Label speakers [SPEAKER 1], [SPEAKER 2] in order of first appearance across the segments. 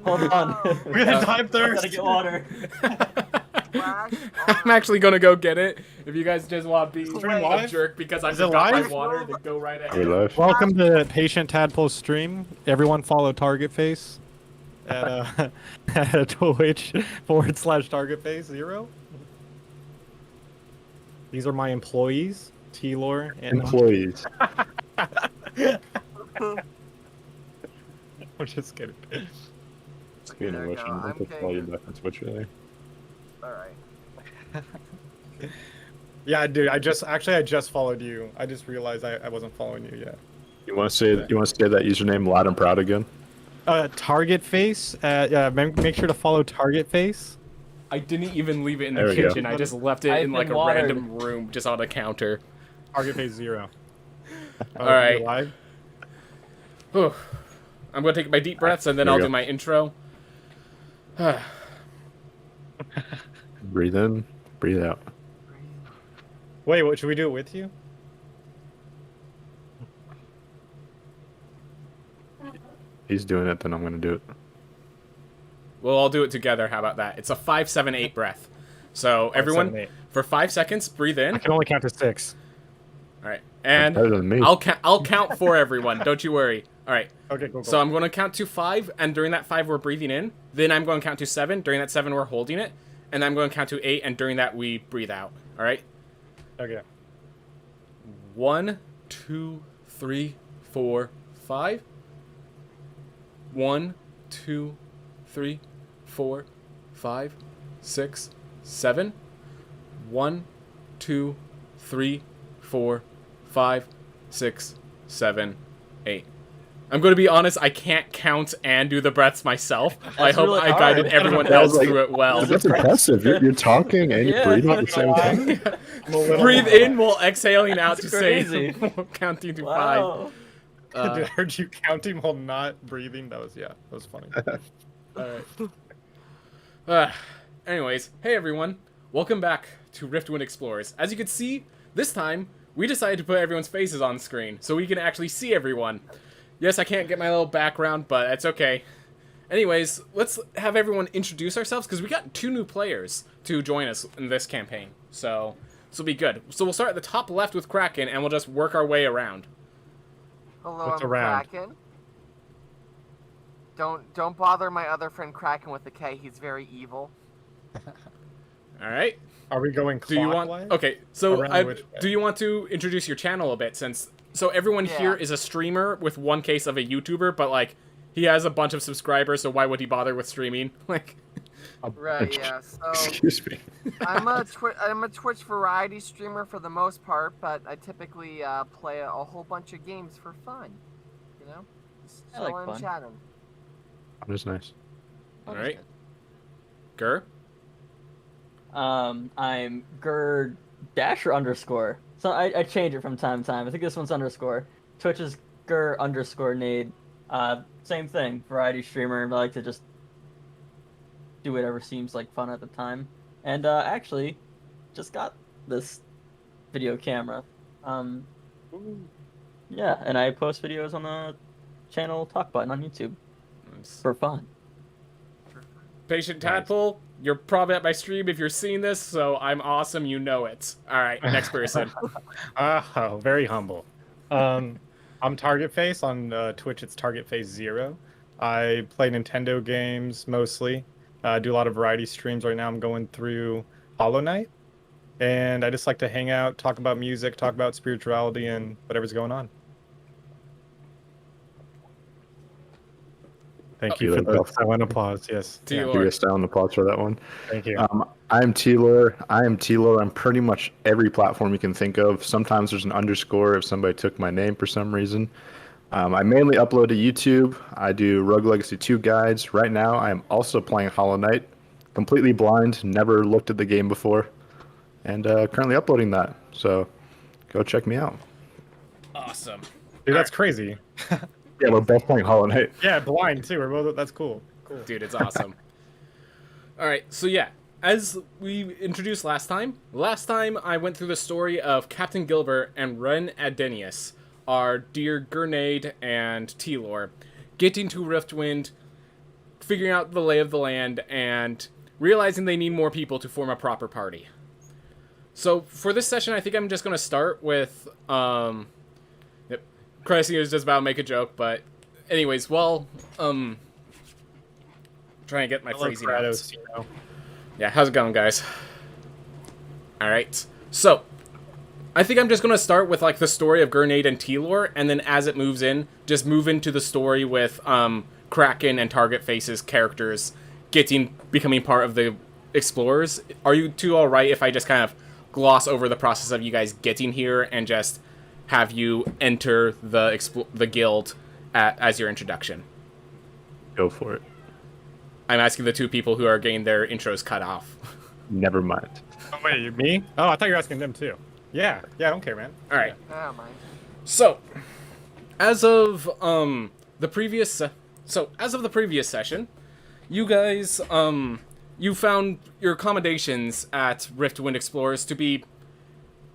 [SPEAKER 1] Hold on.
[SPEAKER 2] We're gonna time thirst.
[SPEAKER 1] Gotta get water.
[SPEAKER 3] I'm actually gonna go get it. If you guys just want to be
[SPEAKER 2] Stream
[SPEAKER 3] a
[SPEAKER 2] live?
[SPEAKER 3] jerk because I
[SPEAKER 2] Is it
[SPEAKER 3] forgot my
[SPEAKER 2] live?
[SPEAKER 3] water, then go right
[SPEAKER 4] Are we
[SPEAKER 3] ahead.
[SPEAKER 4] live?
[SPEAKER 2] Welcome to Patient Tadpole stream. Everyone follow Target Face at at Twitch/Target Face 0. These are my employees, T-Lore and
[SPEAKER 4] Employees.
[SPEAKER 2] I'm just kidding.
[SPEAKER 4] It's good
[SPEAKER 5] There you
[SPEAKER 4] emotion.
[SPEAKER 5] go,
[SPEAKER 4] I
[SPEAKER 5] I'm
[SPEAKER 4] think
[SPEAKER 5] Kate.
[SPEAKER 4] all you back on Twitch really.
[SPEAKER 5] Alright.
[SPEAKER 2] Yeah, dude. I just followed you. I just realized I wasn't following you yet.
[SPEAKER 4] You want to say that username loud and proud again?
[SPEAKER 2] Target Face. Yeah, make sure to follow Target Face.
[SPEAKER 3] I didn't even leave it in the
[SPEAKER 4] There we go.
[SPEAKER 3] kitchen. I just left it
[SPEAKER 1] I've
[SPEAKER 3] in like a
[SPEAKER 1] been watered.
[SPEAKER 3] random room, just on a counter.
[SPEAKER 2] Target Face 0.
[SPEAKER 3] All right.
[SPEAKER 2] you're live?
[SPEAKER 3] Whew. I'm gonna take my deep breaths and then
[SPEAKER 4] There
[SPEAKER 3] I'll
[SPEAKER 4] you
[SPEAKER 3] do
[SPEAKER 4] go.
[SPEAKER 3] my intro.
[SPEAKER 4] Breathe in, breathe out.
[SPEAKER 2] Wait, what should we do it with you?
[SPEAKER 4] He's doing it, then I'm gonna do it.
[SPEAKER 3] We'll all do it together. How about that? It's a 5-7-8 breath. So everyone,
[SPEAKER 2] 7, 8.
[SPEAKER 3] for 5 seconds, breathe in.
[SPEAKER 2] I can only count to 6.
[SPEAKER 3] All right, and
[SPEAKER 4] Better than me.
[SPEAKER 3] I'll count for everyone. Don't you worry. All right.
[SPEAKER 2] Okay, go.
[SPEAKER 3] So I'm going to count to 5, and during that 5 we're breathing in. Then I'm going to count to 7. During that 7 we're holding it, and I'm going to count to 8, and during that we breathe out. All right.
[SPEAKER 2] Okay.
[SPEAKER 3] 1, 2, 3, 4, 5. 1, 2, 3, 4, 5, 6, 7. 1, 2, 3, 4, 5, 6, 7, 8. I'm going to be honest, I can't count and do the breaths myself. I hope
[SPEAKER 1] really
[SPEAKER 3] I guided
[SPEAKER 1] hard.
[SPEAKER 3] everyone
[SPEAKER 4] That was
[SPEAKER 3] else
[SPEAKER 4] like-
[SPEAKER 3] through it well.
[SPEAKER 4] That's impressive. You're talking and
[SPEAKER 1] Yeah.
[SPEAKER 4] you're breathing at the same time.
[SPEAKER 3] Breathe in while exhaling out to
[SPEAKER 1] That's
[SPEAKER 3] say,
[SPEAKER 1] crazy.
[SPEAKER 3] counting to
[SPEAKER 1] Wow.
[SPEAKER 3] 5.
[SPEAKER 2] Dude, I heard you counting while not breathing. That was funny.
[SPEAKER 3] Alright. Anyways, hey everyone. Welcome back to Riftwind Explorers. As you can see, this time, we decided to put everyone's faces on screen, so we can actually see everyone. Yes, I can't get my little background, but it's okay. Anyways, let's have everyone introduce ourselves, because we got 2 new players to join us in this campaign. So, this will be good. So we'll start at the top left with Kraken, and we'll just work our way around.
[SPEAKER 5] Hello,
[SPEAKER 2] What's
[SPEAKER 5] I'm
[SPEAKER 2] around?
[SPEAKER 5] Kraken. Don't bother my other friend Kraken with the K. He's very evil.
[SPEAKER 3] Alright?
[SPEAKER 2] Are we going
[SPEAKER 3] Do you want...
[SPEAKER 2] clockwise?
[SPEAKER 3] Okay, so
[SPEAKER 2] Around which way?
[SPEAKER 3] do you want to introduce your channel a bit, since... So everyone here
[SPEAKER 5] Yeah.
[SPEAKER 3] is a streamer with one case of a YouTuber, but, like, he has a bunch of subscribers, so why would he bother with streaming? Like...
[SPEAKER 5] Right, yeah. So
[SPEAKER 4] Excuse me.
[SPEAKER 5] I'm a Twitch variety streamer for the most part, but I typically play a whole bunch of games for fun. You know, just
[SPEAKER 1] I like
[SPEAKER 5] chilling,
[SPEAKER 1] fun.
[SPEAKER 5] chatting.
[SPEAKER 4] That's nice.
[SPEAKER 3] Alright. Gur?
[SPEAKER 1] I'm Gur Dasher underscore. So I change it from time to time. I think this one's underscore. Twitch is Gur underscore Nade. Same thing. Variety streamer. I like to just do whatever seems like fun at the time. And actually, just got this video camera. Yeah, and I post videos on the channel Talk Button on YouTube for fun.
[SPEAKER 3] Patient
[SPEAKER 2] Nice.
[SPEAKER 3] Tadpole, you're probably at my stream if you're seeing this, so I'm awesome, you know it. Alright, next person.
[SPEAKER 2] Oh, very humble. I'm Target Face on Twitch. It's Target Face 0. I play Nintendo games mostly. Do a lot of variety streams right now. I'm going through Hollow Knight, and I just like to hang out, talk about music, talk about spirituality, and whatever's going on. Thank you
[SPEAKER 4] Oh,
[SPEAKER 2] for
[SPEAKER 4] you
[SPEAKER 2] the
[SPEAKER 4] like that?
[SPEAKER 2] silent applause. Yes.
[SPEAKER 3] To you,
[SPEAKER 4] Give you a sound applause for that one.
[SPEAKER 2] Thank you.
[SPEAKER 4] I'm T-Lore. I am T-Lore on pretty much every platform you can think of. Sometimes there's an underscore if somebody took my name for some reason. I mainly upload to YouTube. I do Rogue Legacy 2 guides. Right now, I am also playing Hollow Knight. Completely blind, never looked at the game before. And currently uploading that. So go check me out.
[SPEAKER 3] Awesome.
[SPEAKER 2] Dude, that's crazy.
[SPEAKER 4] Yeah, we're both playing Hollow Knight.
[SPEAKER 2] Yeah, blind too. We're both. That's cool. Cool.
[SPEAKER 3] Dude, it's awesome. Alright, so yeah, as we introduced last time I went through the story of Captain Gilbert and Ren Adenius, our dear Gurnade and T-Lore, getting to Riftwind, figuring out the lay of the land and realizing they need more people to form a proper party. So for this session, I think I'm just going to start with, yep, Chrissy is just about to make a joke, but anyways, well, trying to get my phrasing out. Yeah, how's it going, guys? Alright, so, I think I'm just going to start with, like, the story of Gurnade and T-Lore, and then as it moves in, just move into the story with, Kraken and Target Face's characters becoming part of the Explorers. Are you two alright if I just kind of gloss over the process of you guys getting here and just have you enter the guild as your introduction?
[SPEAKER 4] Go for it.
[SPEAKER 3] I'm asking the two people who are getting their intros cut off.
[SPEAKER 4] Never mind.
[SPEAKER 2] Oh, wait, me? Oh, I thought you were asking them too. Yeah, I don't care, man.
[SPEAKER 3] Alright.
[SPEAKER 5] Oh, mine.
[SPEAKER 3] So, as of the previous session, you guys you found your accommodations at Riftwind Explorers to be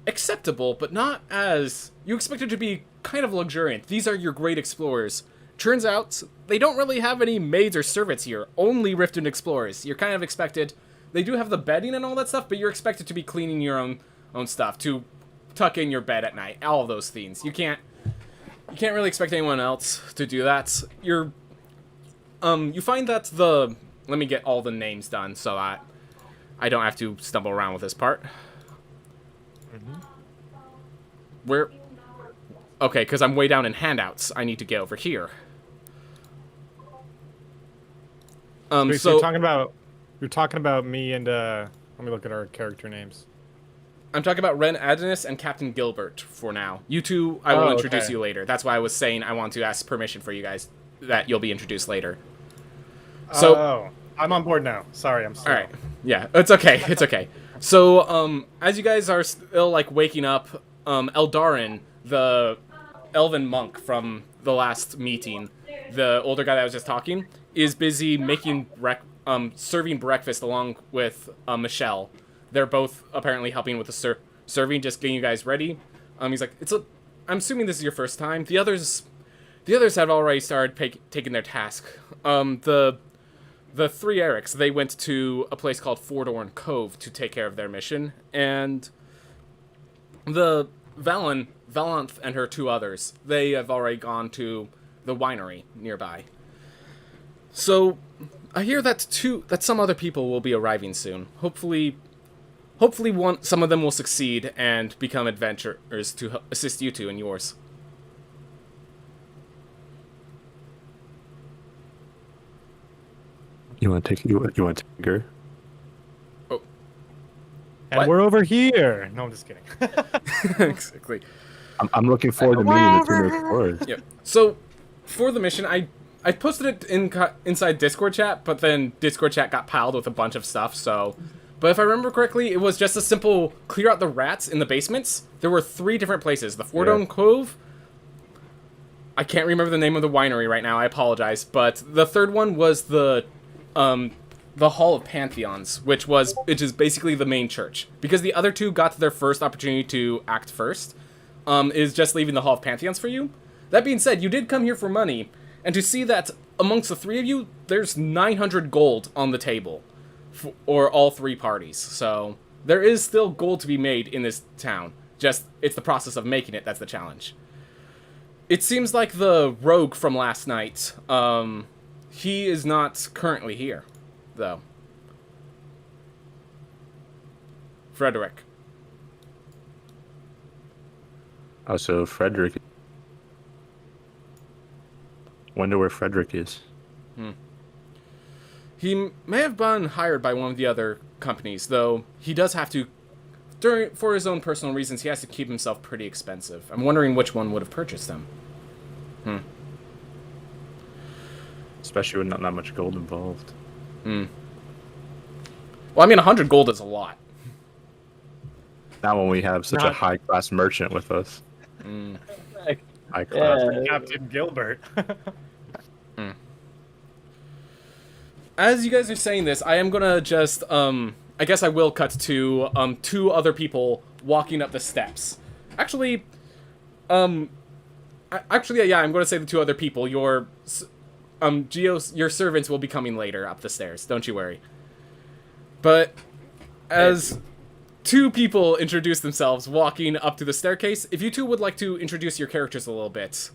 [SPEAKER 3] acceptable, but not as you expected to be kind of luxuriant. These are your great explorers. Turns out they don't really have any maids or servants here, only Riftwind Explorers. You're kind of expected, they do have the bedding and all that stuff, but you're expected to be cleaning your own stuff, to tuck in your bed at night, all of those things. You can't really expect anyone else to do that. You find that let me get all the names done so that I don't have to stumble around with this part. Okay, because I'm way down in handouts. I need to get over here.
[SPEAKER 2] Wait,
[SPEAKER 3] So
[SPEAKER 2] you're talking about me and let me look at our character names.
[SPEAKER 3] I'm talking about Ren Adonis and Captain Gilbert for now. You two, I will introduce you later. That's why I was saying I want to ask permission for you guys that you'll be introduced later. So,
[SPEAKER 2] I'm on board now. Sorry, I'm slow.
[SPEAKER 3] all right. Yeah, it's okay. It's okay. So, as you guys are still like waking up, Eldarin, the elven monk from the last meeting, the older guy that was just talking, is busy making serving breakfast along with Michelle. They're both apparently helping with the serving, just getting you guys ready. He's like, I'm assuming this is your first time. The others have already started taking their task. The three Erics, they went to a place called Fordorn Cove to take care of their mission, and the Valanth and her two others, they have already gone to the winery nearby. So, I hear that some other people will be arriving soon. Hopefully some of them will succeed and become adventurers to assist you two in yours.
[SPEAKER 4] You want to take her?
[SPEAKER 3] Oh.
[SPEAKER 2] And
[SPEAKER 3] What?
[SPEAKER 2] we're over here. No, I'm just kidding.
[SPEAKER 3] Exactly.
[SPEAKER 4] I'm looking forward to meeting the two new explorers.
[SPEAKER 3] Yep. So, for the mission, I posted it inside Discord chat, but then Discord chat got piled with a bunch of stuff, so... But if I remember correctly, it was just a simple clear out the rats in the basements. There were 3 different places. The Fordone Cove... I can't remember the name of the winery right now, I apologize. But the third one was the Hall of Pantheons, which is basically the main church. Because the other two got their first opportunity to act first, is just leaving the Hall of Pantheons for you. That being said, you did come here for money, and to see that amongst the 3 of you, there's 900 gold on the table. Or all 3 parties. So, there is still gold to be made in this town. Just, it's the process of making it that's the challenge. It seems like the rogue from last night, he is not currently here, though. Frederick.
[SPEAKER 4] Oh, so Frederick. Wonder where Frederick is.
[SPEAKER 3] He may have been hired by one of the other companies, though he does have to, for his own personal reasons, he has to keep himself pretty expensive. I'm wondering which one would have purchased him.
[SPEAKER 4] Especially with not much gold involved.
[SPEAKER 3] Well, I mean, 100 gold is a lot.
[SPEAKER 4] Not when we have such a high-class merchant with us. High class.
[SPEAKER 1] Yeah.
[SPEAKER 2] Captain Gilbert.
[SPEAKER 3] As you guys are saying this, I am gonna just, I guess I will cut to, 2 other people walking up the steps. Actually, yeah, I'm gonna say the 2 other people. Geos, your servants will be coming later up the stairs. Don't you worry. But as two people introduce themselves walking up to the staircase, if you two would like to introduce your characters a little bit.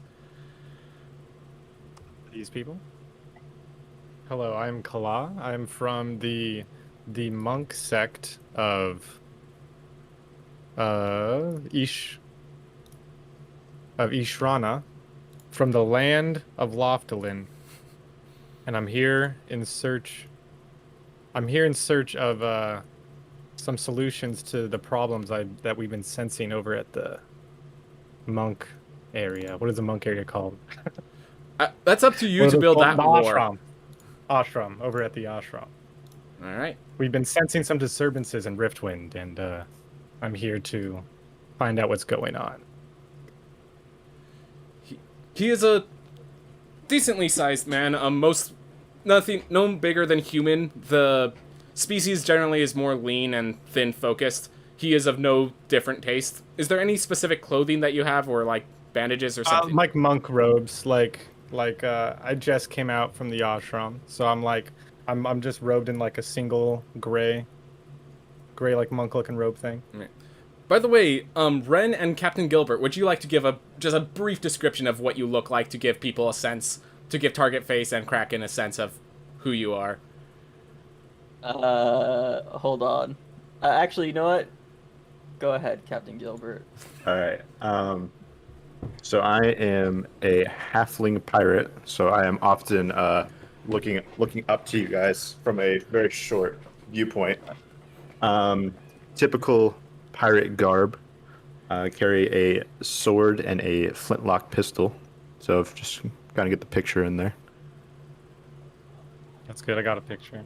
[SPEAKER 2] These people? Hello, I'm Kala. I'm from the monk sect of Ishrana, from the land of Loftalin. And I'm here in search of some solutions to the problems that we've been sensing over at the monk area. What is the monk area called?
[SPEAKER 3] That's up to you to build that lore.
[SPEAKER 2] Ashram, over at the ashram.
[SPEAKER 3] Alright.
[SPEAKER 2] We've been sensing some disturbances in Riftwind, and I'm here to find out what's going on.
[SPEAKER 3] He is a decently sized man, no bigger than human. The species generally is more lean and thin focused. He is of no different taste. Is there any specific clothing that you have, or like bandages or something?
[SPEAKER 2] Like monk robes, like I just came out from the ashram, so I'm just robed in like a single gray like monk looking robe thing.
[SPEAKER 3] Right. By the way, Ren and Captain Gilbert, would you like to give just a brief description of what you look like to give people a sense, to give Target Face and Kraken a sense of who you are?
[SPEAKER 1] Hold on. Actually, you know what? Go ahead, Captain Gilbert.
[SPEAKER 4] All right. So I am a halfling pirate. So I am often looking up to you guys from a very short viewpoint. Typical pirate garb. Carry a sword and a flintlock pistol. So I've just got to get the picture in there.
[SPEAKER 2] That's good. I got a picture.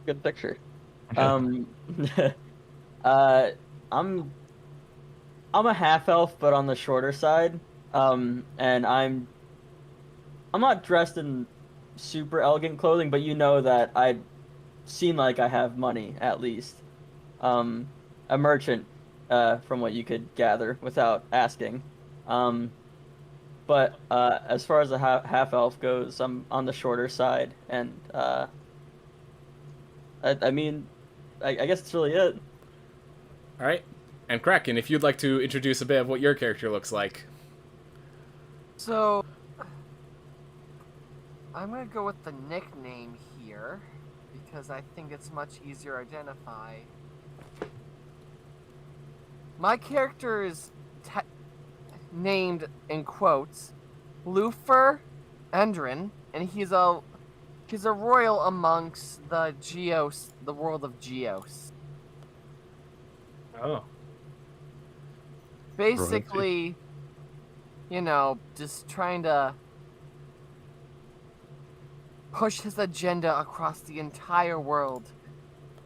[SPEAKER 1] Good picture.
[SPEAKER 2] Okay.
[SPEAKER 1] I'm a half elf, but on the shorter side. And I'm not dressed in super elegant clothing, but you know that I seem like I have money at least. A merchant, from what you could gather without asking. But as far as the half elf goes, I'm on the shorter side, and I mean, I guess that's really it.
[SPEAKER 3] All right. And Kraken, if you'd like to introduce a bit of what your character looks like.
[SPEAKER 5] So, I'm going to go with the nickname here, because I think it's much easier to identify. My character is named, in quotes, Lufer Endrin, and he's a royal amongst the Geos, the world of Geos.
[SPEAKER 2] Oh.
[SPEAKER 5] Basically, you know, just trying to push his agenda across the entire world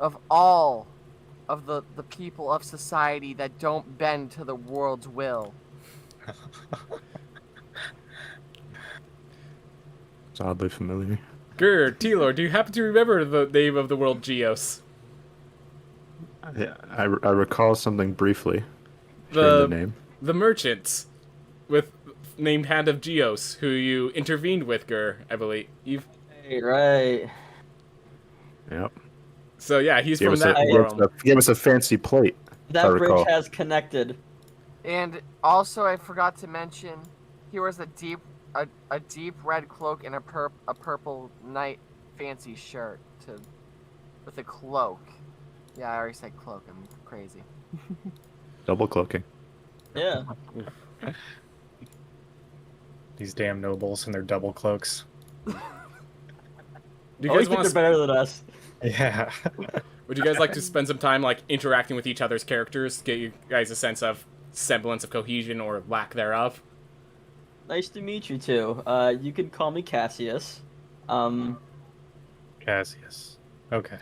[SPEAKER 5] of all of the people of society that don't bend to the world's will.
[SPEAKER 4] It's oddly familiar.
[SPEAKER 3] Grr, Tilor, do you happen to remember the name of the world Geos?
[SPEAKER 4] Yeah, I recall something briefly. The name.
[SPEAKER 3] The merchants named Hand of Geos, who you intervened with, Grr, I believe.
[SPEAKER 1] Right.
[SPEAKER 4] Yep.
[SPEAKER 3] So yeah, he's from that world.
[SPEAKER 4] Gave us a fancy plate.
[SPEAKER 1] That bridge has connected.
[SPEAKER 5] And also, I forgot to mention, he wears a deep red cloak and a purple night fancy shirt with a cloak. Yeah, I already said cloak. I'm crazy.
[SPEAKER 4] Double cloaking.
[SPEAKER 1] Yeah.
[SPEAKER 2] These damn nobles and their double cloaks.
[SPEAKER 3] Do you
[SPEAKER 1] Always
[SPEAKER 3] guys
[SPEAKER 1] think they're better than us.
[SPEAKER 2] Yeah.
[SPEAKER 3] Would you guys like to spend some time like interacting with each other's characters, get you guys a sense of semblance of cohesion or lack thereof?
[SPEAKER 1] Nice to meet you too. You can call me Cassius.
[SPEAKER 2] Cassius. Okay.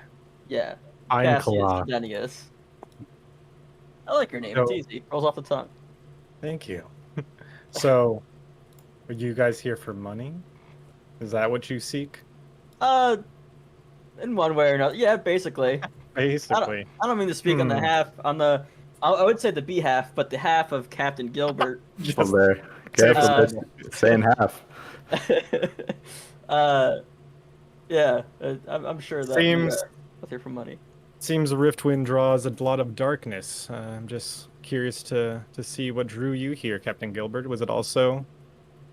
[SPEAKER 1] Yeah.
[SPEAKER 2] I'm Kala.
[SPEAKER 1] Cassius. I like your name.
[SPEAKER 2] So,
[SPEAKER 1] it's easy. Rolls off the tongue.
[SPEAKER 2] Thank you. So, are you guys here for money? Is that what you seek?
[SPEAKER 1] In one way or another. Yeah, basically.
[SPEAKER 2] Basically.
[SPEAKER 1] I don't mean to speak on the half, I would say the B half, but the half of Captain Gilbert.
[SPEAKER 4] Well, there. Careful, saying half.
[SPEAKER 1] Yeah, I'm sure that
[SPEAKER 2] Seems
[SPEAKER 1] with here for money.
[SPEAKER 2] seems Riftwind draws a lot of darkness. I'm just curious to see what drew you here, Captain Gilbert. Was it also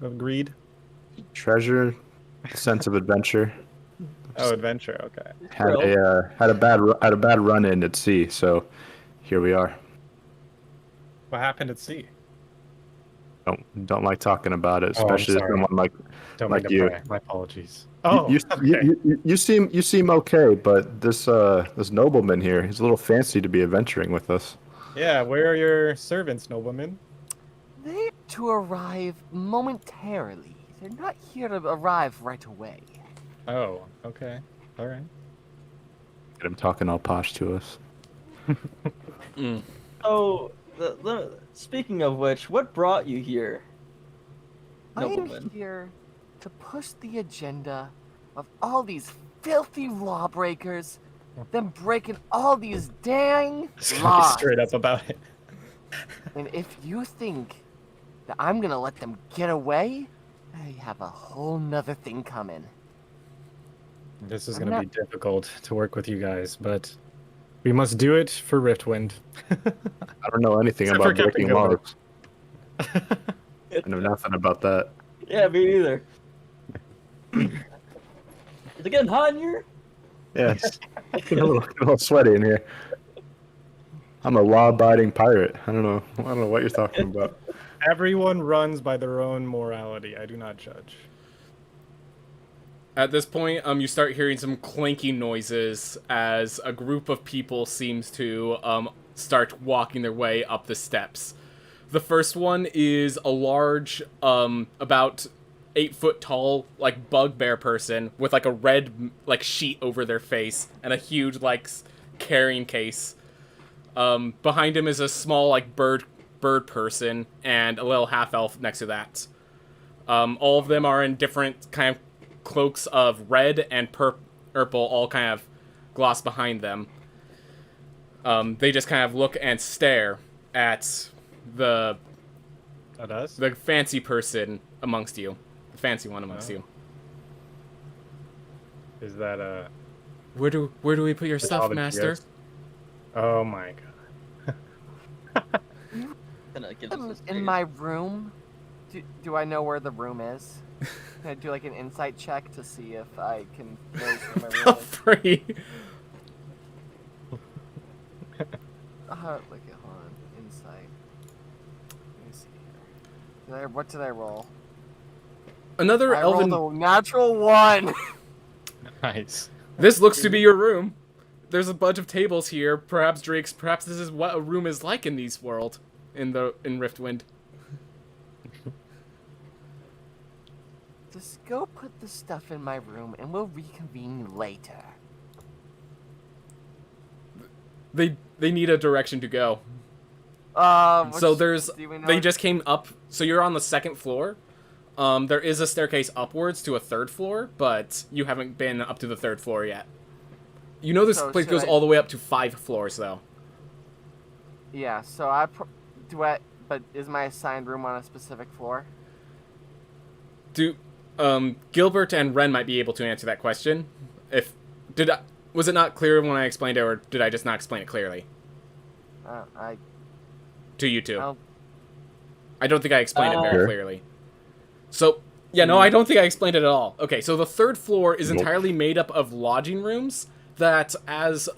[SPEAKER 2] of greed?
[SPEAKER 4] Treasure, sense of adventure.
[SPEAKER 2] Oh, adventure. Okay.
[SPEAKER 4] Had a bad run in at sea, so here we are.
[SPEAKER 2] What happened at sea?
[SPEAKER 4] Don't like talking about it,
[SPEAKER 2] Oh, I'm
[SPEAKER 4] especially
[SPEAKER 2] sorry.
[SPEAKER 4] someone
[SPEAKER 2] Don't mean
[SPEAKER 4] like
[SPEAKER 2] to
[SPEAKER 4] you.
[SPEAKER 2] pry. My apologies. Oh,
[SPEAKER 4] You,
[SPEAKER 2] okay.
[SPEAKER 4] you seem okay, but this nobleman here, he's a little fancy to be adventuring with us.
[SPEAKER 2] Yeah, where are your servants, noblemen?
[SPEAKER 5] They're to arrive momentarily. They're not here to arrive right away.
[SPEAKER 2] Oh, okay. All right.
[SPEAKER 4] Get him talking all posh to us.
[SPEAKER 1] Oh, speaking of which, what brought you here,
[SPEAKER 5] I am
[SPEAKER 1] nobleman?
[SPEAKER 5] here to push the agenda of all these filthy lawbreakers, them breaking all these dang
[SPEAKER 2] Just gotta be
[SPEAKER 5] laws.
[SPEAKER 2] straight up about it.
[SPEAKER 5] And if you think that I'm gonna let them get away, I have a whole nother thing coming.
[SPEAKER 2] This is
[SPEAKER 5] I'm
[SPEAKER 2] going to be difficult to work with you guys, but we must do it for Riftwind.
[SPEAKER 4] I don't know anything
[SPEAKER 2] Except for
[SPEAKER 4] about breaking
[SPEAKER 2] Captain
[SPEAKER 4] laws.
[SPEAKER 2] Gilbert.
[SPEAKER 4] I know nothing about that.
[SPEAKER 1] Yeah, me neither. Is it getting hot in here?
[SPEAKER 4] Yeah, it's getting a little sweaty in here. I'm a law-abiding pirate. I don't know what you're talking about.
[SPEAKER 2] Everyone runs by their own morality. I do not judge.
[SPEAKER 3] At this point, you start hearing some clanky noises as a group of people seems to start walking their way up the steps. The first one is a large, about 8 foot tall, like bugbear person with like a red like sheet over their face and a huge like carrying case. Behind him is a small like bird person and a little half elf next to that. All of them are in different kind of cloaks of red and purple, all kind of gloss behind them. They just kind of look and stare at the fancy person amongst you, the fancy one amongst you.
[SPEAKER 2] Is that
[SPEAKER 3] Where do we put your stuff, master?
[SPEAKER 2] GS? Oh my god.
[SPEAKER 1] Gonna give us this
[SPEAKER 5] In
[SPEAKER 1] big-
[SPEAKER 5] my room, do I know where the room is? Can I do like an insight check to see if I can notice where my
[SPEAKER 3] Feel
[SPEAKER 5] room is?
[SPEAKER 3] free.
[SPEAKER 5] Look at hold on, insight. Let me see here. What did I roll?
[SPEAKER 3] Another
[SPEAKER 5] I
[SPEAKER 3] elven.
[SPEAKER 5] rolled a natural 1.
[SPEAKER 2] Nice.
[SPEAKER 3] This looks to be your room. There's a bunch of tables here. Perhaps Drake's. Perhaps this is what a room is like in these world, in Riftwind.
[SPEAKER 5] Just go put the stuff in my room, and we'll reconvene later.
[SPEAKER 3] They need a direction to go. So there's. They just came up. So you're on the second floor. There is a staircase upwards to a third floor, but you haven't been up to the third floor yet. You know this place goes all the way up to 5 floors, though.
[SPEAKER 5] Yeah. So but is my assigned room on a specific floor?
[SPEAKER 3] Gilbert and Ren might be able to answer that question. Was it not clear when I explained it, or did I just not explain it clearly? To you two. I don't think I explained it very clearly. So, yeah, no, I don't think I explained it at all. Okay, so the third floor is entirely made up of lodging rooms that, as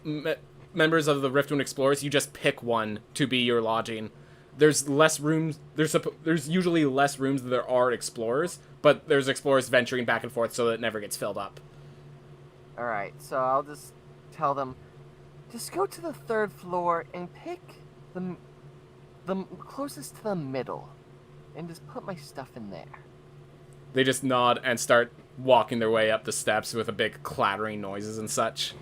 [SPEAKER 3] members of the Riftwind Explorers, you just pick one to be your lodging. There's less rooms. There's usually less rooms than there are explorers, but there's explorers venturing back and forth so that it never gets filled up.
[SPEAKER 5] Alright, so I'll just tell them, just go to the third floor and pick the closest to the middle, and just put my stuff in there.
[SPEAKER 3] They just nod and start walking their way up the steps with a big clattering noises and such.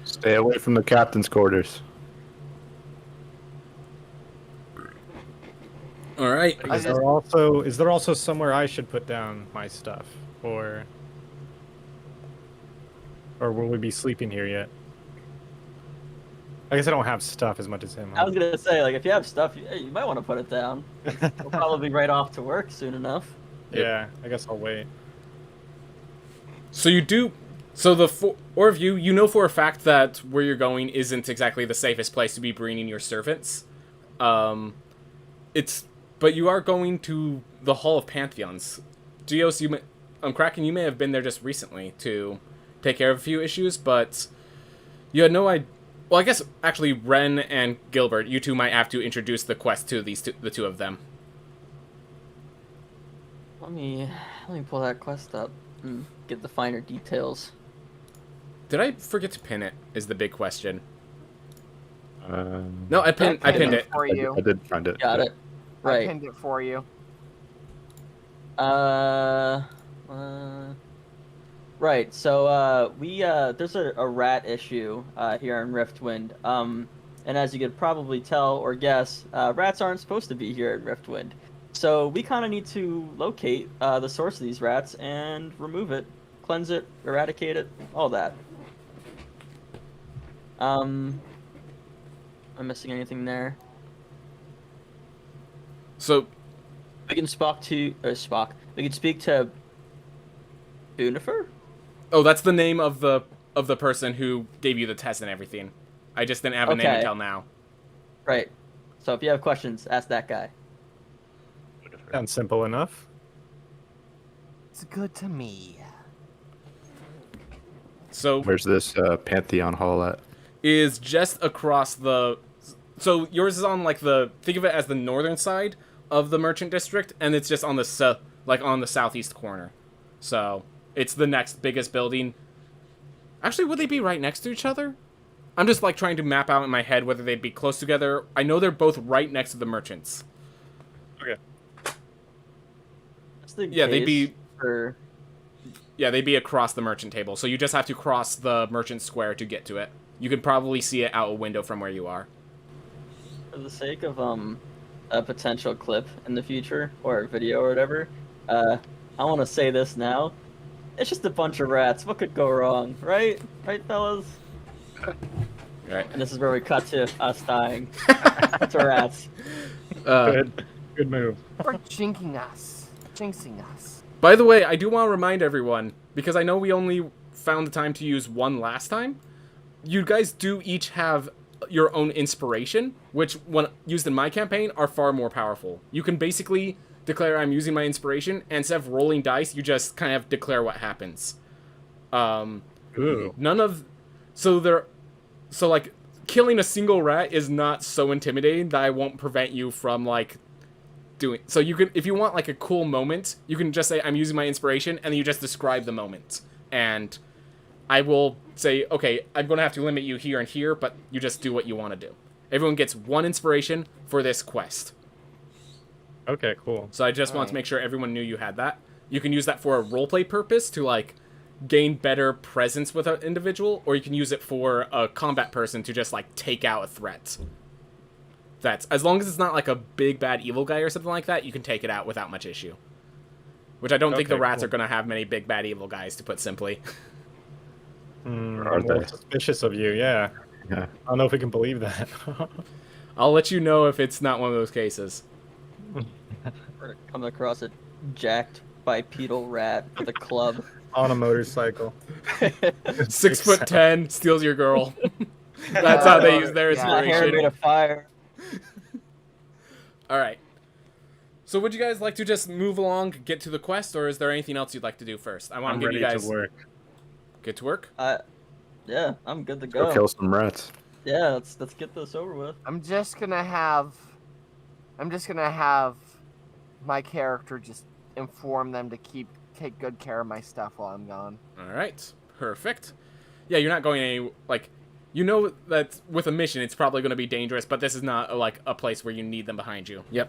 [SPEAKER 4] Stay away from the captain's quarters.
[SPEAKER 3] All right.
[SPEAKER 2] Is there also somewhere I should put down my stuff, or will we be sleeping here yet? I guess I don't have stuff as much as him.
[SPEAKER 1] I was gonna say, like, if you have stuff, you might want to put it down. We'll probably be right off to work soon enough.
[SPEAKER 2] Yeah, I guess I'll wait.
[SPEAKER 3] So you do. So the four of you know for a fact that where you're going isn't exactly the safest place to be bringing your servants. But you are going to the Hall of Pantheons. Geos, Kraken, you may have been there just recently to take care of a few issues, but you had no idea. Well, I guess actually Ren and Gilbert, you two might have to introduce the quest to the two of them.
[SPEAKER 1] Let me pull that quest up and get the finer details.
[SPEAKER 3] Did I forget to pin it? Is the big question.
[SPEAKER 4] Um,
[SPEAKER 3] No, I pinned it.
[SPEAKER 5] For you.
[SPEAKER 4] I did find it.
[SPEAKER 1] Got it.
[SPEAKER 5] I
[SPEAKER 1] Right.
[SPEAKER 5] pinned it for you.
[SPEAKER 1] Right. So there's a rat issue here in Riftwind. And as you could probably tell or guess, rats aren't supposed to be here at Riftwind. So we kind of need to locate the source of these rats and remove it, cleanse it, eradicate it, all that. Am I missing anything there?
[SPEAKER 3] So
[SPEAKER 1] We can We can speak to Bunifer?
[SPEAKER 3] oh, that's the name of the person who gave you the test and everything. I just didn't have a name
[SPEAKER 1] Okay.
[SPEAKER 3] until now.
[SPEAKER 1] Right. So if you have questions, ask that guy.
[SPEAKER 2] Sounds simple enough.
[SPEAKER 5] It's good to me.
[SPEAKER 3] So
[SPEAKER 4] Where's this Pantheon Hall at?
[SPEAKER 3] is just across the. So yours is on like think of it as the northern side of the merchant district, and it's just on the on the southeast corner. So it's the next biggest building. Actually, would they be right next to each other? I'm just like trying to map out in my head whether they'd be close together. I know they're both right next to the merchants.
[SPEAKER 2] Okay.
[SPEAKER 1] That's the
[SPEAKER 3] Yeah, they'd
[SPEAKER 1] case
[SPEAKER 3] be-
[SPEAKER 1] for
[SPEAKER 3] Yeah, they'd be across the merchant table. So you just have to cross the merchant square to get to it. You could probably see it out a window from where you are.
[SPEAKER 1] for the sake of a potential clip in the future or a video or whatever. I want to say this now. It's just a bunch of rats. What could go wrong, right? Right, fellas?
[SPEAKER 3] Right.
[SPEAKER 1] And this is where we cut to us dying. To rats.
[SPEAKER 2] Good move.
[SPEAKER 5] Or jinxing us. Jinxing us.
[SPEAKER 3] By the way, I do want to remind everyone, because I know we only found the time to use one last time, you guys do each have your own inspiration, which, when used in my campaign, are far more powerful. You can basically declare I'm using my inspiration, and instead of rolling dice, you just kind of declare what happens.
[SPEAKER 2] Ooh.
[SPEAKER 3] So like, killing a single rat is not so intimidating that I won't prevent you from, like, doing. So you can, if you want like a cool moment, you can just say I'm using my inspiration, and then you just describe the moment, and I will say, okay, I'm going to have to limit you here and here, but you just do what you want to do. Everyone gets one inspiration for this quest.
[SPEAKER 2] Okay, cool.
[SPEAKER 3] So I just want to make sure everyone knew you had that. You can use that for a roleplay purpose to, like, gain better presence with an individual, or you can use it for a combat person to just, like, take out a threat. That's, as long as it's not like a big bad evil guy or something like that, you can take it out without much issue. Which I don't think the
[SPEAKER 2] Okay,
[SPEAKER 3] rats
[SPEAKER 2] cool.
[SPEAKER 3] are going to have many big bad evil guys, to put simply.
[SPEAKER 4] Are
[SPEAKER 2] I'm more
[SPEAKER 4] they?
[SPEAKER 2] suspicious of you, yeah.
[SPEAKER 4] Yeah.
[SPEAKER 2] I don't know if we can believe that.
[SPEAKER 3] I'll let you know if it's not one of those cases.
[SPEAKER 1] Or come across a jacked bipedal rat with a club.
[SPEAKER 2] On a motorcycle.
[SPEAKER 3] 6'10", steals your girl. That's how they use their
[SPEAKER 5] Yeah.
[SPEAKER 1] My hair made
[SPEAKER 3] inspiration.
[SPEAKER 1] of fire.
[SPEAKER 3] All right. So would you guys like to just move along, get to the quest, or is there anything else you'd like to do first? I want
[SPEAKER 2] I'm
[SPEAKER 3] to give
[SPEAKER 2] ready
[SPEAKER 3] you guys
[SPEAKER 2] to work.
[SPEAKER 3] get to work.
[SPEAKER 1] Yeah, I'm good to
[SPEAKER 4] Go
[SPEAKER 1] go.
[SPEAKER 4] kill some rats.
[SPEAKER 1] Yeah, let's get this over with.
[SPEAKER 5] I'm just gonna have my character just inform them to take good care of my stuff while I'm gone.
[SPEAKER 3] All right. Perfect. Yeah, you're not going any, like, you know that with a mission it's probably going to be dangerous, but this is not like a place where you need them behind you. Yep.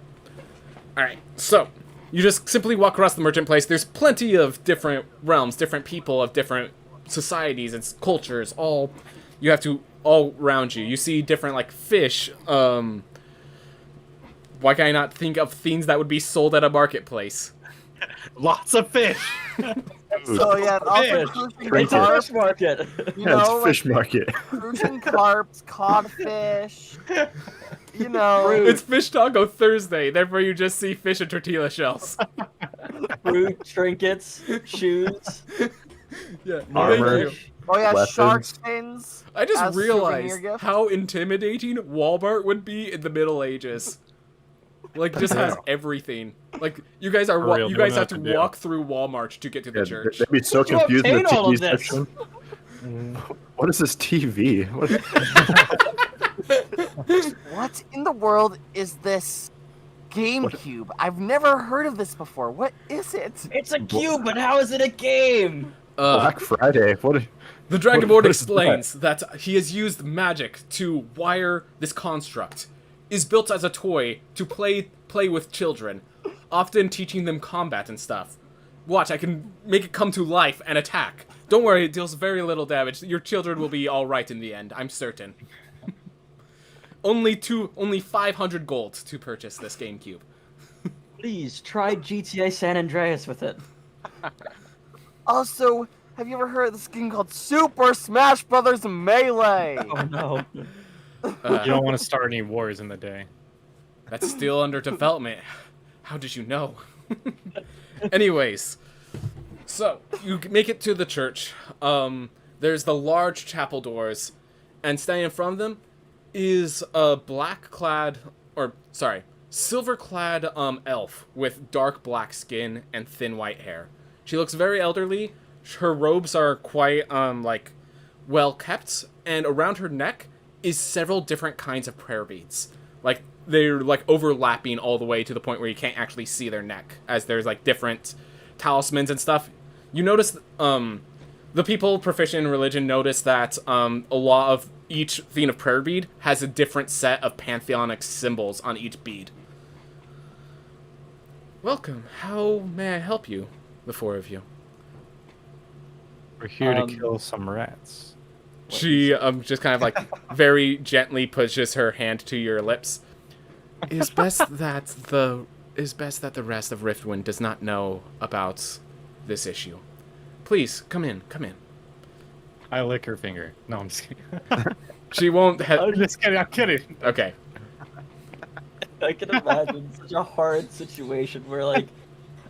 [SPEAKER 3] All right. So, you just simply walk across the merchant place. There's plenty of different realms, different people of different societies and cultures, all around you. You see different, like, fish. Why can I not think of things that would be sold at a marketplace?
[SPEAKER 2] Lots of fish!
[SPEAKER 5] So yeah, also
[SPEAKER 2] Fish.
[SPEAKER 5] cruising
[SPEAKER 1] It's a
[SPEAKER 5] carp,
[SPEAKER 1] fish market.
[SPEAKER 5] you
[SPEAKER 4] Yeah,
[SPEAKER 5] know,
[SPEAKER 4] it's fish market.
[SPEAKER 5] cruising carps, codfish. You know,
[SPEAKER 3] It's Fish Taco Thursday, therefore you just see fish and tortilla shells.
[SPEAKER 1] Fruit, trinkets, shoes.
[SPEAKER 3] Yeah,
[SPEAKER 4] Armor.
[SPEAKER 3] thank you.
[SPEAKER 5] Oh yeah,
[SPEAKER 4] Weapons.
[SPEAKER 5] shark fins.
[SPEAKER 3] I just
[SPEAKER 5] as souvenir
[SPEAKER 3] realized
[SPEAKER 5] gift.
[SPEAKER 3] how intimidating Walmart would be in the Middle Ages. Like, just has everything. Like, you guys are
[SPEAKER 2] For real,
[SPEAKER 3] you
[SPEAKER 2] they
[SPEAKER 3] guys
[SPEAKER 2] wouldn't
[SPEAKER 3] have to
[SPEAKER 2] know what to do.
[SPEAKER 3] walk through Walmart to get to the
[SPEAKER 4] Yeah,
[SPEAKER 3] church.
[SPEAKER 4] they'd be so
[SPEAKER 1] You
[SPEAKER 4] confused in the
[SPEAKER 1] obtain all
[SPEAKER 4] TV
[SPEAKER 1] of this.
[SPEAKER 4] section.
[SPEAKER 2] Mm.
[SPEAKER 4] What is this TV? What?
[SPEAKER 5] What in the world is this GameCube? I've never heard of this before. What is it?
[SPEAKER 1] It's a cube, but how is it a game?
[SPEAKER 4] Black Friday. What?
[SPEAKER 3] The Dragonborn
[SPEAKER 4] what is
[SPEAKER 3] explains that he has used magic to wire this construct. Is built as a toy to play with children, often teaching them combat and stuff. Watch, I can make it come to life and attack. Don't worry, it deals very little damage. Your children will be all right in the end, I'm certain. only 500 gold to purchase this GameCube.
[SPEAKER 1] Please try GTA San Andreas with it.
[SPEAKER 5] Also, have you ever heard of this game called Super Smash Brothers Melee?
[SPEAKER 1] Oh no.
[SPEAKER 2] You don't want to start any wars in the day.
[SPEAKER 3] That's still under development. How did you know? Anyways, so you make it to the church. There's the large chapel doors, and standing in front of them is a silver-clad elf with dark black skin and thin white hair. She looks very elderly. Her robes are quite well kept, and around her neck is several different kinds of prayer beads. Like, they're overlapping all the way to the point where you can't actually see their neck, as there's different talismans and stuff. You notice the people proficient in religion notice that a lot of each theme of prayer bead has a different set of pantheonic symbols on each bead. Welcome. How may I help you, the four of you?
[SPEAKER 2] We're here to kill some rats.
[SPEAKER 3] She just kind of very gently pushes her hand to your lips. It is best that the rest of Riftwind does not know about this issue. Please come in.
[SPEAKER 2] I lick her finger. No, I'm just kidding.
[SPEAKER 3] She won't.
[SPEAKER 2] I'm just kidding. I'm kidding.
[SPEAKER 3] Okay.
[SPEAKER 1] I can imagine such a hard situation where,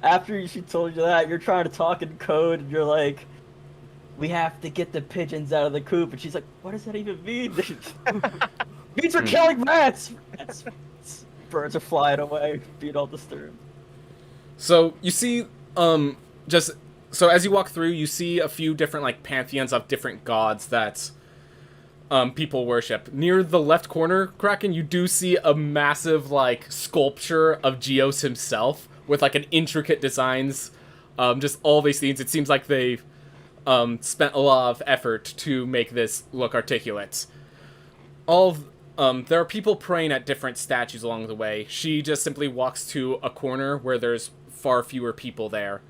[SPEAKER 1] after she told you that, you're trying to talk in code, and you're like, we have to get the pigeons out of the coop. And she's like, what does that even mean? Bees are killing rats! Birds are flying away, being all disturbed.
[SPEAKER 3] So, you see, so as you walk through, you see a few different, pantheons of different gods that people worship. Near the left corner, Kraken, you do see a massive, sculpture of Geos himself with, an intricate designs, just all these things. It seems like they've spent a lot of effort to make this look articulate. There are people praying at different statues along the way. She just simply walks to a corner where there's far fewer people there.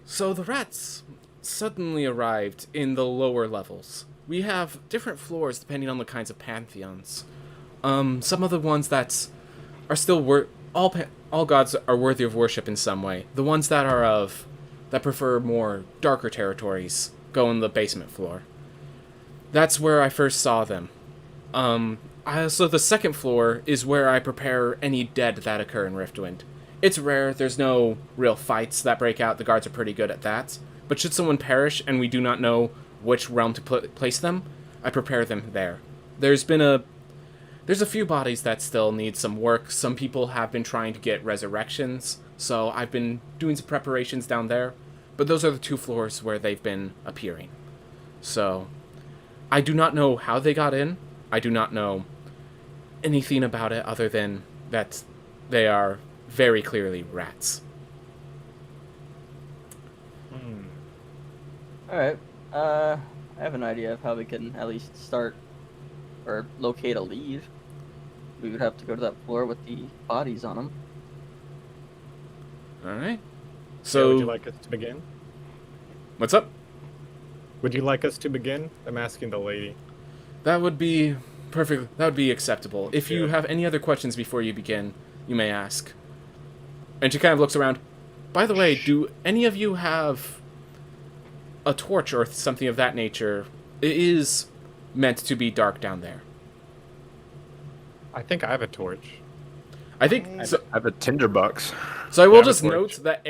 [SPEAKER 3] So the rats suddenly arrived in the lower levels. We have different floors depending on the kinds of pantheons. Some of the ones that are still all gods are worthy of worship in some way. The ones that prefer more darker territories go in the basement floor. That's where I first saw them. So the second floor is where I prepare any dead that occur in Riftwind. It's rare, there's no real fights that break out, the guards are pretty good at that. But should someone perish and we do not know which realm to place them, I prepare them there. There's a few bodies that still need some work. Some people have been trying to get resurrections, so I've been doing some preparations down there. But those are the two floors where they've been appearing. So, I do not know how they got in. I do not know anything about it other than that they are very clearly rats.
[SPEAKER 1] Alright, I have an idea of how we can at least start or locate a lead. We would have to go to that floor with the bodies on them.
[SPEAKER 3] Alright.
[SPEAKER 2] So,
[SPEAKER 3] So,
[SPEAKER 2] would you like us to begin?
[SPEAKER 3] what's up?
[SPEAKER 2] Would you like us to begin? I'm asking the lady.
[SPEAKER 3] That would be perfect. That would be acceptable. If you have any other questions before you begin, you may ask. And she kind of looks around. By the way, do any of you have a torch or something of that nature? It is meant to be dark down there.
[SPEAKER 2] I think I have a torch.
[SPEAKER 3] I think so.
[SPEAKER 4] I have a tinderbox.
[SPEAKER 3] So I will
[SPEAKER 2] Yeah, I have a
[SPEAKER 3] just
[SPEAKER 2] torch.
[SPEAKER 3] note that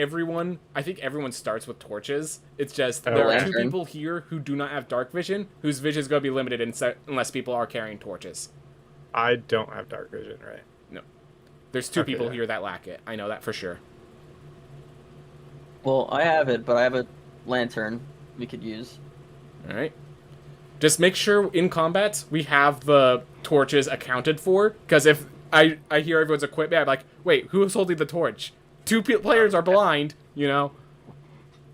[SPEAKER 3] I think everyone starts with torches. It's just
[SPEAKER 2] Oh,
[SPEAKER 3] there are
[SPEAKER 2] okay.
[SPEAKER 3] two
[SPEAKER 1] Lantern.
[SPEAKER 3] people here who do not have dark vision, whose vision is going to be limited unless people are carrying torches.
[SPEAKER 2] I don't have dark vision, right?
[SPEAKER 3] No, there's two
[SPEAKER 2] Okay,
[SPEAKER 3] people
[SPEAKER 2] yeah.
[SPEAKER 3] here that lack it. I know that for sure.
[SPEAKER 1] Well, I have it, but I have a lantern we could use.
[SPEAKER 3] All right. Just make sure in combat we have the torches accounted for, because if I hear everyone's equipment, I'm like, wait, who's holding the torch? Two players are blind, you know.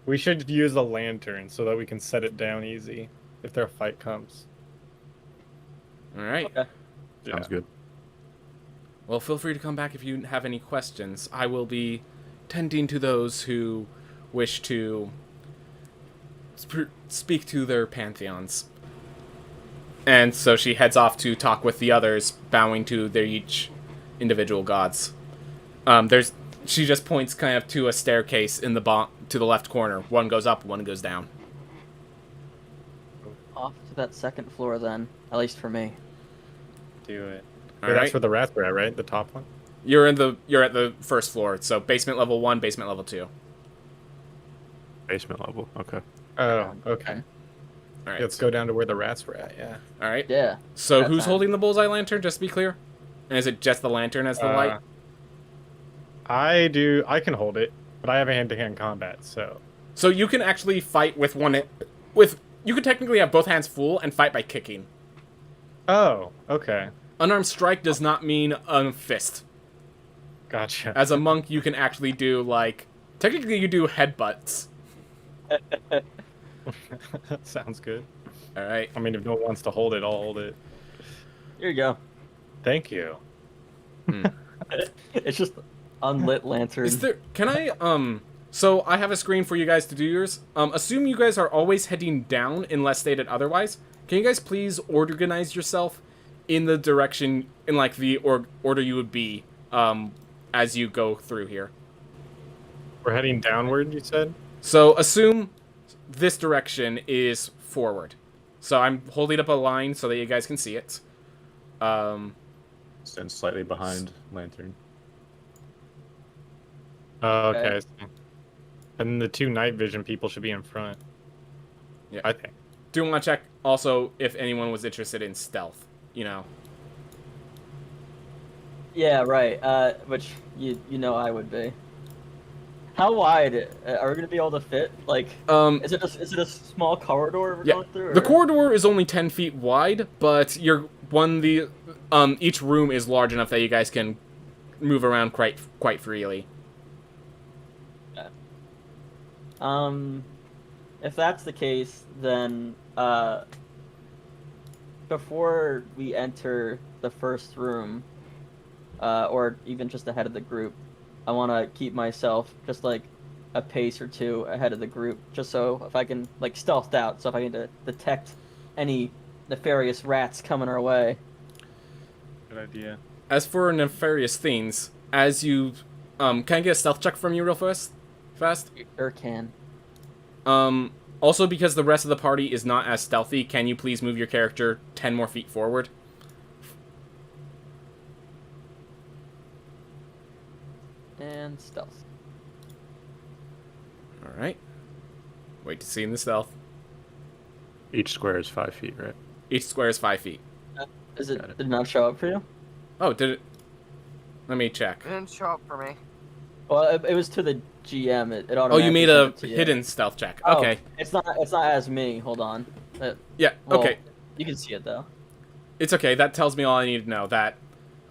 [SPEAKER 2] We should use a lantern so that we can set it down easy if their fight comes.
[SPEAKER 3] All right.
[SPEAKER 1] Okay.
[SPEAKER 4] Sounds good.
[SPEAKER 3] Well, feel free to come back if you have any questions. I will be tending to those who wish to speak to their pantheons. And so she heads off to talk with the others, bowing to their each individual gods. She just points kind of to a staircase in the to the left corner. One goes up, one goes down.
[SPEAKER 1] Off to that second floor then, at least for me.
[SPEAKER 2] Do it.
[SPEAKER 3] All
[SPEAKER 2] Wait,
[SPEAKER 3] right.
[SPEAKER 2] that's for the raspberry, right? The top one?
[SPEAKER 3] You're at the first floor, so basement level 1, basement level 2.
[SPEAKER 4] Basement level. Okay.
[SPEAKER 2] Oh, okay.
[SPEAKER 3] All right.
[SPEAKER 2] Let's go down to where the rats were at, yeah.
[SPEAKER 3] All right.
[SPEAKER 1] Yeah.
[SPEAKER 3] So
[SPEAKER 1] That
[SPEAKER 3] who's
[SPEAKER 1] time.
[SPEAKER 3] holding the bullseye lantern? Just to be clear, and is it just the lantern as the light?
[SPEAKER 2] I can hold it, but I have a hand-to-hand combat, so...
[SPEAKER 3] So you can actually fight with you can technically have both hands full and fight by kicking.
[SPEAKER 2] Oh, okay.
[SPEAKER 3] Unarmed strike does not mean a fist.
[SPEAKER 2] Gotcha.
[SPEAKER 3] As a monk, you can actually do technically you do headbutts.
[SPEAKER 2] Sounds good.
[SPEAKER 3] All right.
[SPEAKER 2] I mean, if no one wants to hold it, I'll hold it.
[SPEAKER 1] Here you go.
[SPEAKER 2] Thank you.
[SPEAKER 1] It's just unlit lantern.
[SPEAKER 3] Is there? Can I? So I have a screen for you guys to do yours. Assume you guys are always heading down unless stated otherwise. Can you guys please organize yourself in the direction in the order you would be as you go through here?
[SPEAKER 2] We're heading downward, you said?
[SPEAKER 3] So assume this direction is forward. So I'm holding up a line so that you guys can see it.
[SPEAKER 4] Stand slightly behind lantern.
[SPEAKER 2] Oh, okay.
[SPEAKER 1] Okay.
[SPEAKER 2] I see. And the two night vision people should be in front.
[SPEAKER 3] Yeah.
[SPEAKER 2] I think.
[SPEAKER 3] Do want to check also if anyone was interested in stealth. You know.
[SPEAKER 1] Yeah, right. Which you know I would be. How wide are we gonna be able to fit? Like, is it a small corridor we're
[SPEAKER 3] Yeah,
[SPEAKER 1] going through?
[SPEAKER 3] the
[SPEAKER 1] or-
[SPEAKER 3] corridor is only 10 feet wide, but each room is large enough that you guys can move around quite freely.
[SPEAKER 1] If that's the case, then before we enter the first room, or even just ahead of the group, I want to keep myself just like a pace or two ahead of the group, just so if I can stealthed out, so if I can detect any nefarious rats coming our way.
[SPEAKER 2] Good idea.
[SPEAKER 3] As for nefarious things, as you can I get a stealth check from you real fast?
[SPEAKER 1] You sure can.
[SPEAKER 3] Also, because the rest of the party is not as stealthy, can you please move your character 10 more feet forward?
[SPEAKER 1] And stealth.
[SPEAKER 3] Alright. Wait to see in the stealth.
[SPEAKER 4] Each square is 5 feet, right?
[SPEAKER 3] Each square is 5 feet.
[SPEAKER 1] Is it
[SPEAKER 4] Got it.
[SPEAKER 1] did it not show up for you?
[SPEAKER 3] Oh, did it? Let me check.
[SPEAKER 5] It didn't show up for me.
[SPEAKER 1] Well, it was to the GM. It
[SPEAKER 3] Oh,
[SPEAKER 1] automatically
[SPEAKER 3] you made
[SPEAKER 1] sent
[SPEAKER 3] a
[SPEAKER 1] it to you.
[SPEAKER 3] hidden stealth check.
[SPEAKER 1] Oh,
[SPEAKER 3] Okay.
[SPEAKER 1] It's not as me. Hold on.
[SPEAKER 3] Yeah,
[SPEAKER 1] Well,
[SPEAKER 3] okay.
[SPEAKER 1] You can see it though.
[SPEAKER 3] It's okay. That tells me all I need to know. That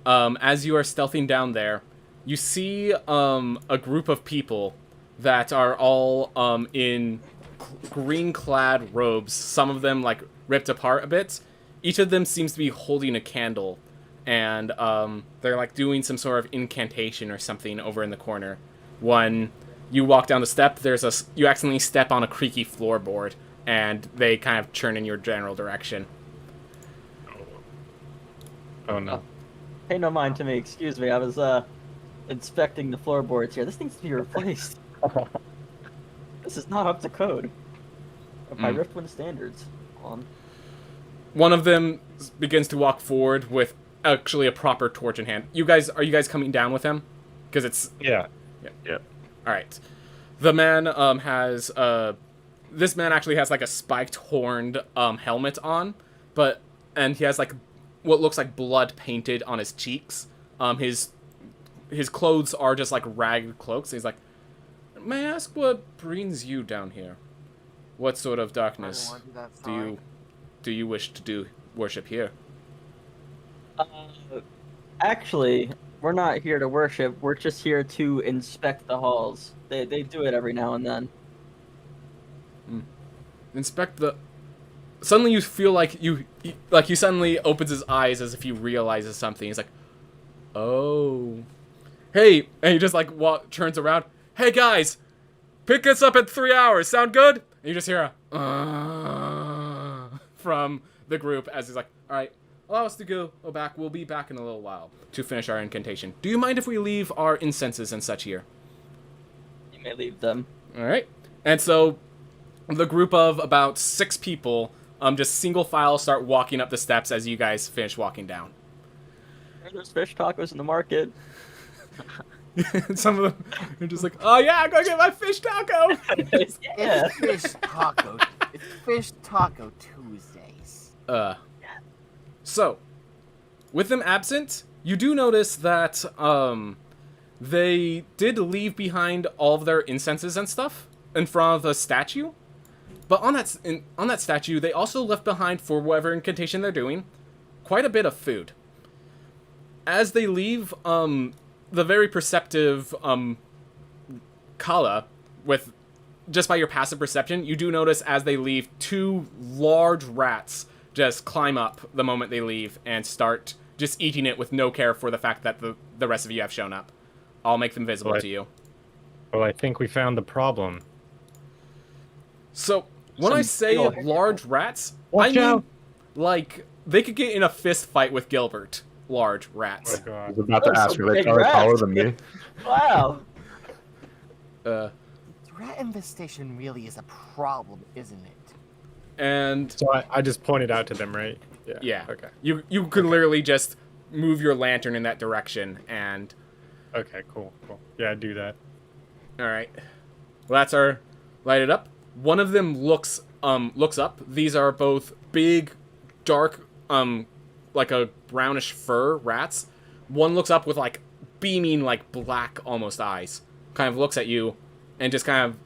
[SPEAKER 3] as you are stealthing down there, you see a group of people that are all in green-clad robes. Some of them ripped apart a bit. Each of them seems to be holding a candle, and they're doing some sort of incantation or something over in the corner. When you walk down the step, you accidentally step on a creaky floorboard, and they kind of churn in your general direction.
[SPEAKER 2] Oh no.
[SPEAKER 1] Pay no mind to me. Excuse me. I was inspecting the floorboards here. This needs to be replaced. This is not up to code. By Riftwind standards. Hold on.
[SPEAKER 3] One of them begins to walk forward with actually a proper torch in hand. Are you guys coming down with him? Because it's
[SPEAKER 2] Yeah.
[SPEAKER 4] Yeah.
[SPEAKER 3] all right. The man has this man actually has like a spiked horned helmet on, and he has like what looks like blood painted on his cheeks. His clothes are just like ragged cloaks. He's like, "May I ask what brings you down here? What sort of darkness do you wish to do worship here?"
[SPEAKER 1] Actually, we're not here to worship. We're just here to inspect the halls. They do it every now and then.
[SPEAKER 3] Inspect the. Suddenly you feel like he suddenly opens his eyes as if he realizes something. He's like, "Oh, hey!" And he just like turns around. "Hey guys, pick us up in 3 hours. Sound good?" And you just hear a from the group as he's like, "All right, allow us to go back. We'll be back in a little while to finish our incantation. Do you mind if we leave our incenses and such here?"
[SPEAKER 1] You may leave them.
[SPEAKER 3] All right, and so the group of about 6 people just single file start walking up the steps as you guys finish walking down.
[SPEAKER 1] There's fish tacos in the market.
[SPEAKER 3] Some of them are just like, "Oh yeah, I'm gonna get my fish taco."
[SPEAKER 1] Yeah.
[SPEAKER 5] It's fish taco. It's fish taco Tuesdays.
[SPEAKER 3] So, with them absent, you do notice that they did leave behind all of their incenses and stuff in front of the statue. But on that statue, they also left behind, for whatever incantation they're doing, quite a bit of food. As they leave, the very perceptive Kala, with just by your passive perception, you do notice as they leave 2 large rats just climb up the moment they leave and start just eating it with no care for the fact that the rest of you have shown up. I'll make them visible to you.
[SPEAKER 2] Well, I think we found the problem.
[SPEAKER 3] So, when I say large rats,
[SPEAKER 2] Watch
[SPEAKER 3] I mean,
[SPEAKER 2] out.
[SPEAKER 3] like, they could get in a fist fight with Gilbert. Large rats.
[SPEAKER 2] Oh,
[SPEAKER 4] I
[SPEAKER 2] God.
[SPEAKER 4] was about to
[SPEAKER 1] Those
[SPEAKER 4] ask,
[SPEAKER 1] are
[SPEAKER 4] are they
[SPEAKER 1] big
[SPEAKER 4] taller
[SPEAKER 1] rats.
[SPEAKER 4] than me?
[SPEAKER 1] Wow.
[SPEAKER 5] Rat infestation really is a problem, isn't it?
[SPEAKER 3] And
[SPEAKER 2] So I just pointed out to them, right?
[SPEAKER 3] yeah,
[SPEAKER 2] Okay.
[SPEAKER 3] you could literally just move your lantern in that direction, and
[SPEAKER 2] Okay, cool. Yeah, do that.
[SPEAKER 3] all right, well, that's our lighted up. One of them looks up. These are both big, dark, like a brownish fur rats. One looks up with like beaming, like black almost eyes. Kind of looks at you, and just kind of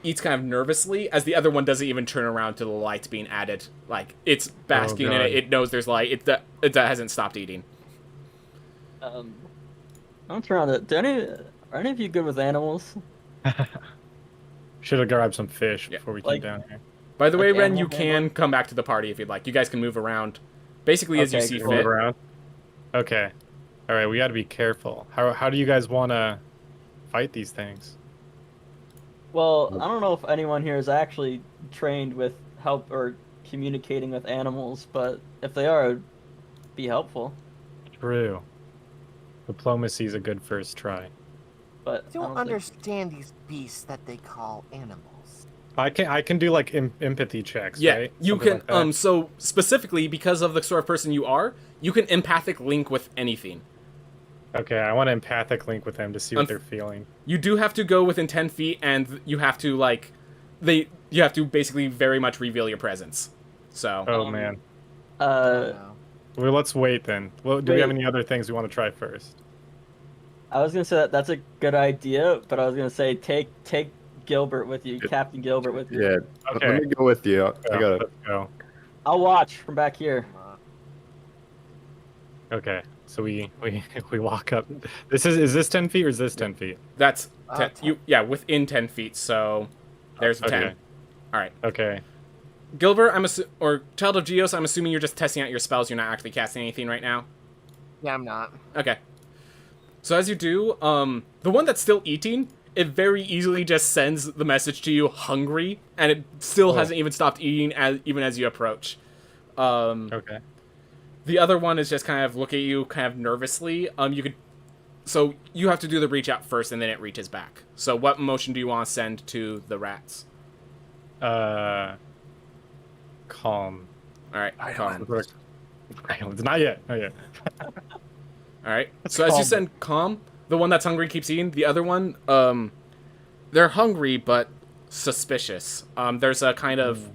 [SPEAKER 3] eats kind of nervously as the other one doesn't even turn around to the lights being added. Like it's basking in it. It knows there's light. It hasn't stopped eating.
[SPEAKER 1] I'm trying to. Are any of you good with animals?
[SPEAKER 2] Should have grabbed some fish
[SPEAKER 3] Yeah.
[SPEAKER 2] before we
[SPEAKER 1] Like-
[SPEAKER 2] came down here.
[SPEAKER 3] By the way,
[SPEAKER 1] Like
[SPEAKER 3] Ren, you
[SPEAKER 1] animal
[SPEAKER 3] can
[SPEAKER 1] handling?
[SPEAKER 3] come back to the party if you'd like. You guys can move around, basically as you
[SPEAKER 1] Okay,
[SPEAKER 3] see
[SPEAKER 1] cool.
[SPEAKER 3] fit.
[SPEAKER 2] Move around. Okay. All right, we got to be careful. How do you guys want to fight these things?
[SPEAKER 1] Well, I don't know if anyone here is actually trained with help or communicating with animals, but if they are, it'd be helpful.
[SPEAKER 2] True. Diplomacy is a good first try.
[SPEAKER 1] But
[SPEAKER 5] I don't
[SPEAKER 1] think-
[SPEAKER 5] understand these beasts that they call animals.
[SPEAKER 2] I can do like empathy checks,
[SPEAKER 3] Yeah,
[SPEAKER 2] right?
[SPEAKER 3] you
[SPEAKER 2] Something
[SPEAKER 3] can.
[SPEAKER 2] like that.
[SPEAKER 3] So specifically because of the sort of person you are, you can empathic link with anything.
[SPEAKER 2] Okay, I want to empathic link with them to see what
[SPEAKER 3] Unf-
[SPEAKER 2] they're feeling.
[SPEAKER 3] You do have to go within 10 feet, and you have to you have to basically very much reveal your presence. So
[SPEAKER 2] Oh man.
[SPEAKER 5] No.
[SPEAKER 2] Well, let's wait then. Well, do we have
[SPEAKER 1] Wait.
[SPEAKER 2] any other things we want to try first?
[SPEAKER 1] I was gonna say that's a good idea, but I was gonna say take Gilbert with you, Captain Gilbert with you.
[SPEAKER 4] Yeah.
[SPEAKER 2] Okay.
[SPEAKER 4] Let me go with you. I
[SPEAKER 2] Yeah,
[SPEAKER 4] gotta.
[SPEAKER 2] let's go.
[SPEAKER 1] I'll watch from back here.
[SPEAKER 2] Okay, so we walk up. Is this 10 feet or is this 10 feet?
[SPEAKER 3] that's 10,
[SPEAKER 5] 10.
[SPEAKER 3] within 10 feet. So there's 10.
[SPEAKER 2] Okay.
[SPEAKER 3] All right,
[SPEAKER 2] Okay.
[SPEAKER 3] Gilbert, or Child of Geos, I'm assuming you're just testing out your spells. You're not actually casting anything right now.
[SPEAKER 5] Yeah, I'm not.
[SPEAKER 3] Okay. So as you do, the one that's still eating, it very easily just sends the message to you, hungry, and it still hasn't even stopped eating even as you approach.
[SPEAKER 2] Okay.
[SPEAKER 3] The other one is just kind of look at you kind of nervously. So you have to do the reach out first, and then it reaches back. So what motion do you want to send to the rats?
[SPEAKER 2] Calm.
[SPEAKER 3] All right, calm.
[SPEAKER 2] It's not yet. Not yet.
[SPEAKER 3] All right. So as you
[SPEAKER 2] calm.
[SPEAKER 3] send calm, the one that's hungry keeps eating. The other one, they're hungry but suspicious. There's a kind of.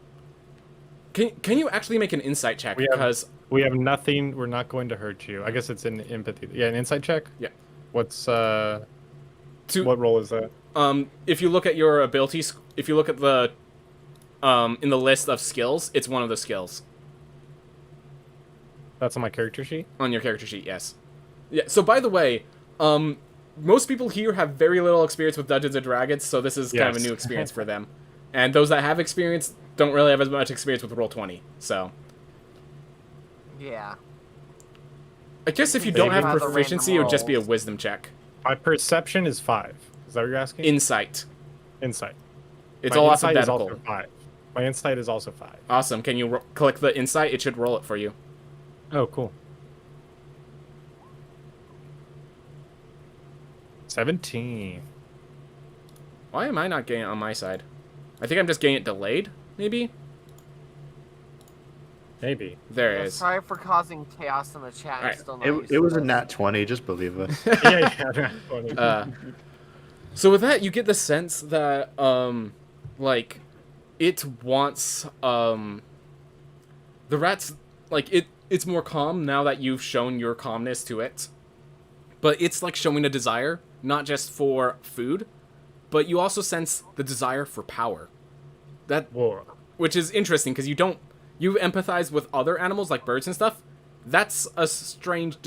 [SPEAKER 3] Can you actually make an insight check? Because
[SPEAKER 2] We have nothing. We're not going to hurt you. I guess it's an empathy. Yeah, an insight check.
[SPEAKER 3] Yeah.
[SPEAKER 2] What's what role is that?
[SPEAKER 3] if you look at your abilities, if you look at the in the list of skills, it's one of the skills
[SPEAKER 2] That's on my character sheet.
[SPEAKER 3] on your character sheet. Yes. Yeah. So by the way, most people here have very little experience with Dungeons and Dragons, so this is kind of a
[SPEAKER 2] Yes.
[SPEAKER 3] new experience for them. And those that have experience don't really have as much experience with Roll20. So
[SPEAKER 5] Yeah.
[SPEAKER 3] I guess if you
[SPEAKER 5] Maybe
[SPEAKER 3] don't have
[SPEAKER 5] have the
[SPEAKER 3] proficiency, it
[SPEAKER 5] random
[SPEAKER 3] would just be a
[SPEAKER 5] rolls.
[SPEAKER 3] wisdom check.
[SPEAKER 2] My perception is 5. Is that what you're asking?
[SPEAKER 3] Insight.
[SPEAKER 2] Insight.
[SPEAKER 3] It's
[SPEAKER 2] My
[SPEAKER 3] all
[SPEAKER 2] insight is
[SPEAKER 3] alphabetical.
[SPEAKER 2] also 5. My insight is also 5.
[SPEAKER 3] Awesome. Can you click the insight? It should roll it for you.
[SPEAKER 2] Oh, cool. 17.
[SPEAKER 3] Why am I not getting it on my side? I think I'm just getting it delayed, maybe?
[SPEAKER 2] Maybe.
[SPEAKER 3] There it
[SPEAKER 5] Yeah,
[SPEAKER 3] is.
[SPEAKER 5] sorry for causing chaos in the chat.
[SPEAKER 3] Alright.
[SPEAKER 5] Still not
[SPEAKER 4] It
[SPEAKER 5] used
[SPEAKER 4] it
[SPEAKER 5] to
[SPEAKER 4] was a
[SPEAKER 5] this.
[SPEAKER 4] nat 20. Just believe us.
[SPEAKER 2] Yeah.
[SPEAKER 3] So with that, you get the sense that, like, it wants, the rats, like, it's more calm now that you've shown your calmness to it. But it's, like, showing a desire, not just for food, but you also sense the desire for power.
[SPEAKER 2] Whoa.
[SPEAKER 3] Which is interesting, because you empathize with other animals, like birds and stuff. That's a strange,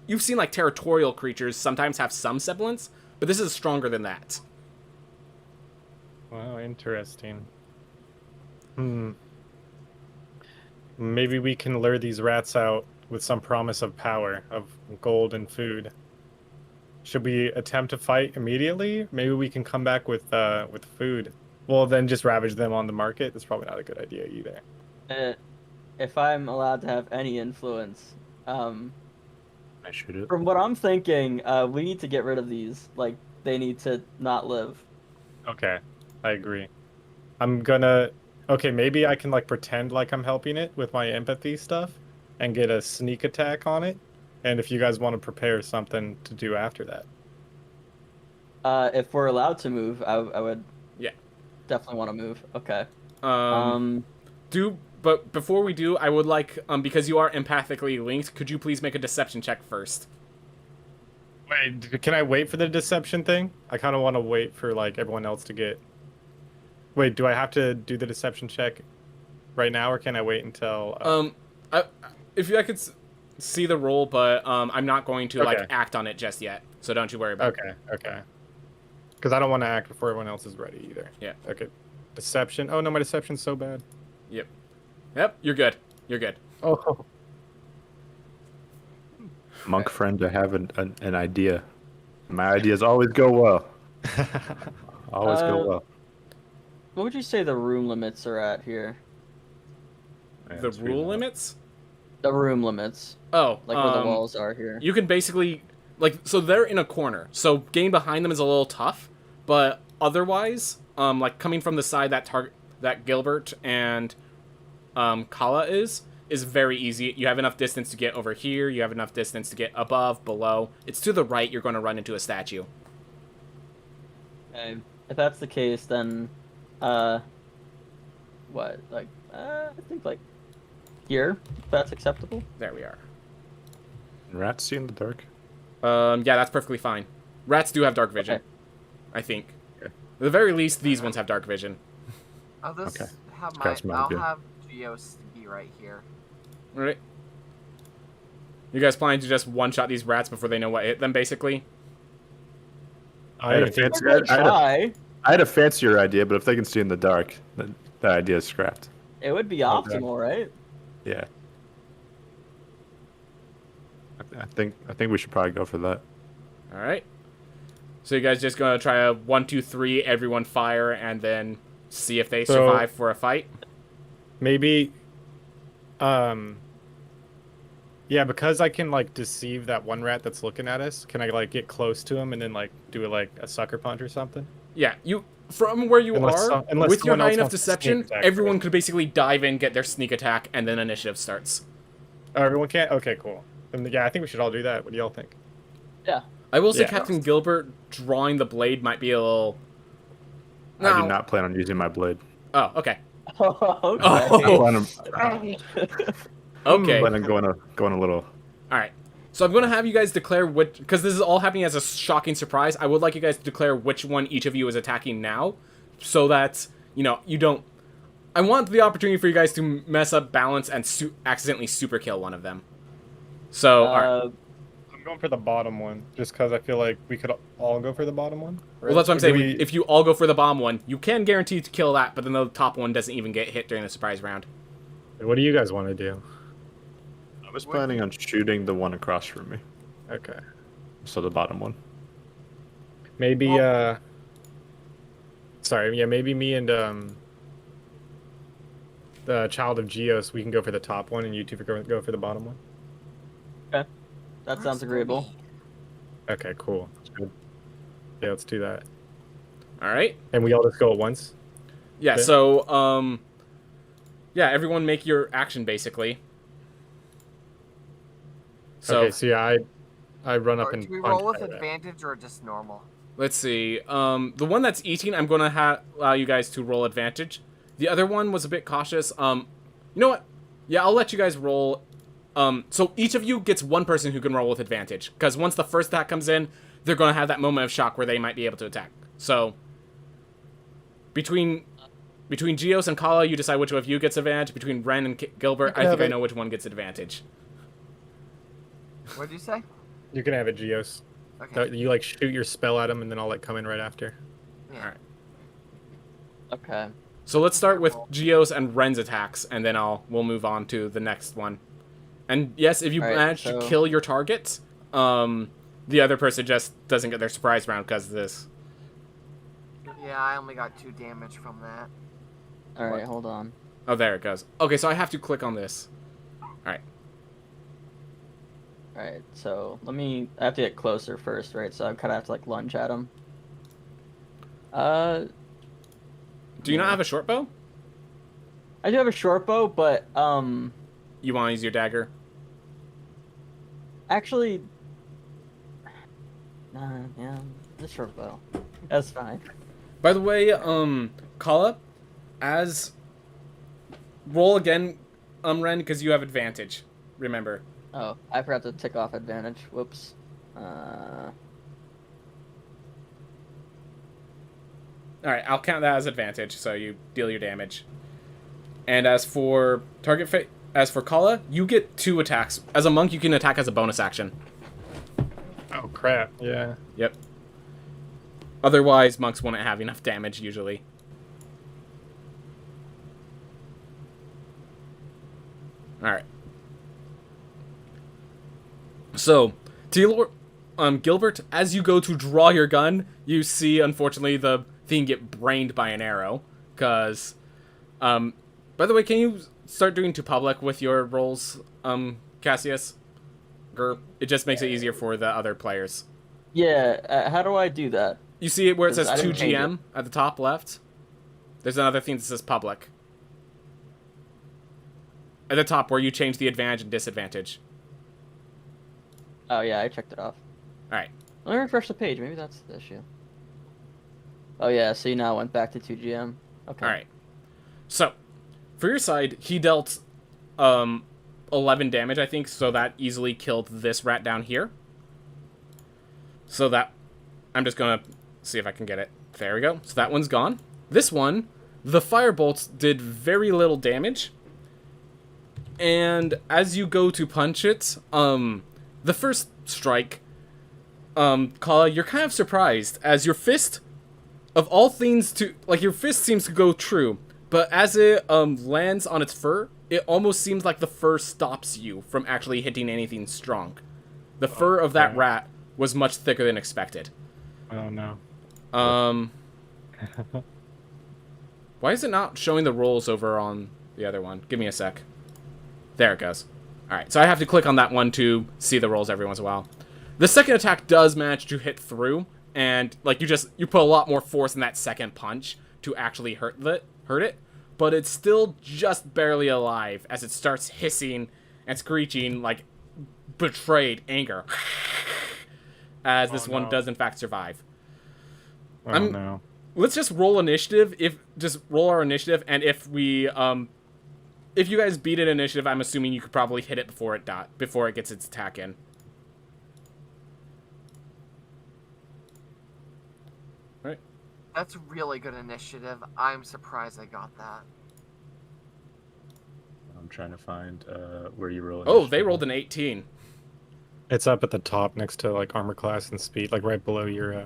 [SPEAKER 3] you've seen, like, territorial creatures sometimes have some semblance, but this is stronger than that.
[SPEAKER 2] Wow, interesting. Maybe we can lure these rats out with some promise of power, of gold and food. Should we attempt to fight immediately? Maybe we can come back with food. Well, then just ravage them on the market. That's probably not a good idea either.
[SPEAKER 1] If I'm allowed to have any influence,
[SPEAKER 4] I shoot it.
[SPEAKER 1] from what I'm thinking, we need to get rid of these. Like, they need to not live.
[SPEAKER 2] Okay, I agree. Okay, maybe I can like pretend like I'm helping it with my empathy stuff and get a sneak attack on it. And if you guys want to prepare something to do after that.
[SPEAKER 1] If we're allowed to move, I would.
[SPEAKER 3] Yeah.
[SPEAKER 1] Definitely want to move. Okay.
[SPEAKER 3] But before we do, I would like, because you are empathically linked, could you please make a deception check first?
[SPEAKER 2] Wait, can I wait for the deception thing? I kind of want to wait for like everyone else to get. Wait, do I have to do the deception check right now, or can I wait until?
[SPEAKER 3] If I could see the roll, but I'm not going to like
[SPEAKER 2] Okay.
[SPEAKER 3] act on it just yet, so don't you worry about it.
[SPEAKER 2] Okay. Because I don't want to act before everyone else is ready either.
[SPEAKER 3] Yeah.
[SPEAKER 2] Okay. Deception. Oh no, my deception's so bad.
[SPEAKER 3] Yep, you're good. You're good.
[SPEAKER 2] Oh.
[SPEAKER 4] Monk friend, I have an idea. My ideas always go well. Always go well.
[SPEAKER 1] What would you say the room limits are at here?
[SPEAKER 4] Yeah,
[SPEAKER 3] The
[SPEAKER 4] it's pretty
[SPEAKER 3] rule
[SPEAKER 4] low.
[SPEAKER 3] limits?
[SPEAKER 1] The room limits,
[SPEAKER 3] Oh,
[SPEAKER 1] like where the walls are here.
[SPEAKER 3] You can basically, like, so they're in a corner, so getting behind them is a little tough, but otherwise, like, coming from the side that Gilbert and Kala is very easy. You have enough distance to get over here, you have enough distance to get above, below. It's to the right, you're going to run into a statue.
[SPEAKER 1] Okay. If that's the case, then, what? Like, I think like here. If that's acceptable.
[SPEAKER 3] There we are.
[SPEAKER 4] Can rats see in the dark?
[SPEAKER 3] Yeah, that's perfectly fine. Rats do have dark vision,
[SPEAKER 1] Okay.
[SPEAKER 3] I think.
[SPEAKER 4] Okay.
[SPEAKER 3] At the very least, these ones have dark vision.
[SPEAKER 5] I'll just
[SPEAKER 4] Okay.
[SPEAKER 5] have
[SPEAKER 4] That's my idea.
[SPEAKER 5] have Geos be right here.
[SPEAKER 3] Alright. You guys planning to just one-shot these rats before they know what hit them, basically?
[SPEAKER 4] I had a
[SPEAKER 2] I-
[SPEAKER 4] fancy-
[SPEAKER 1] We're gonna try.
[SPEAKER 4] I had a fancier idea, but if they can see in the dark, then that idea is scrapped.
[SPEAKER 1] It would be
[SPEAKER 2] Okay.
[SPEAKER 1] optimal, right?
[SPEAKER 4] Yeah. I think we should probably go for that.
[SPEAKER 3] Alright. So you guys just gonna try a 1, 2, 3, everyone fire, and then see if they
[SPEAKER 2] So-
[SPEAKER 3] survive for a fight?
[SPEAKER 2] Maybe. Yeah, because I can like deceive that one rat that's looking at us. Can I like get close to him and then like do like a sucker punch or something?
[SPEAKER 3] Yeah, you from where you
[SPEAKER 2] Unless
[SPEAKER 3] are,
[SPEAKER 2] some- unless
[SPEAKER 3] with your
[SPEAKER 2] someone
[SPEAKER 3] high
[SPEAKER 2] else
[SPEAKER 3] enough
[SPEAKER 2] wants to sneak
[SPEAKER 3] deception,
[SPEAKER 2] attack
[SPEAKER 3] everyone
[SPEAKER 2] first.
[SPEAKER 3] could basically dive in, get their sneak attack, and then initiative starts.
[SPEAKER 2] Oh, everyone can't? Okay, cool. Then, yeah, I think we should all do that. What do y'all think?
[SPEAKER 1] Yeah.
[SPEAKER 3] I will say
[SPEAKER 2] Yeah.
[SPEAKER 3] Captain Gilbert drawing the blade might be a little...
[SPEAKER 4] I do not plan on using my blade.
[SPEAKER 3] Oh, okay.
[SPEAKER 1] Okay.
[SPEAKER 4] I
[SPEAKER 3] Oh,
[SPEAKER 4] plan on,
[SPEAKER 3] okay.
[SPEAKER 4] plan on going a little.
[SPEAKER 3] All right. So I'm going to have you guys declare which... Because this is all happening as a shocking surprise. I would like you guys to declare which one each of you is attacking now. So that, you know, you don't... I want the opportunity for you guys to mess up balance and accidentally super kill one of them. So, all right.
[SPEAKER 2] I'm going for the bottom one, just because I feel like we could all go for the bottom one.
[SPEAKER 3] Well, that's what I'm saying.
[SPEAKER 2] We-
[SPEAKER 3] If you all go for the bomb one, you can guarantee to kill that, but then the top one doesn't even get hit during the surprise round.
[SPEAKER 2] What do you guys want to do?
[SPEAKER 4] I was planning on shooting the one across from me,
[SPEAKER 2] Okay.
[SPEAKER 4] so the bottom one.
[SPEAKER 2] Maybe, sorry, yeah, maybe me and, the Child of Geos, we can go for the top one, and you two go for the bottom one.
[SPEAKER 1] Okay. That sounds agreeable.
[SPEAKER 2] Okay, cool. That's good. Yeah, let's do that.
[SPEAKER 3] All right.
[SPEAKER 2] And we all just go at once?
[SPEAKER 3] Yeah.
[SPEAKER 2] Okay.
[SPEAKER 3] So, yeah, everyone make your action basically. So
[SPEAKER 2] Okay, so yeah, I run up
[SPEAKER 5] Or
[SPEAKER 2] and
[SPEAKER 5] do we
[SPEAKER 2] punch
[SPEAKER 5] roll with
[SPEAKER 2] at it.
[SPEAKER 5] advantage or just normal?
[SPEAKER 3] let's see. The one that's eating, I'm gonna allow you guys to roll advantage. The other one was a bit cautious. You know what? Yeah, I'll let you guys roll. So each of you gets one person who can roll with advantage, because once the first attack comes in, they're gonna have that moment of shock where they might be able to attack. So between Geos and Kala, you decide which one of you gets advantage. Between Ren and Gilbert, I think I know which one gets advantage.
[SPEAKER 5] What'd you say?
[SPEAKER 2] You can have it, Geos.
[SPEAKER 5] Okay.
[SPEAKER 2] You, like, shoot your spell at him, and then I'll, like, come in right after.
[SPEAKER 5] Yeah.
[SPEAKER 3] Alright.
[SPEAKER 1] Okay.
[SPEAKER 3] So let's start with Geos and Ren's attacks, and then we'll move on to the next one. And yes, if you
[SPEAKER 1] Alright,
[SPEAKER 3] manage to kill your target, the other person just doesn't get their surprise round because of this.
[SPEAKER 5] Yeah, I only got 2 damage from that.
[SPEAKER 1] All right, hold on.
[SPEAKER 3] Oh, there it goes. Okay, so I have to click on this. Alright.
[SPEAKER 1] All right, so I have to get closer first, right? So I kind of have to like lunge at him.
[SPEAKER 3] Do you not have a short bow?
[SPEAKER 1] I do have a short bow, but
[SPEAKER 3] You want to use your dagger?
[SPEAKER 1] actually, yeah, the short bow. That's fine.
[SPEAKER 3] By the way, Kala, roll again, Ren, because you have advantage. Remember.
[SPEAKER 1] Oh, I forgot to tick off advantage. Whoops.
[SPEAKER 3] Alright, I'll count that as advantage, so you deal your damage. And as for Kala, you get 2 attacks. As a monk, you can attack as a bonus action.
[SPEAKER 2] Oh, crap. Yeah.
[SPEAKER 3] Yep. Otherwise, monks wouldn't have enough damage, usually. Alright. So, Gilbert, as you go to draw your gun, you see, unfortunately, the thing get brained by an arrow. Because, by the way, can you start doing to public with your rolls, Cassius? It just makes it easier for the other players.
[SPEAKER 1] Yeah, how do I do that?
[SPEAKER 3] You see it where it says
[SPEAKER 1] I didn't change
[SPEAKER 3] 2GM at the top left? There's another thing that says public. At the top where you change the advantage and disadvantage.
[SPEAKER 1] Oh yeah, I checked it off.
[SPEAKER 3] Alright.
[SPEAKER 1] Let me refresh the page. Maybe that's the issue. Oh yeah, see now I went back to 2GM. Okay.
[SPEAKER 3] Alright. So, for your side, he dealt 11 damage, I think, so that easily killed this rat down here. So that... I'm just gonna see if I can get it. There we go. So that one's gone. This one, the firebolts did very little damage. And as you go to punch it, the first strike, Kala, you're kind of surprised, as your fist, of all things your fist seems to go true, but as it lands on its fur, it almost seems like the fur stops you from actually hitting anything strong. The fur of that rat was much thicker than expected.
[SPEAKER 2] Oh, no.
[SPEAKER 3] Why is it not showing the rolls over on the other one? Give me a sec. There it goes. Alright, so I have to click on that one to see the rolls every once in a while. The second attack does manage to hit through, and like you put a lot more force in that second punch to actually hurt it, but it's still just barely alive as it starts hissing and screeching like betrayed anger. As this one does in fact survive.
[SPEAKER 2] Oh no.
[SPEAKER 3] Let's just roll initiative. Just roll our initiative, and if we if you guys beat an initiative, I'm assuming you could probably hit it before it gets its attack in. Right.
[SPEAKER 5] That's really good initiative. I'm surprised I got that.
[SPEAKER 4] I'm trying to find where you roll.
[SPEAKER 3] Oh, they rolled an 18.
[SPEAKER 2] It's up at the top next to like armor class and speed, like right below your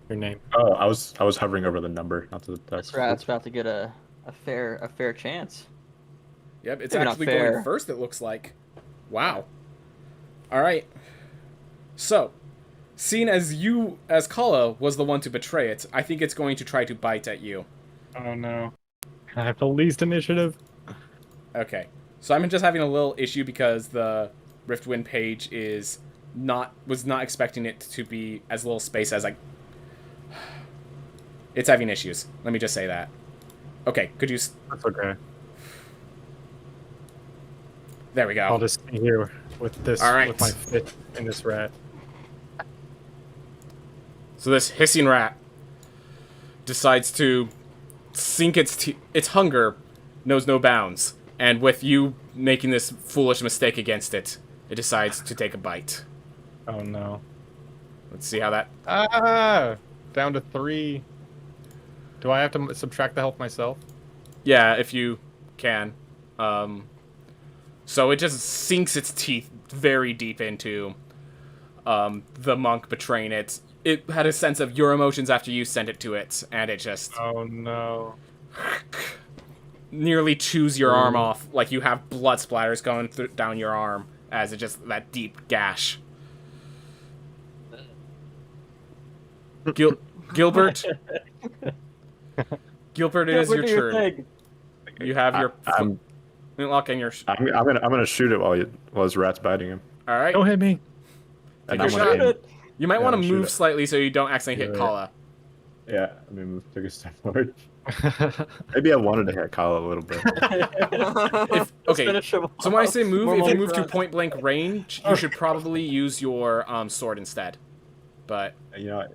[SPEAKER 2] name.
[SPEAKER 4] Oh, I was hovering over the number, not the text.
[SPEAKER 1] This rat's about to get a fair chance.
[SPEAKER 3] Yep, it's
[SPEAKER 1] Maybe not
[SPEAKER 3] actually
[SPEAKER 1] fair.
[SPEAKER 3] going first, it looks like. Wow. Alright. So, seeing as Kala was the one to betray it, I think it's going to try to bite at you.
[SPEAKER 2] Oh no. I have the least initiative.
[SPEAKER 3] Okay. So I'm just having a little issue because the Riftwind page was not expecting it to be as little space as I... It's having issues. Let me just say that. Okay, could you...
[SPEAKER 2] That's okay.
[SPEAKER 3] There we go.
[SPEAKER 2] I'll just stay here with this,
[SPEAKER 3] All right.
[SPEAKER 2] with my fit in this rat.
[SPEAKER 3] So this hissing rat decides to sink its hunger knows no bounds, and with you making this foolish mistake against it, it decides to take a bite.
[SPEAKER 2] Oh no.
[SPEAKER 3] Let's see how that...
[SPEAKER 2] Ah! Down to 3. Do I have to subtract the health myself?
[SPEAKER 3] Yeah, if you can. So it just sinks its teeth very deep into the monk betraying it. It had a sense of your emotions after you sent it to it, and it just
[SPEAKER 2] Oh no.
[SPEAKER 3] nearly chews your arm off, like you have blood splatters going down your arm as it just that deep gash. Gilbert, Gilbert, it is your turn. You have your lock in your.
[SPEAKER 4] I'm gonna shoot it while his rat's biting him.
[SPEAKER 3] All right.
[SPEAKER 2] Don't hit me.
[SPEAKER 3] Take
[SPEAKER 4] And
[SPEAKER 3] your
[SPEAKER 4] I'm gonna
[SPEAKER 3] shot.
[SPEAKER 4] aim.
[SPEAKER 3] You might
[SPEAKER 4] Yeah,
[SPEAKER 3] want to
[SPEAKER 4] shoot
[SPEAKER 3] move
[SPEAKER 4] it.
[SPEAKER 3] slightly so you don't accidentally hit
[SPEAKER 4] Yeah.
[SPEAKER 3] Kala.
[SPEAKER 4] Yeah, I mean, take a step forward. Maybe I wanted to hit Kyle a little bit.
[SPEAKER 3] Okay,
[SPEAKER 1] Finish him
[SPEAKER 3] so when I
[SPEAKER 1] off.
[SPEAKER 3] say move,
[SPEAKER 1] More
[SPEAKER 3] if you
[SPEAKER 1] like
[SPEAKER 3] move to
[SPEAKER 1] run.
[SPEAKER 3] point blank range, you should probably use your sword instead. But
[SPEAKER 4] You know,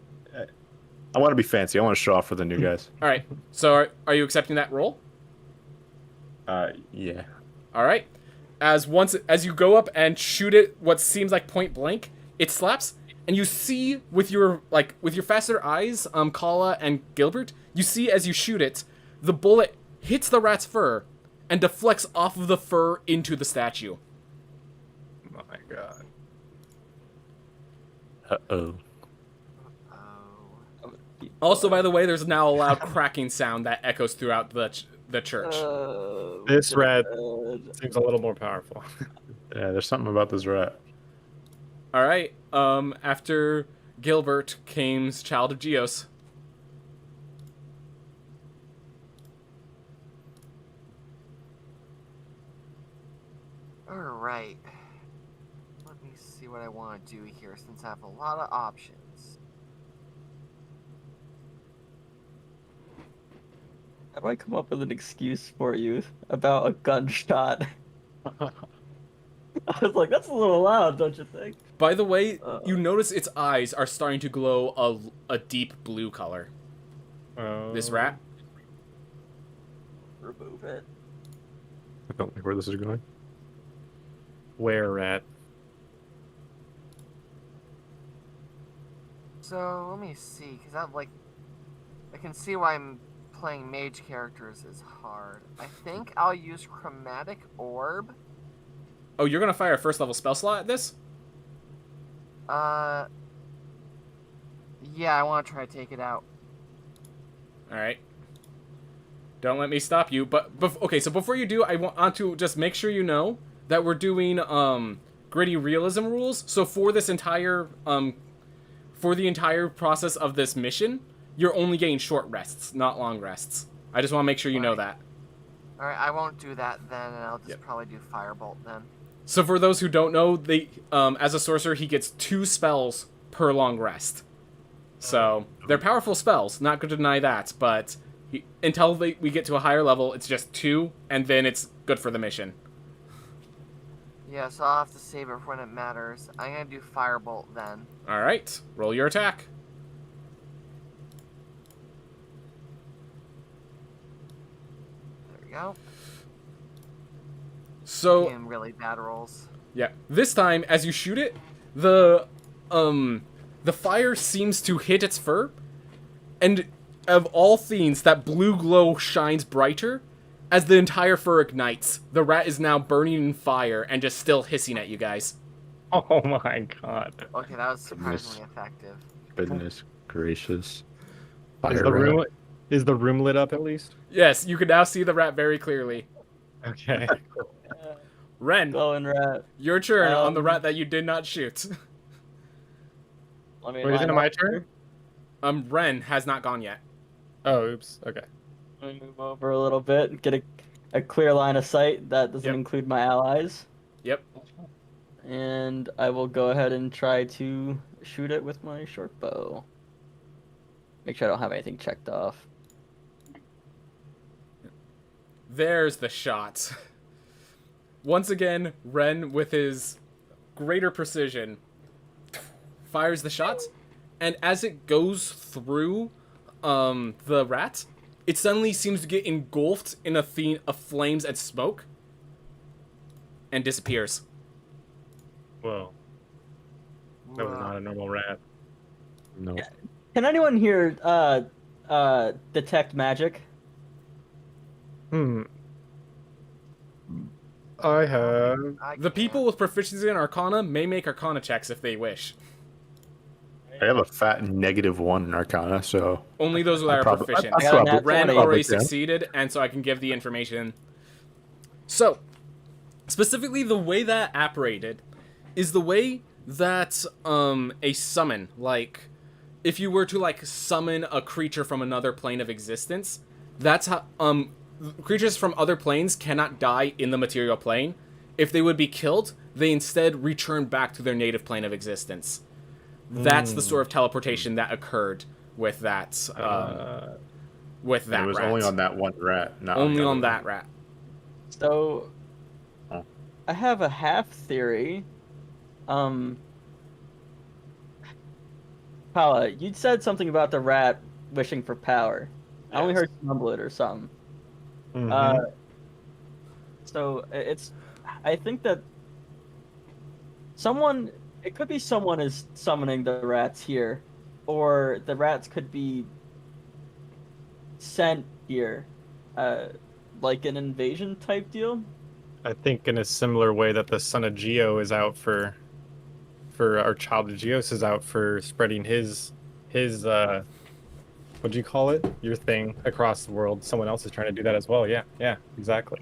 [SPEAKER 4] I want to be fancy. I want to show off for the new guys.
[SPEAKER 3] all right, so are you accepting that roll?
[SPEAKER 4] Yeah.
[SPEAKER 3] All right. As you go up and shoot it, what seems like point blank, it slaps, and you see with your faster eyes, Kala and Gilbert, you see as you shoot it, the bullet hits the rat's fur and deflects off of the fur into the statue.
[SPEAKER 2] Oh my god.
[SPEAKER 4] Uh-oh.
[SPEAKER 5] Oh.
[SPEAKER 3] Also, by the way, there's now a loud cracking sound that echoes throughout the church.
[SPEAKER 2] This rat seems a little more powerful.
[SPEAKER 4] Yeah, there's something about this rat.
[SPEAKER 3] All right. After Gilbert came Child of Geos.
[SPEAKER 5] Alright. Let me see what I want to do here since I have a lot of options.
[SPEAKER 1] How do I come up with an excuse for you about a gunshot? I was like, that's a little loud, don't you think?
[SPEAKER 3] By the way, you notice its eyes are starting to glow a deep blue color. This rat.
[SPEAKER 1] Remove it.
[SPEAKER 4] I don't think where this is going.
[SPEAKER 2] Where rat?
[SPEAKER 5] So, let me see, because I can see why I'm playing mage characters is hard. I think I'll use Chromatic Orb.
[SPEAKER 3] Oh, you're gonna fire a first level spell slot at this?
[SPEAKER 5] Yeah, I want to try to take it out.
[SPEAKER 3] Alright. Don't let me stop you. But okay, so before you do, I want to just make sure you know that we're doing gritty realism rules. So for this entire for the entire process of this mission, you're only getting short rests, not long rests. I just want to make sure you know that.
[SPEAKER 5] Alright, I won't do that then, and I'll just
[SPEAKER 3] Yep.
[SPEAKER 5] probably do Firebolt then.
[SPEAKER 3] So for those who don't know, they as a sorcerer, he gets 2 spells per long rest. So they're powerful spells, not going to deny that, but until we get to a higher level, it's just 2, and then it's good for the mission.
[SPEAKER 5] Yeah, so I'll have to save it for when it matters. I'm gonna do Firebolt then.
[SPEAKER 3] All right, roll your attack.
[SPEAKER 5] There we go.
[SPEAKER 3] So
[SPEAKER 5] Being really bad rolls.
[SPEAKER 3] yeah, this time as you shoot it, the fire seems to hit its fur, and of all things, that blue glow shines brighter as the entire fur ignites. The rat is now burning in fire and just still hissing at you guys.
[SPEAKER 2] Oh my god.
[SPEAKER 5] Okay, that was surprisingly effective.
[SPEAKER 4] Goodness gracious.
[SPEAKER 2] Is
[SPEAKER 4] Fire
[SPEAKER 2] the room
[SPEAKER 4] rat.
[SPEAKER 2] is the room lit up at least?
[SPEAKER 3] Yes, you can now see the rat very clearly.
[SPEAKER 2] Okay.
[SPEAKER 3] Ren,
[SPEAKER 1] Glowing rat.
[SPEAKER 3] your turn on the
[SPEAKER 1] Um,
[SPEAKER 3] rat that you did not shoot.
[SPEAKER 1] Let me
[SPEAKER 2] Wait, is it
[SPEAKER 1] line
[SPEAKER 2] my
[SPEAKER 1] up
[SPEAKER 2] turn?
[SPEAKER 1] here.
[SPEAKER 3] Ren has not gone yet.
[SPEAKER 2] Oh, oops. Okay.
[SPEAKER 1] Let me move over a little bit and get a clear line of sight that doesn't
[SPEAKER 3] Yep.
[SPEAKER 1] include my allies.
[SPEAKER 3] Yep.
[SPEAKER 1] And I will go ahead and try to shoot it with my short bow. Make sure I don't have anything checked off.
[SPEAKER 3] There's the shot. Once again, Ren, with his greater precision, fires the shot, and as it goes through the rat, it suddenly seems to get engulfed in a theme of flames and smoke, and disappears.
[SPEAKER 2] Whoa. That was not a normal rat.
[SPEAKER 4] No.
[SPEAKER 1] Can anyone here detect magic?
[SPEAKER 2] Hmm. I have.
[SPEAKER 3] The people with proficiency in Arcana may make Arcana checks if they wish.
[SPEAKER 4] I have a fat -1 in Arcana, so
[SPEAKER 3] Only those that
[SPEAKER 4] I
[SPEAKER 3] are
[SPEAKER 4] prob-
[SPEAKER 3] proficient.
[SPEAKER 1] I got a nat
[SPEAKER 3] Ren
[SPEAKER 1] 20.
[SPEAKER 3] already
[SPEAKER 4] Probably can.
[SPEAKER 3] succeeded, and so I can give the information. So, specifically, the way that operated is the way that a summon, like if you were to like summon a creature from another plane of existence, that's how creatures from other planes cannot die in the material plane. If they would be killed, they instead return back to their native plane of existence. That's the sort of teleportation that occurred with that. With that
[SPEAKER 4] it was
[SPEAKER 3] rat.
[SPEAKER 4] only on that one rat, not
[SPEAKER 3] Only
[SPEAKER 4] the
[SPEAKER 3] on
[SPEAKER 4] other
[SPEAKER 3] that
[SPEAKER 4] one.
[SPEAKER 3] rat.
[SPEAKER 1] So,
[SPEAKER 4] Huh.
[SPEAKER 1] I have a half theory. Paula, you said something about the rat wishing for power. I only
[SPEAKER 3] Yes.
[SPEAKER 1] heard you mumble it or something.
[SPEAKER 2] Mhm.
[SPEAKER 1] So it's, I think that it could be someone is summoning the rats here, or the rats could be sent here, like an invasion type deal.
[SPEAKER 2] I think in a similar way that the son of Geo is out for our child of Geos is out for spreading his what do you call it? Your thing across the world. Someone else is trying to do that as well. Yeah, exactly.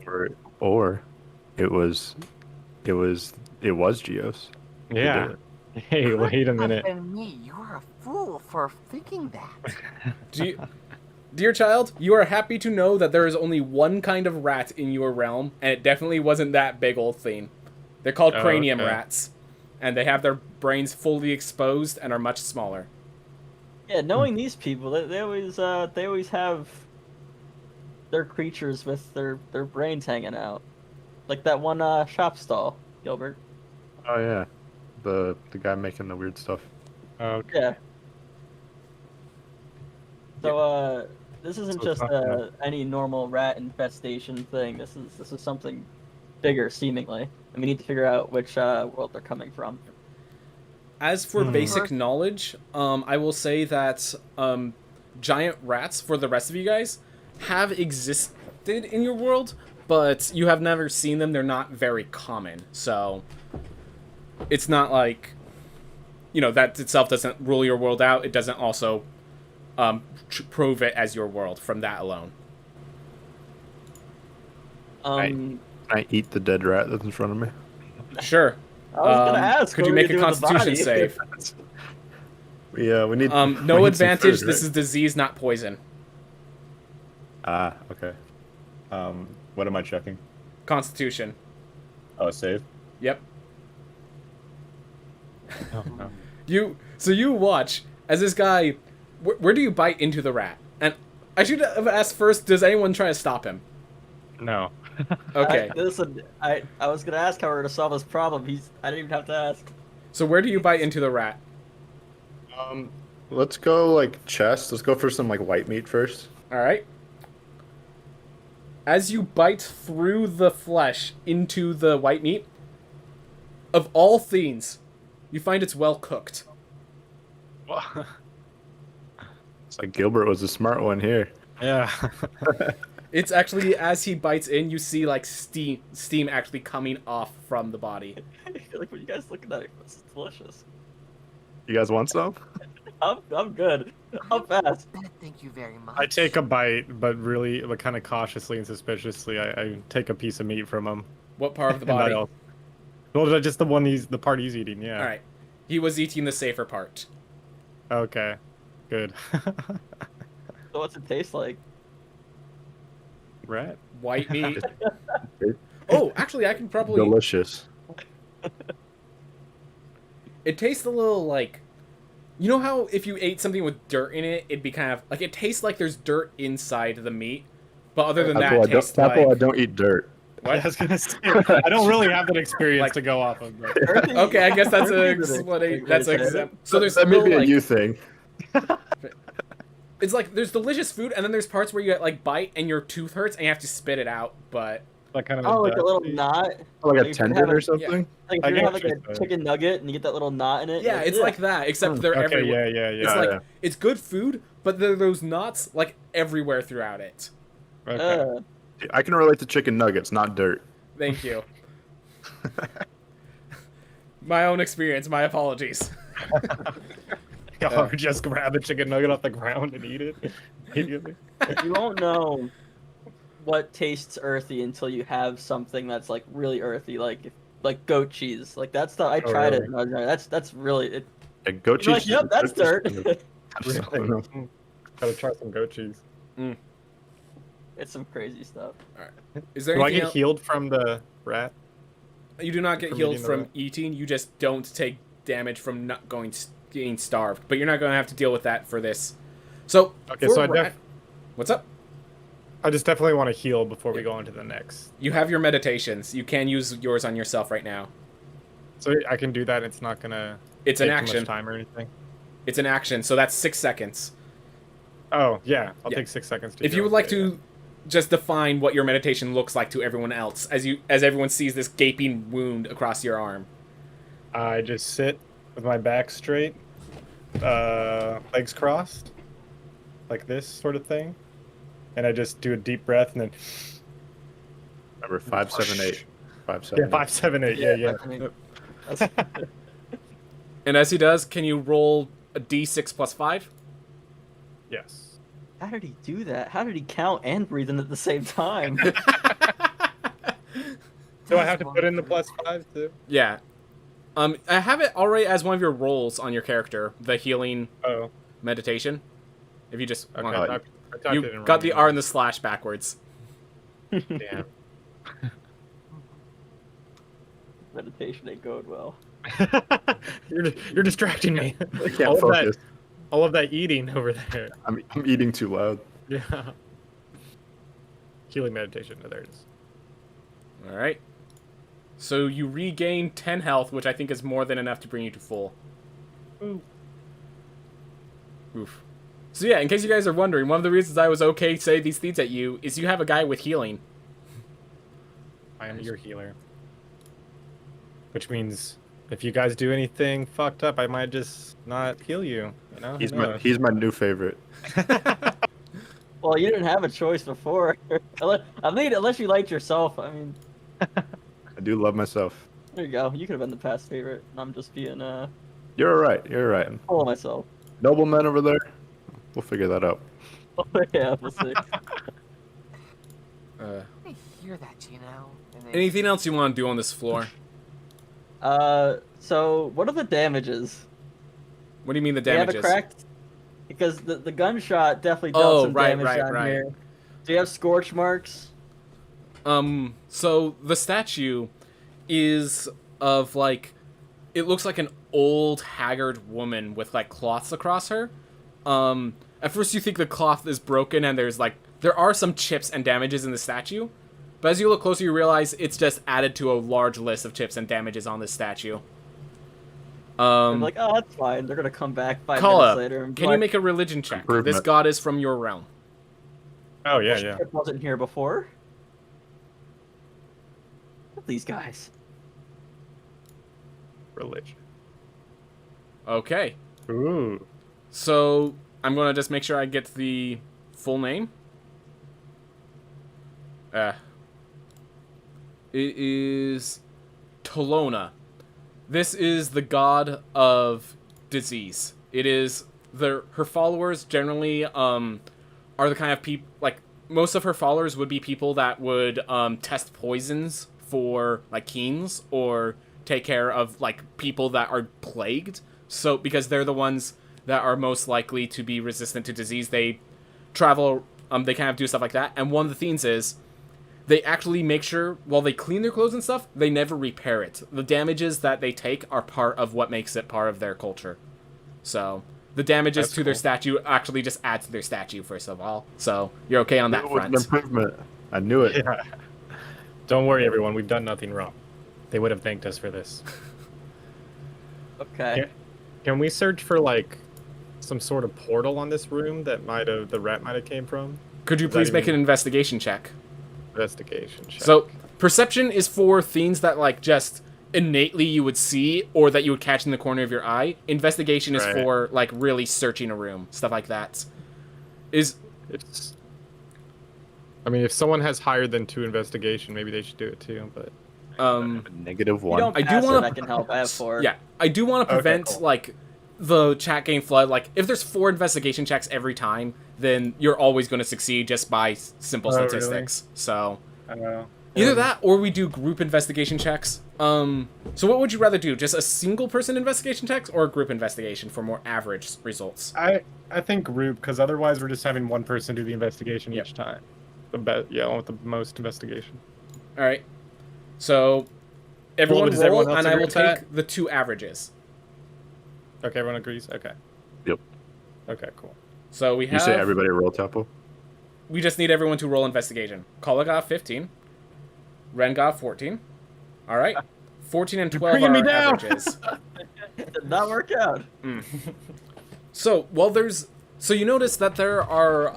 [SPEAKER 4] Or it was Geos. who did
[SPEAKER 2] Yeah.
[SPEAKER 4] it.
[SPEAKER 2] Hey, wait a minute.
[SPEAKER 5] And me, you are a fool for thinking that.
[SPEAKER 3] Dear child, you are happy to know that there is only one kind of rat in your realm, and it definitely wasn't that big old thing. They're called
[SPEAKER 2] Oh,
[SPEAKER 3] cranium
[SPEAKER 2] okay.
[SPEAKER 3] rats, and they have their brains fully exposed and are much smaller.
[SPEAKER 1] Yeah, knowing these people, they always have their creatures with their brains hanging out, like that one shop stall, Gilbert.
[SPEAKER 4] Oh yeah, the guy making the weird stuff.
[SPEAKER 2] Okay.
[SPEAKER 1] Yeah. So this isn't
[SPEAKER 2] So it's
[SPEAKER 1] just
[SPEAKER 2] not-
[SPEAKER 1] any normal rat infestation thing. This is something bigger, seemingly, and we need to figure out which world they're coming from.
[SPEAKER 3] As for basic knowledge, I will say that giant rats, for the rest of you guys, have existed in your world, but you have never seen them. They're not very common, so it's not like, that itself doesn't rule your world out. It doesn't also prove it as your world from that alone.
[SPEAKER 4] Can I eat the dead rat that's in front of me?
[SPEAKER 3] Sure.
[SPEAKER 1] I was gonna ask.
[SPEAKER 3] Could
[SPEAKER 1] what
[SPEAKER 3] you
[SPEAKER 1] we're
[SPEAKER 3] make a
[SPEAKER 1] gonna do with the
[SPEAKER 3] Constitution
[SPEAKER 1] body.
[SPEAKER 3] save?
[SPEAKER 4] We need. we
[SPEAKER 3] No
[SPEAKER 4] need some
[SPEAKER 3] advantage.
[SPEAKER 4] food,
[SPEAKER 3] This
[SPEAKER 4] right?
[SPEAKER 3] is disease, not poison.
[SPEAKER 4] Ah, okay. What am I checking?
[SPEAKER 3] Constitution.
[SPEAKER 4] Oh, save.
[SPEAKER 3] Yep.
[SPEAKER 2] Oh, no.
[SPEAKER 3] You watch as this guy. Where do you bite into the rat? And I should have asked first. Does anyone try to stop him?
[SPEAKER 2] No.
[SPEAKER 3] Okay.
[SPEAKER 1] Listen, I was gonna ask how we're gonna solve this problem. I didn't even have to ask.
[SPEAKER 3] So where do you bite into the rat?
[SPEAKER 4] Let's go like chest. Let's go for some like white meat first.
[SPEAKER 3] All right. As you bite through the flesh into the white meat, of all things, you find it's well cooked.
[SPEAKER 4] It's like Gilbert was a smart one here.
[SPEAKER 2] Yeah.
[SPEAKER 3] It's actually, as he bites in, you see like steam actually coming off from the body.
[SPEAKER 1] Like when you guys looking at it, this is delicious.
[SPEAKER 4] You guys want some?
[SPEAKER 1] I'm good. I'm fast.
[SPEAKER 5] Thank you very much.
[SPEAKER 2] I take a bite, but really, but kind of cautiously and suspiciously, I take a piece of meat from him.
[SPEAKER 3] What part of the
[SPEAKER 2] And
[SPEAKER 3] body?
[SPEAKER 2] Well, just the part he's eating. Yeah.
[SPEAKER 3] All right. He was eating the safer part.
[SPEAKER 2] Okay. Good.
[SPEAKER 1] So what's it taste like?
[SPEAKER 2] Rat.
[SPEAKER 3] White meat. Oh, actually, I can probably.
[SPEAKER 4] Delicious.
[SPEAKER 3] It tastes a little like. You know how if you ate something with dirt in it, it'd be kind of like it tastes like there's dirt inside the meat, but other than that, it tastes like.
[SPEAKER 4] I don't eat dirt.
[SPEAKER 2] What? I was gonna say, I don't really have that experience
[SPEAKER 3] Like-
[SPEAKER 2] to go off of. But...
[SPEAKER 3] Okay, I guess that's
[SPEAKER 1] That's
[SPEAKER 3] an
[SPEAKER 1] a-
[SPEAKER 3] example. So there's
[SPEAKER 4] That may
[SPEAKER 3] little,
[SPEAKER 4] be a
[SPEAKER 3] like,
[SPEAKER 4] you thing.
[SPEAKER 3] it's like there's delicious food, and then there's parts where you like bite and your tooth hurts and you have to spit it out. But
[SPEAKER 2] Like kind of.
[SPEAKER 1] Oh, like a little
[SPEAKER 2] dusty-
[SPEAKER 1] knot.
[SPEAKER 4] Like
[SPEAKER 1] You
[SPEAKER 4] a
[SPEAKER 1] could
[SPEAKER 4] tendon
[SPEAKER 1] have
[SPEAKER 4] or
[SPEAKER 1] a-
[SPEAKER 4] something.
[SPEAKER 1] Like
[SPEAKER 2] I
[SPEAKER 1] if you
[SPEAKER 2] get
[SPEAKER 1] have
[SPEAKER 2] what
[SPEAKER 1] like
[SPEAKER 2] you're
[SPEAKER 1] a
[SPEAKER 2] saying.
[SPEAKER 1] chicken nugget and you get that little knot in it.
[SPEAKER 3] yeah, it's like that, except they're
[SPEAKER 2] Okay.
[SPEAKER 3] everywhere.
[SPEAKER 2] Yeah.
[SPEAKER 3] It's like
[SPEAKER 4] yeah.
[SPEAKER 3] it's good food, but there are those knots like everywhere throughout it.
[SPEAKER 2] Okay.
[SPEAKER 4] I can relate to chicken nuggets, not dirt.
[SPEAKER 3] Thank you. My own experience. My apologies.
[SPEAKER 2] Or just grab a chicken nugget off the ground and eat it immediately.
[SPEAKER 1] You won't know what tastes earthy until you have something that's like really earthy, like goat cheese. Like that's the I
[SPEAKER 2] Oh,
[SPEAKER 1] tried
[SPEAKER 2] really?
[SPEAKER 1] it. And I was like, that's really it.
[SPEAKER 4] Yeah, goat
[SPEAKER 1] You're
[SPEAKER 4] cheese.
[SPEAKER 1] like, yep, that's dirt.
[SPEAKER 2] Really? Gotta try some goat cheese.
[SPEAKER 1] It's some crazy stuff.
[SPEAKER 3] Is there
[SPEAKER 2] Do I
[SPEAKER 3] anything
[SPEAKER 2] get
[SPEAKER 3] else?
[SPEAKER 2] healed from the rat?
[SPEAKER 3] You do not get
[SPEAKER 2] from
[SPEAKER 3] healed
[SPEAKER 2] eating the
[SPEAKER 3] from
[SPEAKER 2] rat?
[SPEAKER 3] eating. You just don't take damage from not getting starved. But you're not going to have to deal with that for this. So,
[SPEAKER 2] Okay,
[SPEAKER 3] for
[SPEAKER 2] so
[SPEAKER 3] rat- what's up?
[SPEAKER 2] I just definitely want to heal before we go on to the next.
[SPEAKER 3] You have your meditations. You can use yours on yourself right now.
[SPEAKER 2] So I can do that. It's not gonna.
[SPEAKER 3] It's
[SPEAKER 2] take
[SPEAKER 3] an
[SPEAKER 2] too much
[SPEAKER 3] action.
[SPEAKER 2] time or anything.
[SPEAKER 3] It's an action, so that's 6 seconds.
[SPEAKER 2] Oh yeah, I'll
[SPEAKER 3] Yeah.
[SPEAKER 2] take 6 seconds to.
[SPEAKER 3] If you would like to just define what your meditation looks like to everyone else, as everyone sees this gaping wound across your arm.
[SPEAKER 2] I just sit with my back straight, legs crossed, like this sort of thing, and I just do a deep breath and then.
[SPEAKER 4] Remember 578. 578.
[SPEAKER 2] Yeah, 5, 7, 8. Yeah.
[SPEAKER 1] I mean, that's,
[SPEAKER 3] And as he does, can you roll a d6 plus 5?
[SPEAKER 2] Yes.
[SPEAKER 1] how did he do that? How did he count and breathe in at the same time?
[SPEAKER 2] Do I have to put in the +5 too?
[SPEAKER 3] Yeah. I have it already as one of your roles on your character, the healing
[SPEAKER 2] Oh.
[SPEAKER 3] meditation. If you just
[SPEAKER 2] Okay.
[SPEAKER 3] want-
[SPEAKER 2] I typed
[SPEAKER 3] you
[SPEAKER 2] it in
[SPEAKER 3] got the
[SPEAKER 2] wrong.
[SPEAKER 3] R and the slash backwards.
[SPEAKER 2] Damn.
[SPEAKER 1] Meditation ain't going well.
[SPEAKER 2] you're distracting me.
[SPEAKER 4] I can't
[SPEAKER 2] all
[SPEAKER 4] focus.
[SPEAKER 2] All of that eating over there.
[SPEAKER 4] I'm eating too loud.
[SPEAKER 2] Yeah. Healing meditation. Oh, there it is.
[SPEAKER 3] All right. So you regain 10 health, which I think is more than enough to bring you to full.
[SPEAKER 2] Ooh.
[SPEAKER 3] Oof. So yeah, in case you guys are wondering, one of the reasons I was okay to say these things at you is you have a guy with healing.
[SPEAKER 2] I am your healer. Which means if you guys do anything fucked up, I might just not heal you. You know?
[SPEAKER 4] He's
[SPEAKER 2] Who
[SPEAKER 4] my
[SPEAKER 2] knows?
[SPEAKER 4] he's my new favorite.
[SPEAKER 1] Well, you didn't have a choice before. I mean, unless you liked yourself. I mean,
[SPEAKER 4] I do love myself.
[SPEAKER 1] there you go. You could have been the past favorite. And I'm just being
[SPEAKER 4] You're all right. You're all right.
[SPEAKER 1] full of myself.
[SPEAKER 4] Noblemen over there. We'll figure that out.
[SPEAKER 1] Yeah, we'll see.
[SPEAKER 5] I hear that, Gino. And then-
[SPEAKER 3] Anything else you want to do on this floor?
[SPEAKER 1] So what are the damages?
[SPEAKER 3] What do you mean the
[SPEAKER 1] Do you have
[SPEAKER 3] damages?
[SPEAKER 1] a cracked? Because the gunshot definitely dealt some
[SPEAKER 3] right,
[SPEAKER 1] damage
[SPEAKER 3] right,
[SPEAKER 1] down
[SPEAKER 3] right.
[SPEAKER 1] here. Do you have scorch marks?
[SPEAKER 3] So the statue is of like, it looks like an old haggard woman with like cloths across her. At first you think the cloth is broken and there are some chips and damages in the statue, But as you look closer, you realize it's just added to a large list of chips and damages on this statue.
[SPEAKER 1] I'm like, oh, that's fine. They're gonna come back 5
[SPEAKER 3] Kala,
[SPEAKER 1] minutes later. And be
[SPEAKER 3] can you
[SPEAKER 1] like,
[SPEAKER 3] make a religion check? This
[SPEAKER 4] Improvement.
[SPEAKER 3] god is from your realm.
[SPEAKER 2] Oh yeah,
[SPEAKER 1] "This
[SPEAKER 2] yeah.
[SPEAKER 1] ship wasn't here before. These guys.
[SPEAKER 2] Religion.
[SPEAKER 3] Okay.
[SPEAKER 2] Ooh.
[SPEAKER 3] So I'm gonna just make sure I get the full name. It is Tolona. This is the god of disease. It is her followers generally are the kind of people, like, most of her followers would be people that would test poisons for like keens or take care of like people that are plagued. So because they're the ones that are most likely to be resistant to disease, they travel, they kind of do stuff like that. And one of the things is they actually make sure, while they clean their clothes and stuff, they never repair it. The damages that they take are part of what makes it part of their culture. So the damages
[SPEAKER 2] That's
[SPEAKER 3] to their
[SPEAKER 2] cool.
[SPEAKER 3] statue actually just add to their statue, first of all. So you're okay on that
[SPEAKER 4] It was an
[SPEAKER 3] front.
[SPEAKER 4] improvement. I knew it.
[SPEAKER 2] Yeah. Don't worry, everyone. We've done nothing wrong. They would have thanked us for this.
[SPEAKER 1] Okay.
[SPEAKER 2] Yeah. Can we search for like some sort of portal on this room that the rat might have came from?
[SPEAKER 3] Could you
[SPEAKER 2] Is that
[SPEAKER 3] please make
[SPEAKER 2] even-
[SPEAKER 3] an investigation check?
[SPEAKER 2] Investigation check.
[SPEAKER 3] So perception is for things that like just innately you would see or that you would catch in the corner of your eye. Investigation is
[SPEAKER 2] Right.
[SPEAKER 3] for like really searching a room, stuff like that.
[SPEAKER 2] it's. I mean, if someone has higher than 2 investigation, maybe they should do it too. But
[SPEAKER 4] Negative
[SPEAKER 1] You
[SPEAKER 4] one.
[SPEAKER 1] don't
[SPEAKER 3] I do
[SPEAKER 1] pass it,
[SPEAKER 3] wanna-
[SPEAKER 1] I can help. I have 4.
[SPEAKER 3] Yeah, I do want to
[SPEAKER 2] Okay,
[SPEAKER 3] prevent
[SPEAKER 2] cool.
[SPEAKER 3] like the chat game flood. Like if there's 4 investigation checks every time, then you're always going to succeed just by simple
[SPEAKER 2] Oh, really?
[SPEAKER 3] statistics. So
[SPEAKER 2] I don't know.
[SPEAKER 3] either that or we do group investigation checks. So what would you rather do? Just a single person investigation checks or a group investigation for more average results?
[SPEAKER 2] I think group, because otherwise we're just having one person do the investigation
[SPEAKER 3] Yep.
[SPEAKER 2] each time. The one with the most investigation.
[SPEAKER 3] All right. So everyone
[SPEAKER 2] does
[SPEAKER 3] roll,
[SPEAKER 2] everyone else
[SPEAKER 3] and I
[SPEAKER 2] agree
[SPEAKER 3] will
[SPEAKER 2] with that?
[SPEAKER 3] take the 2 averages.
[SPEAKER 2] Okay, everyone agrees. Okay.
[SPEAKER 4] Yep.
[SPEAKER 2] Okay, cool.
[SPEAKER 3] So we
[SPEAKER 4] You
[SPEAKER 3] have.
[SPEAKER 4] say everybody roll Tapo?
[SPEAKER 3] We just need everyone to roll investigation. Kala got 15. Ren got 14. All right. 14 and 12
[SPEAKER 2] bringing
[SPEAKER 3] are
[SPEAKER 2] me
[SPEAKER 3] our
[SPEAKER 2] down.
[SPEAKER 3] averages.
[SPEAKER 1] Did not work out.
[SPEAKER 3] So so you notice that there are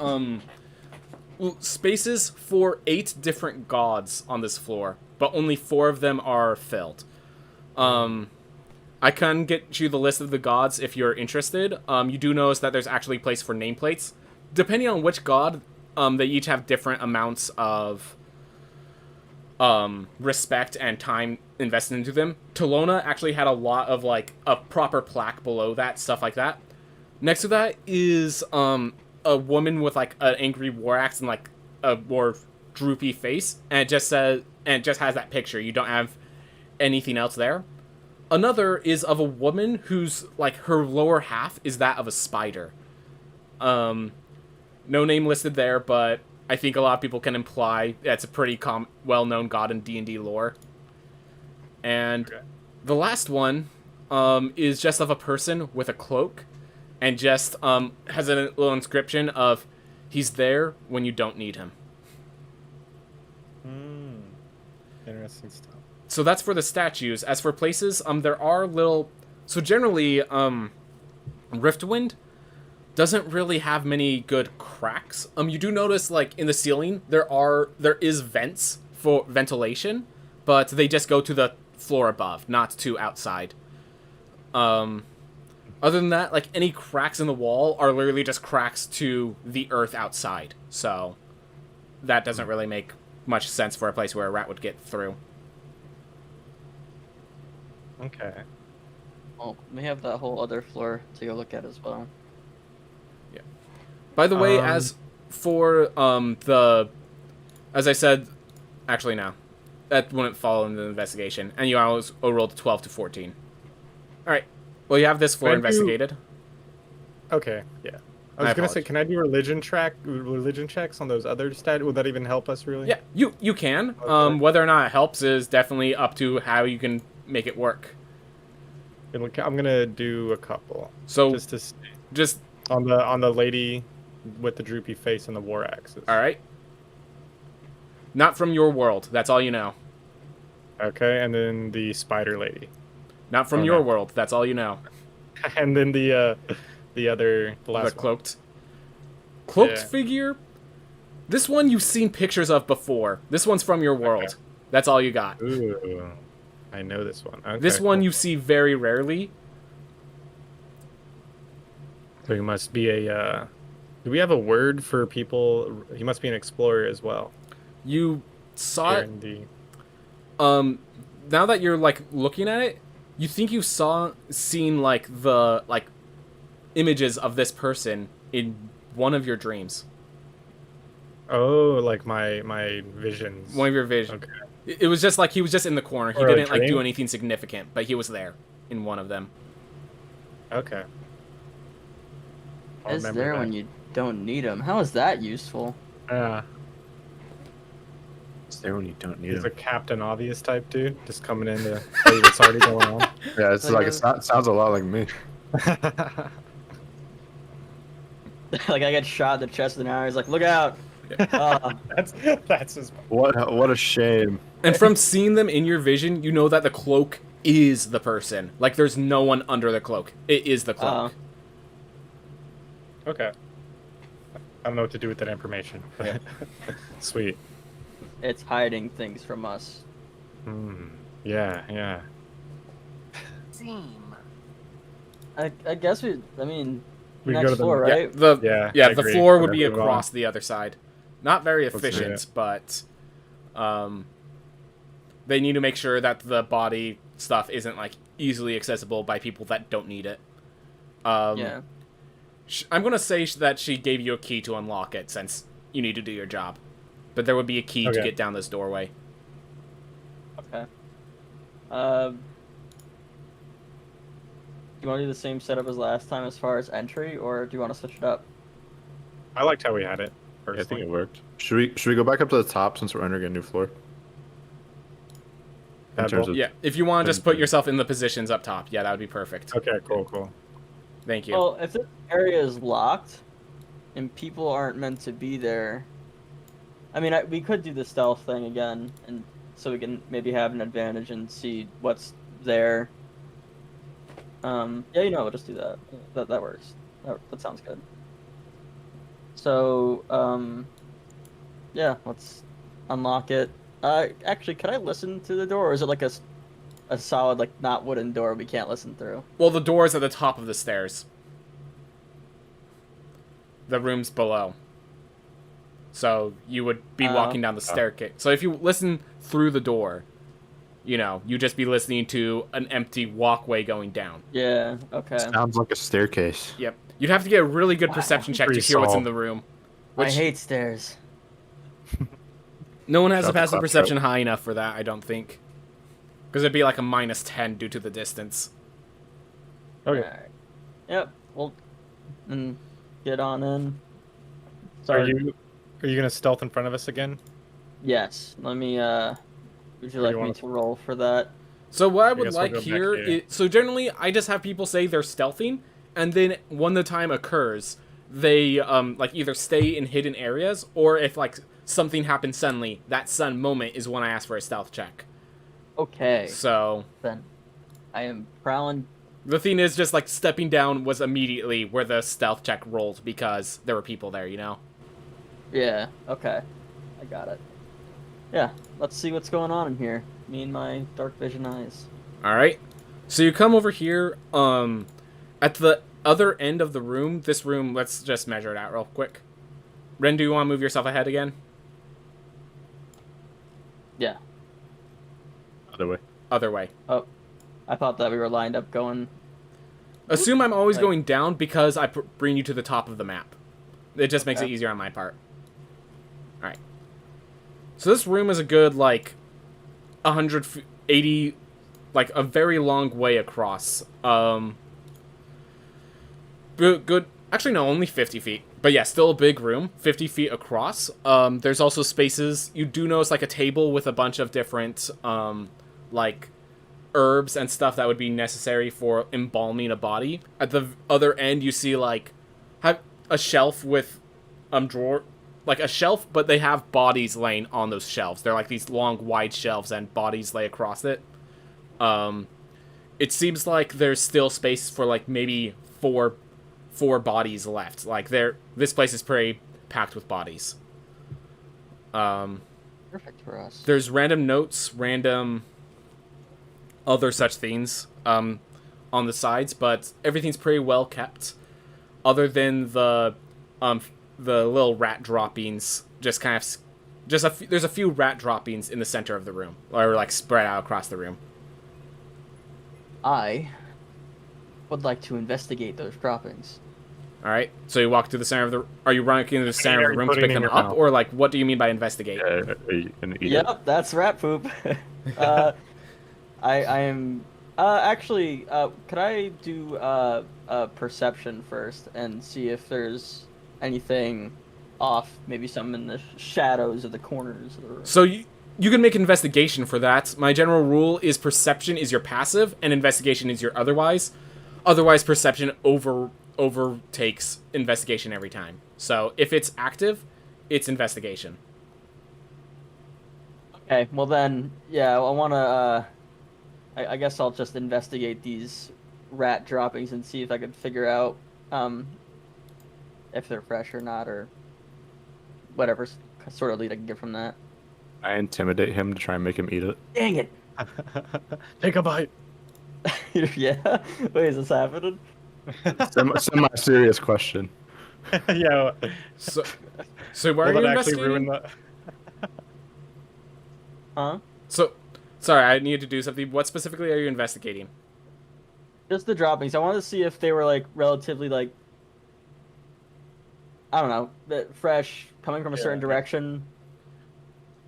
[SPEAKER 3] spaces for 8 different gods on this floor, but only 4 of them are filled. I can get you the list of the gods if you're interested. You do notice that there's actually a place for nameplates. Depending on which god, they each have different amounts of respect and time invested into them. Tolona actually had a lot of like a proper plaque below that, stuff like that. Next to that is a woman with like an angry war axe and like a more droopy face, and it just has that picture. You don't have anything else there. Another is of a woman whose like her lower half is that of a spider. No name listed there, but I think a lot of people can imply that's a pretty well-known god in D&D lore. And
[SPEAKER 2] Okay.
[SPEAKER 3] the last one is just of a person with a cloak, and just has a little inscription of "He's there when you don't need him."
[SPEAKER 2] Interesting stuff.
[SPEAKER 3] So that's for the statues. As for places, there are little. So generally, Riftwind doesn't really have many good cracks. You do notice, like in the ceiling, there is vents for ventilation, but they just go to the floor above, not to outside. Other than that, like any cracks in the wall are literally just cracks to the earth outside. So that doesn't really make much sense for a place where a rat would get through.
[SPEAKER 2] Okay.
[SPEAKER 1] Well, we have that whole other floor to go look at as well.
[SPEAKER 3] By the way,
[SPEAKER 2] Um,
[SPEAKER 3] as for as I said, actually no, that wouldn't fall into the investigation, and you always rolled 12 to 14. All right, well you have this floor
[SPEAKER 2] Can I do-
[SPEAKER 3] investigated.
[SPEAKER 2] Okay. Yeah. I
[SPEAKER 3] I
[SPEAKER 2] was gonna say,
[SPEAKER 3] apologize.
[SPEAKER 2] can I do religion checks on those other stats? Will that even help us really?
[SPEAKER 3] Yeah, you can.
[SPEAKER 2] Okay.
[SPEAKER 3] Whether or not it helps is definitely up to how you can make it work.
[SPEAKER 2] I'm gonna do a couple.
[SPEAKER 3] So
[SPEAKER 2] Just to see.
[SPEAKER 3] just
[SPEAKER 2] on the lady with the droopy face and the war axes.
[SPEAKER 3] all right. Not from your world. That's all you know.
[SPEAKER 2] Okay, and then the spider lady.
[SPEAKER 3] Not from
[SPEAKER 2] Oh,
[SPEAKER 3] your
[SPEAKER 2] no.
[SPEAKER 3] world. That's all you know.
[SPEAKER 2] And then the last
[SPEAKER 3] The
[SPEAKER 2] one.
[SPEAKER 3] cloaked
[SPEAKER 2] Yeah.
[SPEAKER 3] figure. This one you've seen pictures of before. This one's from your world.
[SPEAKER 2] Okay.
[SPEAKER 3] That's all you got.
[SPEAKER 2] Ooh, I know this one. Okay,
[SPEAKER 3] This one
[SPEAKER 2] cool.
[SPEAKER 3] you see very rarely.
[SPEAKER 2] So he must be a. Do we have a word for people? He must be an explorer as well.
[SPEAKER 3] You saw
[SPEAKER 2] Here
[SPEAKER 3] it.
[SPEAKER 2] in the.
[SPEAKER 3] Now that you're like looking at it, you think you seen like the images of this person in one of your dreams.
[SPEAKER 2] Oh, like my visions.
[SPEAKER 3] One of your visions.
[SPEAKER 2] Okay.
[SPEAKER 3] It was just like he was just in the corner. He
[SPEAKER 2] Or a
[SPEAKER 3] didn't like do
[SPEAKER 2] dream?
[SPEAKER 3] anything significant, but he was there in one of them.
[SPEAKER 2] Okay. I'll
[SPEAKER 1] Is
[SPEAKER 2] remember
[SPEAKER 1] there
[SPEAKER 2] that.
[SPEAKER 1] when you don't need them? How is that useful?
[SPEAKER 4] It's there when you don't need
[SPEAKER 2] He's a
[SPEAKER 4] him.
[SPEAKER 2] Captain Obvious type dude, just coming in to tell you what's already going on.
[SPEAKER 4] Yeah, it's like it sounds a lot like me.
[SPEAKER 1] Like I get shot in the chest in an hour. He's like, look out.
[SPEAKER 2] That's his.
[SPEAKER 4] What a shame.
[SPEAKER 3] And from seeing them in your vision, you know that the cloak is the person. Like there's no one under the cloak. It is the cloak.
[SPEAKER 2] Okay. I don't know what to do with that information. Sweet.
[SPEAKER 1] It's hiding things from us.
[SPEAKER 2] Yeah, yeah.
[SPEAKER 5] Seam.
[SPEAKER 1] I guess I mean,
[SPEAKER 2] We
[SPEAKER 1] next
[SPEAKER 2] go to the-
[SPEAKER 1] floor,
[SPEAKER 3] Yeah,
[SPEAKER 1] right?
[SPEAKER 3] yeah,
[SPEAKER 2] I
[SPEAKER 3] the
[SPEAKER 2] agree.
[SPEAKER 3] floor would be
[SPEAKER 2] Move on.
[SPEAKER 3] across the other side. Not very
[SPEAKER 2] Let's do
[SPEAKER 3] efficient,
[SPEAKER 2] it.
[SPEAKER 3] but they need to make sure that the body stuff isn't like easily accessible by people that don't need it.
[SPEAKER 1] Yeah.
[SPEAKER 3] I'm gonna say that she gave you a key to unlock it since you need to do your job, but there would be a key to
[SPEAKER 2] Okay.
[SPEAKER 3] get down this doorway.
[SPEAKER 1] Okay. Do you want to do the same setup as last time as far as entry, or do you want to switch it up?
[SPEAKER 2] I liked how we had it.
[SPEAKER 4] Yeah, I think
[SPEAKER 2] Personally.
[SPEAKER 4] it worked. Should we go back up to the top since we're entering a new floor? In
[SPEAKER 2] Bad
[SPEAKER 4] terms
[SPEAKER 2] boy.
[SPEAKER 4] of-
[SPEAKER 3] Yeah, if you want to just put yourself in the positions up top, yeah, that would be perfect.
[SPEAKER 2] Okay, cool.
[SPEAKER 3] Thank you.
[SPEAKER 1] Well, if this area is locked and people aren't meant to be there, I mean, we could do the stealth thing again, and so we can maybe have an advantage and see what's there. Yeah, we'll just do that. That works. That sounds good. So, yeah, let's unlock it. Actually, can I listen to the door, or is it like a solid, like, not wooden door we can't listen through?
[SPEAKER 3] Well, the door's at the top of the stairs. The room's below. So you would be walking down the staircase. So if you listen through the door, you'd just be listening to an empty walkway going down.
[SPEAKER 1] Yeah, okay.
[SPEAKER 4] Sounds like a staircase.
[SPEAKER 3] Yep. You'd have to get a really good perception check to
[SPEAKER 2] Pretty
[SPEAKER 3] hear what's in
[SPEAKER 2] solid.
[SPEAKER 3] the room.
[SPEAKER 1] I
[SPEAKER 3] Which
[SPEAKER 1] hate stairs.
[SPEAKER 3] no one has a
[SPEAKER 4] Clap,
[SPEAKER 3] passive
[SPEAKER 4] clap,
[SPEAKER 3] perception high enough for that, I don't think. Because it'd be like a -10 due to the distance.
[SPEAKER 2] Okay.
[SPEAKER 1] Alright. Yep, well, then get on in.
[SPEAKER 2] Are you gonna stealth in front of us again?
[SPEAKER 1] Yes, let me, would you
[SPEAKER 2] Or
[SPEAKER 1] like
[SPEAKER 2] you
[SPEAKER 1] me
[SPEAKER 2] wanna-
[SPEAKER 1] to roll for that?
[SPEAKER 3] So what I would
[SPEAKER 2] guess we'll
[SPEAKER 3] like
[SPEAKER 2] go back
[SPEAKER 3] here
[SPEAKER 2] here.
[SPEAKER 3] is, so generally I just have people say they're stealthing, and then when the time occurs, they like either stay in hidden areas, or if like something happens suddenly, that sudden moment is when I ask for a stealth check.
[SPEAKER 1] Okay,
[SPEAKER 3] So
[SPEAKER 1] then I am prowling.
[SPEAKER 3] the thing is, just like stepping down was immediately where the stealth check rolled because there were people there,
[SPEAKER 1] Yeah, okay, I got it. Yeah, let's see what's going on in here. Me and my dark vision eyes.
[SPEAKER 3] All right. So you come over here. At the other end of the room, this room. Let's just measure it out real quick. Ren, do you want to move yourself ahead again?
[SPEAKER 1] Yeah.
[SPEAKER 4] Other way.
[SPEAKER 3] Other way.
[SPEAKER 1] Oh, I thought that we were lined up going.
[SPEAKER 3] Assume I'm always
[SPEAKER 1] Like-
[SPEAKER 3] going down because I bring you to the top of the map. It just makes it
[SPEAKER 1] Okay.
[SPEAKER 3] easier on my part. All right. So this room is a good 180, like a very long way across. Good. Actually, no, only 50 feet. But yeah, still a big room, 50 feet across. There's also spaces. You do notice like a table with a bunch of different like herbs and stuff that would be necessary for embalming a body. At the other end, you see like have a shelf with drawer like a shelf, but they have bodies laying on those shelves. They're like these long, wide shelves, and bodies lay across it. It seems like there's still space for like maybe four bodies left. Like this place is pretty packed with bodies.
[SPEAKER 1] Perfect for us.
[SPEAKER 3] There's random notes, random other such things on the sides, but everything's pretty well kept. Other than the little rat droppings, just kind of there's a few rat droppings in the center of the room, or like spread out across the room.
[SPEAKER 1] I would like to investigate those droppings.
[SPEAKER 3] All right, so you walk to the center of the. Are you running to the center of the room to pick them up, or like what do you mean by investigate?
[SPEAKER 4] Yeah, are you gonna eat it?
[SPEAKER 1] Yep, that's rat poop. I am actually. Could I do perception first and see if there's anything off? Maybe some in the shadows of the corners of the room.
[SPEAKER 3] So you can make an investigation for that. My general rule is perception is your passive, and investigation is your otherwise. Otherwise, perception overtakes investigation every time. So if it's active, it's investigation.
[SPEAKER 1] Okay, well then, yeah, I want to. I guess I'll just investigate these rat droppings and see if I could figure out if they're fresh or not, or whatever sort of lead I can get from that.
[SPEAKER 4] I intimidate him to try and make him eat it.
[SPEAKER 1] Dang it!
[SPEAKER 2] Take a bite.
[SPEAKER 1] Yeah? Wait, is this happening?
[SPEAKER 4] Semi-serious question.
[SPEAKER 2] Yeah.
[SPEAKER 3] So why
[SPEAKER 2] Will
[SPEAKER 3] are you
[SPEAKER 2] that actually
[SPEAKER 3] investigating?
[SPEAKER 2] ruin the...
[SPEAKER 1] Huh?
[SPEAKER 3] So, sorry, I needed to do something. What specifically are you investigating?
[SPEAKER 1] Just the droppings. I wanted to see if they were like relatively like I don't know, fresh, coming from a certain direction.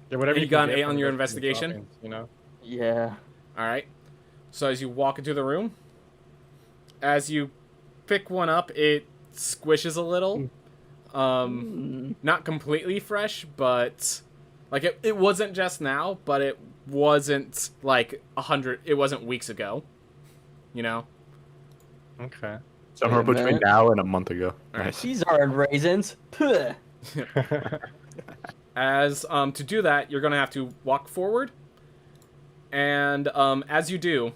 [SPEAKER 2] Yeah, whatever
[SPEAKER 3] You
[SPEAKER 2] can
[SPEAKER 3] got an
[SPEAKER 2] get
[SPEAKER 3] 8
[SPEAKER 2] from
[SPEAKER 3] on
[SPEAKER 2] the
[SPEAKER 3] your
[SPEAKER 2] different
[SPEAKER 3] investigation?
[SPEAKER 2] droppings, you know?
[SPEAKER 1] Yeah.
[SPEAKER 3] All right. So as you walk into the room, as you pick one up, it squishes a little. Not completely fresh, but like it wasn't just now, but it wasn't like 100. It wasn't weeks ago. You know.
[SPEAKER 2] Okay.
[SPEAKER 4] Somewhere
[SPEAKER 1] Wait a
[SPEAKER 4] between
[SPEAKER 1] minute.
[SPEAKER 4] now and a month ago.
[SPEAKER 3] Alright.
[SPEAKER 4] Nice.
[SPEAKER 1] These aren't raisins. Puh.
[SPEAKER 3] As to do that, you're gonna have to walk forward, and as you do,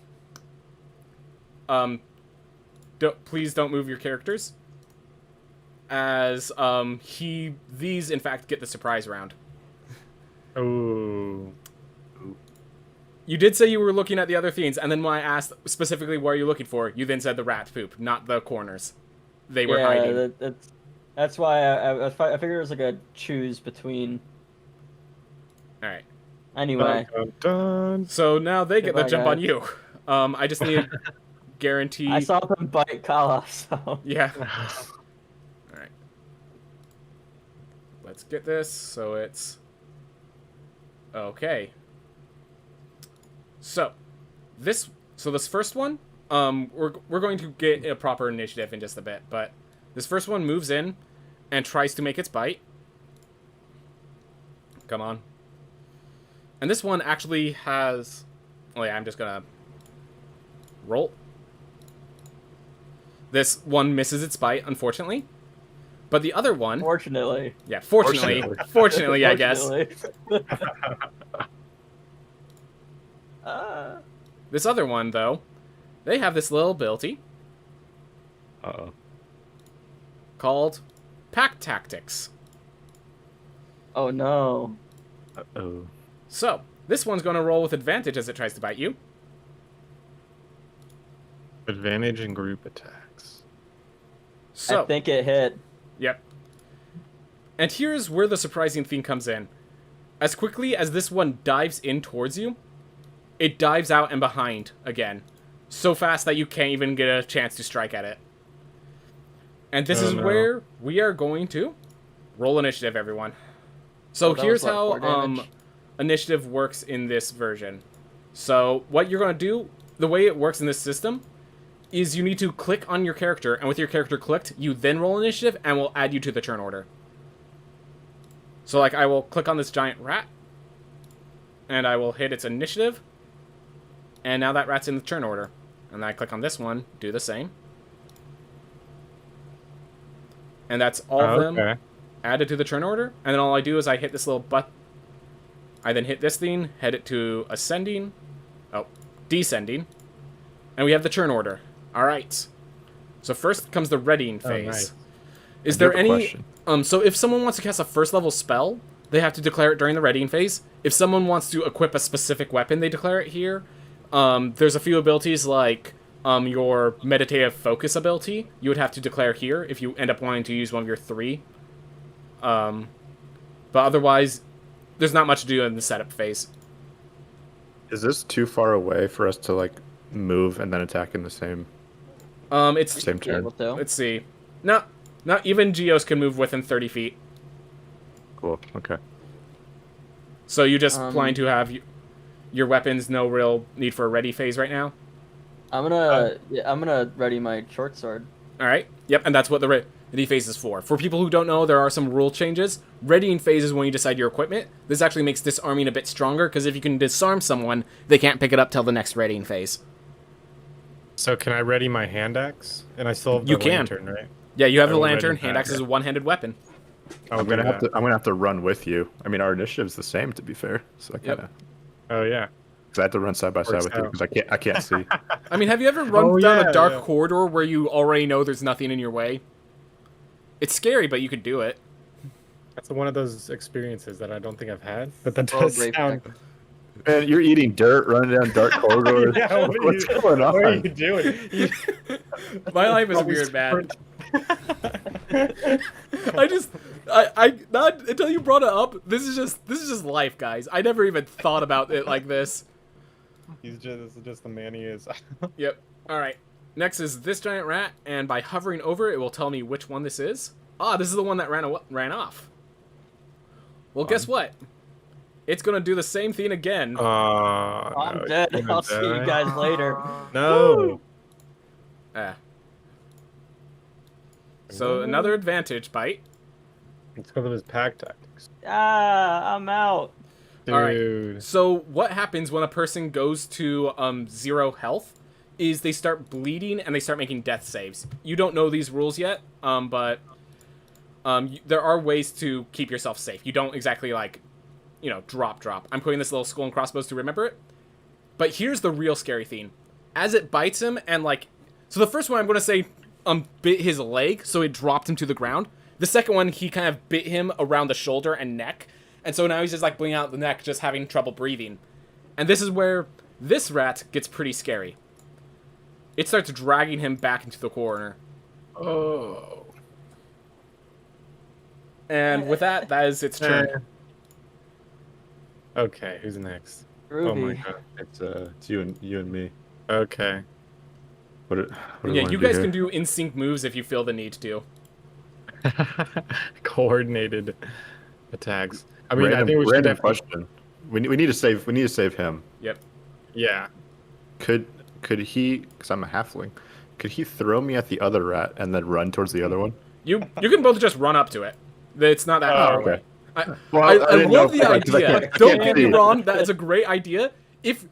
[SPEAKER 3] please don't move your characters. As these in fact get the surprise round.
[SPEAKER 2] Ooh.
[SPEAKER 3] You did say you were looking at the other things, and then when I asked specifically what are you looking for, you then said the rat poop, not the corners. They were hiding.
[SPEAKER 1] That's why I figured it was like a choose between.
[SPEAKER 3] All right.
[SPEAKER 1] Anyway,
[SPEAKER 2] Dun, dun.
[SPEAKER 3] So now they get the
[SPEAKER 1] Goodbye,
[SPEAKER 3] jump on
[SPEAKER 1] guys.
[SPEAKER 3] you. I just need to guarantee.
[SPEAKER 1] I saw them bite Kala, so.
[SPEAKER 3] Yeah. All right. Let's get this. So it's okay. So this first one, we're going to get a proper initiative in just a bit, but this first one moves in and tries to make its bite. Come on. And this one actually has. Oh yeah, I'm just gonna roll. This one misses its bite, unfortunately. But the other one,
[SPEAKER 1] Fortunately.
[SPEAKER 3] yeah, fortunately, I guess.
[SPEAKER 1] Fortunately.
[SPEAKER 3] This other one, though, they have this little ability
[SPEAKER 4] Uh-oh.
[SPEAKER 3] called Pack Tactics.
[SPEAKER 1] Oh no.
[SPEAKER 4] Uh-oh.
[SPEAKER 3] So, this one's going to roll with advantage as it tries to bite you.
[SPEAKER 2] Advantage in group attacks.
[SPEAKER 3] So,
[SPEAKER 1] I think it hit.
[SPEAKER 3] yep. And here's where the surprising thing comes in. As quickly as this one dives in towards you, it dives out and behind again. So fast that you can't even get a chance to strike at it. And this
[SPEAKER 2] Oh,
[SPEAKER 3] is
[SPEAKER 2] no.
[SPEAKER 3] where we are going to roll initiative, everyone. So
[SPEAKER 1] Oh, that
[SPEAKER 3] here's
[SPEAKER 1] was what,
[SPEAKER 3] how
[SPEAKER 1] 4 damage?
[SPEAKER 3] initiative works in this version. So what you're going to do, the way it works in this system, is you need to click on your character, and with your character clicked, you then roll initiative, and we'll add you to the turn order. So like I will click on this giant rat, and I will hit its initiative, and now that rat's in the turn order. And then I click on this one, do the same. And that's all of them
[SPEAKER 2] Okay.
[SPEAKER 3] added to the turn order, and then all I do is I hit this little I then hit this thing, head it to ascending, descending, and we have the turn order. All right. So first comes the readying phase.
[SPEAKER 2] Nice.
[SPEAKER 3] Is
[SPEAKER 4] I do
[SPEAKER 3] there
[SPEAKER 4] have a
[SPEAKER 3] any?
[SPEAKER 4] question.
[SPEAKER 3] So if someone wants to cast a first level spell, they have to declare it during the readying phase. If someone wants to equip a specific weapon, they declare it here. There's a few abilities like your meditative focus ability. You would have to declare here if you end up wanting to use one of your 3. But otherwise, there's not much to do in the setup phase.
[SPEAKER 4] Is this too far away for us to like move and then attack in the same
[SPEAKER 3] It's
[SPEAKER 4] same turn?
[SPEAKER 1] Able to.
[SPEAKER 3] let's see. Not even Geos can move within 30 feet.
[SPEAKER 4] Cool. Okay.
[SPEAKER 3] So you just plan to have your weapons no real need for a ready phase right now?
[SPEAKER 1] I'm gonna ready my short sword.
[SPEAKER 3] All right. Yep, and that's what the ready phase is for. For people who don't know, there are some rule changes. Readying phase is when you decide your equipment. This actually makes disarming a bit stronger, because if you can disarm someone, they can't pick it up till the next readying phase.
[SPEAKER 2] So can I ready my hand axe? And I still have the
[SPEAKER 3] You can.
[SPEAKER 2] lantern, right?
[SPEAKER 3] Yeah, you have
[SPEAKER 2] I
[SPEAKER 3] the
[SPEAKER 2] will ready
[SPEAKER 3] lantern.
[SPEAKER 2] that.
[SPEAKER 3] Hand axe is a one-handed weapon.
[SPEAKER 4] I'm gonna have to run with you. I mean, our initiative's the same, to be fair. So I
[SPEAKER 3] Yep.
[SPEAKER 4] kind of
[SPEAKER 2] Oh yeah.
[SPEAKER 4] I have to run side by side
[SPEAKER 2] Works
[SPEAKER 4] with you
[SPEAKER 2] out.
[SPEAKER 4] because I can't see.
[SPEAKER 3] I mean, have you ever run
[SPEAKER 2] Oh,
[SPEAKER 3] down
[SPEAKER 2] yeah,
[SPEAKER 3] a dark
[SPEAKER 2] yeah.
[SPEAKER 3] corridor where you already know there's nothing in your way? It's scary, but you could do it.
[SPEAKER 2] That's one of those experiences that I don't think I've had, but that
[SPEAKER 1] Oh,
[SPEAKER 2] does
[SPEAKER 1] brave
[SPEAKER 2] sound.
[SPEAKER 4] Man, you're eating dirt, running down dark corridors.
[SPEAKER 2] Yeah,
[SPEAKER 4] What's going on?
[SPEAKER 2] What are you doing?
[SPEAKER 3] My life is
[SPEAKER 2] Probably
[SPEAKER 3] weird, man.
[SPEAKER 2] sprint.
[SPEAKER 3] I not until you brought it up. This is just life, guys. I never even thought about it like this.
[SPEAKER 2] This is just the man he is.
[SPEAKER 3] Yep. All right. Next is this giant rat, and by hovering over it will tell me which one this is. Ah, this is the one that ran off. Well, guess what? It's gonna do the same thing again.
[SPEAKER 1] I'm
[SPEAKER 2] no,
[SPEAKER 1] dead.
[SPEAKER 2] you're gonna
[SPEAKER 1] I'll see you
[SPEAKER 2] die.
[SPEAKER 1] guys later.
[SPEAKER 2] No.
[SPEAKER 3] So another advantage bite.
[SPEAKER 2] It's because of his pack tactics.
[SPEAKER 1] Ah, I'm out.
[SPEAKER 3] All right.
[SPEAKER 2] Dude.
[SPEAKER 3] So what happens when a person goes to 0 health is they start bleeding and they start making death saves. You don't know these rules yet, but there are ways to keep yourself safe. You don't exactly like, drop. I'm putting this little skull and crossbows to remember it. But here's the real scary thing. As it bites him and so the first one I'm going to say bit his leg, so it dropped him to the ground. The second one, he kind of bit him around the shoulder and neck. And so now he's just bleeding out the neck, just having trouble breathing. And this is where this rat gets pretty scary. It starts dragging him back into the corner.
[SPEAKER 2] Oh.
[SPEAKER 3] And with that is its turn.
[SPEAKER 2] Okay, who's next?
[SPEAKER 1] Ruby.
[SPEAKER 2] Oh my god.
[SPEAKER 4] It's you and me.
[SPEAKER 2] Okay.
[SPEAKER 4] What do we
[SPEAKER 3] Yeah,
[SPEAKER 4] wanna
[SPEAKER 3] you
[SPEAKER 4] do
[SPEAKER 3] guys
[SPEAKER 4] here?
[SPEAKER 3] can do in-sync moves if you feel the need to.
[SPEAKER 2] Coordinated attacks. I mean, I
[SPEAKER 4] Random,
[SPEAKER 2] think we should
[SPEAKER 4] random
[SPEAKER 2] definitely.
[SPEAKER 4] question. We need to save him.
[SPEAKER 3] Yep.
[SPEAKER 2] Yeah.
[SPEAKER 4] Could he? Because I'm a halfling. Could he throw me at the other rat and then run towards the other one?
[SPEAKER 3] You can both just run up to it. It's not that far
[SPEAKER 4] okay.
[SPEAKER 3] away.
[SPEAKER 4] Well,
[SPEAKER 3] I
[SPEAKER 4] didn't know
[SPEAKER 3] love the
[SPEAKER 4] if- 'cause I
[SPEAKER 3] idea.
[SPEAKER 4] can't
[SPEAKER 3] Don't get me
[SPEAKER 4] see.
[SPEAKER 3] wrong, that is a great idea. If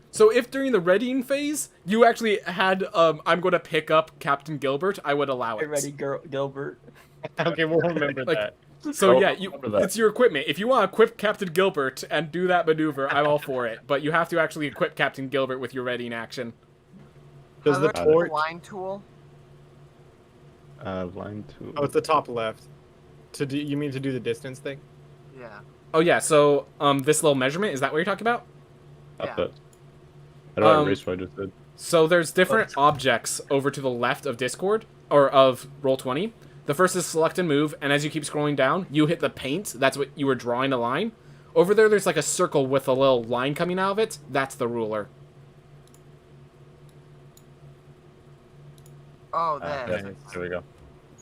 [SPEAKER 3] during the readying phase you actually had I'm going to pick up Captain Gilbert, I would allow
[SPEAKER 1] Get
[SPEAKER 3] it.
[SPEAKER 1] ready, Gilbert.
[SPEAKER 2] Okay, we'll remember that.
[SPEAKER 3] So
[SPEAKER 4] Oh,
[SPEAKER 3] yeah,
[SPEAKER 4] remember that.
[SPEAKER 3] it's your equipment. If you want to equip Captain Gilbert and do that maneuver, I'm all for it. But you have to actually equip Captain Gilbert with your readying action.
[SPEAKER 2] Does the
[SPEAKER 5] There's a
[SPEAKER 2] torch?
[SPEAKER 5] line tool?
[SPEAKER 4] Line 2.
[SPEAKER 2] Oh, it's the top left. You mean to do the distance thing?
[SPEAKER 5] Yeah.
[SPEAKER 3] Oh yeah, so this little measurement, is that what you're talking about?
[SPEAKER 5] Yeah.
[SPEAKER 4] I don't know. Erase what I just did.
[SPEAKER 3] So there's different objects over to the left of Discord, or of Roll20. The first is select and move, and as you keep scrolling down, you hit the paint. That's what you were drawing a line. Over there's like a circle with a little line coming out of it. That's the ruler.
[SPEAKER 5] Oh, there.
[SPEAKER 4] There we go.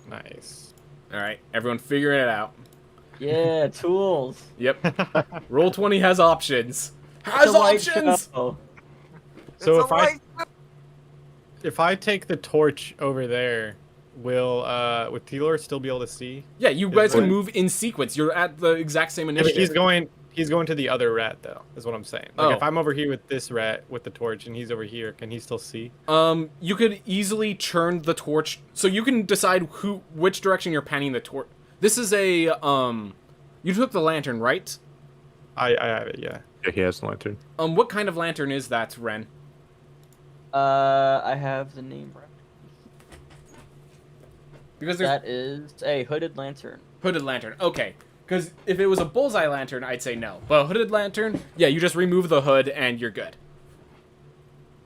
[SPEAKER 2] Nice.
[SPEAKER 3] All right, everyone figuring it out.
[SPEAKER 1] Yeah, tools.
[SPEAKER 3] Yep. Roll20 has options.
[SPEAKER 1] It's
[SPEAKER 3] Has
[SPEAKER 1] a light
[SPEAKER 3] options!
[SPEAKER 1] show.
[SPEAKER 2] So
[SPEAKER 5] It's a
[SPEAKER 2] if I take the torch over there, will Telor still be able to see?
[SPEAKER 3] Yeah, you guys can
[SPEAKER 2] What?
[SPEAKER 3] move in sequence. You're at the exact same
[SPEAKER 2] Yeah, but
[SPEAKER 3] initiative.
[SPEAKER 2] he's going to the other rat though, is what I'm saying. Like if
[SPEAKER 3] Oh.
[SPEAKER 2] I'm over here with this rat with the torch and he's over here, can he still see?
[SPEAKER 3] You could easily churn the torch, so you can decide which direction you're panning the torch. This is a You took the lantern, right?
[SPEAKER 2] I have it, yeah.
[SPEAKER 4] Yeah, he has the lantern.
[SPEAKER 3] What kind of lantern is that, Ren?
[SPEAKER 1] I have the name right.
[SPEAKER 3] Because there's
[SPEAKER 1] That is a hooded lantern.
[SPEAKER 3] hooded lantern. Okay. Because if it was a bullseye lantern, I'd say no. But a hooded lantern, yeah, you just remove the hood and you're good.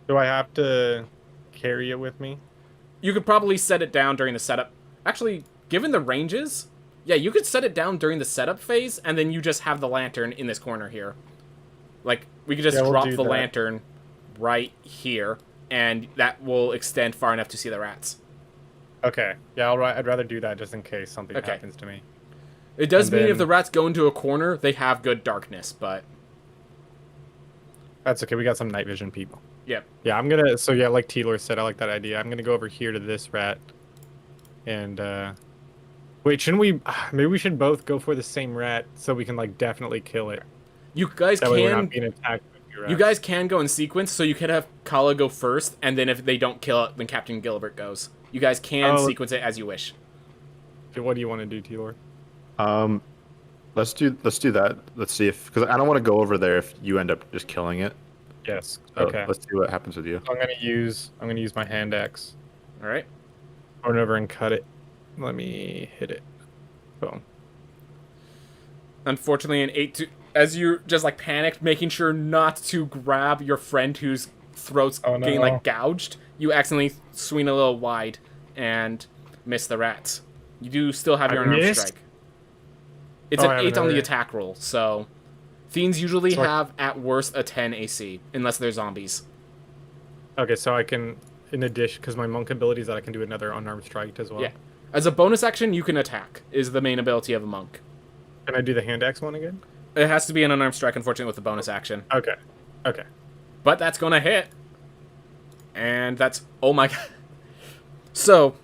[SPEAKER 2] Do I have to carry it with me?
[SPEAKER 3] You could probably set it down during the setup. Actually, given the ranges, yeah, you could set it down during the setup phase, and then you just have the lantern in this corner here. Like, we could just
[SPEAKER 2] we'll
[SPEAKER 3] drop
[SPEAKER 2] do
[SPEAKER 3] the
[SPEAKER 2] that.
[SPEAKER 3] lantern right here, and that will extend far enough to see the rats.
[SPEAKER 2] Okay. Yeah, I'd rather do that just in case something
[SPEAKER 3] Okay.
[SPEAKER 2] happens to me.
[SPEAKER 3] It does
[SPEAKER 2] And
[SPEAKER 3] mean if
[SPEAKER 2] then-
[SPEAKER 3] the rats go into a corner, they have good darkness, but
[SPEAKER 2] That's okay. We got some night vision people.
[SPEAKER 3] yeah.
[SPEAKER 2] Yeah, I'm gonna. So yeah, like T-Lord said, I like that idea. I'm gonna go over here to this rat, and wait, shouldn't we? Maybe we should both go for the same rat so we can like definitely kill it.
[SPEAKER 3] You guys
[SPEAKER 2] That way we're
[SPEAKER 3] can
[SPEAKER 2] not being attacked by two rats.
[SPEAKER 3] you guys can go in sequence, so you could have Kala go first, and then if they don't kill it, then Captain Gilbert goes. You guys can
[SPEAKER 2] Oh.
[SPEAKER 3] sequence it as you wish.
[SPEAKER 2] Okay, what do you want to do, T-Lord?
[SPEAKER 4] Let's do that. Let's see if, because I don't want to go over there if you end up just killing it.
[SPEAKER 2] Yes.
[SPEAKER 4] So
[SPEAKER 2] Okay.
[SPEAKER 4] let's see what happens with you.
[SPEAKER 2] I'm gonna use my hand axe.
[SPEAKER 3] All right.
[SPEAKER 2] Run over and cut it. Let me hit it. Boom.
[SPEAKER 3] Unfortunately, an 8-2, as you just like panicked, making sure not to grab your friend whose throat's
[SPEAKER 2] Oh, no.
[SPEAKER 3] getting like gouged, you accidentally swing a little wide and miss the rats. You do still have
[SPEAKER 2] I
[SPEAKER 3] your unarmed
[SPEAKER 2] missed?
[SPEAKER 3] strike. It's
[SPEAKER 2] Oh,
[SPEAKER 3] an
[SPEAKER 2] I have
[SPEAKER 3] 8 on the
[SPEAKER 2] another-
[SPEAKER 3] attack roll, so fiends usually
[SPEAKER 2] So I-
[SPEAKER 3] have at worst a 10 AC, unless they're zombies.
[SPEAKER 2] Okay, so I can, in addition, because my monk ability is that I can do another unarmed strike as well.
[SPEAKER 3] Yeah. As a bonus action, you can attack, is the main ability of a monk.
[SPEAKER 2] Can I do the hand axe one again?
[SPEAKER 3] It has to be an unarmed strike, unfortunately, with the bonus action.
[SPEAKER 2] Okay. Okay.
[SPEAKER 3] But that's gonna hit. And that's, oh my god. So,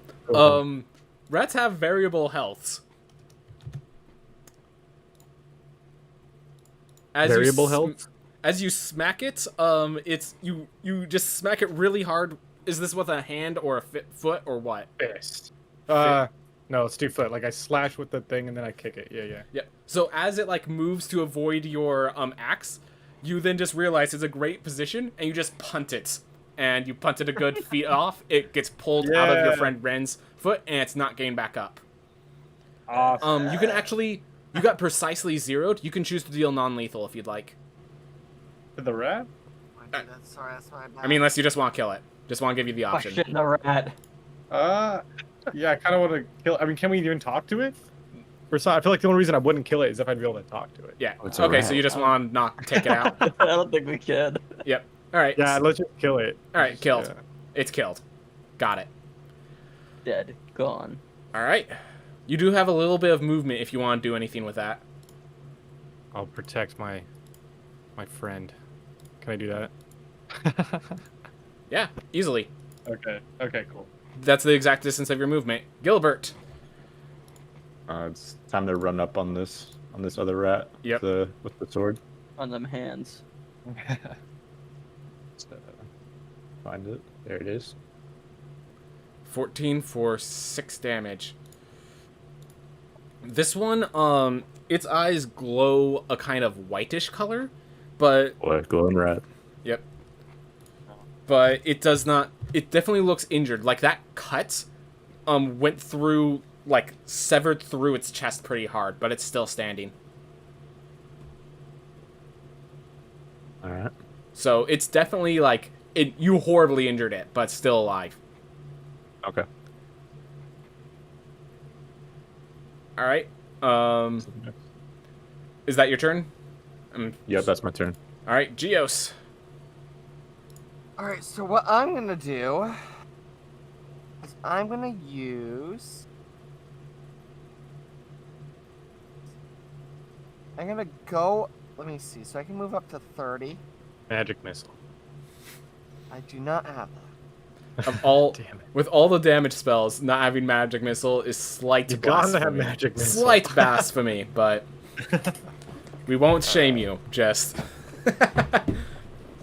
[SPEAKER 3] rats have variable healths. As you
[SPEAKER 2] Variable health?
[SPEAKER 3] As you smack it, it's you just smack it really hard. Is this with a hand or a foot or what?
[SPEAKER 2] Fist. No, let's do foot. Like I slash with the thing and then I kick it. Yeah, yeah.
[SPEAKER 3] Yeah. So as it like moves to avoid your axe, you then just realize it's a great position and you just punt it. And you punt it a good feet off. It gets pulled out of your
[SPEAKER 2] Yeah.
[SPEAKER 3] friend Ren's foot and it's not getting back up.
[SPEAKER 2] Awesome.
[SPEAKER 3] You can actually, you got precisely zeroed. You can choose to deal non-lethal if you'd like.
[SPEAKER 2] The rat?
[SPEAKER 5] I did that. Sorry, that's my bad.
[SPEAKER 3] I mean, unless you just want to kill it. Just want to give you the option.
[SPEAKER 1] Question the rat.
[SPEAKER 2] Yeah, I kind of want to kill. I mean, can we even talk to it? Or so, I feel like the only reason I wouldn't kill it is if I'd be able to talk to it.
[SPEAKER 3] Yeah.
[SPEAKER 4] Oh, it's a
[SPEAKER 3] Okay, so
[SPEAKER 4] rat.
[SPEAKER 3] you just want to not take it out.
[SPEAKER 1] I don't think we can.
[SPEAKER 3] Yep. All right.
[SPEAKER 2] Yeah, let's just kill it.
[SPEAKER 3] All right, killed.
[SPEAKER 2] Yeah.
[SPEAKER 3] It's killed. Got it.
[SPEAKER 1] Dead. Gone.
[SPEAKER 3] All right. You do have a little bit of movement if you want to do anything with that.
[SPEAKER 2] I'll protect my friend. Can I do that?
[SPEAKER 3] Yeah, easily.
[SPEAKER 2] Okay. Okay, cool.
[SPEAKER 3] That's the exact distance of your movement. Gilbert.
[SPEAKER 4] It's time to run up on this other rat.
[SPEAKER 3] Yep.
[SPEAKER 4] With the sword.
[SPEAKER 1] On them hands.
[SPEAKER 4] Find it. There it is.
[SPEAKER 3] 14 for 6 damage. This one, its eyes glow a kind of whitish color, but
[SPEAKER 4] Boy, glowing rat.
[SPEAKER 3] yep. But it does not. It definitely looks injured. Like that cut, went through, like severed through its chest pretty hard, but it's still standing.
[SPEAKER 4] All right.
[SPEAKER 3] So it's definitely like you horribly injured it, but still alive.
[SPEAKER 4] Okay.
[SPEAKER 3] All right. Is that your turn?
[SPEAKER 4] Yep, that's my turn.
[SPEAKER 3] All right, Geos.
[SPEAKER 5] Alright, so what I'm gonna do is I'm gonna use. I'm gonna go. Let me see. So I can move up to 30.
[SPEAKER 2] Magic missile.
[SPEAKER 5] I do not have that.
[SPEAKER 3] Of all,
[SPEAKER 2] Damn it.
[SPEAKER 3] with all the damage spells, not having magic missile is slight
[SPEAKER 2] You gotta have
[SPEAKER 3] blasphemy.
[SPEAKER 2] magic missile.
[SPEAKER 3] Slight blasphemy, but we won't shame you. Just, I'm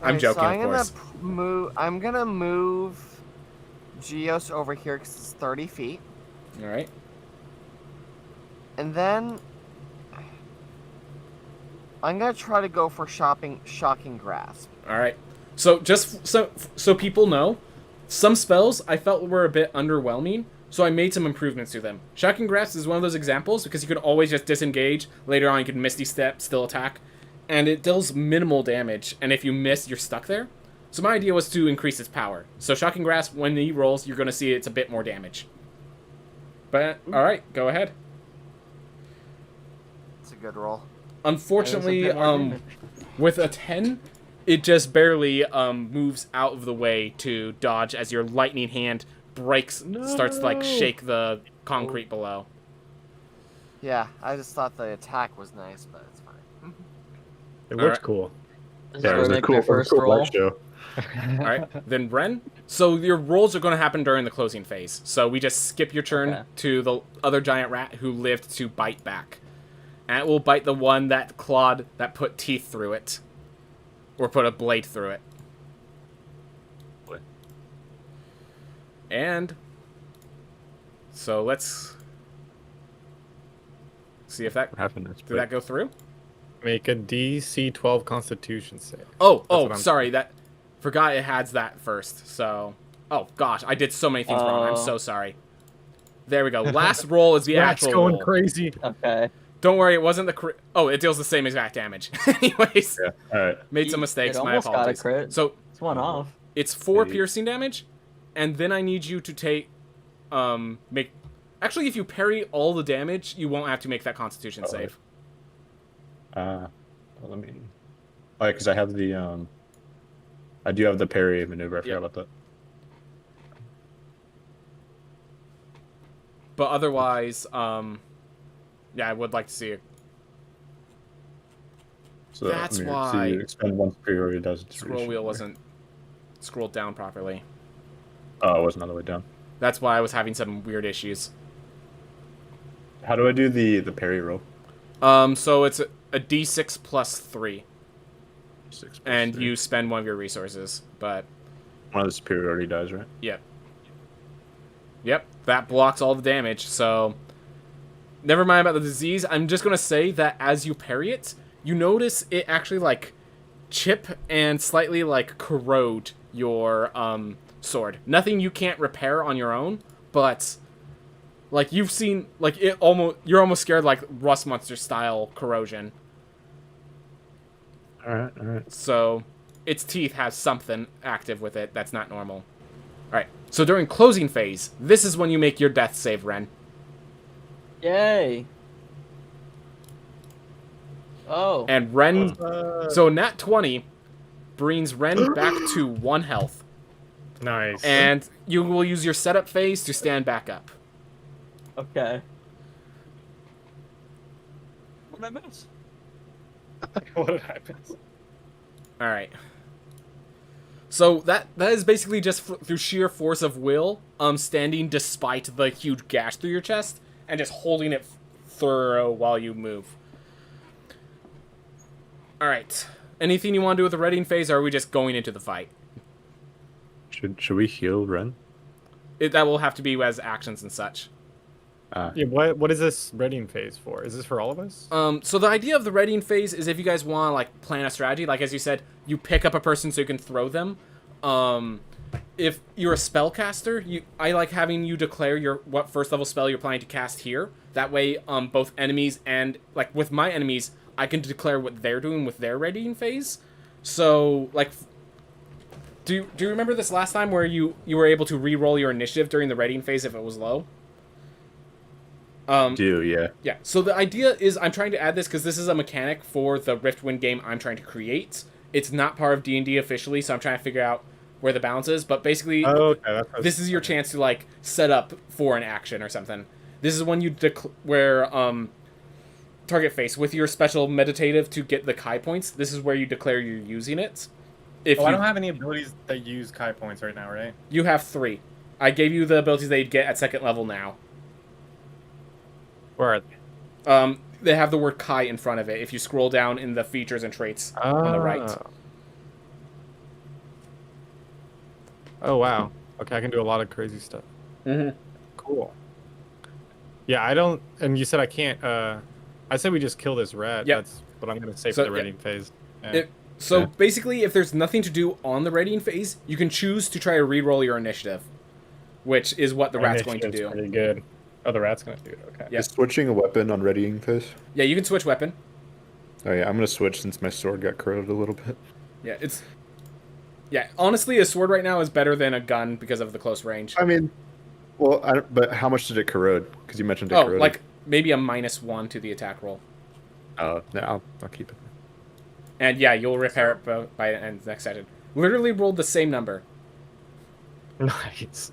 [SPEAKER 5] Alright,
[SPEAKER 3] joking,
[SPEAKER 5] so I'm
[SPEAKER 3] of course.
[SPEAKER 5] I'm gonna move Geos over here because it's 30 feet.
[SPEAKER 3] All right.
[SPEAKER 5] And then I'm gonna try to go for shocking grasp.
[SPEAKER 3] All right. So just so people know, some spells I felt were a bit underwhelming, so I made some improvements to them. Shocking Grasp is one of those examples because you could always just disengage. Later on, you could Misty Step, still attack, and it deals minimal damage. And if you miss, you're stuck there. So my idea was to increase its power. So Shocking Grasp, when he rolls, you're going to see it's a bit more damage. But all right, go ahead.
[SPEAKER 5] It's a good roll.
[SPEAKER 3] Unfortunately, with a 10, it just barely moves out of the way to dodge as your lightning hand breaks, starts to like shake the concrete below.
[SPEAKER 5] Yeah, I just thought the attack was nice, but it's fine.
[SPEAKER 2] It looks cool.
[SPEAKER 1] This is
[SPEAKER 4] Yeah, it
[SPEAKER 1] where
[SPEAKER 4] was
[SPEAKER 1] we
[SPEAKER 4] a
[SPEAKER 1] make
[SPEAKER 4] cool,
[SPEAKER 1] their first
[SPEAKER 4] cool
[SPEAKER 1] roll.
[SPEAKER 4] light show.
[SPEAKER 3] All right, then Ren. So your rolls are going to happen during the closing phase. So we just skip your turn
[SPEAKER 1] Okay.
[SPEAKER 3] to the other giant rat who lived to bite back, and it will bite the one that clawed, that put teeth through it, or put a blade through it.
[SPEAKER 4] What?
[SPEAKER 3] And so let's see if that
[SPEAKER 4] What happened?
[SPEAKER 3] did that go through.
[SPEAKER 2] Make a DC 12 Constitution save.
[SPEAKER 3] Oh,
[SPEAKER 2] what I'm
[SPEAKER 3] sorry. That forgot it has that first. So, oh gosh, I did so many things wrong. I'm so sorry. There we go. Last roll is the
[SPEAKER 2] Rat's
[SPEAKER 3] actual
[SPEAKER 2] going
[SPEAKER 3] roll.
[SPEAKER 2] crazy.
[SPEAKER 1] Okay.
[SPEAKER 3] Don't worry, it wasn't the oh, it deals the same exact damage. Anyways,
[SPEAKER 4] Yeah. All right.
[SPEAKER 3] made some mistakes.
[SPEAKER 1] It
[SPEAKER 3] My
[SPEAKER 1] almost got a
[SPEAKER 3] apologies.
[SPEAKER 1] crit.
[SPEAKER 3] So
[SPEAKER 1] It's one off.
[SPEAKER 3] it's 4
[SPEAKER 4] Maybe.
[SPEAKER 3] piercing damage, and then I need you to take make. Actually, if you parry all the damage, you won't have to make that Constitution save.
[SPEAKER 4] Well, let me. Oh, yeah, because I have the I do have the parry maneuver. I forgot
[SPEAKER 3] Yep.
[SPEAKER 4] about that.
[SPEAKER 3] But otherwise, yeah, I would like to see it.
[SPEAKER 4] So
[SPEAKER 3] That's
[SPEAKER 4] I mean,
[SPEAKER 3] why-
[SPEAKER 4] so you expend one superiority does.
[SPEAKER 3] Scroll wheel wasn't scrolled down properly.
[SPEAKER 4] Oh, it wasn't all the way down.
[SPEAKER 3] That's why I was having some weird issues.
[SPEAKER 4] How do I do the parry roll?
[SPEAKER 3] So it's a D6 plus 3,
[SPEAKER 4] 6 plus
[SPEAKER 3] and
[SPEAKER 4] 3.
[SPEAKER 3] you spend one of your resources. But
[SPEAKER 4] One of the superiority dies, right?
[SPEAKER 3] yep, that blocks all the damage. So never mind about the disease. I'm just gonna say that as you parry it, you notice it actually like chip and slightly like corrode your sword. Nothing you can't repair on your own, but like you've seen, like it almost, you're almost scared like Rust Monster style corrosion.
[SPEAKER 4] All right, all right.
[SPEAKER 3] So its teeth has something active with it that's not normal. Alright, so during closing phase, this is when you make your death save, Ren.
[SPEAKER 1] Yay. Oh.
[SPEAKER 3] And Ren, so nat 20 brings Ren back to 1 health.
[SPEAKER 2] Nice.
[SPEAKER 3] And you will use your setup phase to stand back up.
[SPEAKER 1] Okay. What did I miss?
[SPEAKER 2] What did I miss?
[SPEAKER 3] Alright. So that is basically just through sheer force of will, standing despite the huge gash through your chest, and just holding it thorough while you move. Alright. Anything you want to do with the readying phase, or are we just going into the fight?
[SPEAKER 4] Should we heal Ren?
[SPEAKER 3] That will have to be as actions and such.
[SPEAKER 2] Yeah, what is this readying phase for? Is this for all of us?
[SPEAKER 3] So the idea of the readying phase is if you guys want to like plan a strategy, like as you said, you pick up a person so you can throw them. If you're a spellcaster, I like having you declare what first level spell you're planning to cast here. That way, both enemies and like with my enemies, I can declare what they're doing with their readying phase. So like, do you remember this last time where you were able to re-roll your initiative during the readying phase if it was low?
[SPEAKER 4] Yeah.
[SPEAKER 3] Yeah, so the idea is I'm trying to add this because this is a mechanic for the Riftwind game I'm trying to create. It's not part of D&D officially, so I'm trying to figure out where the balance is. But basically, this is your chance to like set up for an action or something. This is when you target face with your special meditative to get the Kai points. This is where you declare you're using it. If
[SPEAKER 6] I don't have any abilities that use Kai points right now, right?
[SPEAKER 3] you have 3. I gave you the abilities that you'd get at 2nd level now.
[SPEAKER 2] Where are they?
[SPEAKER 3] They have the word Kai in front of it if you scroll down in the features and traits on the right.
[SPEAKER 2] Oh, wow. Okay, I can do a lot of crazy stuff.
[SPEAKER 3] Mm-hmm.
[SPEAKER 2] Cool. Yeah, I don't. And you said I can't. I said we just kill this rat.
[SPEAKER 3] Yep.
[SPEAKER 2] That's what I'm gonna say
[SPEAKER 3] So,
[SPEAKER 2] for the
[SPEAKER 3] yeah.
[SPEAKER 2] readying phase. Yeah.
[SPEAKER 3] So
[SPEAKER 4] Yeah.
[SPEAKER 3] basically, if there's nothing to do on the readying phase, you can choose to try to re-roll your initiative, which is what the
[SPEAKER 2] Our
[SPEAKER 3] rat's going to
[SPEAKER 2] initiative's
[SPEAKER 3] do.
[SPEAKER 2] Pretty good. Oh, the rat's gonna do it. Okay.
[SPEAKER 3] Yeah.
[SPEAKER 4] Is switching a weapon on readying phase?
[SPEAKER 3] Yeah, you can switch weapon.
[SPEAKER 4] Oh yeah, I'm gonna switch since my sword got corroded a little bit.
[SPEAKER 3] Yeah, it's... Yeah, honestly, a sword right now is better than a gun because of the close range.
[SPEAKER 4] I mean, well, but how much did it corrode? Because you mentioned it
[SPEAKER 3] Oh,
[SPEAKER 4] corroded.
[SPEAKER 3] like maybe a -1 to the attack roll.
[SPEAKER 4] Oh, no, I'll keep it.
[SPEAKER 3] And yeah, you'll repair it by the end of the next session. Literally rolled the same number.
[SPEAKER 2] Nice.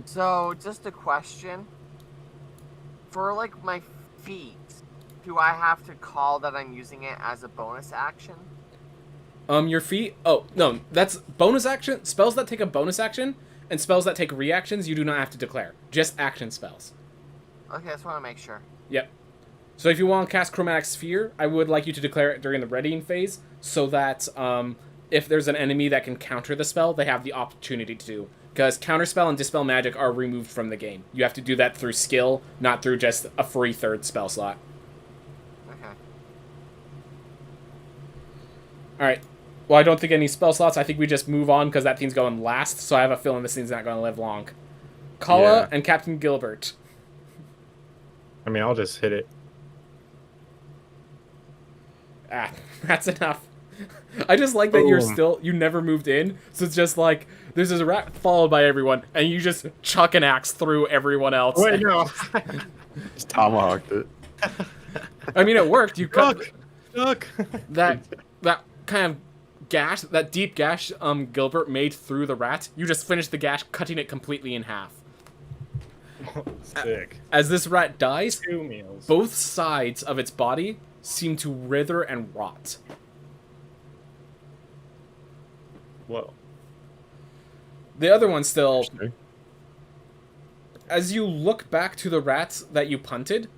[SPEAKER 5] So, just a question. For, like, my feet, do I have to call that I'm using it as a bonus action?
[SPEAKER 3] Your feet... Oh, no, that's bonus action. Spells that take a bonus action and spells that take reactions, you do not have to declare. Just action spells.
[SPEAKER 5] Okay, I just want to make sure.
[SPEAKER 3] Yep. So if you want to cast Chromatic Sphere, I would like you to declare it during the readying phase, so that if there's an enemy that can counter the spell, they have the opportunity to do. Because Counterspell and Dispel Magic are removed from the game. You have to do that through skill, not through just a free third spell slot.
[SPEAKER 5] Okay.
[SPEAKER 3] Alright. Well, I don't think any spell slots. I think we just move on, because that thing's going last, so I have a feeling this thing's not going to live long. Kala
[SPEAKER 4] Yeah.
[SPEAKER 3] and Captain Gilbert.
[SPEAKER 2] I mean, I'll just hit it.
[SPEAKER 3] Ah, that's enough. I just like that
[SPEAKER 2] Boom.
[SPEAKER 3] you never moved in, so it's just like, there's this rat followed by everyone, and you just chuck an axe through everyone else.
[SPEAKER 2] Wait, no.
[SPEAKER 4] Just tomahawked it.
[SPEAKER 3] I mean, it worked. You cut
[SPEAKER 2] Look.
[SPEAKER 3] that kind of gash, that deep gash Gilbert made through the rat. You just finished the gash, cutting it completely in half.
[SPEAKER 2] Sick.
[SPEAKER 3] As this rat dies,
[SPEAKER 2] 2 meals.
[SPEAKER 3] both sides of its body seem to wither and rot.
[SPEAKER 2] Whoa.
[SPEAKER 3] The other one still...
[SPEAKER 4] Interesting.
[SPEAKER 3] As you look back to the rat that you punted,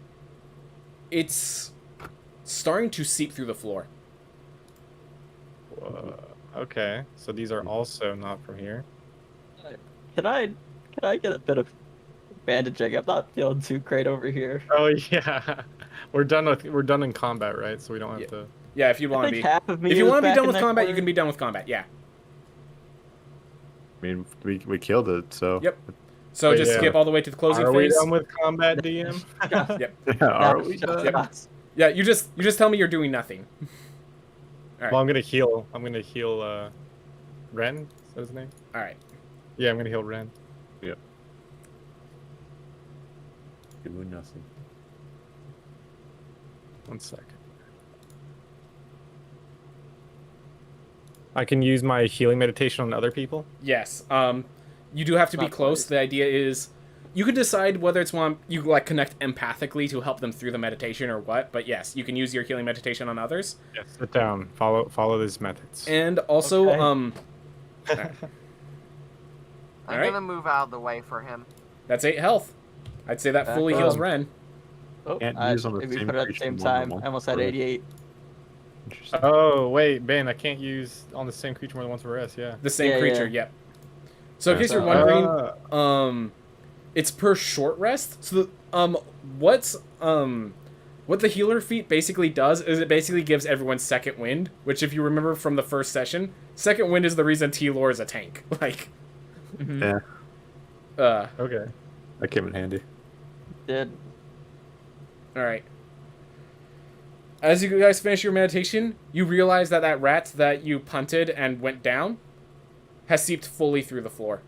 [SPEAKER 3] it's starting to seep through the floor.
[SPEAKER 2] Whoa. Okay, so these are also not from here.
[SPEAKER 1] Can I get a bit of bandaging? I'm not feeling too great over here.
[SPEAKER 2] Oh yeah, we're done in combat, right? So we don't have to.
[SPEAKER 3] Yeah, if you
[SPEAKER 1] I
[SPEAKER 3] want to
[SPEAKER 1] think
[SPEAKER 3] be...
[SPEAKER 1] half of me
[SPEAKER 3] If you
[SPEAKER 1] is
[SPEAKER 3] want to be
[SPEAKER 1] back
[SPEAKER 3] done
[SPEAKER 1] in
[SPEAKER 3] with
[SPEAKER 1] that
[SPEAKER 3] combat, you
[SPEAKER 1] corner.
[SPEAKER 3] can be done with combat, yeah.
[SPEAKER 4] I mean, we killed it, so.
[SPEAKER 3] Yep. So
[SPEAKER 2] Wait,
[SPEAKER 3] just
[SPEAKER 2] yeah.
[SPEAKER 3] skip all the way to the closing
[SPEAKER 2] Are we
[SPEAKER 3] phase.
[SPEAKER 2] done with combat, DM?
[SPEAKER 3] Yep.
[SPEAKER 4] Yeah, are we
[SPEAKER 1] Just
[SPEAKER 4] done?
[SPEAKER 1] us.
[SPEAKER 3] Yeah, you just tell me you're doing nothing. Alright.
[SPEAKER 2] Well, I'm gonna heal. Ren. Is that his name?
[SPEAKER 3] Alright.
[SPEAKER 2] Yeah, I'm gonna heal Ren.
[SPEAKER 4] Doing nothing.
[SPEAKER 2] 1 second. I can use my healing meditation on other people.
[SPEAKER 3] Yes. You do have to be
[SPEAKER 1] Not
[SPEAKER 3] close.
[SPEAKER 1] quite.
[SPEAKER 3] The idea is you can decide whether it's one you like connect empathically to help them through the meditation or what, but yes, you can use your healing meditation on others.
[SPEAKER 2] Yes. Sit down. Follow these methods.
[SPEAKER 3] And also
[SPEAKER 1] Okay.
[SPEAKER 5] I'm
[SPEAKER 3] Alright.
[SPEAKER 5] gonna move out of the way for him.
[SPEAKER 3] that's 8 health. I'd say that
[SPEAKER 1] Back
[SPEAKER 3] fully heals
[SPEAKER 4] on.
[SPEAKER 3] Ren.
[SPEAKER 1] Oh,
[SPEAKER 4] Can't
[SPEAKER 1] I-
[SPEAKER 4] use on the
[SPEAKER 1] if we
[SPEAKER 4] same
[SPEAKER 1] put it at the
[SPEAKER 4] creature
[SPEAKER 1] same
[SPEAKER 4] more than
[SPEAKER 1] time.
[SPEAKER 4] once
[SPEAKER 1] I almost had
[SPEAKER 4] per
[SPEAKER 1] 88.
[SPEAKER 4] Interesting.
[SPEAKER 2] Oh wait, Ben, I can't use on the same creature more than once per rest. Yeah.
[SPEAKER 3] The same
[SPEAKER 1] Yeah,
[SPEAKER 3] creature,
[SPEAKER 1] yeah.
[SPEAKER 3] yep. So in
[SPEAKER 4] Yeah,
[SPEAKER 3] case you're
[SPEAKER 1] so-
[SPEAKER 3] wondering, it's per short rest. So what the healer feat basically does is it basically gives everyone second wind, which if you remember from the first session, second wind is the reason T-Lore is a tank. Like
[SPEAKER 1] Mhm.
[SPEAKER 4] Yeah,
[SPEAKER 2] Okay.
[SPEAKER 4] that came in handy.
[SPEAKER 1] Did
[SPEAKER 3] Alright. As you guys finish your meditation, you realize that that rat that you punted and went down has seeped fully through the floor.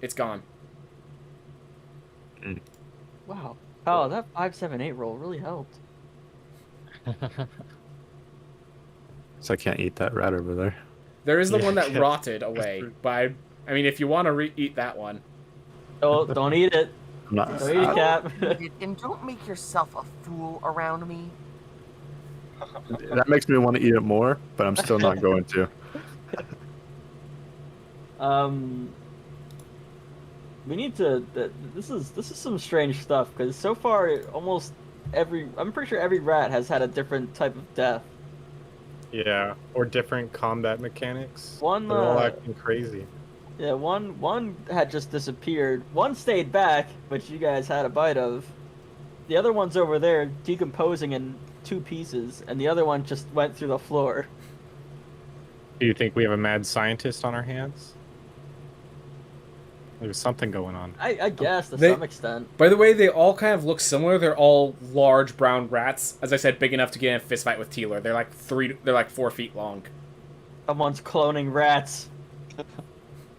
[SPEAKER 3] It's gone.
[SPEAKER 1] wow. Oh, that 578 roll really helped.
[SPEAKER 4] So I can't eat that rat over there.
[SPEAKER 3] There is the
[SPEAKER 2] Yeah,
[SPEAKER 3] one that
[SPEAKER 2] yeah.
[SPEAKER 3] rotted away, but I mean, if you want to eat that one.
[SPEAKER 1] Don't eat it.
[SPEAKER 4] I'm not.
[SPEAKER 1] Don't eat it, Cap.
[SPEAKER 5] And don't make yourself a fool around me.
[SPEAKER 4] That makes me want to eat it more, but I'm still not going to.
[SPEAKER 1] We need to. This is some strange stuff because so far almost I'm pretty sure every rat has had a different type of death.
[SPEAKER 2] Yeah. Or different combat mechanics.
[SPEAKER 1] One,
[SPEAKER 2] They're all acting crazy.
[SPEAKER 1] Yeah, one had just disappeared. One stayed back, which you guys had a bite of. the other one's over there decomposing in 2 pieces, and the other one just went through the floor.
[SPEAKER 2] Do you think we have a mad scientist on our hands? There's something going on.
[SPEAKER 1] I guess to
[SPEAKER 3] They-
[SPEAKER 1] some extent.
[SPEAKER 3] By the way, they all kind of look similar. They're all large brown rats. As I said, big enough to get in a fist fight with Teeler. They're like 4 feet long.
[SPEAKER 1] Someone's cloning rats.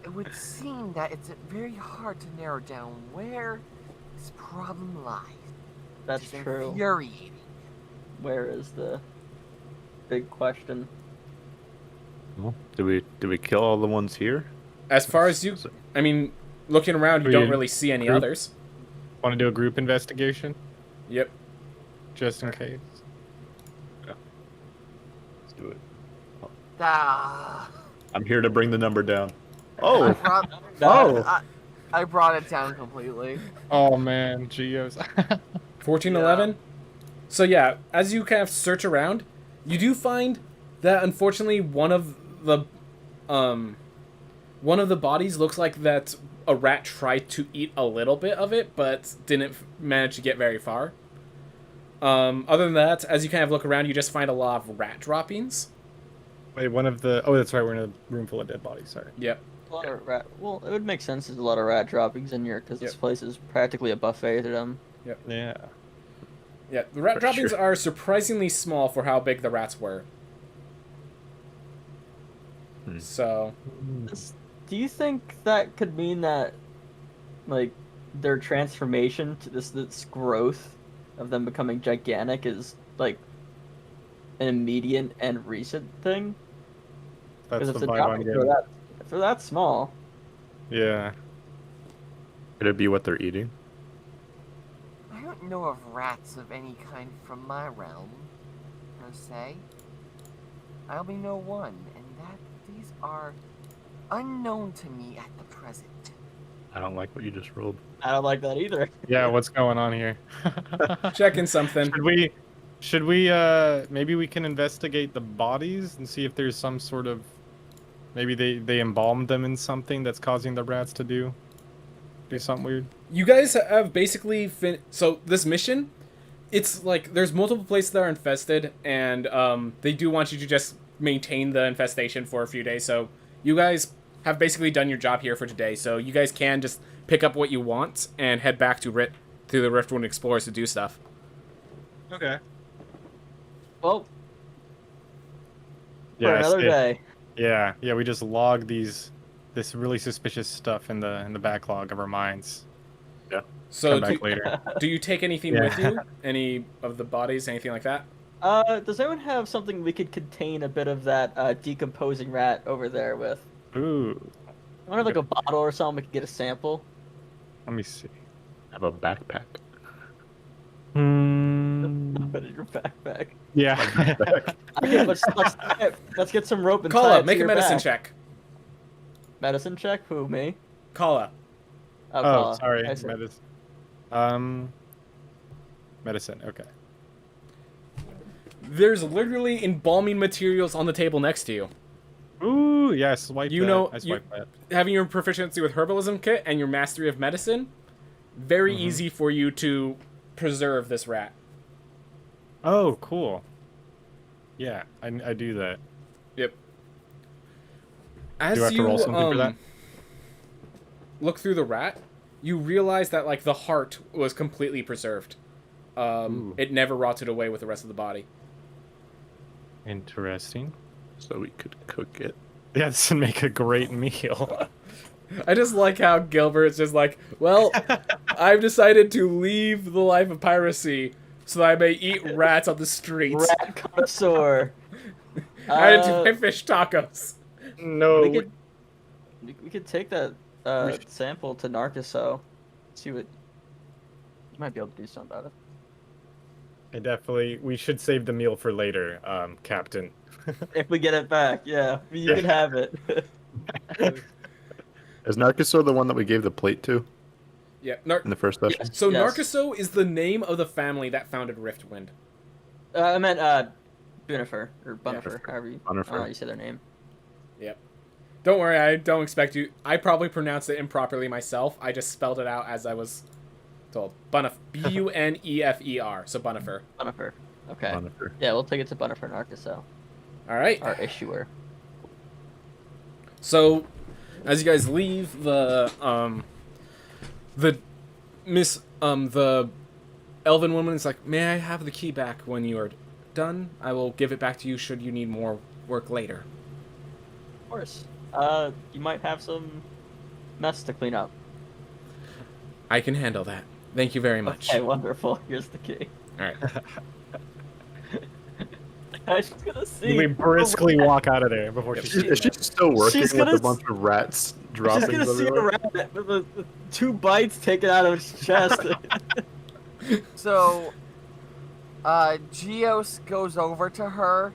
[SPEAKER 5] It would seem that it's very hard to narrow down where this problem lies.
[SPEAKER 1] That's
[SPEAKER 5] It's
[SPEAKER 1] true.
[SPEAKER 5] infuriating.
[SPEAKER 1] Where is the big question?
[SPEAKER 4] Well, did we kill all the ones here?
[SPEAKER 3] As far as you, I mean, looking around, you
[SPEAKER 2] We
[SPEAKER 3] don't
[SPEAKER 2] in
[SPEAKER 3] really see any
[SPEAKER 2] group?
[SPEAKER 3] others.
[SPEAKER 2] Want to do a group investigation,
[SPEAKER 3] Yep.
[SPEAKER 2] just in case?
[SPEAKER 4] Let's do it.
[SPEAKER 5] Ah,
[SPEAKER 4] I'm here to bring the number down.
[SPEAKER 5] I
[SPEAKER 4] Oh,
[SPEAKER 5] brought,
[SPEAKER 2] Oh,
[SPEAKER 5] I brought it down completely.
[SPEAKER 2] oh man, Geos.
[SPEAKER 3] 1411. So yeah, as you kind of search around, you do find that unfortunately one of the bodies looks like that a rat tried to eat a little bit of it, but didn't manage to get very far. Other than that, as you kind of look around, you just find a lot of rat droppings.
[SPEAKER 2] Wait, one of the. Oh, that's right. We're in a room full of dead bodies. Sorry.
[SPEAKER 3] Yep.
[SPEAKER 1] A lot of rat. Well, it would make sense. There's a lot of rat droppings in here because this
[SPEAKER 3] Yep.
[SPEAKER 1] place is practically a buffet to them.
[SPEAKER 2] Yeah.
[SPEAKER 3] Yeah, the rat
[SPEAKER 4] For
[SPEAKER 3] droppings
[SPEAKER 4] sure.
[SPEAKER 3] are surprisingly small for how big the rats were.
[SPEAKER 4] Hmm.
[SPEAKER 3] So,
[SPEAKER 1] Do you think that could mean that, like, their transformation to this growth of them becoming gigantic is like an immediate and recent thing?
[SPEAKER 2] That's
[SPEAKER 1] Because
[SPEAKER 2] the
[SPEAKER 1] if the
[SPEAKER 2] vibe I'm
[SPEAKER 1] droppings are
[SPEAKER 2] getting.
[SPEAKER 1] if they're that small,
[SPEAKER 2] Yeah.
[SPEAKER 4] could it be what they're eating?
[SPEAKER 5] I don't know of rats of any kind from my realm, per se. I only know one, and that these are unknown to me at the present.
[SPEAKER 4] I don't like what you just rolled.
[SPEAKER 1] I don't like that either.
[SPEAKER 2] Yeah. What's going on here?
[SPEAKER 3] checking something.
[SPEAKER 2] Should we? Maybe we can investigate the bodies and see if there's some sort of. Maybe they embalmed them in something that's causing the rats to do something weird.
[SPEAKER 3] You guys have basically so this mission, it's like there's multiple places that are infested, and they do want you to just maintain the infestation for a few days. So you guys have basically done your job here for today. So you guys can just pick up what you want and head back to the Riftwind Explorers to do stuff.
[SPEAKER 2] Okay.
[SPEAKER 1] Well, for
[SPEAKER 2] Yeah.
[SPEAKER 1] another day.
[SPEAKER 2] Yeah. Yeah. We just log this really suspicious stuff in the backlog of our minds.
[SPEAKER 3] So
[SPEAKER 2] Come back later.
[SPEAKER 3] do you take anything
[SPEAKER 2] Yeah.
[SPEAKER 3] with you? Any of the bodies, anything like that?
[SPEAKER 1] Does anyone have something we could contain a bit of that decomposing rat over there with?
[SPEAKER 2] Ooh.
[SPEAKER 1] I wonder, like a bottle or something, we could get a sample.
[SPEAKER 2] Let me see.
[SPEAKER 4] Have a backpack.
[SPEAKER 1] Put it in your backpack.
[SPEAKER 2] Yeah.
[SPEAKER 1] Okay, let's get some rope and tie
[SPEAKER 3] Kala,
[SPEAKER 1] it to
[SPEAKER 3] make a
[SPEAKER 1] your
[SPEAKER 3] medicine
[SPEAKER 1] back.
[SPEAKER 3] check.
[SPEAKER 1] Medicine check? Who, me?
[SPEAKER 3] Kala.
[SPEAKER 2] Oh,
[SPEAKER 1] Kala.
[SPEAKER 2] sorry.
[SPEAKER 1] I see.
[SPEAKER 2] Medicine. Okay.
[SPEAKER 3] There's literally embalming materials on the table next to you.
[SPEAKER 2] Ooh, yeah. Swipe.
[SPEAKER 3] You
[SPEAKER 2] that.
[SPEAKER 3] know,
[SPEAKER 2] I swipe that.
[SPEAKER 3] Having your proficiency with herbalism kit and your mastery of medicine, very easy for you to preserve this rat.
[SPEAKER 2] Oh, cool. Yeah, I do that.
[SPEAKER 3] Yep. As
[SPEAKER 2] Do I have to roll something for that?
[SPEAKER 3] Look through the rat, you realize that like the heart was completely preserved.
[SPEAKER 2] Ooh.
[SPEAKER 3] It never rotted away with the rest of the body.
[SPEAKER 2] Interesting.
[SPEAKER 4] So we could cook it.
[SPEAKER 2] Yeah, this would make a great meal.
[SPEAKER 3] I just like how Gilbert's just like, well, I've decided to leave the life of piracy so that I may eat rats on the streets.
[SPEAKER 1] Rat connoisseur.
[SPEAKER 3] I had to my fish tacos.
[SPEAKER 2] No.
[SPEAKER 1] We could take that sample to Narciso. See what you might be able to do something about it.
[SPEAKER 2] We should save the meal for later, Captain.
[SPEAKER 1] If we get it back, yeah, you can have it.
[SPEAKER 4] Is Narciso the one that we gave the plate to
[SPEAKER 3] Yeah.
[SPEAKER 4] in the first session?
[SPEAKER 3] So
[SPEAKER 1] Yes.
[SPEAKER 3] Narciso is the name of the family that founded Riftwind.
[SPEAKER 1] I meant Bunifer or Bunifer, however you,
[SPEAKER 4] Bunifer.
[SPEAKER 1] you say their name.
[SPEAKER 3] Yep. Don't worry, I don't expect you. I probably pronounced it improperly myself. I just spelled it out as I was told. Bunefer. So Bunefer.
[SPEAKER 1] Bunifer. Okay.
[SPEAKER 4] Bunifer.
[SPEAKER 1] Yeah, we'll take it to Bunifer and Arcusel,
[SPEAKER 3] All right.
[SPEAKER 1] our issuer.
[SPEAKER 3] So, as you guys leave, the elven woman is like, "May I have the key back when you are done? I will give it back to you should you need more work later."
[SPEAKER 1] Of course. You might have some mess to clean up.
[SPEAKER 3] I can handle that. Thank you very much.
[SPEAKER 1] Okay, wonderful. Here's the key.
[SPEAKER 3] All right.
[SPEAKER 1] She's gonna see.
[SPEAKER 2] We briskly walk out of there before she
[SPEAKER 4] Is she still working
[SPEAKER 1] She's
[SPEAKER 4] with
[SPEAKER 1] gonna
[SPEAKER 4] a bunch of rats
[SPEAKER 1] She's
[SPEAKER 4] dropping
[SPEAKER 1] gonna see a
[SPEAKER 4] everywhere?
[SPEAKER 1] rat with 2 bites taken out of its chest.
[SPEAKER 5] So, Geos goes over to her,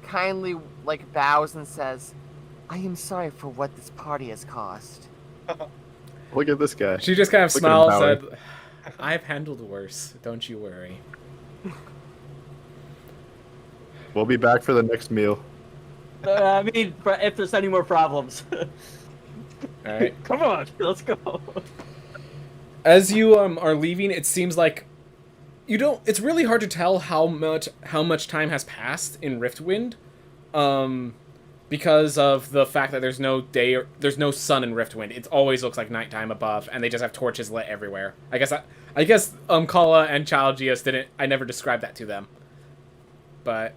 [SPEAKER 5] kindly like bows and says, "I am sorry for what this party has caused."
[SPEAKER 4] Look at this guy.
[SPEAKER 3] She just kind of
[SPEAKER 4] Look at him
[SPEAKER 3] smiles
[SPEAKER 4] bowing.
[SPEAKER 3] and I've handled worse. Don't you worry.
[SPEAKER 4] We'll be back for the next meal.
[SPEAKER 1] I mean, if there's any more problems.
[SPEAKER 3] All right.
[SPEAKER 1] Come on, let's go.
[SPEAKER 3] As you are leaving, it seems like you don't. It's really hard to tell how much time has passed in Riftwind, because of the fact that there's no day or there's no sun in Riftwind. It always looks like nighttime above, and they just have torches lit everywhere. I guess Kala and Child Geos didn't. I never described that to them, but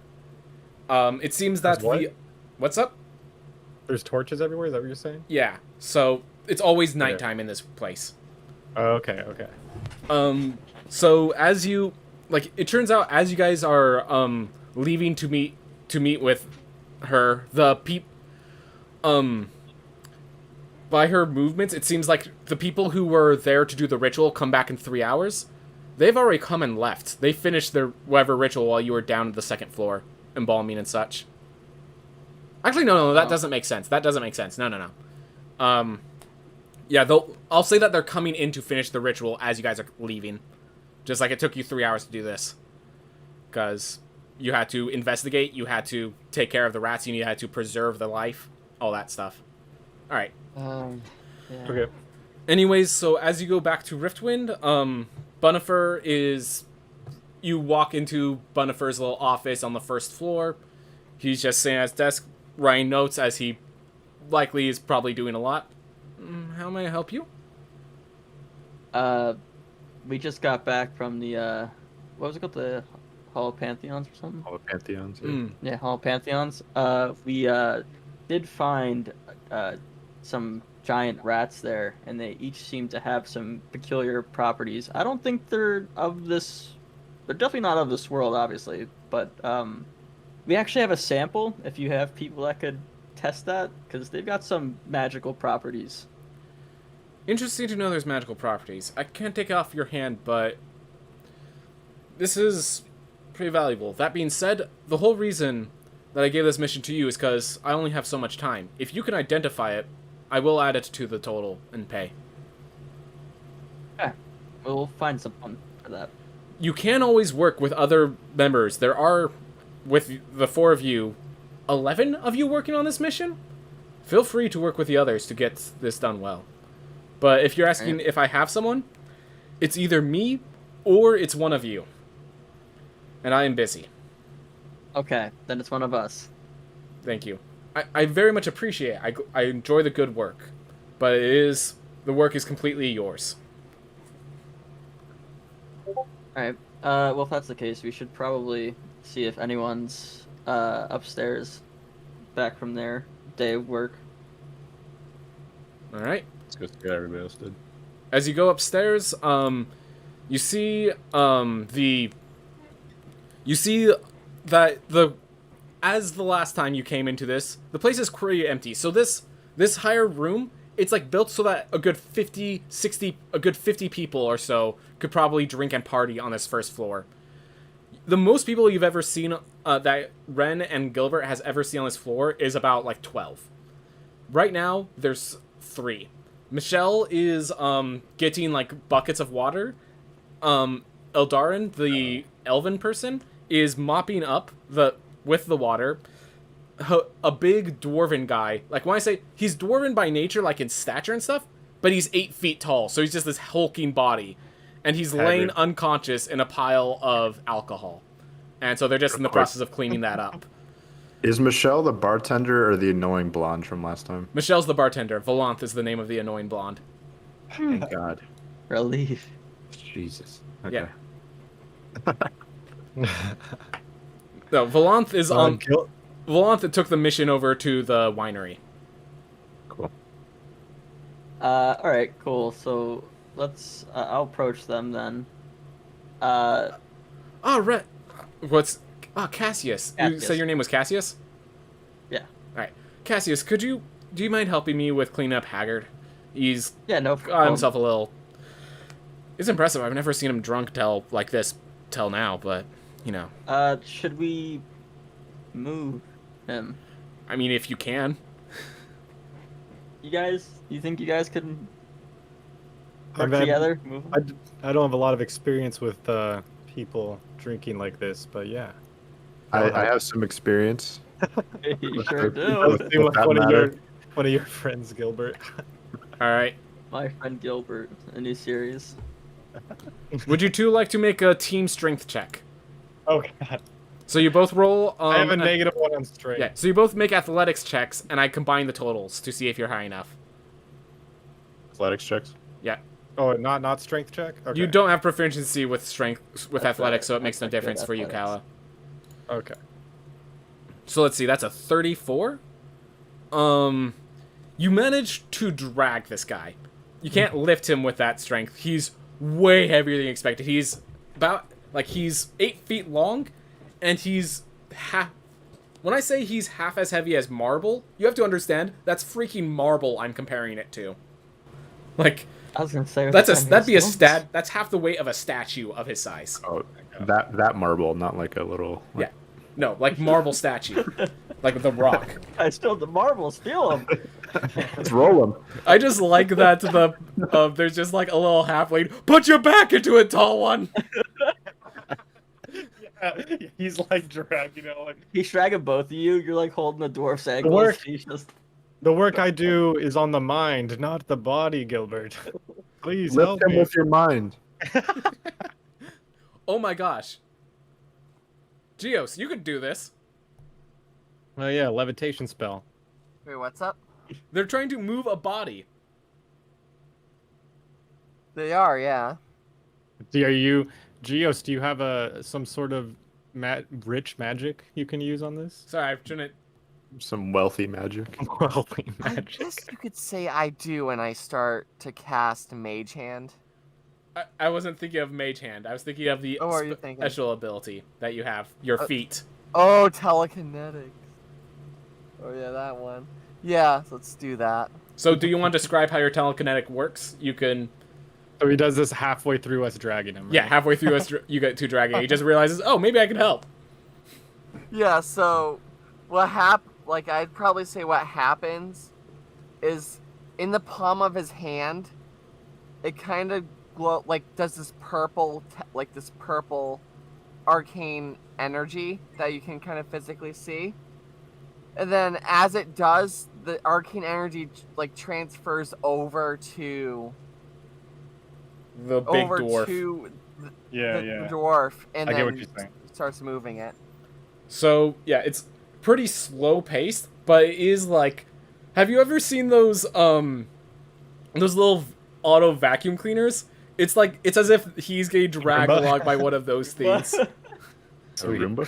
[SPEAKER 3] it seems that
[SPEAKER 2] What?
[SPEAKER 3] What's up?
[SPEAKER 2] There's torches everywhere. Is that what you're saying?
[SPEAKER 3] Yeah. So it's always nighttime in this place.
[SPEAKER 2] Oh, okay. Okay.
[SPEAKER 3] So as you it turns out as you guys are leaving to meet with her, by her movements, it seems like the people who were there to do the ritual come back in 3 hours. They've already come and left. They finished their whatever ritual while you were down at the second floor, embalming and such. Actually, no, that doesn't make sense. That doesn't make sense. No. Yeah, I'll say that they're coming in to finish the ritual as you guys are leaving. Just like it took you 3 hours to do this. Because you had to investigate, you had to take care of the rats, you had to preserve the life, all that stuff. Alright.
[SPEAKER 1] Yeah.
[SPEAKER 2] Okay.
[SPEAKER 3] Anyways, so as you go back to Riftwind, Bunifer is... You walk into Bunifer's little office on the first floor. He's just sitting at his desk, writing notes as he likely is probably doing a lot. How may I help you?
[SPEAKER 1] We just got back from the, what was it called? The Hall of Pantheons or something?
[SPEAKER 4] All the pantheons. Yeah.
[SPEAKER 3] Mm.
[SPEAKER 1] Yeah, Hall of Pantheons. We did find some giant rats there, and they each seem to have some peculiar properties. I don't think they're of this... They're definitely not of this world, obviously, but we actually have a sample, if you have people that could test that, because they've got some magical properties.
[SPEAKER 3] Interesting to know there's magical properties. I can't take it off your hand, but this is pretty valuable. That being said, the whole reason that I gave this mission to you is because I only have so much time. If you can identify it, I will add it to the total and pay.
[SPEAKER 1] Yeah, we'll find someone for that.
[SPEAKER 3] You can always work with other members. There are, with the 4 of you, 11 of you working on this mission? Feel free to work with the others to get this done well. But if you're asking if I have someone, it's either me or it's one of you. And I am busy.
[SPEAKER 1] Okay, then it's one of us.
[SPEAKER 3] Thank you. I very much appreciate it. I enjoy the good work. But the work is completely yours.
[SPEAKER 1] Alright, well, if that's the case, we should probably see if anyone's upstairs back from their day of work.
[SPEAKER 3] Alright.
[SPEAKER 4] Let's go see what everybody else did.
[SPEAKER 3] As you go upstairs, you see that as the last time you came into this, the place is pretty empty. So this higher room, it's like built so that a good 50 people or so could probably drink and party on this first floor. The most people you've ever seen that Ren and Gilbert has ever seen on this floor is about like 12. Right now, there's 3. Michelle is getting like buckets of water. Eldarin, the elven person, is mopping up with the water. A big dwarven guy. Like when I say he's dwarven by nature, like in stature and stuff, but he's 8 feet tall, so he's just this hulking body. and he's
[SPEAKER 2] Hagrid.
[SPEAKER 3] laying unconscious in a pile of alcohol. And so they're just in the process of cleaning that up.
[SPEAKER 4] Is Michelle the bartender or the annoying blonde from last time?
[SPEAKER 3] Michelle's the bartender. Volanth is the name of the annoying blonde.
[SPEAKER 4] Thank God.
[SPEAKER 1] Relief.
[SPEAKER 4] Jesus. Okay.
[SPEAKER 3] Yeah. No, Volanth is on. Volanth took the mission over to the winery.
[SPEAKER 4] Cool.
[SPEAKER 1] All right, cool. So let's. I'll approach them then.
[SPEAKER 3] Oh, right. What's... Oh, Cassius. You
[SPEAKER 1] Cassius.
[SPEAKER 3] said your name was Cassius?
[SPEAKER 1] Yeah.
[SPEAKER 3] Alright. Cassius, do you mind helping me with cleaning up Haggard? He's
[SPEAKER 1] Yeah. No
[SPEAKER 3] got
[SPEAKER 1] problem.
[SPEAKER 3] himself a little... It's impressive. I've never seen him drunk like this till now, but, you know.
[SPEAKER 1] Should we move him?
[SPEAKER 3] I mean, if you can.
[SPEAKER 1] You think you guys could
[SPEAKER 2] I've
[SPEAKER 1] work
[SPEAKER 2] had-
[SPEAKER 1] together? Move him?
[SPEAKER 2] I don't have a lot of experience with people drinking like this, but yeah.
[SPEAKER 4] I have some experience.
[SPEAKER 1] You sure
[SPEAKER 2] I
[SPEAKER 1] do.
[SPEAKER 2] was seeing
[SPEAKER 4] With that matter.
[SPEAKER 2] one of your friends, Gilbert.
[SPEAKER 3] Alright.
[SPEAKER 1] My friend Gilbert, a new series.
[SPEAKER 3] Would you two like to make a team strength check?
[SPEAKER 2] Oh God.
[SPEAKER 3] So you both roll...
[SPEAKER 2] I have a
[SPEAKER 3] an-
[SPEAKER 2] -1 on strength.
[SPEAKER 3] Yeah, so you both make athletics checks, and I combine the totals to see if you're high enough.
[SPEAKER 4] Athletics checks.
[SPEAKER 3] Yeah.
[SPEAKER 2] Oh, not strength check. Okay.
[SPEAKER 3] You don't have proficiency with strength, with
[SPEAKER 1] That's
[SPEAKER 3] athletics, so it
[SPEAKER 1] right.
[SPEAKER 3] makes no
[SPEAKER 1] That's good,
[SPEAKER 3] difference for you,
[SPEAKER 1] athletics.
[SPEAKER 3] Kala.
[SPEAKER 2] Okay.
[SPEAKER 3] So let's see, that's a 34. You managed to drag this guy. You can't lift him with that strength. He's way heavier than you expected. He's he's 8 feet long, and he's half... When I say he's half as heavy as marble, you have to understand, that's freaking marble I'm comparing it to. Like,
[SPEAKER 1] I was gonna say
[SPEAKER 3] that'd be a stat. That's half the weight of a statue of his size.
[SPEAKER 4] Oh, that marble, not like a little.
[SPEAKER 3] Yeah. No, like marble statue. Like the rock.
[SPEAKER 1] I spilled the marbles. Feel them.
[SPEAKER 4] Let's roll them.
[SPEAKER 3] I just like that there's just like a little halfway. Put your back into it, tall one.
[SPEAKER 2] Yeah, he's like dragging it. Like
[SPEAKER 1] He's dragging both of you. You're like holding the dwarf's ankles.
[SPEAKER 2] work.
[SPEAKER 1] He's just.
[SPEAKER 2] the work I do is on the mind, not the body, Gilbert. Please help
[SPEAKER 4] Lift him
[SPEAKER 2] me.
[SPEAKER 4] with your mind.
[SPEAKER 3] Oh my gosh. Geos, you could do this.
[SPEAKER 2] Oh yeah, levitation spell.
[SPEAKER 5] Wait, what's up?
[SPEAKER 3] They're trying to move a body.
[SPEAKER 5] They are, yeah.
[SPEAKER 2] Are you, Geos? Do you have some sort of rich magic you can use on this?
[SPEAKER 3] Sorry, I shouldn't.
[SPEAKER 4] Some wealthy magic.
[SPEAKER 2] Wealthy
[SPEAKER 5] I
[SPEAKER 2] magic.
[SPEAKER 5] guess you could say I do when I start to cast Mage Hand.
[SPEAKER 3] I wasn't thinking of Mage Hand. I was thinking of the
[SPEAKER 5] Oh, what are you thinking?
[SPEAKER 3] special ability that you have. Your feet.
[SPEAKER 5] Oh, telekinetics. Oh yeah, that one. Yeah, let's do that.
[SPEAKER 3] So do you want to describe how your telekinetic works? You can...
[SPEAKER 2] So he does this halfway through us dragging him. Right?
[SPEAKER 3] Yeah, halfway through us, you get to dragging. He just realizes, oh, maybe I can help.
[SPEAKER 5] Yeah, so I'd probably say what happens is in the palm of his hand, it kind of does this purple arcane energy that you can kind of physically see. And then as it does, the arcane energy transfers over to
[SPEAKER 3] The big dwarf.
[SPEAKER 2] Yeah.
[SPEAKER 5] the dwarf, and
[SPEAKER 2] I get what
[SPEAKER 5] then
[SPEAKER 2] you're saying.
[SPEAKER 5] starts moving it.
[SPEAKER 3] So, yeah, it's pretty slow paced, but it is like... Have you ever seen those little auto vacuum cleaners? It's like, it's as if he's getting dragged
[SPEAKER 2] Roomba?
[SPEAKER 3] along by one of those things.
[SPEAKER 4] A Roomba?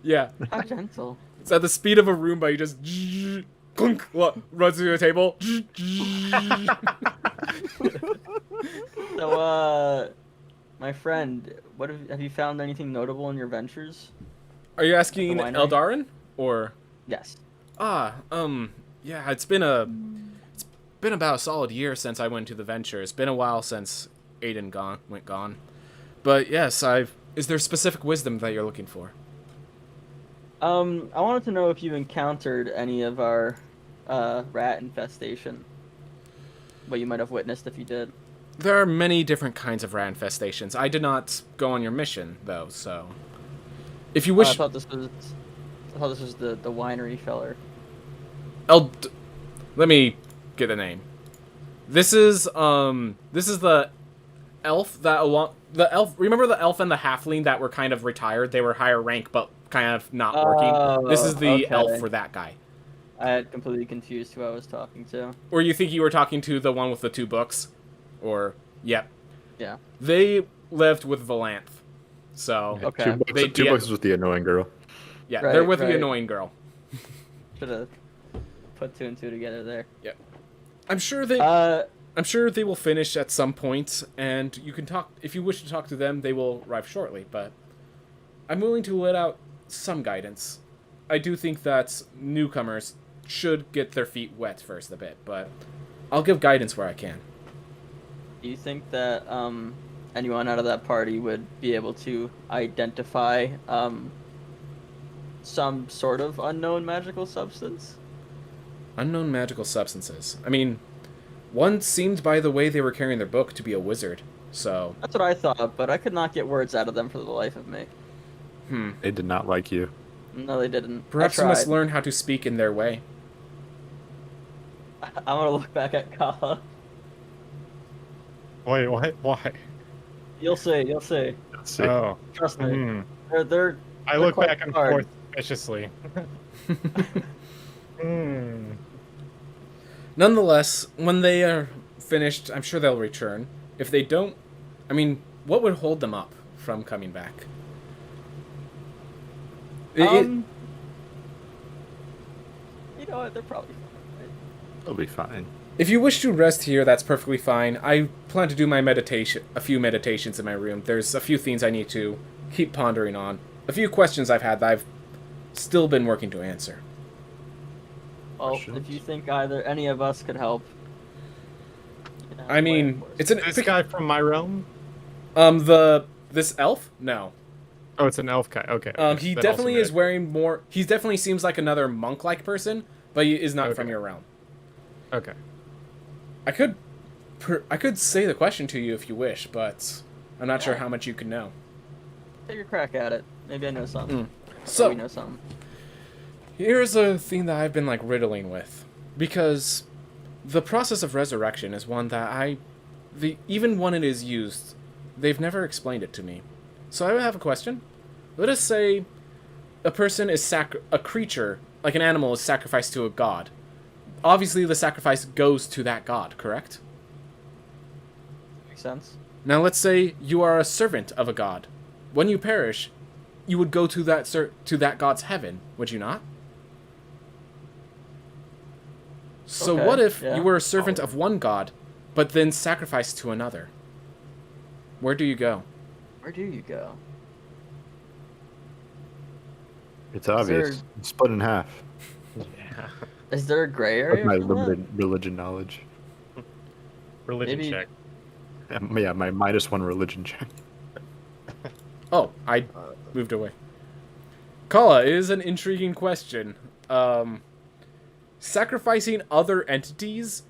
[SPEAKER 3] Yeah.
[SPEAKER 1] How gentle.
[SPEAKER 3] It's at the speed of a Roomba, you just... Clunk, runs through the table.
[SPEAKER 1] So, my friend, what have you found anything notable in your ventures?
[SPEAKER 3] Are you asking
[SPEAKER 1] The winery?
[SPEAKER 3] Eldarin? Or...
[SPEAKER 1] Yes.
[SPEAKER 3] Yeah, it's been about a solid year since I went to the venture. It's been a while since Aiden went gone. But yes, is there specific wisdom that you're looking for?
[SPEAKER 1] I wanted to know if you encountered any of our rat infestation. What you might have witnessed if you did.
[SPEAKER 3] There are many different kinds of rat infestations. I did not go on your mission though, so if you wish,
[SPEAKER 1] I thought this was the winery feller.
[SPEAKER 3] let me get the name. This is the elf remember the elf and the halfling that were kind of retired? They were higher rank but kind of not working. This is the elf
[SPEAKER 1] okay.
[SPEAKER 3] for that guy.
[SPEAKER 1] I had completely confused who I was talking to.
[SPEAKER 3] Or you think you were talking to the one with the 2 books? Or, yep.
[SPEAKER 1] Yeah.
[SPEAKER 3] They lived with Valanth. So,
[SPEAKER 1] Okay.
[SPEAKER 4] Two books is with the annoying girl.
[SPEAKER 3] yeah,
[SPEAKER 1] Right,
[SPEAKER 3] they're with the
[SPEAKER 1] right.
[SPEAKER 3] annoying girl.
[SPEAKER 1] Should have put 2 and 2 together there.
[SPEAKER 3] I'm sure they will finish at some point, and you can talk if you wish to talk to them. They will arrive shortly, but I'm willing to let out some guidance. I do think that newcomers should get their feet wet first a bit, but I'll give guidance where I can.
[SPEAKER 1] Do you think that anyone out of that party would be able to identify some sort of unknown magical substance?
[SPEAKER 3] Unknown magical substances. I mean, one seemed by the way they were carrying their book to be a wizard, so...
[SPEAKER 1] That's what I thought, but I could not get words out of them for the life of me.
[SPEAKER 4] They did not like you.
[SPEAKER 1] No, they didn't.
[SPEAKER 3] Perhaps
[SPEAKER 1] I
[SPEAKER 3] you must
[SPEAKER 1] tried.
[SPEAKER 3] learn how to speak in their way.
[SPEAKER 1] I'm gonna look back at Kala.
[SPEAKER 2] Wait, what? Why?
[SPEAKER 1] You'll see. You'll see.
[SPEAKER 4] Let's see.
[SPEAKER 2] Oh.
[SPEAKER 1] Trust me.
[SPEAKER 2] Hmm.
[SPEAKER 1] They're
[SPEAKER 2] I look
[SPEAKER 1] quite
[SPEAKER 2] back and
[SPEAKER 1] hard.
[SPEAKER 2] forth viciously. Hmm.
[SPEAKER 3] Nonetheless, when they are finished, I'm sure they'll return. If they don't, I mean, what would hold them up from coming back?
[SPEAKER 1] You know what? They're probably fine, right?
[SPEAKER 4] They'll be fine.
[SPEAKER 3] If you wish to rest here, that's perfectly fine. I plan to do my a few meditations in my room. There's a few things I need to keep pondering on. A few questions I've had that I've still been working to answer.
[SPEAKER 1] Well,
[SPEAKER 4] Questions?
[SPEAKER 1] if you think either any of us could help. you know,
[SPEAKER 3] I mean,
[SPEAKER 1] of course.
[SPEAKER 3] it's an
[SPEAKER 2] This guy from my realm?
[SPEAKER 3] this elf? No.
[SPEAKER 2] Oh, it's an elf guy. Okay.
[SPEAKER 3] He
[SPEAKER 2] That
[SPEAKER 3] definitely
[SPEAKER 2] also
[SPEAKER 3] is wearing more. He definitely seems like another monk-like person, but he is not from
[SPEAKER 2] Okay.
[SPEAKER 3] your realm.
[SPEAKER 2] Okay.
[SPEAKER 3] I could say the question to you if you wish, but I'm not sure
[SPEAKER 1] Yeah.
[SPEAKER 3] how much you could know.
[SPEAKER 1] Take a crack at it. Maybe I know something.
[SPEAKER 3] So
[SPEAKER 1] we know something.
[SPEAKER 3] here's a thing that I've been like riddling with, because the process of resurrection is one that even when it is used, they've never explained it to me. So I have a question. Let us say a person is a creature, like an animal, is sacrificed to a god. Obviously, the sacrifice goes to that god, correct?
[SPEAKER 1] Makes sense.
[SPEAKER 3] Now, let's say you are a servant of a god. When you perish, you would go to that god's heaven, would you not? So
[SPEAKER 1] Okay,
[SPEAKER 3] what if
[SPEAKER 1] yeah.
[SPEAKER 3] you were a servant of one god, but then sacrificed to another? Where do you go?
[SPEAKER 1] Where do you go?
[SPEAKER 4] It's obvious. It's split in half.
[SPEAKER 2] Yeah.
[SPEAKER 1] Is there a gray
[SPEAKER 4] That's
[SPEAKER 1] area?
[SPEAKER 4] my
[SPEAKER 1] for that?
[SPEAKER 4] limited religion knowledge.
[SPEAKER 2] Religion
[SPEAKER 1] Maybe-
[SPEAKER 2] check.
[SPEAKER 4] Yeah, my -1 religion check.
[SPEAKER 3] Oh, I moved away. Kala, it is an intriguing question. Sacrificing other entities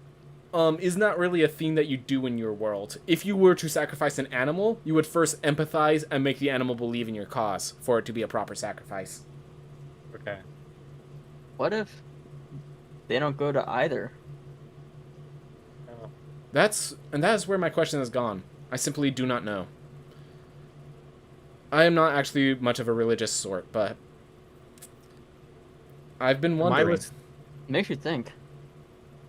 [SPEAKER 3] is not really a thing that you do in your world. If you were to sacrifice an animal, you would first empathize and make the animal believe in your cause for it to be a proper sacrifice.
[SPEAKER 2] Okay.
[SPEAKER 1] What if they don't go to either?
[SPEAKER 3] That is where my question has gone. I simply do not know. I am not actually much of a religious sort, but I've been wondering.
[SPEAKER 1] Makes you think.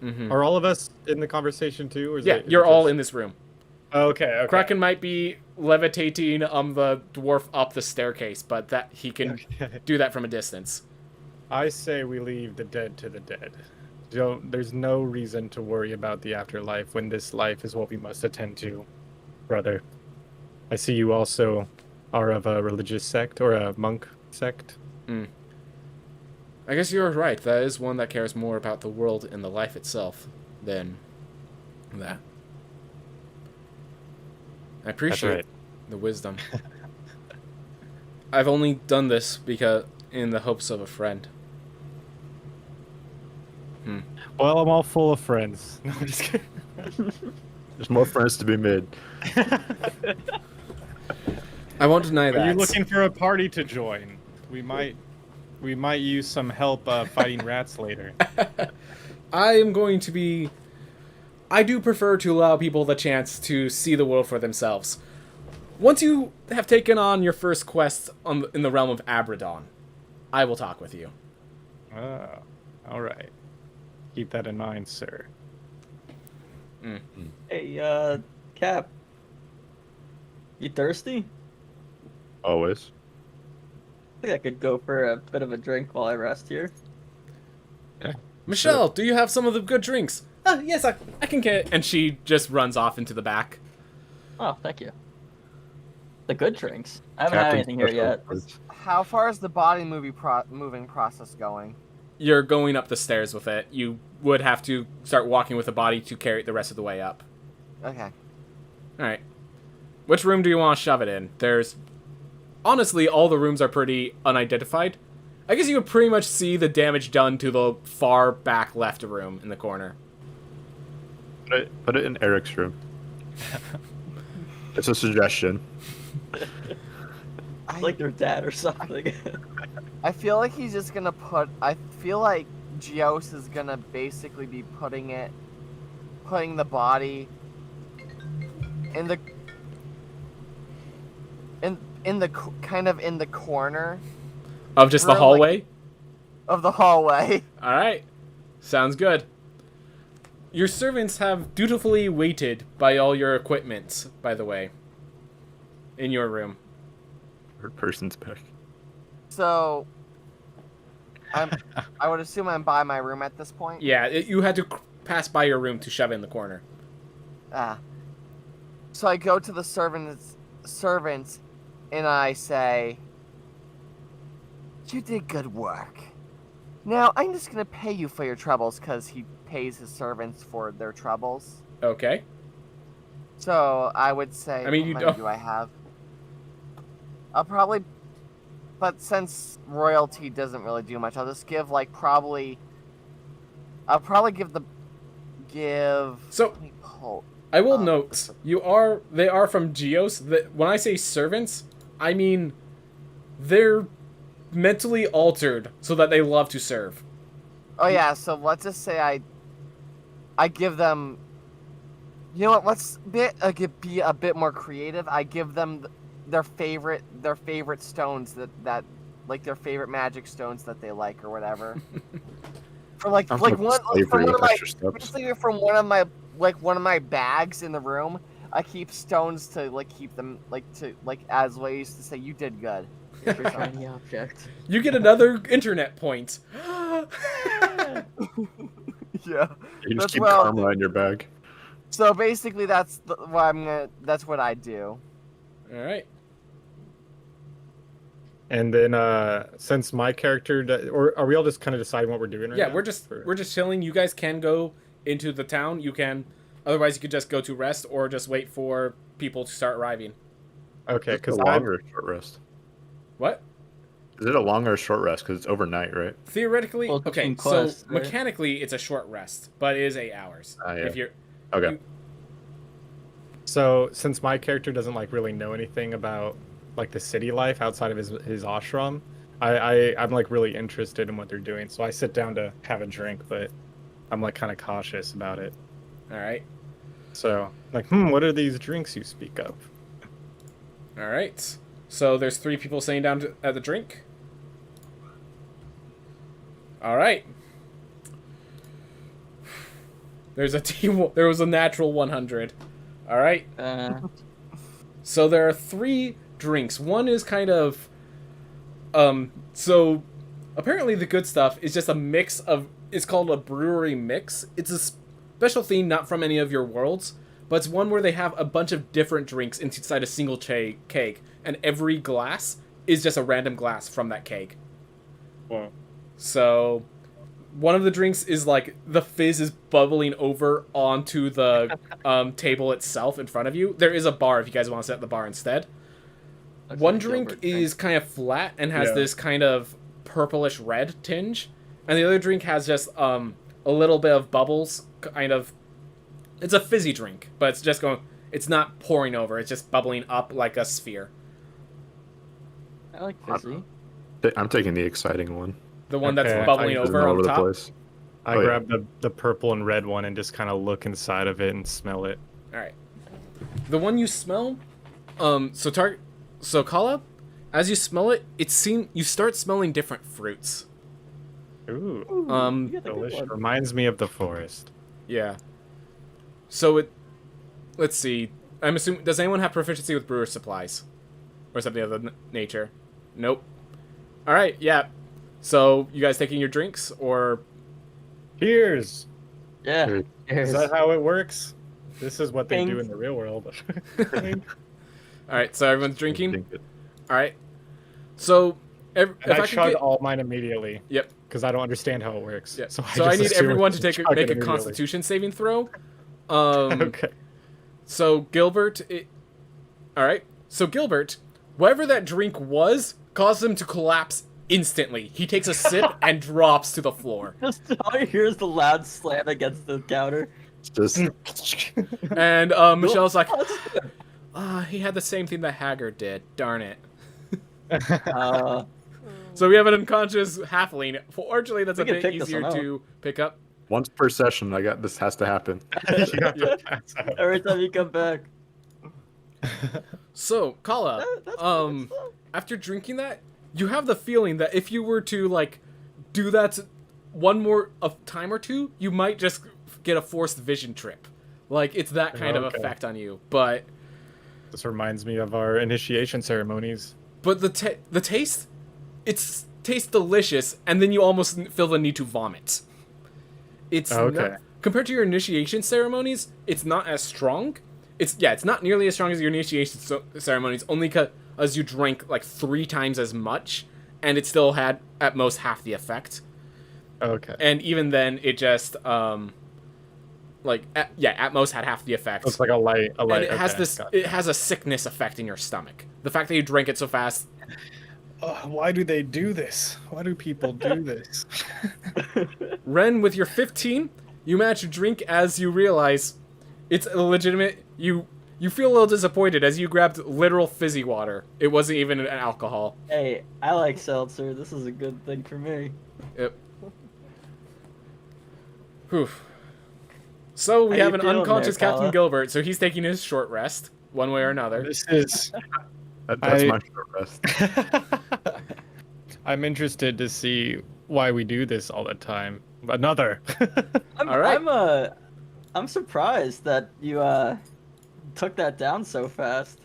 [SPEAKER 3] Mhm.
[SPEAKER 2] Are all of us in the conversation too? Or is
[SPEAKER 3] Yeah,
[SPEAKER 2] it
[SPEAKER 3] you're all
[SPEAKER 2] just-
[SPEAKER 3] in this room.
[SPEAKER 2] Okay, okay.
[SPEAKER 3] Kraken might be levitating the dwarf up the staircase, but that he can
[SPEAKER 2] Okay.
[SPEAKER 3] do that from a distance.
[SPEAKER 2] I say we leave the dead to the dead. There's no reason to worry about the afterlife when this life is what we must attend to, brother. I see you also are of a religious sect or a monk sect.
[SPEAKER 3] I guess you're right. That is one that cares more about the world and the life itself than that. I appreciate
[SPEAKER 2] right.
[SPEAKER 3] the wisdom. I've only done this because in the hopes of a friend.
[SPEAKER 2] Well, I'm all full of friends. No, I'm just kidding.
[SPEAKER 4] There's more friends to be made.
[SPEAKER 3] I won't deny that.
[SPEAKER 2] Are you looking for a party to join? We might use some help fighting rats later.
[SPEAKER 3] I am going to be I do prefer to allow people the chance to see the world for themselves. Once you have taken on your first quest in the realm of Abradon, I will talk with you.
[SPEAKER 2] Oh, all right. Keep that in mind, sir.
[SPEAKER 1] Hey, Cap. You thirsty?
[SPEAKER 4] Always.
[SPEAKER 1] I think I could go for a bit of a drink while I rest here.
[SPEAKER 3] Michelle, do you have some of the good drinks? Yes, I can get. And she just runs off into the back.
[SPEAKER 1] Oh, thank you. The good drinks. I haven't had anything here yet.
[SPEAKER 5] How far is the body moving process going?
[SPEAKER 3] You're going up the stairs with it. You would have to start walking with the body to carry it the rest of the way up.
[SPEAKER 5] Okay.
[SPEAKER 3] Alright. Which room do you want to shove it in? There's... Honestly, all the rooms are pretty unidentified. I guess you would pretty much see the damage done to the far back left room in the corner.
[SPEAKER 4] Put it in Eric's room. It's a suggestion.
[SPEAKER 1] Like their dad or something.
[SPEAKER 5] I feel like he's just gonna put. I feel like Geos is gonna basically be putting the body in the kind of in the corner
[SPEAKER 3] Of just the
[SPEAKER 5] Really?
[SPEAKER 3] hallway?
[SPEAKER 5] of the hallway.
[SPEAKER 3] Alright. Sounds good. Your servants have dutifully waited by all your equipment, by the way. In your room.
[SPEAKER 4] Third person's back.
[SPEAKER 5] So, I would assume I'm by my room at this point.
[SPEAKER 3] Yeah, you had to pass by your room to shove it in the corner.
[SPEAKER 5] So I go to the servants, and I say, "You did good work. Now I'm just gonna pay you for your troubles," because he pays his servants for their troubles.
[SPEAKER 3] Okay.
[SPEAKER 5] So I would say,
[SPEAKER 3] I mean,
[SPEAKER 5] how
[SPEAKER 3] you
[SPEAKER 5] many
[SPEAKER 3] don't-
[SPEAKER 5] do I have? I'll probably, but since royalty doesn't really do much, I'll just give I'll probably give.
[SPEAKER 3] So,
[SPEAKER 5] Let me pull.
[SPEAKER 3] I will note, they are from Geos. When I say servants, I mean they're mentally altered so that they love to serve.
[SPEAKER 5] Oh yeah, so let's just say I give them. You know what? Let's be a bit more creative. I give them their favorite stones that like their favorite magic stones that they like or whatever. For like
[SPEAKER 4] Sounds
[SPEAKER 5] like
[SPEAKER 4] like
[SPEAKER 5] one
[SPEAKER 4] slavery
[SPEAKER 5] from one
[SPEAKER 4] with
[SPEAKER 5] of my
[SPEAKER 4] extra steps.
[SPEAKER 5] basically from one of my bags in the room. I keep stones to keep them as ways to say you did good.
[SPEAKER 1] Your shiny object.
[SPEAKER 3] You get another internet point.
[SPEAKER 5] Yeah.
[SPEAKER 4] You just
[SPEAKER 5] That's
[SPEAKER 4] keep
[SPEAKER 5] well-
[SPEAKER 4] karma in your bag.
[SPEAKER 5] So basically, that's that's what I do.
[SPEAKER 3] All right.
[SPEAKER 2] And then, since my character, or are we all just kind of deciding what we're doing right
[SPEAKER 3] Yeah,
[SPEAKER 2] now?
[SPEAKER 3] we're just chilling. You guys can go into the town. You can, otherwise you could just go to rest or just wait for people to start arriving.
[SPEAKER 2] Okay,
[SPEAKER 4] Is it
[SPEAKER 2] because
[SPEAKER 4] a long or a short rest?
[SPEAKER 3] What?
[SPEAKER 4] Is it a long or a short rest? Because it's overnight, right?
[SPEAKER 3] Theoretically,
[SPEAKER 1] Well, it's
[SPEAKER 3] okay.
[SPEAKER 1] between quests,
[SPEAKER 3] So
[SPEAKER 1] right?
[SPEAKER 3] mechanically, it's a short rest, but it is 8 hours.
[SPEAKER 4] Yeah.
[SPEAKER 3] If you're
[SPEAKER 4] Okay.
[SPEAKER 2] So since my character doesn't really know anything about the city life outside of his ashram, I'm really interested in what they're doing. So I sit down to have a drink, but I'm kind of cautious about it.
[SPEAKER 3] all right.
[SPEAKER 2] So what are these drinks you speak of?
[SPEAKER 3] All right. So there's 3 people sitting down at the drink. All right. There was a natural 100. All right. So there are 3 drinks. One is kind of so apparently the good stuff is just a mix of, it's called a brewery mix. It's a special theme not from any of your worlds, but it's one where they have a bunch of different drinks inside a single keg, and every glass is just a random glass from that keg.
[SPEAKER 6] Well,
[SPEAKER 3] So one of the drinks is the fizz is bubbling over onto the table itself in front of you. There is a bar if you guys want to sit at the bar instead.
[SPEAKER 1] Looks
[SPEAKER 3] One
[SPEAKER 1] like a
[SPEAKER 3] drink
[SPEAKER 1] Gilbert
[SPEAKER 3] is kind of flat and has
[SPEAKER 6] Yeah.
[SPEAKER 3] this kind of purplish red tinge, and the other drink has just a little bit of bubbles. Kind of, it's a fizzy drink, but it's just going. It's not pouring over. It's just bubbling up like a sphere.
[SPEAKER 1] I like fizzy.
[SPEAKER 4] I'm taking the exciting one.
[SPEAKER 3] The one that's
[SPEAKER 2] Okay,
[SPEAKER 3] bubbling
[SPEAKER 2] I
[SPEAKER 3] over
[SPEAKER 4] all
[SPEAKER 3] on
[SPEAKER 4] over the
[SPEAKER 3] top.
[SPEAKER 4] place.
[SPEAKER 2] I
[SPEAKER 4] Oh, yeah.
[SPEAKER 2] grab the purple and red one and just kind of look inside of it and smell it.
[SPEAKER 3] All right. The one you smell, so Kala, as you smell it, you start smelling different fruits.
[SPEAKER 2] Ooh,
[SPEAKER 1] You got the good
[SPEAKER 2] delicious.
[SPEAKER 1] one.
[SPEAKER 2] Reminds me of the forest.
[SPEAKER 3] Yeah. So let's see. I'm assuming, does anyone have proficiency with brewer supplies? Or something of the nature? Nope. Alright, yeah. So, you guys taking your drinks, or...
[SPEAKER 2] Cheers!
[SPEAKER 1] Yeah.
[SPEAKER 4] Cheers.
[SPEAKER 2] Is
[SPEAKER 1] Cheers.
[SPEAKER 2] that how it works? This is what they do
[SPEAKER 1] Ping.
[SPEAKER 2] in the real world.
[SPEAKER 3] Alright, so everyone's drinking?
[SPEAKER 4] Drink it.
[SPEAKER 3] Alright. So, if
[SPEAKER 2] And I
[SPEAKER 3] I
[SPEAKER 2] chug
[SPEAKER 3] could get...
[SPEAKER 2] all mine immediately.
[SPEAKER 3] Yep.
[SPEAKER 2] Because I don't understand how it works.
[SPEAKER 3] Yeah.
[SPEAKER 2] So
[SPEAKER 3] So I
[SPEAKER 2] just
[SPEAKER 3] need
[SPEAKER 2] assume
[SPEAKER 3] everyone to
[SPEAKER 2] chug it
[SPEAKER 3] make a
[SPEAKER 2] immediately.
[SPEAKER 3] Constitution saving throw.
[SPEAKER 2] Okay.
[SPEAKER 3] So Gilbert, all right. So Gilbert, whatever that drink was, caused him to collapse instantly. He takes a sip and drops to the floor.
[SPEAKER 1] Just all you hear is the loud slam against the counter.
[SPEAKER 4] Just
[SPEAKER 3] And Michelle's like,
[SPEAKER 1] Oh,
[SPEAKER 3] he had the same thing that Haggard did. Darn it.
[SPEAKER 1] uh,
[SPEAKER 3] So we have an unconscious halfling. Fortunately, that's
[SPEAKER 1] We
[SPEAKER 3] a
[SPEAKER 1] can
[SPEAKER 3] bit
[SPEAKER 1] pick this
[SPEAKER 3] easier
[SPEAKER 1] one out.
[SPEAKER 3] to pick up.
[SPEAKER 4] once per session. This has to happen.
[SPEAKER 2] You have to pass out.
[SPEAKER 1] every time you come back.
[SPEAKER 3] So Kala,
[SPEAKER 1] That's good stuff.
[SPEAKER 3] after drinking that, you have the feeling that if you were to like do that one more time or two, you might just get a forced vision trip. Like it's that kind of
[SPEAKER 2] Okay.
[SPEAKER 3] effect on you. But
[SPEAKER 2] This reminds me of our initiation ceremonies.
[SPEAKER 3] the taste, tastes delicious, and then you almost feel the need to vomit. It's
[SPEAKER 2] Okay.
[SPEAKER 3] compared to your initiation ceremonies, it's not as strong. It's not nearly as strong as your initiation ceremonies, only because you drank like 3 times as much, and it still had at most half the effect.
[SPEAKER 2] Okay.
[SPEAKER 3] And even then, it just at most had half the effect.
[SPEAKER 2] It's like a light.
[SPEAKER 3] And it has
[SPEAKER 2] okay,
[SPEAKER 3] this.
[SPEAKER 2] got
[SPEAKER 3] It has a sickness effect in your stomach. The fact that you drank it so fast.
[SPEAKER 2] Why do they do this? Why do people do this?
[SPEAKER 3] Ren, with your 15, you manage to drink as you realize it's illegitimate. You feel a little disappointed as you grabbed literal fizzy water. It wasn't even an alcohol.
[SPEAKER 1] Hey, I like seltzer. This is a good thing for me.
[SPEAKER 3] Yep. Whew. So we
[SPEAKER 1] How
[SPEAKER 3] have
[SPEAKER 1] you
[SPEAKER 3] an
[SPEAKER 1] feeling
[SPEAKER 3] unconscious
[SPEAKER 1] there,
[SPEAKER 3] Captain
[SPEAKER 1] Kala?
[SPEAKER 3] Gilbert, so he's taking his short rest, one way or another.
[SPEAKER 2] This is.
[SPEAKER 4] That's
[SPEAKER 2] I-
[SPEAKER 4] my short rest.
[SPEAKER 2] I'm interested to see why we do this all the time. Another.
[SPEAKER 3] All right.
[SPEAKER 1] I'm surprised that you took that down so fast.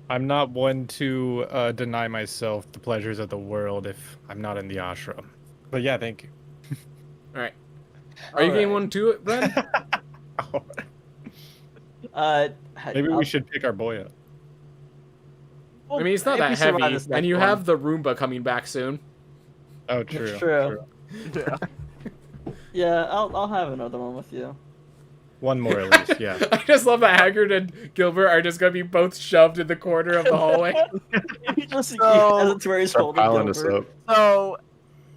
[SPEAKER 2] I'm not one to deny myself the pleasures of the world if I'm not in the ashram. But yeah, thank you.
[SPEAKER 3] All right. Are you getting one too, Ren?
[SPEAKER 2] Maybe we should pick our boy up.
[SPEAKER 1] Well,
[SPEAKER 3] I mean, it's not
[SPEAKER 1] if we
[SPEAKER 3] that
[SPEAKER 1] survive
[SPEAKER 3] heavy,
[SPEAKER 1] this
[SPEAKER 3] and
[SPEAKER 1] next
[SPEAKER 3] you
[SPEAKER 1] one.
[SPEAKER 3] have the Roomba coming back soon.
[SPEAKER 2] Oh, true.
[SPEAKER 1] True. Yeah, I'll have another one with you.
[SPEAKER 2] One more at least, yeah.
[SPEAKER 3] I just love that Haggard and Gilbert are just gonna be both shoved in the corner of the hallway.
[SPEAKER 1] He just
[SPEAKER 5] So-
[SPEAKER 1] as it's where he's
[SPEAKER 4] Start
[SPEAKER 1] holding
[SPEAKER 4] piling us
[SPEAKER 1] Gilbert.
[SPEAKER 4] up.
[SPEAKER 5] So,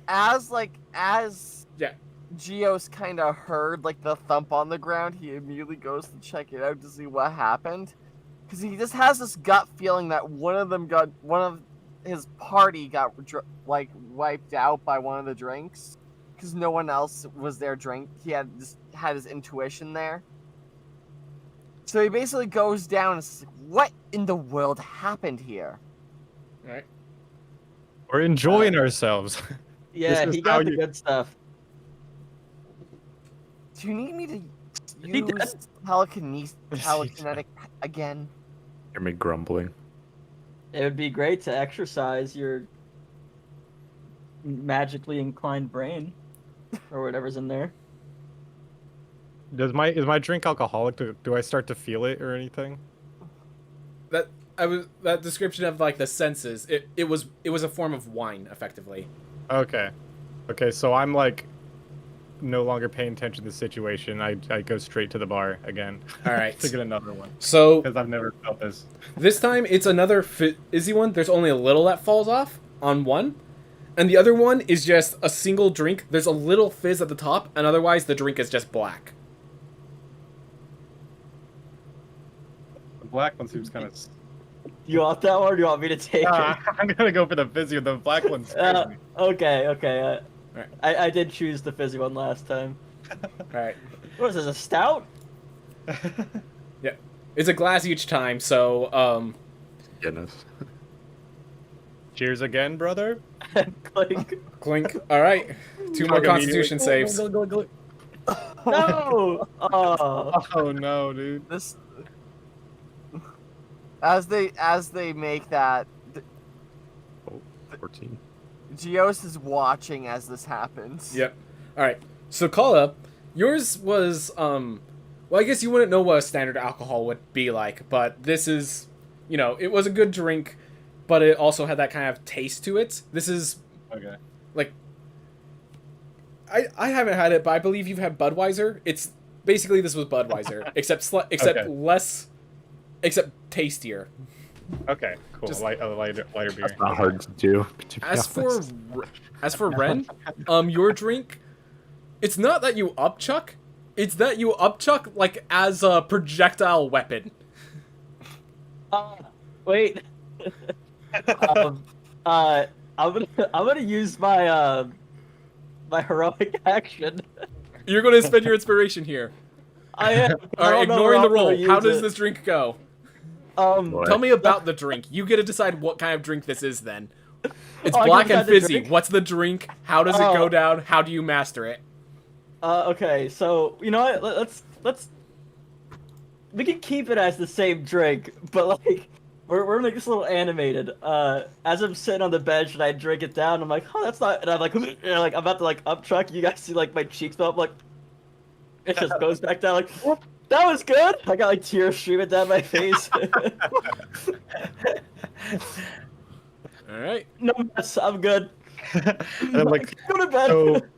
[SPEAKER 5] as
[SPEAKER 3] Yeah.
[SPEAKER 5] Geos kind of heard like the thump on the ground, he immediately goes to check it out to see what happened, because he just has this gut feeling that one of his party got wiped out by one of the drinks, because no one else was there drink. He had his intuition there. So he basically goes down and says, "What in the world happened here?"
[SPEAKER 3] All right.
[SPEAKER 2] We're enjoying ourselves.
[SPEAKER 1] Yeah,
[SPEAKER 2] This is
[SPEAKER 1] he
[SPEAKER 2] how
[SPEAKER 1] got the
[SPEAKER 2] you-
[SPEAKER 1] good stuff.
[SPEAKER 5] Do you need me to
[SPEAKER 1] He
[SPEAKER 5] use
[SPEAKER 1] does.
[SPEAKER 5] telekinetic again?
[SPEAKER 4] Hear me grumbling.
[SPEAKER 1] It would be great to exercise your magically inclined brain, or whatever's in there.
[SPEAKER 2] Is my drink alcoholic? Do I start to feel it or anything?
[SPEAKER 3] That description of like the senses. It was a form of wine, effectively.
[SPEAKER 2] Okay. Okay, so I'm like no longer paying attention to the situation. I go straight to the bar again.
[SPEAKER 3] All right.
[SPEAKER 2] To get another one.
[SPEAKER 3] So
[SPEAKER 2] Because I've never felt this.
[SPEAKER 3] this time it's another fizzy one. There's only a little that falls off on one, and the other one is just a single drink. There's a little fizz at the top, and otherwise the drink is just black.
[SPEAKER 2] The black one seems kind of.
[SPEAKER 1] You want that one, or do you want me to take it?
[SPEAKER 2] I'm gonna go for the fizzy. The black one's scares me.
[SPEAKER 1] Okay. I did choose the fizzy one last time.
[SPEAKER 3] All right.
[SPEAKER 1] What is this, a stout?
[SPEAKER 3] Yeah. It's a glass each time, so
[SPEAKER 4] Goodness.
[SPEAKER 2] Cheers again, brother.
[SPEAKER 1] Clink.
[SPEAKER 3] clink. All right. 2 more
[SPEAKER 2] Chug
[SPEAKER 3] Constitution
[SPEAKER 2] immediately.
[SPEAKER 3] saves.
[SPEAKER 1] No!
[SPEAKER 2] Oh no, dude.
[SPEAKER 5] This as they make that,
[SPEAKER 4] 14.
[SPEAKER 5] Geos is watching as this happens.
[SPEAKER 3] Yep. All right. So Kala, yours was well, I guess you wouldn't know what a standard alcohol would be like, but this is, it was a good drink, but it also had that kind of taste to it. This is
[SPEAKER 6] Okay.
[SPEAKER 3] like I haven't had it, but I believe you've had Budweiser. It's basically this was Budweiser, except
[SPEAKER 2] Okay.
[SPEAKER 3] less, except tastier.
[SPEAKER 2] Okay, cool.
[SPEAKER 3] Just-
[SPEAKER 2] lighter beer.
[SPEAKER 4] That's not hard to do. To be
[SPEAKER 3] As
[SPEAKER 4] honest.
[SPEAKER 3] for Ren, your drink, it's not that you upchuck, it's that you upchuck like as a projectile weapon.
[SPEAKER 1] Wait. I'm gonna use my my heroic action.
[SPEAKER 3] You're going to spend your inspiration here.
[SPEAKER 1] I am.
[SPEAKER 3] All right, ignoring the roll. How does this drink go?
[SPEAKER 4] Boy.
[SPEAKER 3] Tell me about the drink. You get to decide what kind of drink this is then. It's
[SPEAKER 1] Oh, I
[SPEAKER 3] black
[SPEAKER 1] can
[SPEAKER 3] and
[SPEAKER 1] decide the
[SPEAKER 3] fizzy.
[SPEAKER 1] drink?
[SPEAKER 3] What's the drink? How does it
[SPEAKER 1] Oh.
[SPEAKER 3] go down? How do you master it?
[SPEAKER 1] Okay, so you know what? Let's we can keep it as the same drink, but like we're gonna make this a little animated. As I'm sitting on the bench and I drink it down, I'm like, oh, that's not. And I'm like, like I'm about to like upchuck. You guys see like my cheeks go up, like it just goes back down. Like that was good. I got like tears streaming down my face.
[SPEAKER 3] All right.
[SPEAKER 1] No mess. I'm good.
[SPEAKER 2] And I'm like,
[SPEAKER 1] Go to bed.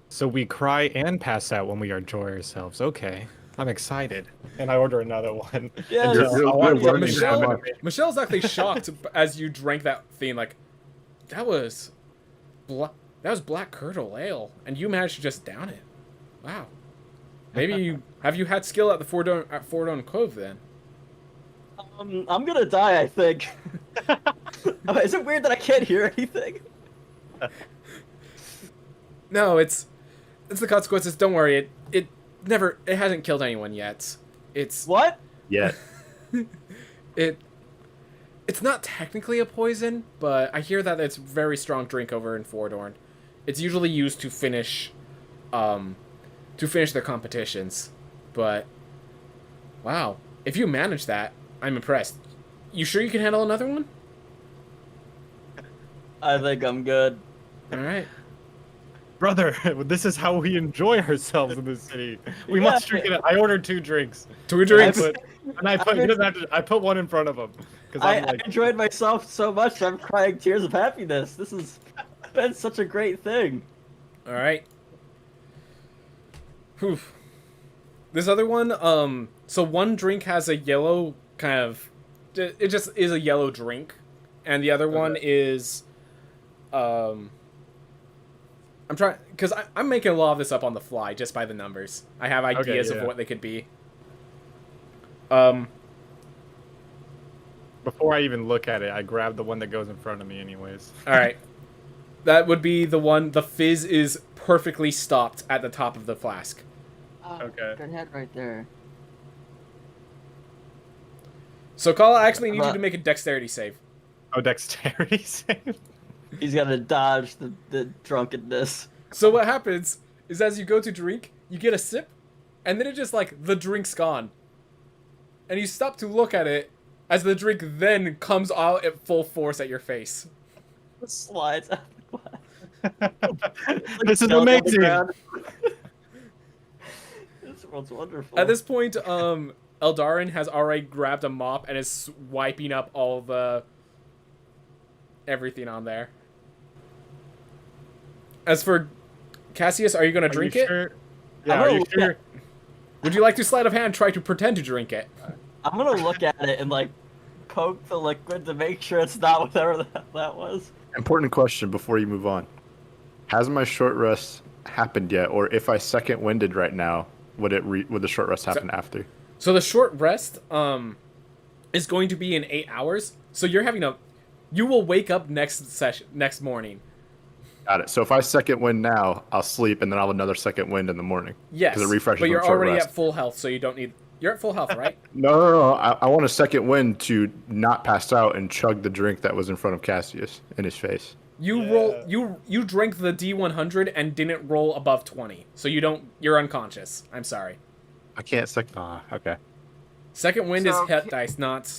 [SPEAKER 2] so we cry and pass out when we enjoy ourselves. Okay, I'm excited. And I order another one.
[SPEAKER 1] Yeah,
[SPEAKER 2] And
[SPEAKER 1] you're-
[SPEAKER 2] just-
[SPEAKER 4] you're-
[SPEAKER 2] I want
[SPEAKER 4] you're
[SPEAKER 2] some
[SPEAKER 4] learning
[SPEAKER 2] to
[SPEAKER 4] so
[SPEAKER 2] happen
[SPEAKER 4] much.
[SPEAKER 2] to me.
[SPEAKER 3] Michelle's actually shocked as you drank that thing. Like, that was black curdle ale, and you managed to just down it. Wow. Maybe have you had skill at the Fordon Cove then?
[SPEAKER 1] I'm gonna die, I think. Is it weird that I can't hear anything?
[SPEAKER 3] No, it's the consequences. Don't worry. It hasn't killed anyone yet. It's
[SPEAKER 1] What?
[SPEAKER 4] Yeah.
[SPEAKER 3] it's not technically a poison, but I hear that it's a very strong drink over in Fordorn. It's usually used to finish their competitions. But wow, if you manage that, I'm impressed. You sure you can handle another one?
[SPEAKER 1] I think I'm good.
[SPEAKER 3] All right.
[SPEAKER 2] Brother, this is how we enjoy ourselves in this city. We
[SPEAKER 1] Yeah.
[SPEAKER 2] must drink it. I ordered 2 drinks.
[SPEAKER 3] 2 drinks.
[SPEAKER 2] I put one in front of him. Because
[SPEAKER 1] I
[SPEAKER 2] I'm like,
[SPEAKER 1] enjoyed myself so much, I'm crying tears of happiness. This has been such a great thing.
[SPEAKER 3] All right. Whew. This other one, so one drink has a yellow kind of, it just is a yellow drink, and the other one is, I'm trying, because I'm making a lot of this up on the fly just by the numbers. I have ideas
[SPEAKER 2] yeah.
[SPEAKER 3] of what they could be.
[SPEAKER 2] before I even look at it, I grab the one that goes in front of me anyways.
[SPEAKER 3] All right. That would be the one, the fizz is perfectly stopped at the top of the flask.
[SPEAKER 2] Okay.
[SPEAKER 1] Good head right there.
[SPEAKER 3] So, Kala, I actually need you to make a dexterity save.
[SPEAKER 2] Oh, dexterity save?
[SPEAKER 1] He's gonna dodge the drunkenness.
[SPEAKER 3] So what happens is as you go to drink, you get a sip, and then it just like, the drink's gone. And you stop to look at it as the drink then comes out at full force at your face.
[SPEAKER 1] Slides out the glass.
[SPEAKER 2] This is
[SPEAKER 1] Fell on the
[SPEAKER 2] amazing.
[SPEAKER 1] ground. This world's wonderful.
[SPEAKER 3] At this point, Eldarin has already grabbed a mop and is wiping up all the everything on there. As for Cassius, are you gonna drink it?
[SPEAKER 2] Sure? Yeah,
[SPEAKER 1] I'm
[SPEAKER 2] are
[SPEAKER 1] gonna
[SPEAKER 2] you
[SPEAKER 1] look
[SPEAKER 2] sure?
[SPEAKER 3] Would you like to sleight of hand try to pretend to drink it?
[SPEAKER 1] I'm gonna look at it and like poke the liquid to make sure it's not whatever that was.
[SPEAKER 4] Important question before you move on. Has my short rest happened yet, or if I second winded right now, would the short rest happen after?
[SPEAKER 3] So the short rest is going to be in 8 hours. So you will wake up next morning.
[SPEAKER 4] Got it. So if I second wind now, I'll sleep and then I'll have another second wind in the morning.
[SPEAKER 3] Yes,
[SPEAKER 4] Because it refreshes
[SPEAKER 3] but
[SPEAKER 4] on
[SPEAKER 3] you're
[SPEAKER 4] short
[SPEAKER 3] already
[SPEAKER 4] rest.
[SPEAKER 3] at full health, so you don't need. You're at full health, right?
[SPEAKER 4] No. I want a second wind to not pass out and chug the drink that was in front of Cassius in his face.
[SPEAKER 3] You drank the D100 and didn't roll above 20, so you're unconscious. I'm sorry.
[SPEAKER 4] I can't second. Okay.
[SPEAKER 3] Second wind is
[SPEAKER 5] So,
[SPEAKER 3] hit dice, not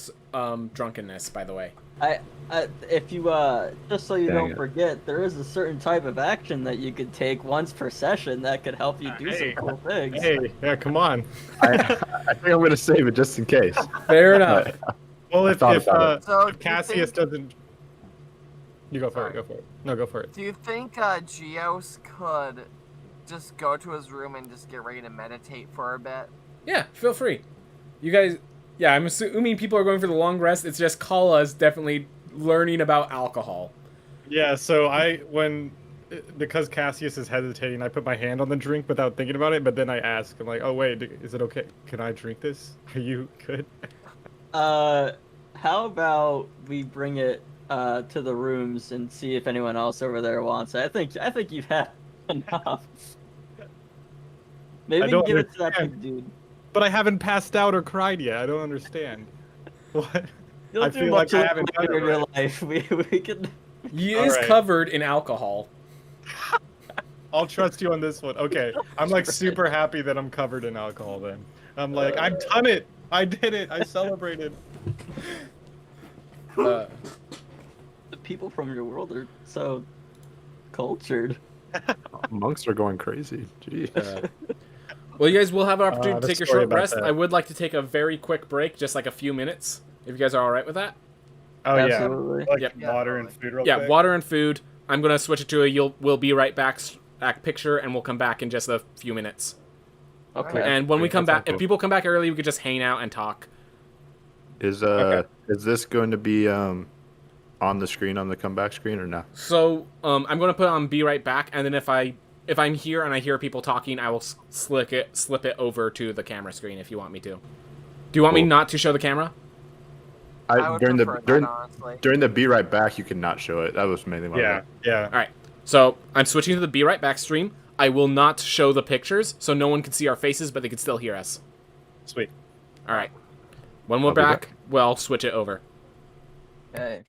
[SPEAKER 3] drunkenness, by the way.
[SPEAKER 1] If you just so you
[SPEAKER 4] Dang
[SPEAKER 1] don't
[SPEAKER 4] it.
[SPEAKER 1] forget, there is a certain type of action that you could take once per session that could help you do
[SPEAKER 2] Hey.
[SPEAKER 1] some cool things.
[SPEAKER 2] Hey, yeah, come on.
[SPEAKER 4] I think I'm going to save it just in case.
[SPEAKER 3] Fair enough.
[SPEAKER 4] But
[SPEAKER 2] Well,
[SPEAKER 4] I thought about it.
[SPEAKER 5] So,
[SPEAKER 2] if Cassius doesn't, you go for
[SPEAKER 5] Sorry.
[SPEAKER 2] it. Go for it. No, go for it.
[SPEAKER 5] Do you think Geos could just go to his room and just get ready to meditate for a bit?
[SPEAKER 3] Yeah, feel free. You guys, yeah, I'm assuming people are going for the long rest. It's just Kala's definitely learning about alcohol.
[SPEAKER 2] Yeah. So because Cassius is hesitating, I put my hand on the drink without thinking about it. But then I ask, I'm like, oh wait, is it okay? Can I drink this? Are you good?
[SPEAKER 1] How about we bring it to the rooms and see if anyone else over there wants it? I think you've had enough. Maybe
[SPEAKER 2] I
[SPEAKER 1] we can
[SPEAKER 2] don't
[SPEAKER 1] give it to that
[SPEAKER 2] understand.
[SPEAKER 1] big dude.
[SPEAKER 2] But I haven't passed out or cried yet. I don't understand. What?
[SPEAKER 1] You'll
[SPEAKER 2] I
[SPEAKER 1] do
[SPEAKER 2] feel
[SPEAKER 1] much
[SPEAKER 2] like I
[SPEAKER 1] of that
[SPEAKER 2] haven't done
[SPEAKER 1] later
[SPEAKER 2] it
[SPEAKER 1] in your
[SPEAKER 2] right.
[SPEAKER 1] life. We can.
[SPEAKER 3] He
[SPEAKER 2] All
[SPEAKER 3] is
[SPEAKER 2] right.
[SPEAKER 3] covered in alcohol.
[SPEAKER 2] I'll trust you on this one. Okay. I'm like super happy that I'm covered in alcohol then. I'm like, I've done it. I did it. I celebrated.
[SPEAKER 3] Uh,
[SPEAKER 1] The people from your world are so cultured.
[SPEAKER 4] Monks are going crazy. Jeez.
[SPEAKER 3] well, you guys will have an opportunity to
[SPEAKER 2] the
[SPEAKER 3] take a
[SPEAKER 2] story
[SPEAKER 3] short
[SPEAKER 2] about
[SPEAKER 3] rest.
[SPEAKER 2] that.
[SPEAKER 3] I would like to take a very quick break, just like a few minutes, if you guys are all right with that.
[SPEAKER 2] Oh
[SPEAKER 1] Absolutely.
[SPEAKER 2] yeah. Like
[SPEAKER 3] Yep.
[SPEAKER 5] Yeah,
[SPEAKER 2] water and
[SPEAKER 5] totally.
[SPEAKER 2] food real
[SPEAKER 3] Yeah,
[SPEAKER 2] quick.
[SPEAKER 3] water and food. I'm gonna switch it to a we'll be right back picture, and we'll come back in just a few minutes.
[SPEAKER 1] Okay.
[SPEAKER 3] And when we
[SPEAKER 4] That
[SPEAKER 3] come
[SPEAKER 4] sounds
[SPEAKER 3] back, if
[SPEAKER 4] cool.
[SPEAKER 3] people come back early, we could just hang out and talk.
[SPEAKER 4] Is
[SPEAKER 2] Okay.
[SPEAKER 4] is this going to be on the screen on the comeback screen or no?
[SPEAKER 3] So I'm gonna put on be right back, and then if I'm here and I hear people talking, I will slip it over to the camera screen if you want me to. Do you want me
[SPEAKER 4] Cool.
[SPEAKER 3] not to show the camera?
[SPEAKER 5] I would
[SPEAKER 4] During the
[SPEAKER 5] prefer
[SPEAKER 4] during
[SPEAKER 5] that, honestly.
[SPEAKER 4] during the be right back, you cannot show it. That was mainly my
[SPEAKER 2] Yeah. Yeah.
[SPEAKER 3] All right. So I'm switching to the be right back stream. I will not show the pictures, so no one can see our faces, but they can still hear us.
[SPEAKER 2] Sweet.
[SPEAKER 3] All right. When we're
[SPEAKER 4] I'll be
[SPEAKER 3] back, we'll switch it over.
[SPEAKER 1] Okay.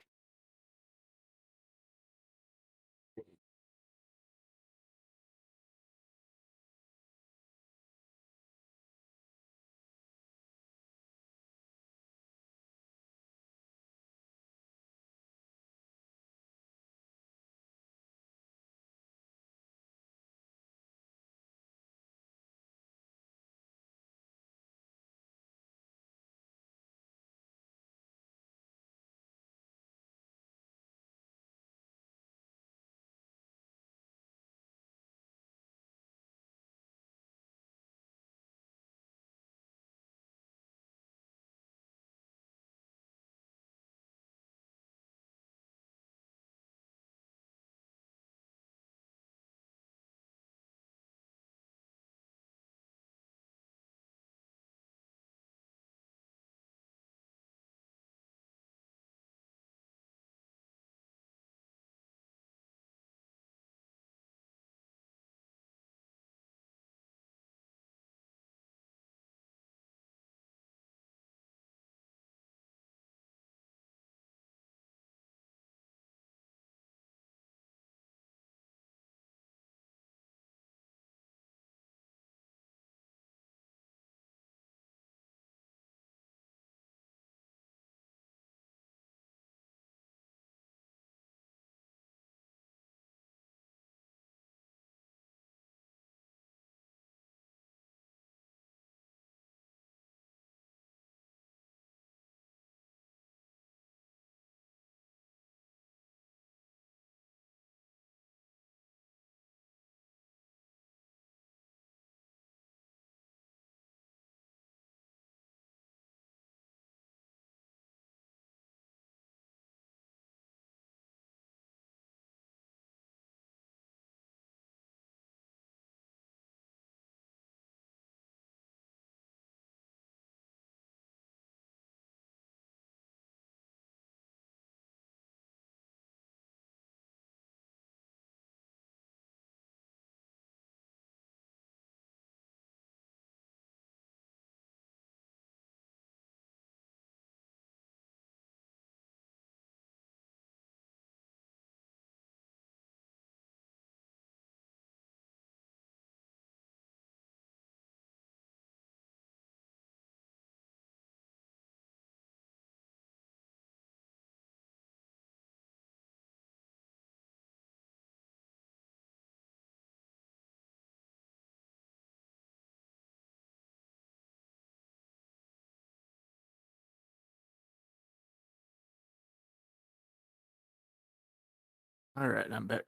[SPEAKER 4] All right, I'm back.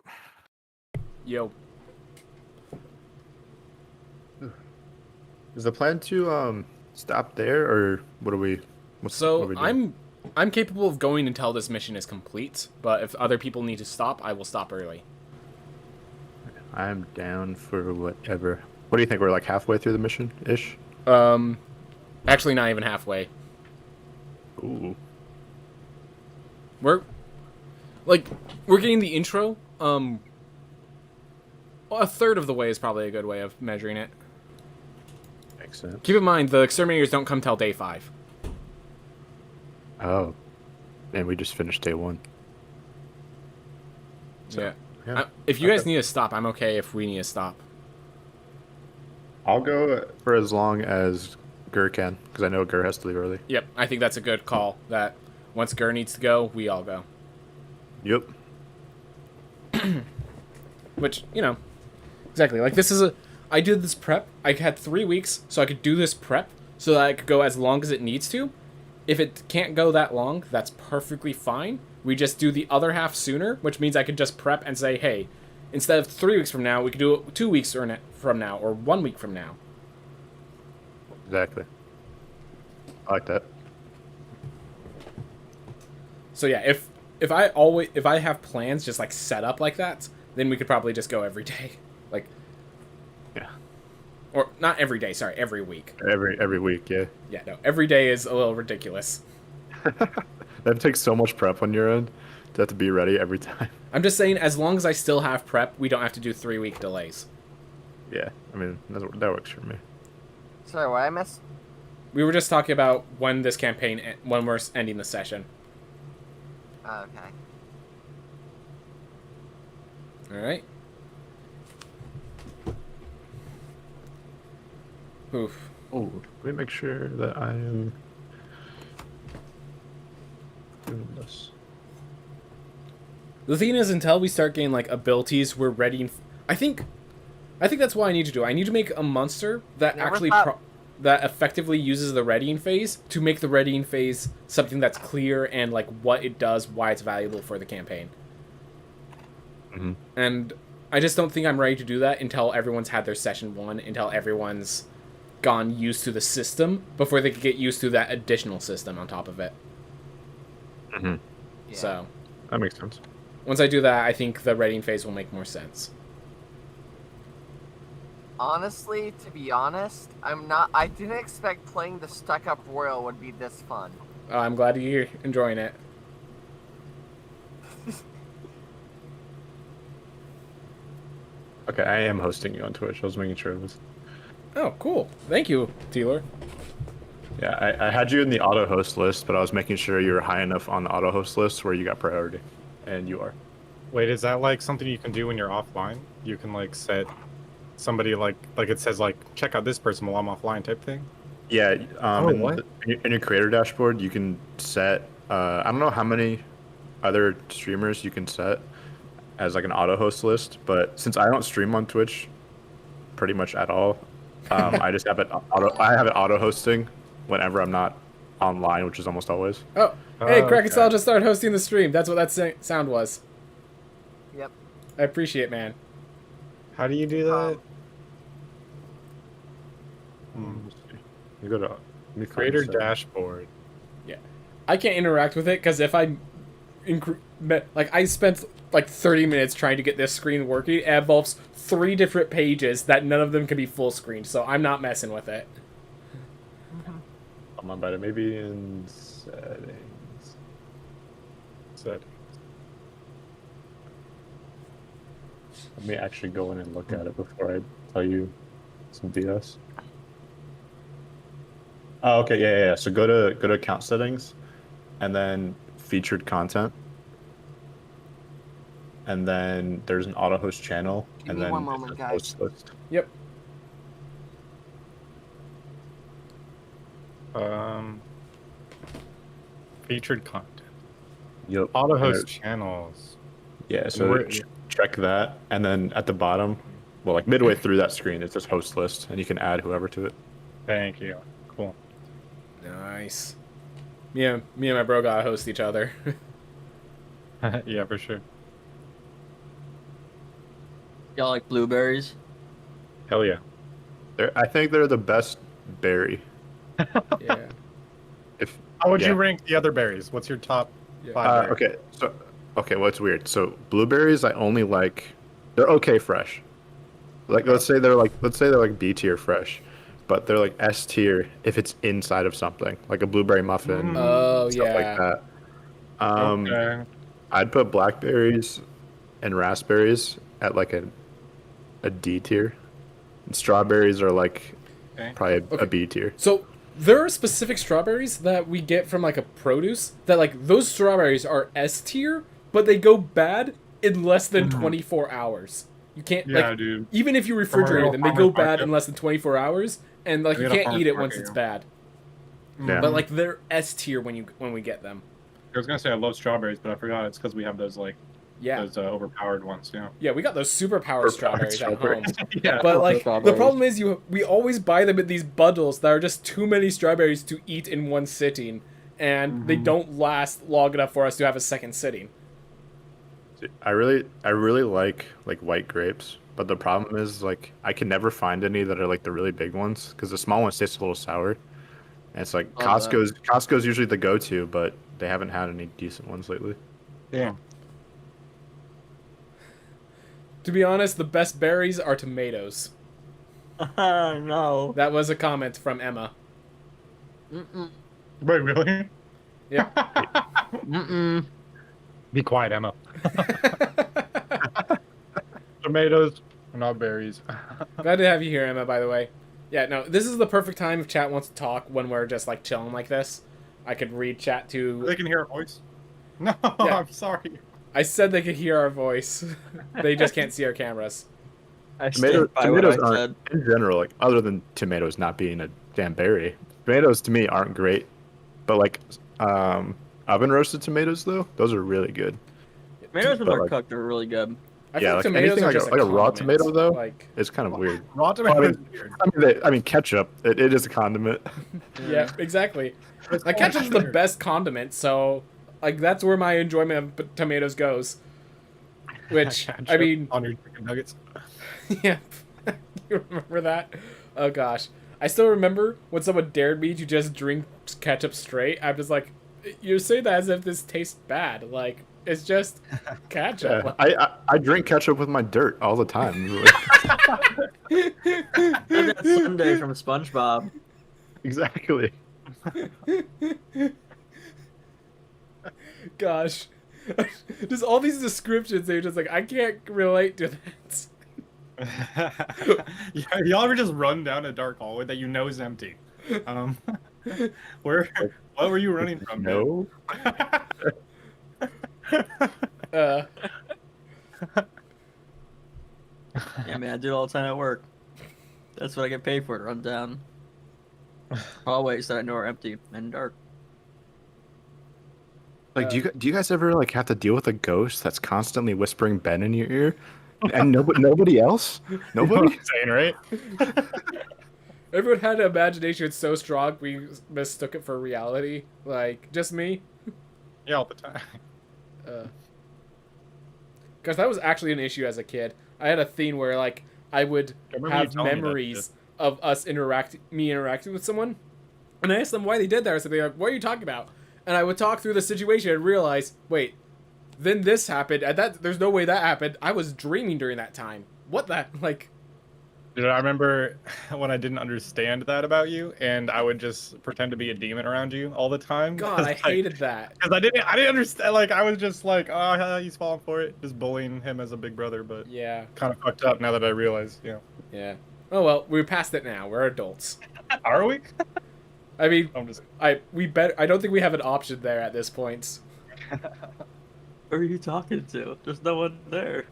[SPEAKER 3] Yo.
[SPEAKER 4] Is the plan to stop there, or what are we? What are
[SPEAKER 3] So
[SPEAKER 4] we doing?
[SPEAKER 3] I'm capable of going until this mission is complete, but if other people need to stop, I will stop early.
[SPEAKER 4] I'm down for whatever. What do you think? We're like halfway through the mission ish.
[SPEAKER 3] Actually, not even halfway.
[SPEAKER 4] Ooh.
[SPEAKER 3] We're getting the intro. Well, a third of the way is probably a good way of measuring it.
[SPEAKER 4] Makes sense.
[SPEAKER 3] Keep in mind, the exterminators don't come till day 5.
[SPEAKER 4] Oh, and we just finished day 1.
[SPEAKER 3] Yeah.
[SPEAKER 4] Yeah.
[SPEAKER 3] If you guys need to stop, I'm okay if we need to stop.
[SPEAKER 4] I'll go for as long as Gur can, because I know Gur has to leave early.
[SPEAKER 3] Yep, I think that's a good call. That once Gur needs to go, we all go.
[SPEAKER 4] Yep.
[SPEAKER 3] Which, you know, exactly. Like, I did this prep. I had 3 weeks, so I could do this prep so that I could go as long as it needs to. If it can't go that long, that's perfectly fine. We just do the other half sooner, which means I could just prep and say, hey, instead of 3 weeks from now, we could do it 2 weeks from now, or 1 week from now.
[SPEAKER 4] Exactly. I like that.
[SPEAKER 3] So yeah, if I have plans just like set up like that, then we could probably just go every day. Like,
[SPEAKER 4] Yeah.
[SPEAKER 3] or not every day, sorry, every week.
[SPEAKER 4] Every week, yeah.
[SPEAKER 3] Yeah, no, every day is a little ridiculous.
[SPEAKER 4] That takes so much prep on your end to have to be ready every time.
[SPEAKER 3] I'm just saying, as long as I still have prep, we don't have to do 3-week delays.
[SPEAKER 4] Yeah, I mean that works for me.
[SPEAKER 5] Sorry, what I missed?
[SPEAKER 3] We were just talking about when this campaign, when we're ending the session.
[SPEAKER 5] Okay.
[SPEAKER 3] All right. Oof.
[SPEAKER 4] Oh, let me make sure that I am doing this.
[SPEAKER 3] The thing is, until we start getting like abilities, we're ready. I think that's what I need to do. I need to make a monster that
[SPEAKER 5] Never
[SPEAKER 3] actually
[SPEAKER 5] thought-
[SPEAKER 3] that effectively uses the readying phase to make the readying phase something that's clear and like what it does, why it's valuable for the campaign.
[SPEAKER 4] Mhm.
[SPEAKER 3] And I just don't think I'm ready to do that until everyone's had their session 1, until everyone's gone used to the system before they could get used to that additional system on top of it.
[SPEAKER 4] Mm-hmm.
[SPEAKER 5] Yeah.
[SPEAKER 3] So
[SPEAKER 4] That makes sense.
[SPEAKER 3] once I do that, I think the readying phase will make more sense.
[SPEAKER 5] Honestly, to be honest, I didn't expect playing the Stuck-Up Royal would be this fun.
[SPEAKER 3] I'm glad you're enjoying it.
[SPEAKER 4] Okay, I am hosting you on Twitch. I was making sure it was.
[SPEAKER 3] Oh, cool. Thank you, Teeler.
[SPEAKER 4] Yeah, I had you in the auto host list, but I was making sure you were high enough on the auto host list where you got priority, and you are.
[SPEAKER 2] Wait, is that like something you can do when you're offline? You can like set somebody like it says like check out this person while I'm offline type thing.
[SPEAKER 4] Yeah.
[SPEAKER 2] What?
[SPEAKER 4] In your creator dashboard, you can set. I don't know how many other streamers you can set as like an auto host list, but since I don't stream on Twitch, pretty much at all, I just have it auto. I have it auto hosting whenever I'm not online, which is almost always.
[SPEAKER 3] Oh, hey,
[SPEAKER 2] okay.
[SPEAKER 3] Krakensal just started hosting the stream. That's what that sound was.
[SPEAKER 5] Yep.
[SPEAKER 3] I appreciate it, man.
[SPEAKER 2] How do you do that?
[SPEAKER 4] Let's see. You go to
[SPEAKER 2] Creator dashboard.
[SPEAKER 3] I can't interact with it because if I, like, I spent like 30 minutes trying to get this screen working. It involves 3 different pages that none of them can be full screen, so I'm not messing with it.
[SPEAKER 4] I'm on better. Maybe in settings.
[SPEAKER 2] Set.
[SPEAKER 4] Let me actually go in and look at it before I tell you some BS. Oh, okay, yeah. So go to account settings, and then featured content, and then there's an auto host channel,
[SPEAKER 5] Give
[SPEAKER 4] and
[SPEAKER 5] me
[SPEAKER 4] then
[SPEAKER 5] one moment,
[SPEAKER 4] it's a
[SPEAKER 5] guys.
[SPEAKER 4] host list.
[SPEAKER 3] Yep.
[SPEAKER 2] Featured content.
[SPEAKER 4] Yep.
[SPEAKER 2] Auto
[SPEAKER 4] And
[SPEAKER 2] host
[SPEAKER 4] it-
[SPEAKER 2] channels.
[SPEAKER 4] Yeah. So
[SPEAKER 2] where-
[SPEAKER 4] check that, and then at the bottom, well, like midway through that screen, it says host list, and you can add whoever to it.
[SPEAKER 2] Thank you. Cool.
[SPEAKER 3] Nice. Me and my bro gotta host each other.
[SPEAKER 2] Yeah, for sure.
[SPEAKER 1] Y'all like blueberries?
[SPEAKER 2] Hell yeah.
[SPEAKER 4] I think they're the best berry.
[SPEAKER 3] Yeah.
[SPEAKER 4] If
[SPEAKER 2] How would
[SPEAKER 4] yeah.
[SPEAKER 2] you rank the other berries? What's your top
[SPEAKER 3] Yeah.
[SPEAKER 2] 5 berries?
[SPEAKER 4] Okay, what's weird? So blueberries, I only like. They're okay fresh. Like
[SPEAKER 2] Okay.
[SPEAKER 4] let's say they're like B tier fresh, but they're like S tier if it's inside of something, like a blueberry muffin,
[SPEAKER 3] Oh,
[SPEAKER 4] stuff
[SPEAKER 3] yeah.
[SPEAKER 4] like that.
[SPEAKER 6] Okay.
[SPEAKER 4] I'd put blackberries and raspberries at like a D tier. And strawberries are like
[SPEAKER 6] Okay.
[SPEAKER 4] probably
[SPEAKER 3] Okay.
[SPEAKER 4] a B tier.
[SPEAKER 3] So there are specific strawberries that we get from like a produce that like those strawberries are S tier, but they go bad in less than 24 hours. You can't
[SPEAKER 6] Yeah,
[SPEAKER 3] like
[SPEAKER 6] dude.
[SPEAKER 3] even if you
[SPEAKER 6] From a
[SPEAKER 3] refrigerate
[SPEAKER 6] real
[SPEAKER 3] them, they go
[SPEAKER 6] farmer's
[SPEAKER 3] bad
[SPEAKER 6] market.
[SPEAKER 3] in less than 24 hours, and like
[SPEAKER 6] They
[SPEAKER 3] you
[SPEAKER 6] get a
[SPEAKER 3] can't
[SPEAKER 6] farmer's
[SPEAKER 3] eat it once
[SPEAKER 6] market,
[SPEAKER 3] it's
[SPEAKER 6] yeah.
[SPEAKER 3] bad.
[SPEAKER 4] Yeah.
[SPEAKER 3] But like they're S tier when we get them.
[SPEAKER 6] I was gonna say I love strawberries, but I forgot it's because we have those like
[SPEAKER 3] Yeah,
[SPEAKER 6] those overpowered ones. Yeah.
[SPEAKER 3] yeah, we got those super powered strawberries at home.
[SPEAKER 6] Yeah.
[SPEAKER 3] But like the
[SPEAKER 1] strawberries.
[SPEAKER 3] problem is we always buy them in these bundles that are just too many strawberries to eat in one sitting, and they don't last long enough for us to have a second sitting.
[SPEAKER 4] I really like white grapes, but the problem is like I can never find any that are like the really big ones because the small ones taste a little sour. And it's like
[SPEAKER 1] Love that.
[SPEAKER 4] Costco's usually the go-to, but they haven't had any decent ones lately.
[SPEAKER 6] Yeah.
[SPEAKER 3] To be honest, the best berries are tomatoes.
[SPEAKER 1] No.
[SPEAKER 3] That was a comment from Emma.
[SPEAKER 1] Mm-mm.
[SPEAKER 6] Wait, really?
[SPEAKER 3] Yep.
[SPEAKER 1] Mm-mm.
[SPEAKER 2] Be quiet, Emma. Tomatoes are not berries.
[SPEAKER 3] Glad to have you here, Emma, by the way. Yeah, no, this is the perfect time if chat wants to talk when we're just like chilling like this. I could read chat to.
[SPEAKER 6] They can hear our voice. No,
[SPEAKER 3] Yeah.
[SPEAKER 6] I'm sorry.
[SPEAKER 3] I said they could hear our voice. They just can't see our cameras.
[SPEAKER 1] I stand by what
[SPEAKER 4] Tomatoes
[SPEAKER 1] I
[SPEAKER 4] aren't in general, like other than tomatoes not being a damn berry. Tomatoes to me aren't great, but like oven roasted tomatoes though, those are really good.
[SPEAKER 1] Tomatoes when
[SPEAKER 4] But,
[SPEAKER 1] they're
[SPEAKER 4] like-
[SPEAKER 1] cooked are really good.
[SPEAKER 3] I
[SPEAKER 4] Yeah,
[SPEAKER 3] feel
[SPEAKER 4] like
[SPEAKER 3] tomatoes
[SPEAKER 4] anything
[SPEAKER 3] are
[SPEAKER 4] like
[SPEAKER 3] just
[SPEAKER 4] a raw
[SPEAKER 3] condiment.
[SPEAKER 4] tomato, though?
[SPEAKER 3] Like,
[SPEAKER 4] It's kind of weird.
[SPEAKER 6] Raw tomatoes.
[SPEAKER 4] I mean ketchup. It is a condiment.
[SPEAKER 3] yeah, exactly. Like ketchup's the best condiment, so like that's where my enjoyment of tomatoes goes. Which I mean,
[SPEAKER 2] on your chicken nuggets.
[SPEAKER 3] yeah, you remember that? Oh gosh, I still remember when someone dared me to just drink ketchup straight. I'm just like, you say that as if this tastes bad. Like it's just ketchup.
[SPEAKER 4] I drink ketchup with my dirt all the time.
[SPEAKER 1] And that Sunday from SpongeBob.
[SPEAKER 4] Exactly.
[SPEAKER 3] Gosh, just all these descriptions. They're just like, I can't relate to that.
[SPEAKER 6] Yeah, y'all ever just run down a dark hallway that you know is empty? What were you running from?
[SPEAKER 4] No.
[SPEAKER 3] Uh,
[SPEAKER 1] Yeah, man, I do it all the time at work. That's what I get paid for to run down hallways that I know are empty and dark.
[SPEAKER 4] Like, do you guys ever like have to deal with a ghost that's constantly whispering Ben in your ear, and nobody else? Nobody.
[SPEAKER 2] Saying, right?
[SPEAKER 3] everyone had an imagination so strong we mistook it for reality. Like just me.
[SPEAKER 6] Yeah, all the time.
[SPEAKER 3] Because that was actually an issue as a kid. I had a thing where like I would
[SPEAKER 6] I remember you
[SPEAKER 3] have
[SPEAKER 6] telling me that
[SPEAKER 3] memories of us interacting with someone, and I asked them why they did that or something. Like, what are you talking about? And I would talk through the situation and realize, wait, then this happened, and that there's no way that happened. I was dreaming during that time. What the like?
[SPEAKER 2] Dude, I remember when I didn't understand that about you, and I would just pretend to be a demon around you all the time.
[SPEAKER 3] God, I hated that.
[SPEAKER 2] Because I didn't understand. Like I was just like, oh, he's falling for it, just bullying him as a big brother. But
[SPEAKER 3] Yeah,
[SPEAKER 2] kind of fucked up now that I realize. You know,
[SPEAKER 3] yeah. Oh well, we're past it now. We're adults.
[SPEAKER 2] are we?
[SPEAKER 3] I mean,
[SPEAKER 2] I'm just.
[SPEAKER 3] I don't think we have an option there at this point.
[SPEAKER 1] Who are you talking to? There's no one there.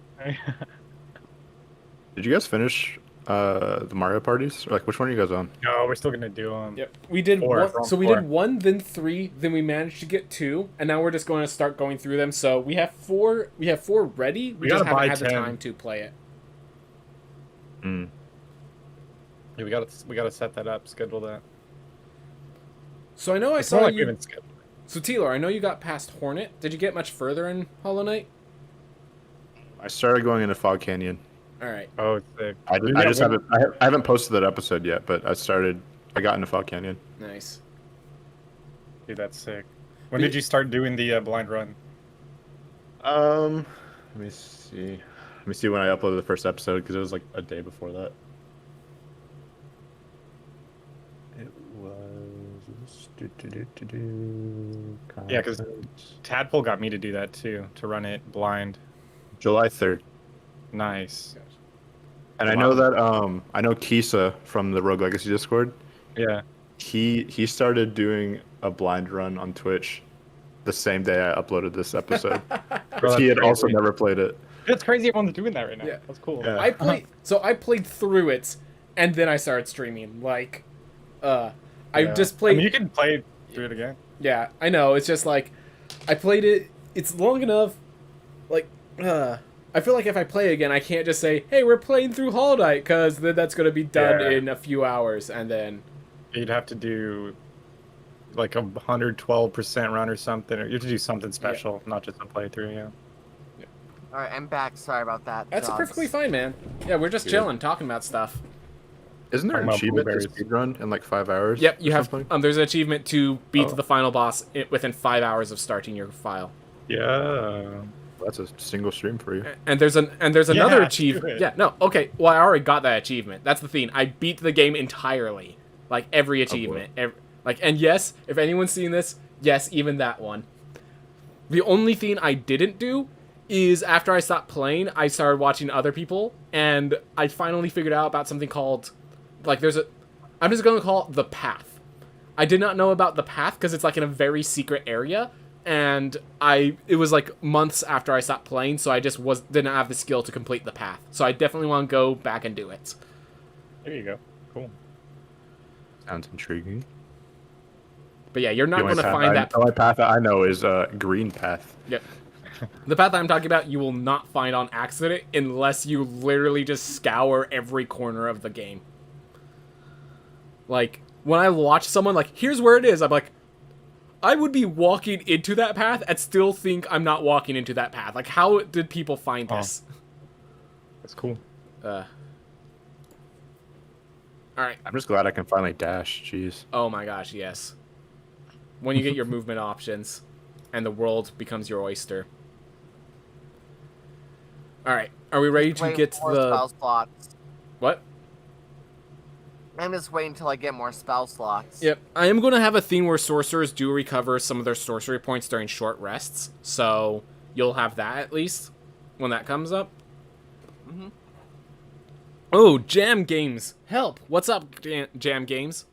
[SPEAKER 4] Did you guys finish the Mario parties? Or like, which one are you guys on?
[SPEAKER 2] No, we're still gonna do them.
[SPEAKER 3] Yep, we did
[SPEAKER 2] Four,
[SPEAKER 3] one.
[SPEAKER 2] from
[SPEAKER 3] So we
[SPEAKER 2] four.
[SPEAKER 3] did one, then three, then we managed to get two, and now we're just going to start going through them. So we have four. We have four ready. We just
[SPEAKER 2] gotta
[SPEAKER 3] haven't
[SPEAKER 2] buy
[SPEAKER 3] had the
[SPEAKER 2] 10.
[SPEAKER 3] time to play it.
[SPEAKER 4] Mm.
[SPEAKER 2] Yeah, we gotta set that up, schedule that.
[SPEAKER 3] So I know I
[SPEAKER 2] It's
[SPEAKER 3] saw
[SPEAKER 2] more like we
[SPEAKER 3] you.
[SPEAKER 2] haven't scheduled.
[SPEAKER 3] So Taylor, I know you got past Hornet. Did you get much further in Hollow Knight?
[SPEAKER 4] I started going into Fog Canyon.
[SPEAKER 3] All right.
[SPEAKER 2] Oh, sick.
[SPEAKER 4] I
[SPEAKER 2] Dude,
[SPEAKER 4] just
[SPEAKER 2] when-
[SPEAKER 4] haven't. I haven't posted that episode yet, but I got into Fall Canyon.
[SPEAKER 3] Nice.
[SPEAKER 2] Dude, that's sick. When did you start doing the blind run?
[SPEAKER 4] Let me see. Let me see when I uploaded the first episode because it was like a day before that. It was.
[SPEAKER 2] Yeah, 'cause Tadpole got me to do that too, to run it blind.
[SPEAKER 4] July 3rd.
[SPEAKER 2] Nice.
[SPEAKER 4] And I know that I know Kisa from the Rogue Legacy Discord.
[SPEAKER 2] Yeah.
[SPEAKER 4] He started doing a blind run on Twitch the same day I uploaded this episode.
[SPEAKER 2] Bro,
[SPEAKER 4] He had
[SPEAKER 2] that's
[SPEAKER 4] also
[SPEAKER 2] crazy.
[SPEAKER 4] never played it.
[SPEAKER 2] It's crazy everyone's doing that right now.
[SPEAKER 3] Yeah.
[SPEAKER 2] That's cool.
[SPEAKER 4] Yeah.
[SPEAKER 3] I played through it, and then I started streaming. Like, I
[SPEAKER 2] Yeah.
[SPEAKER 3] just played.
[SPEAKER 2] I mean, you can play through it again.
[SPEAKER 3] Yeah, I know. It's just like, I played it. It's long enough. Like, I feel like if I play again, I can't just say, "Hey, we're playing through Hollow Knight," because then that's gonna be done
[SPEAKER 2] Yeah.
[SPEAKER 3] in a few hours, and then.
[SPEAKER 2] You'd have to do like 112% run or something. Or you have to do something special, not just a playthrough. Yeah.
[SPEAKER 5] All right, I'm back. Sorry about that.
[SPEAKER 3] That's
[SPEAKER 5] dogs.
[SPEAKER 3] perfectly fine, man. Yeah, we're just
[SPEAKER 4] Good.
[SPEAKER 3] chilling, talking about stuff.
[SPEAKER 4] Isn't there an
[SPEAKER 2] Talking about
[SPEAKER 4] achievement to
[SPEAKER 2] blueberries.
[SPEAKER 4] speedrun in like 5 hours?
[SPEAKER 3] Yep, you
[SPEAKER 4] or
[SPEAKER 3] have.
[SPEAKER 4] something?
[SPEAKER 3] There's an achievement to beat
[SPEAKER 4] Oh.
[SPEAKER 3] the final boss within 5 hours of starting your file.
[SPEAKER 2] Yeah.
[SPEAKER 4] That's a single stream for you.
[SPEAKER 3] And there's another
[SPEAKER 2] Yeah, do
[SPEAKER 3] achievement.
[SPEAKER 2] it.
[SPEAKER 3] Yeah, no, okay. Well, I already got that achievement. That's the thing. I beat the game entirely, like every achievement. And yes, if anyone's seen this, yes, even that one. The only thing I didn't do is after I stopped playing, I started watching other people, and I finally figured out about something called, like, I'm just gonna call it the path. I did not know about the path because it's like in a very secret area. And it was like months after I stopped playing, so I just didn't have the skill to complete the path. So I definitely want to go back and do it.
[SPEAKER 2] There you go. Cool.
[SPEAKER 4] Sounds intriguing.
[SPEAKER 3] But yeah, you're not
[SPEAKER 4] The only
[SPEAKER 3] going to
[SPEAKER 4] path
[SPEAKER 3] find that.
[SPEAKER 4] The only path that I know is Green Path.
[SPEAKER 3] Yep. The path I'm talking about, you will not find on accident unless you literally just scour every corner of the game. Like, when I watch someone, like, here's where it is, I'm like, I would be walking into that path and still think I'm not walking into that path. Like, how did people find this?
[SPEAKER 2] That's cool.
[SPEAKER 3] Alright.
[SPEAKER 4] I'm just glad I can finally dash. Jeez.
[SPEAKER 3] Oh my gosh, yes. When you get your movement options and the world becomes your oyster. Alright, are we ready to
[SPEAKER 5] Waiting
[SPEAKER 3] get
[SPEAKER 5] for more
[SPEAKER 3] the...
[SPEAKER 5] spell slots.
[SPEAKER 3] What?
[SPEAKER 5] I'm just waiting until I get more spell slots.
[SPEAKER 3] Yep, I am going to have a thing where sorcerers do recover some of their sorcery points during short rests, so you'll have that at least when that comes up.
[SPEAKER 5] Mhm.
[SPEAKER 3] Oh, Jam Games. Help. What's up, Jam Games?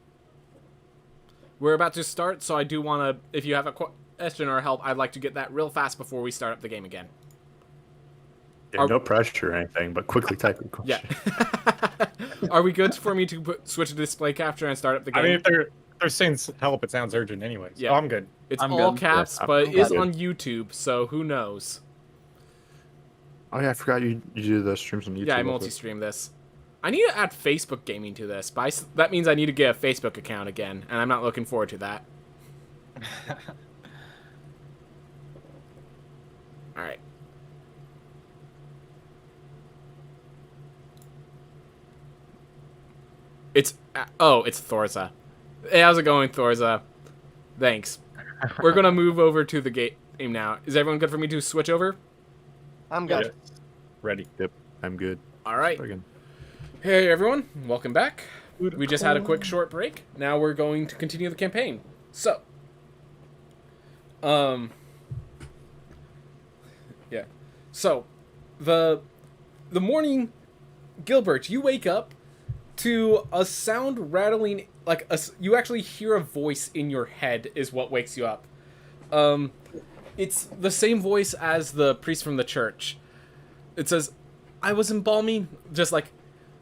[SPEAKER 3] We're about to start, so I do want to, if you have a question or help, I'd like to get that real fast before we start up the game again.
[SPEAKER 4] Yeah, no pressure or anything, but quickly type your
[SPEAKER 3] Yeah.
[SPEAKER 4] question.
[SPEAKER 3] Are we good for me to switch to display capture and start up the game?
[SPEAKER 2] I mean, if they're saying help, it sounds urgent anyways.
[SPEAKER 3] Yeah.
[SPEAKER 2] Oh, I'm good.
[SPEAKER 3] It's
[SPEAKER 1] I'm
[SPEAKER 3] all
[SPEAKER 1] good.
[SPEAKER 3] caps,
[SPEAKER 4] Yeah,
[SPEAKER 3] but
[SPEAKER 4] I'm
[SPEAKER 3] it is
[SPEAKER 4] good.
[SPEAKER 3] on YouTube, so who knows?
[SPEAKER 4] Oh yeah, I forgot you do the streams on YouTube.
[SPEAKER 3] Yeah, I
[SPEAKER 4] also.
[SPEAKER 3] multi-stream this. I need to add Facebook gaming to this, but that means I need to get a Facebook account again, and I'm not looking forward to that. Alright. It's Thorza. Hey, how's it going, Thorza? Thanks. We're gonna move over to the game now. Is everyone good for me to switch over?
[SPEAKER 5] I'm good.
[SPEAKER 2] Yes. Ready.
[SPEAKER 4] Yep, I'm good.
[SPEAKER 3] Alright.
[SPEAKER 4] Again.
[SPEAKER 3] Hey everyone, welcome back. We just had a quick short break. Now we're going to continue the campaign. So, yeah. So, the morning, Gilbert, you wake up to a sound rattling, like you actually hear a voice in your head is what wakes you up. It's the same voice as the priest from the church. It says, I was embalming, just like,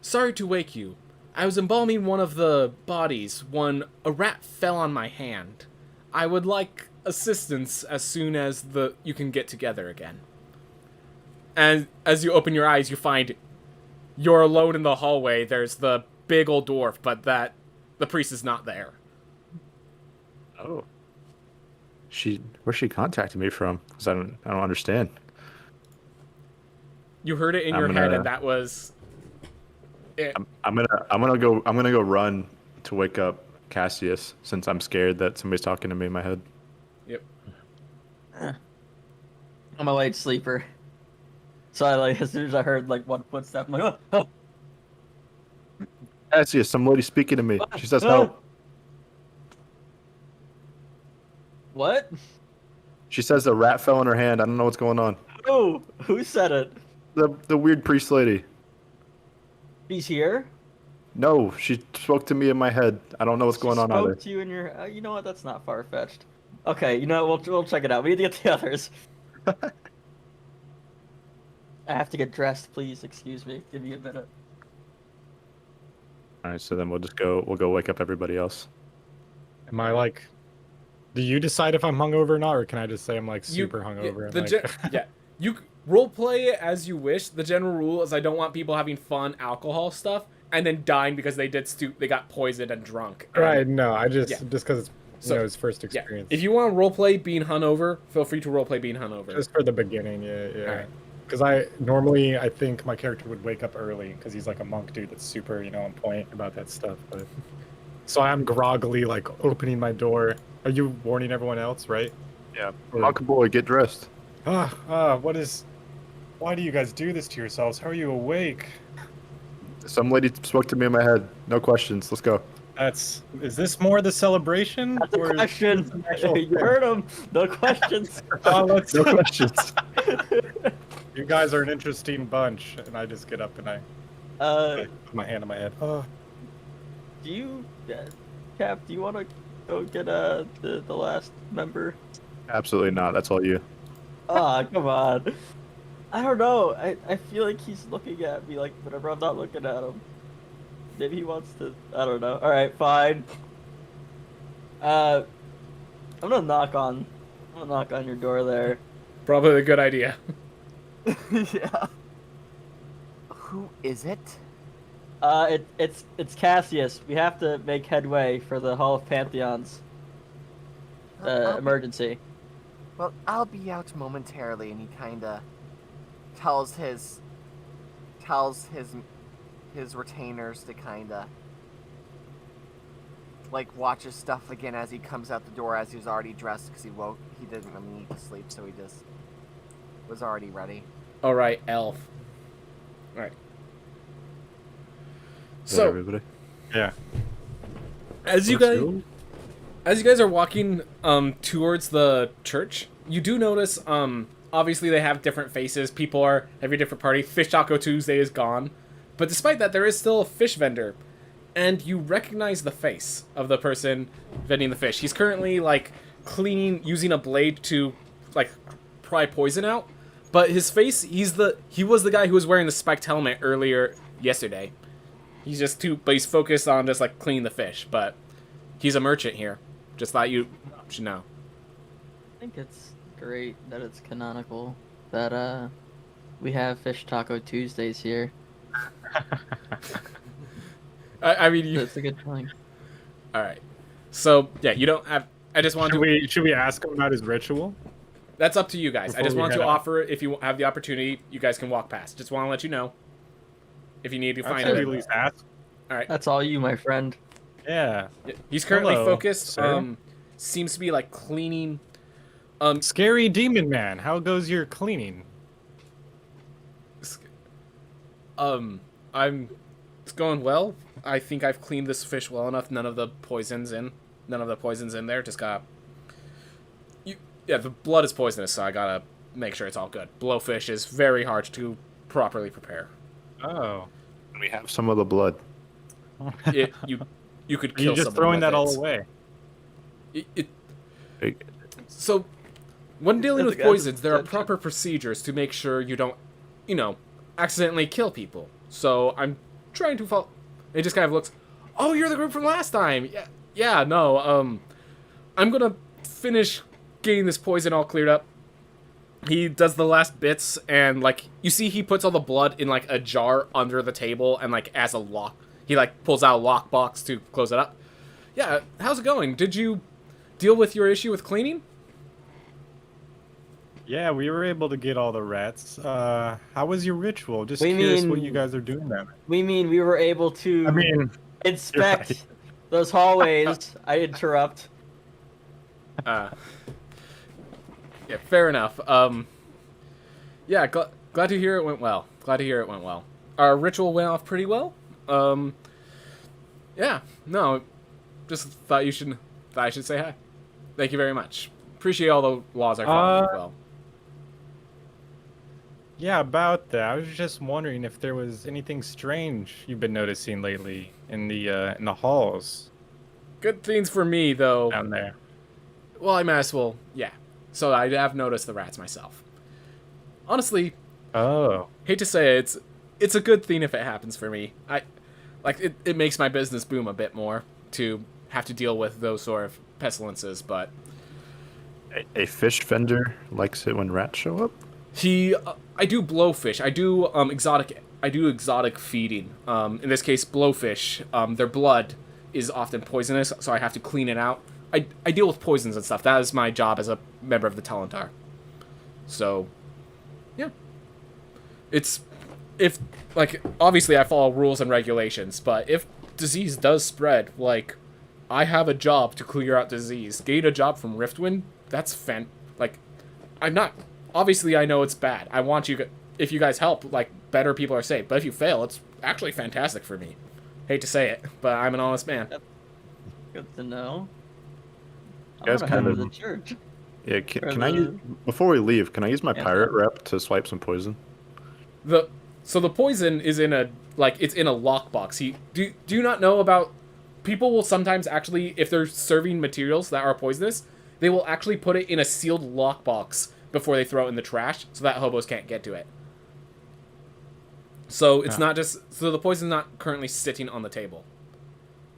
[SPEAKER 3] sorry to wake you. I was embalming one of the bodies when a rat fell on my hand. I would like assistance as soon as you can get together again. And as you open your eyes, you find you're alone in the hallway. There's the big old dwarf, but the priest is not there.
[SPEAKER 4] Oh. Where's she contacting me from? Because I don't understand.
[SPEAKER 3] You heard it in your head, and that was it.
[SPEAKER 4] I'm gonna go run to wake up Cassius since I'm scared that somebody's talking to me in my head.
[SPEAKER 3] Yep.
[SPEAKER 1] I'm a light sleeper. So I like as soon as I heard like one footstep, I'm like, oh.
[SPEAKER 4] Cassius, some lady speaking to me. She says help.
[SPEAKER 1] What?
[SPEAKER 4] She says a rat fell in her hand. I don't know what's going on.
[SPEAKER 1] Oh, who said it?
[SPEAKER 4] The weird priest lady.
[SPEAKER 1] He's here.
[SPEAKER 4] No, she spoke to me in my head. I don't know what's going on
[SPEAKER 1] Spoke
[SPEAKER 4] either.
[SPEAKER 1] to you in your. You know what? That's not far fetched. Okay, you know what? We'll check it out. We need to get the others. I have to get dressed, please. Excuse me. Give me a minute.
[SPEAKER 4] All right, so then we'll go wake up everybody else.
[SPEAKER 2] Am I like? Do you decide if I'm hungover or not, or can I just say I'm like super hungover?
[SPEAKER 3] Yeah, you role play as you wish. The general rule is I don't want people having fun alcohol stuff and then dying because they got poisoned and drunk.
[SPEAKER 2] Right? No, I just because it's his first experience.
[SPEAKER 3] Yeah. If you want to role play being hungover, feel free to role play being hungover.
[SPEAKER 2] Just for the beginning, yeah. Because I think my character would wake up early because he's like a monk dude that's super on point about that stuff. But so I'm groggily like opening my door. Are you warning everyone else, right?
[SPEAKER 4] Yeah. Monk boy, get dressed.
[SPEAKER 2] Why do you guys do this to yourselves? How are you awake?
[SPEAKER 4] Some lady spoke to me in my head. No questions. Let's go.
[SPEAKER 2] Is this more the celebration?
[SPEAKER 1] That's a question. You heard him. No questions.
[SPEAKER 4] No questions.
[SPEAKER 2] You guys are an interesting bunch, and I just get up and I put my hand on my head.
[SPEAKER 1] Do you, Cap? Do you want to go get the last member?
[SPEAKER 4] Absolutely not. That's all you.
[SPEAKER 1] Ah, come on. I don't know. I feel like he's looking at me like whenever I'm not looking at him. Maybe he wants to. I don't know. All right, fine. I'm gonna knock on your door there.
[SPEAKER 3] Probably a good idea.
[SPEAKER 5] Yeah. Who is it?
[SPEAKER 1] It's Cassius. We have to make headway for the Hall of Pantheons. Emergency.
[SPEAKER 5] Well, I'll be out momentarily, and he kinda tells his retainers to kinda like watch his stuff again as he comes out the door as he was already dressed because he didn't really need to sleep, so he just was already ready.
[SPEAKER 3] All right, elf. All right.
[SPEAKER 4] So everybody.
[SPEAKER 2] Yeah.
[SPEAKER 3] As you guys are walking towards the church, you do notice obviously they have different faces. People are every different party. Fish Taco Tuesday is gone. But despite that, there is still a fish vendor. And you recognize the face of the person vending the fish. He's currently like cleaning using a blade to like pry poison out. But his face, he was the guy who was wearing the spiked helmet earlier yesterday. He's he's focused on just like cleaning the fish, but he's a merchant here. Just thought you should know.
[SPEAKER 1] I think it's great that it's canonical that we have Fish Taco Tuesdays here.
[SPEAKER 3] I mean,
[SPEAKER 1] That's a good thing.
[SPEAKER 3] All right. So yeah, you don't have. I just want
[SPEAKER 2] Should we ask him about his ritual?
[SPEAKER 3] That's up to you guys. I
[SPEAKER 2] Before
[SPEAKER 3] just
[SPEAKER 2] we
[SPEAKER 3] want
[SPEAKER 2] head
[SPEAKER 3] to
[SPEAKER 2] out.
[SPEAKER 3] offer, if you have the opportunity, you guys can walk past. Just want to let you know. If you need to find
[SPEAKER 2] Should we
[SPEAKER 3] it.
[SPEAKER 2] at least ask?
[SPEAKER 3] All right.
[SPEAKER 1] That's all you, my friend.
[SPEAKER 2] Yeah.
[SPEAKER 3] He's currently
[SPEAKER 2] Hello,
[SPEAKER 3] focused.
[SPEAKER 2] sir.
[SPEAKER 3] Seems to be like cleaning.
[SPEAKER 2] Scary demon man, how goes your cleaning?
[SPEAKER 3] It's going well. I think I've cleaned this fish well enough. None of the poison's in there. Just got. Yeah, the blood is poisonous, so I gotta make sure it's all good. Blowfish is very hard to properly prepare.
[SPEAKER 2] Oh.
[SPEAKER 4] We have some of the blood.
[SPEAKER 3] You could kill
[SPEAKER 2] You're just
[SPEAKER 3] someone
[SPEAKER 2] throwing
[SPEAKER 3] with
[SPEAKER 2] that
[SPEAKER 3] it.
[SPEAKER 2] all away.
[SPEAKER 3] So, when dealing
[SPEAKER 1] That's
[SPEAKER 3] with
[SPEAKER 1] a guy's
[SPEAKER 3] poisons, there are
[SPEAKER 1] attention.
[SPEAKER 3] proper procedures to make sure you don't, accidentally kill people. So I'm trying to follow. It just kind of looks. Oh, you're the group from last time. Yeah. No. I'm gonna finish getting this poison all cleared up. He does the last bits, and like you see, he puts all the blood in like a jar under the table, and like as a lock, he like pulls out a lockbox to close it up. Yeah, how's it going? Did you deal with your issue with cleaning?
[SPEAKER 2] Yeah, we were able to get all the rats. How was your ritual? Just
[SPEAKER 1] We
[SPEAKER 2] curious what
[SPEAKER 1] mean-
[SPEAKER 2] you guys are doing down there.
[SPEAKER 1] We mean we were able to
[SPEAKER 2] I mean,
[SPEAKER 1] inspect
[SPEAKER 2] right.
[SPEAKER 1] those hallways. I interrupt.
[SPEAKER 3] Yeah, fair enough. Yeah, glad to hear it went well. Glad to hear it went well. Our ritual went off pretty well. Yeah, no, just thought I should say hi. Thank you very much. Appreciate all the laws are following well.
[SPEAKER 2] Yeah, about that. I was just wondering if there was anything strange you've been noticing lately in the halls
[SPEAKER 3] Good things for me though.
[SPEAKER 2] down there.
[SPEAKER 3] Well, I might as well. Yeah. So I have noticed the rats myself. Honestly,
[SPEAKER 2] Oh,
[SPEAKER 3] hate to say it, it's a good thing if it happens for me. It makes my business boom a bit more to have to deal with those sort of pestilences, but
[SPEAKER 4] A fish vendor likes it when rats show up.
[SPEAKER 3] I do blowfish. I do exotic feeding. In this case, blowfish. Their blood is often poisonous, so I have to clean it out. I deal with poisons and stuff. That is my job as a member of the Talentar. So, yeah. Obviously I follow rules and regulations, but if disease does spread, I have a job to clear out disease. Gain a job from Riftwind, that's I'm not, obviously I know it's bad. I want you, if you guys help, better people are safe, but if you fail, it's actually fantastic for me. Hate to say it, but I'm an honest man.
[SPEAKER 1] Good to know.
[SPEAKER 4] You guys
[SPEAKER 1] I'm gonna head
[SPEAKER 4] kind
[SPEAKER 1] to
[SPEAKER 4] of-
[SPEAKER 1] the church.
[SPEAKER 4] Yeah, can I use, before we leave, can I use my
[SPEAKER 1] Yeah.
[SPEAKER 4] pirate rep to swipe some poison?
[SPEAKER 3] So the poison is in a it's in a lockbox. Do you not know about people will sometimes actually, if they're serving materials that are poisonous, they will actually put it in a sealed lockbox before they throw it in the trash so that hobos can't get to it. So it's not just so the poison's not currently sitting on the table.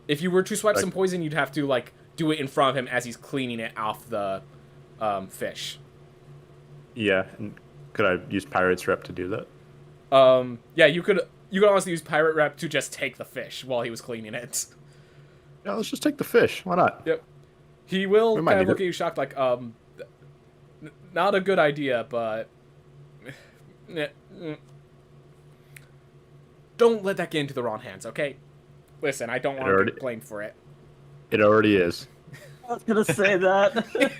[SPEAKER 3] If you were to swipe some poison, you'd have to do it in front of him as he's cleaning it off the fish.
[SPEAKER 4] Yeah, and could I use pirate's rep to do that?
[SPEAKER 3] Yeah, you could honestly use pirate rep to just take the fish while he was cleaning it.
[SPEAKER 4] Yeah, let's just take the fish. Why not?
[SPEAKER 3] Yep. He will
[SPEAKER 4] We might
[SPEAKER 3] kind of
[SPEAKER 4] need
[SPEAKER 3] look at you shocked, not a good idea, but don't let that get into the wrong hands, okay? Listen, I don't want to get blamed for it.
[SPEAKER 4] It already is.
[SPEAKER 1] I was gonna say that.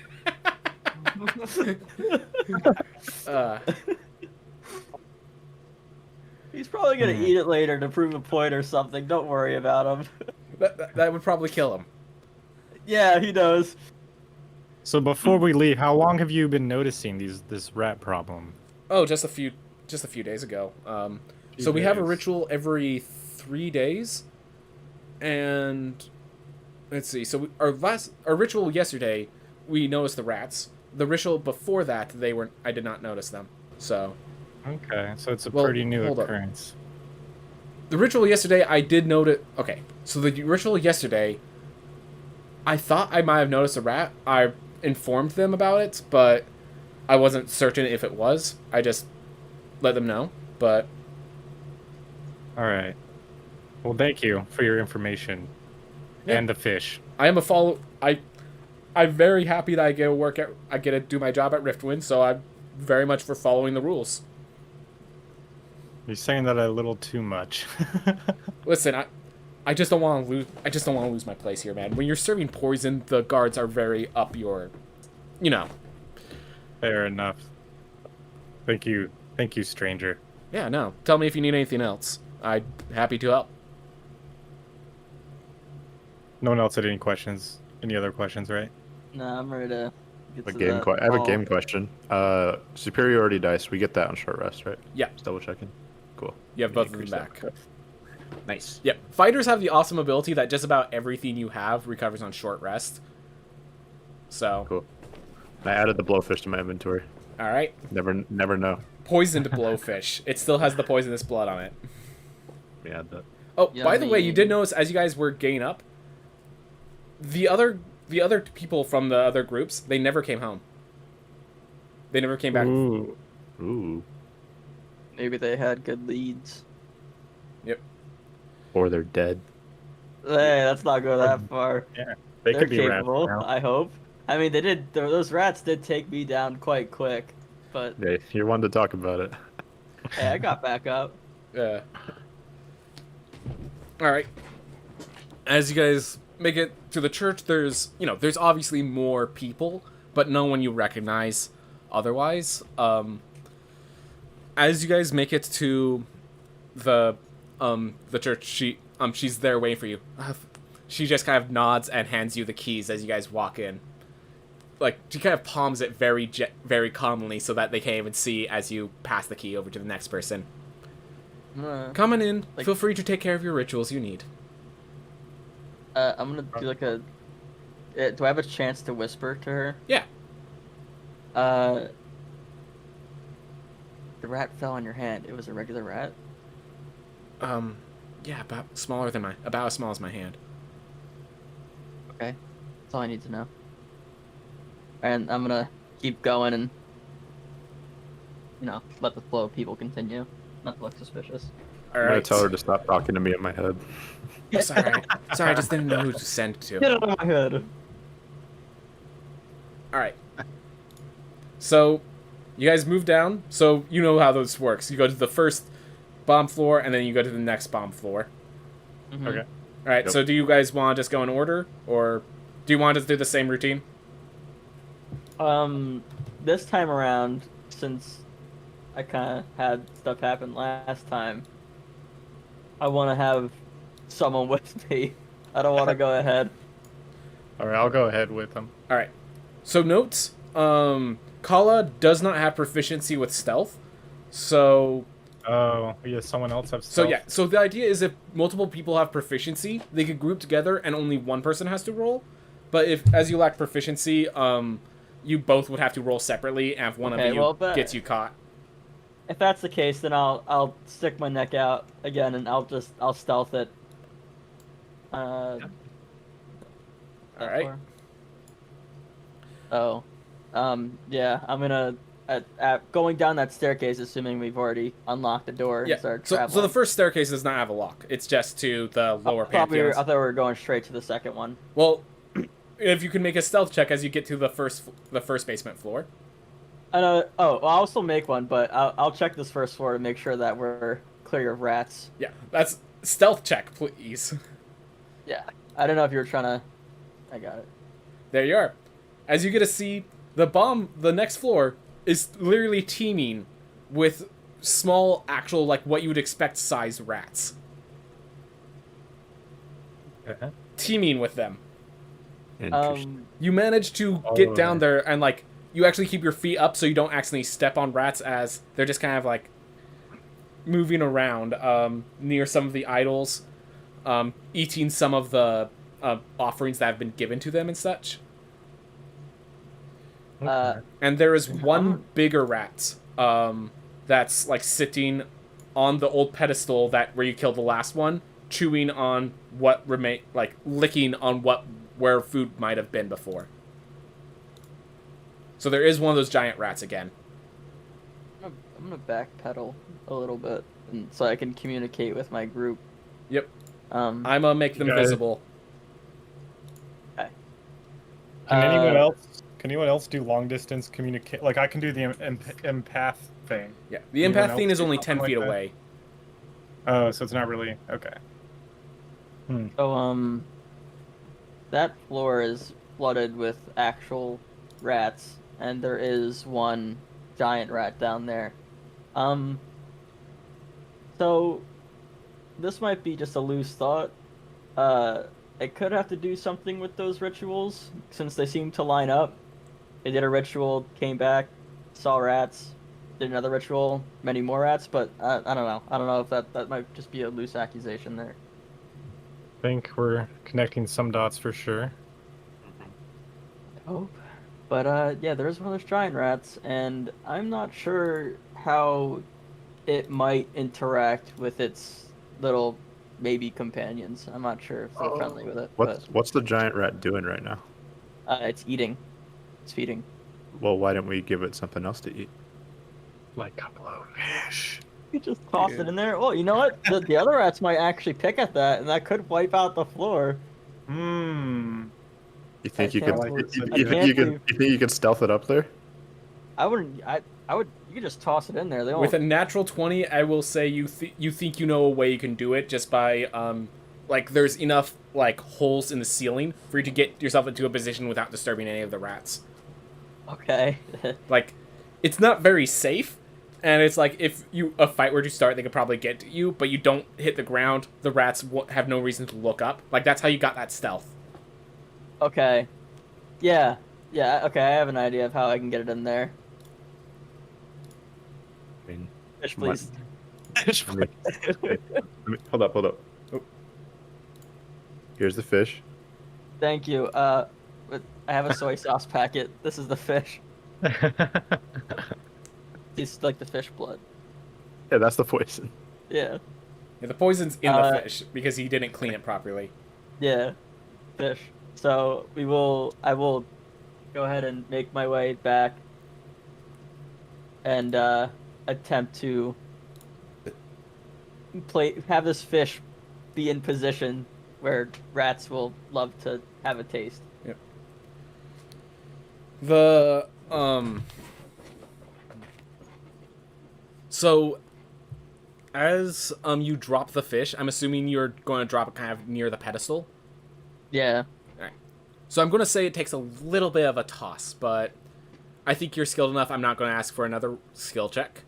[SPEAKER 1] He's probably gonna eat it later to prove a point or something. Don't worry about him.
[SPEAKER 3] That would probably kill him.
[SPEAKER 1] Yeah, he knows.
[SPEAKER 2] so before we leave, how long have you been noticing this rat problem?
[SPEAKER 3] Oh, just a few days ago. So we have a
[SPEAKER 2] days.
[SPEAKER 3] ritual every 3 days, and let's see. So our ritual yesterday, we noticed the rats. The ritual before that, I did not notice them. So
[SPEAKER 2] Okay, so it's a
[SPEAKER 3] Well,
[SPEAKER 2] pretty new
[SPEAKER 3] hold up.
[SPEAKER 2] occurrence.
[SPEAKER 3] the ritual yesterday, I did notice. Okay, so the ritual yesterday, I thought I might have noticed a rat. I informed them about it, but I wasn't certain if it was. I just let them know, but
[SPEAKER 2] All right. Well, thank you for your information
[SPEAKER 3] Yeah.
[SPEAKER 2] and the fish.
[SPEAKER 3] I am I'm very happy that I get to do my job at Riftwind, so I'm very much for following the rules.
[SPEAKER 2] You're saying that a little too much.
[SPEAKER 3] Listen, I just don't want to lose. I just don't want to lose my place here, man. When you're serving poison, the guards are very up your, you know.
[SPEAKER 2] Fair enough. Thank you, stranger.
[SPEAKER 3] Yeah, no. Tell me if you need anything else. I'm happy to help.
[SPEAKER 2] No one else had any questions. Any other questions, right?
[SPEAKER 1] Nah, I'm ready to get
[SPEAKER 4] A
[SPEAKER 1] to
[SPEAKER 4] game
[SPEAKER 1] that.
[SPEAKER 4] I have a
[SPEAKER 1] Oh,
[SPEAKER 4] game question. Superiority dice. We get that on short rest, right?
[SPEAKER 3] Yeah.
[SPEAKER 4] Just double checking. Cool.
[SPEAKER 3] You have both of them
[SPEAKER 4] Increase that.
[SPEAKER 3] back. Nice. Yep. Fighters have the awesome ability that just about everything you have recovers on short rest. So,
[SPEAKER 4] Cool. I added the blowfish to my inventory.
[SPEAKER 3] all right.
[SPEAKER 4] Never know.
[SPEAKER 3] Poisoned blowfish. It still has the poisonous blood on it.
[SPEAKER 4] We add that.
[SPEAKER 3] Oh, by the way, you
[SPEAKER 1] Yummy.
[SPEAKER 3] did notice as you guys were gaining up, the other people from the other groups, they never came home. They never came back.
[SPEAKER 2] Ooh.
[SPEAKER 4] Ooh.
[SPEAKER 1] maybe they had good leads.
[SPEAKER 3] Yep.
[SPEAKER 4] Or they're dead.
[SPEAKER 1] Hey, let's not go that far.
[SPEAKER 2] They
[SPEAKER 1] They're
[SPEAKER 2] could be rats
[SPEAKER 1] capable,
[SPEAKER 2] now.
[SPEAKER 1] I hope. I mean, those rats did take me down quite quick. but
[SPEAKER 4] Yeah, you're one to talk about it.
[SPEAKER 1] hey, I got back up.
[SPEAKER 3] Yeah. All right. As you guys make it to the church, there's obviously more people, but no one you recognize otherwise. As you guys make it to the church, she's there waiting for you. She just kind of nods and hands you the keys as you guys walk in. Like, she kind of palms it very calmly so that they can't even see as you pass the key over to the next person. Coming in, feel free to take care of your rituals you need.
[SPEAKER 1] I'm gonna do like a. Do I have a chance to whisper to her?
[SPEAKER 3] Yeah.
[SPEAKER 1] The rat fell on your hand. It was a regular rat.
[SPEAKER 3] Yeah, about as small as my hand.
[SPEAKER 1] Okay, that's all I need to know. And I'm gonna keep going and, let the flow of people continue. Not to look suspicious.
[SPEAKER 3] All
[SPEAKER 4] I'm gonna
[SPEAKER 3] right.
[SPEAKER 4] tell her to stop talking to me in my head.
[SPEAKER 3] Sorry, I just didn't know who to send to.
[SPEAKER 1] Get out of my head.
[SPEAKER 3] All right. So, you guys move down. So you know how this works. You go to the first bomb floor, and then you go to the next bomb floor.
[SPEAKER 1] Mm-hmm.
[SPEAKER 2] Okay.
[SPEAKER 3] All right.
[SPEAKER 4] Yep.
[SPEAKER 3] So do you guys want to just go in order, or do you want to do the same routine?
[SPEAKER 1] This time around, since I kind of had stuff happen last time, I want to have someone with me. I don't want to go ahead.
[SPEAKER 2] All right, I'll go ahead with them.
[SPEAKER 3] All right. So notes. Kala does not have proficiency with stealth, so.
[SPEAKER 2] Oh, yeah, someone else has
[SPEAKER 3] So
[SPEAKER 2] stealth.
[SPEAKER 3] yeah, so the idea is if multiple people have proficiency, they could group together and only one person has to roll. But if, as you lack proficiency, you both would have to roll separately, and if one of you gets you caught.
[SPEAKER 1] If that's the case, then I'll stick my neck out again, and I'll stealth it.
[SPEAKER 3] All right.
[SPEAKER 1] Oh, yeah, I'm gonna going down that staircase, assuming we've already unlocked the door and
[SPEAKER 3] Yeah.
[SPEAKER 1] started
[SPEAKER 3] So
[SPEAKER 1] traveling.
[SPEAKER 3] the first staircase does not have a lock. It's just to the lower
[SPEAKER 1] I
[SPEAKER 3] pantheons.
[SPEAKER 1] thought we were going straight to the second one.
[SPEAKER 3] Well, if you can make a stealth check as you get to the first basement floor.
[SPEAKER 1] I know. Oh, well, I'll still make one, but I'll check this first floor to make sure that we're clear of rats.
[SPEAKER 3] Yeah, that's stealth check, please.
[SPEAKER 1] Yeah, I don't know if you were trying to. I got it.
[SPEAKER 3] There you are. As you get to see, the next floor is literally teeming with small, actual, like what you would expect sized rats.
[SPEAKER 2] Okay.
[SPEAKER 3] Teeming with them.
[SPEAKER 4] Interesting.
[SPEAKER 3] You manage to get
[SPEAKER 2] Oh.
[SPEAKER 3] down there and like you actually keep your feet up so you don't accidentally step on rats as they're just kind of like moving around near some of the idols, eating some of the offerings that have been given to them and such. And there is one bigger rat that's like sitting on the old pedestal where you killed the last one, chewing on what remain, like licking on where food might have been before. So there is one of those giant rats again.
[SPEAKER 1] I'm gonna backpedal a little bit, so I can communicate with my group.
[SPEAKER 3] Yep.
[SPEAKER 1] Um,
[SPEAKER 3] I'm gonna make them
[SPEAKER 2] Okay.
[SPEAKER 3] visible.
[SPEAKER 1] okay.
[SPEAKER 2] Can anyone else do long distance communicate? Like I can do the empath thing.
[SPEAKER 3] Yeah. The
[SPEAKER 2] Anyone
[SPEAKER 3] empath thing
[SPEAKER 2] else
[SPEAKER 3] is
[SPEAKER 2] do
[SPEAKER 3] only
[SPEAKER 2] something
[SPEAKER 3] 10
[SPEAKER 2] like
[SPEAKER 3] feet
[SPEAKER 2] that?
[SPEAKER 3] away.
[SPEAKER 2] Oh, so it's not really okay.
[SPEAKER 1] So that floor is flooded with actual rats, and there is one giant rat down there. So this might be just a loose thought. It could have to do something with those rituals, since they seem to line up. They did a ritual, came back, saw rats, did another ritual, many more rats, but I don't know. I don't know if that might just be a loose accusation there.
[SPEAKER 2] I think we're connecting some dots for sure.
[SPEAKER 1] I hope. But yeah, there's one of those giant rats, and I'm not sure how it might interact with its little maybe companions. I'm not sure if they're friendly with it.
[SPEAKER 4] What's the giant rat doing right now?
[SPEAKER 1] It's eating. It's feeding.
[SPEAKER 4] Well, why didn't we give it something else to eat?
[SPEAKER 2] Like fish.
[SPEAKER 1] You just toss it in there. Oh, you know what? The other rats might actually pick at that, and that could wipe out the floor.
[SPEAKER 2] Hmm.
[SPEAKER 4] You think you
[SPEAKER 1] can't
[SPEAKER 4] could?
[SPEAKER 1] believe-
[SPEAKER 4] You
[SPEAKER 1] I
[SPEAKER 4] think
[SPEAKER 1] can't
[SPEAKER 4] you could?
[SPEAKER 1] believe-
[SPEAKER 4] You think you could stealth it up there?
[SPEAKER 1] I wouldn't. I would. You could just toss it in there. They won't.
[SPEAKER 3] With a natural 20, I will say you think you know a way you can do it just by like there's enough like holes in the ceiling for you to get yourself into a position without disturbing any of the rats.
[SPEAKER 1] Okay.
[SPEAKER 3] Like, it's not very safe, and it's like if a fight were to start, they could probably get to you, but you don't hit the ground, the rats have no reason to look up. Like, that's how you got that stealth.
[SPEAKER 1] Okay. Yeah. Yeah. Okay. I have an idea of how I can get it in there.
[SPEAKER 4] I mean,
[SPEAKER 1] Fish, please.
[SPEAKER 4] hold up. Oh. Here's the fish.
[SPEAKER 1] Thank you. But I have a soy sauce packet. This is the fish. It's like the fish blood.
[SPEAKER 4] Yeah, that's the poison.
[SPEAKER 1] Yeah.
[SPEAKER 3] Yeah, the poison's in the fish because he didn't clean it properly.
[SPEAKER 1] Yeah. Fish. So I will go ahead and make my way back and attempt to have this fish be in position where rats will love to have a taste.
[SPEAKER 3] Yep. The So as you drop the fish, I'm assuming you're going to drop it kind of near the pedestal.
[SPEAKER 1] Yeah.
[SPEAKER 3] All right. So I'm going to say it takes a little bit of a toss, but I think you're skilled enough. I'm not going to ask for another skill check.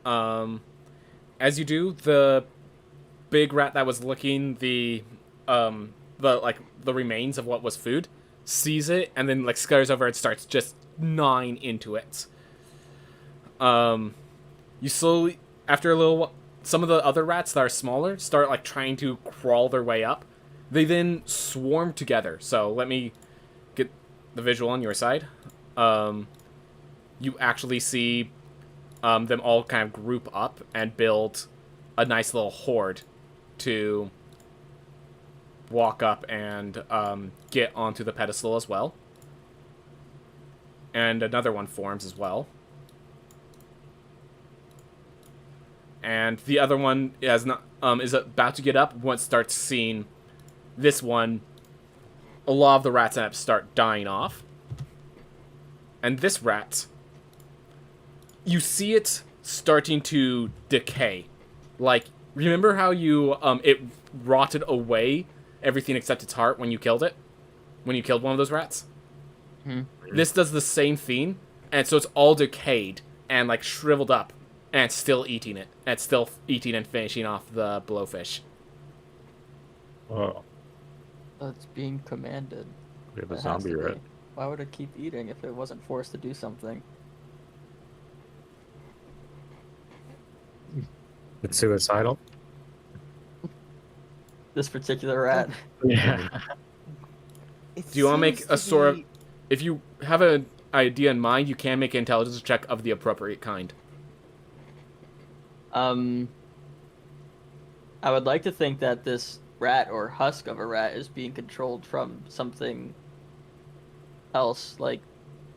[SPEAKER 3] As you do, the big rat that was licking the remains of what was food sees it and then like scatters over and starts just gnawing into it. You slowly, after a little while, some of the other rats that are smaller start like trying to crawl their way up. They then swarm together. So let me get the visual on your side. You actually see them all kind of group up and build a nice little horde to walk up and get onto the pedestal as well. And another one forms as well. And the other one is about to get up once starts seeing this one. A lot of the rats end up start dying off. And this rat, you see it starting to decay. Like, remember how you it rotted away everything except its heart when you killed it? When you killed one of those rats?
[SPEAKER 1] Mm-hmm.
[SPEAKER 3] This does the same thing, and so it's all decayed and like shriveled up, and it's still eating it. And it's still eating and finishing off the blowfish.
[SPEAKER 4] Oh,
[SPEAKER 1] That's being commanded.
[SPEAKER 4] we have a
[SPEAKER 1] It has
[SPEAKER 4] zombie
[SPEAKER 1] to
[SPEAKER 4] rat.
[SPEAKER 1] be. Why would it keep eating if it wasn't forced to do something?
[SPEAKER 2] It's suicidal.
[SPEAKER 1] This particular rat.
[SPEAKER 2] Yeah.
[SPEAKER 3] Do you want to make a sort of... If you have an idea in mind, you can make an intelligence check of the appropriate kind.
[SPEAKER 1] I would like to think that this rat or husk of a rat is being controlled from something else, like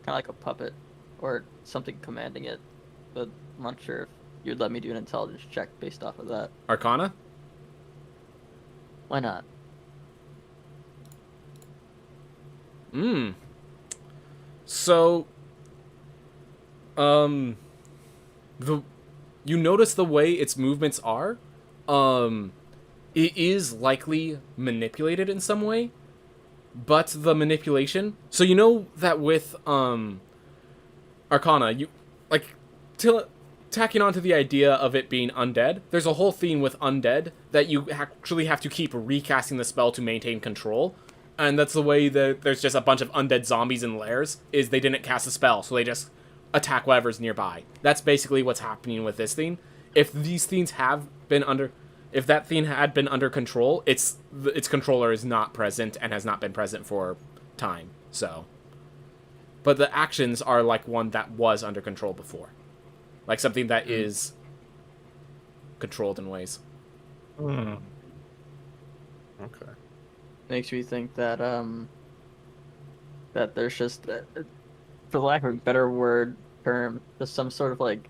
[SPEAKER 1] kind of like a puppet or something commanding it. But I'm not sure if you'd let me do an intelligence check based off of that.
[SPEAKER 3] Arcana?
[SPEAKER 1] Why not?
[SPEAKER 3] So, you notice the way its movements are. It is likely manipulated in some way, but the manipulation. So you know that with Arcana, you like tacking onto the idea of it being undead. There's a whole theme with undead that you actually have to keep recasting the spell to maintain control. And that's the way that there's just a bunch of undead zombies in lairs, is they didn't cast a spell, so they just attack whatever's nearby. That's basically what's happening with this thing. If these things have been if that thing had been under control, its controller is not present and has not been present for time, so. But the actions are like one that was under control before. Like something that is controlled in ways.
[SPEAKER 4] Okay.
[SPEAKER 1] Makes me think that that there's just, for lack of a better word term, just some sort of like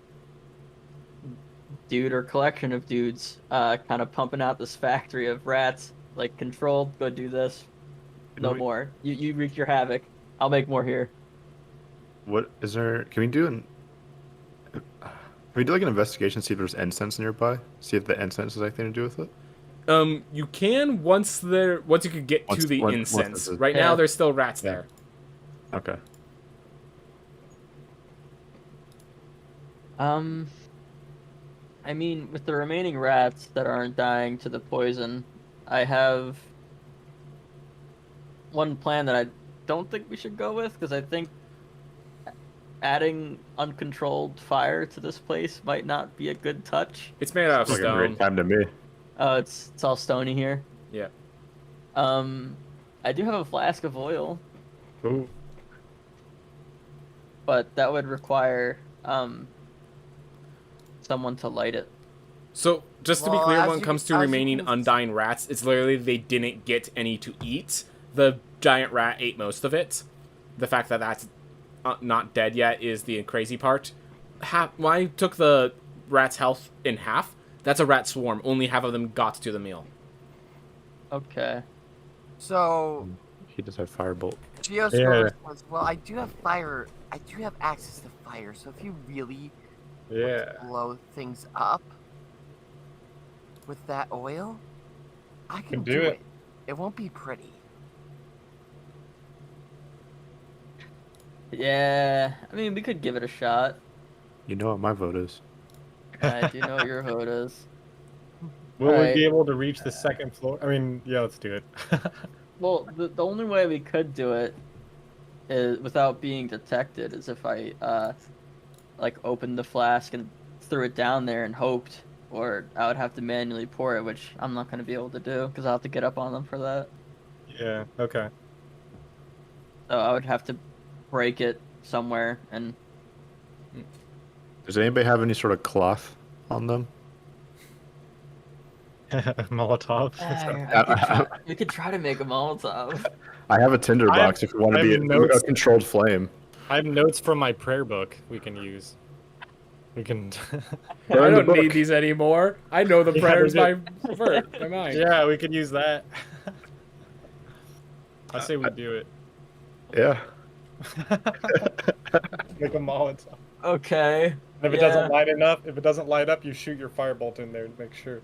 [SPEAKER 1] dude or collection of dudes kind of pumping out this factory of rats, like controlled, go do this, no more. You wreak your havoc. I'll make more here.
[SPEAKER 4] What is there? Can we do we do like an investigation, see if there's incense nearby. See if the incense has anything to do with it.
[SPEAKER 3] You can once you could get to the
[SPEAKER 4] once
[SPEAKER 3] incense.
[SPEAKER 4] this is-
[SPEAKER 3] Right now,
[SPEAKER 1] Yeah.
[SPEAKER 3] there's still rats
[SPEAKER 4] Yeah.
[SPEAKER 3] there.
[SPEAKER 4] Okay.
[SPEAKER 1] I mean, with the remaining rats that aren't dying to the poison, I have one plan that I don't think we should go with, because I think adding uncontrolled fire to this place might not be a good touch.
[SPEAKER 3] It's made out of
[SPEAKER 4] Looks like a
[SPEAKER 3] stone.
[SPEAKER 4] great time to me.
[SPEAKER 1] Oh, it's all stony here.
[SPEAKER 3] Yeah.
[SPEAKER 1] I do have a flask of oil,
[SPEAKER 2] Ooh.
[SPEAKER 1] but that would require someone to light it.
[SPEAKER 3] So, just to be
[SPEAKER 5] Well,
[SPEAKER 3] clear,
[SPEAKER 5] as
[SPEAKER 3] when it
[SPEAKER 5] you-
[SPEAKER 3] comes to
[SPEAKER 5] as you
[SPEAKER 3] remaining
[SPEAKER 5] can-
[SPEAKER 3] undying rats, it's literally they didn't get any to eat. The giant rat ate most of it. The fact that that's not dead yet is the crazy part. When I took the rat's health in half, that's a rat swarm. Only half of them got to the meal.
[SPEAKER 1] Okay.
[SPEAKER 5] So,
[SPEAKER 4] He does have firebolt.
[SPEAKER 5] Geostorm says, well, I do have fire. I do have access to fire, so if you really
[SPEAKER 2] Yeah.
[SPEAKER 5] blow things up with that oil, I can
[SPEAKER 2] do
[SPEAKER 5] do
[SPEAKER 2] it.
[SPEAKER 5] it. It won't be pretty.
[SPEAKER 1] Yeah, I mean, we could give it a shot.
[SPEAKER 4] You know what my vote is.
[SPEAKER 1] I do know what your vote is.
[SPEAKER 2] Will we
[SPEAKER 1] Alright.
[SPEAKER 2] be able to reach the second floor? I mean, yeah, let's do it.
[SPEAKER 1] Well, the only way we could do it is without being detected is if I like opened the flask and threw it down there and hoped, or I would have to manually pour it, which I'm not going to be able to do because I'll have to get up on them for that.
[SPEAKER 2] Yeah. Okay.
[SPEAKER 1] So I would have to break it somewhere and
[SPEAKER 4] Does anybody have any sort of cloth on them?
[SPEAKER 2] Molotov.
[SPEAKER 1] we could try to make a Molotov.
[SPEAKER 4] I have a tinder
[SPEAKER 2] I have-
[SPEAKER 4] box if you want
[SPEAKER 2] I
[SPEAKER 4] to be
[SPEAKER 2] have
[SPEAKER 4] a
[SPEAKER 2] notes.
[SPEAKER 4] controlled flame.
[SPEAKER 2] I have notes from my prayer book we can use. We can.
[SPEAKER 3] I
[SPEAKER 4] Burn the
[SPEAKER 3] don't need
[SPEAKER 4] book.
[SPEAKER 3] these anymore. I know the
[SPEAKER 2] Yeah,
[SPEAKER 3] prayers
[SPEAKER 2] they're
[SPEAKER 3] by mind.
[SPEAKER 2] Yeah, we could use that. I say we do it.
[SPEAKER 4] Yeah.
[SPEAKER 2] Make a Molotov.
[SPEAKER 1] Okay.
[SPEAKER 2] And if it
[SPEAKER 1] Yeah.
[SPEAKER 2] doesn't light up, you shoot your firebolt in there to make sure.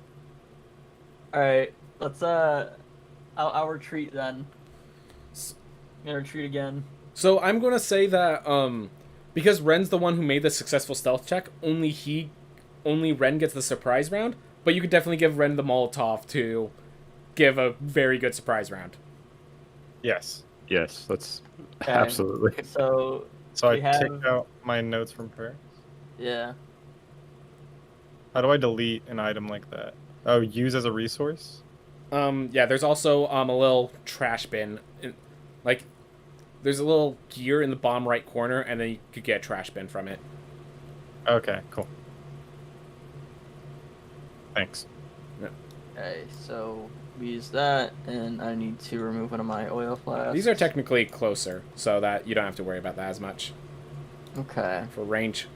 [SPEAKER 1] All right. Let's I'll retreat then. I'm gonna retreat again.
[SPEAKER 3] So I'm gonna say that because Ren's the one who made the successful stealth check, only Ren gets the surprise round. But you could definitely give Ren the Molotov to give a very good surprise round.
[SPEAKER 2] Yes.
[SPEAKER 4] Yes, that's
[SPEAKER 1] Okay.
[SPEAKER 4] absolutely.
[SPEAKER 1] So
[SPEAKER 2] So I
[SPEAKER 1] We have-
[SPEAKER 2] take out my notes from prayer.
[SPEAKER 1] yeah.
[SPEAKER 2] How do I delete an item like that? Oh, use as a resource?
[SPEAKER 3] Yeah, there's also a little trash bin. Like, there's a little gear in the bottom right corner, and then you could get a trash bin from it.
[SPEAKER 2] Okay, cool. Thanks.
[SPEAKER 1] Okay. So we use that, and I need to remove one of my oil flasks.
[SPEAKER 3] These are technically closer, so that you don't have to worry about that as much
[SPEAKER 1] Okay.
[SPEAKER 3] for range.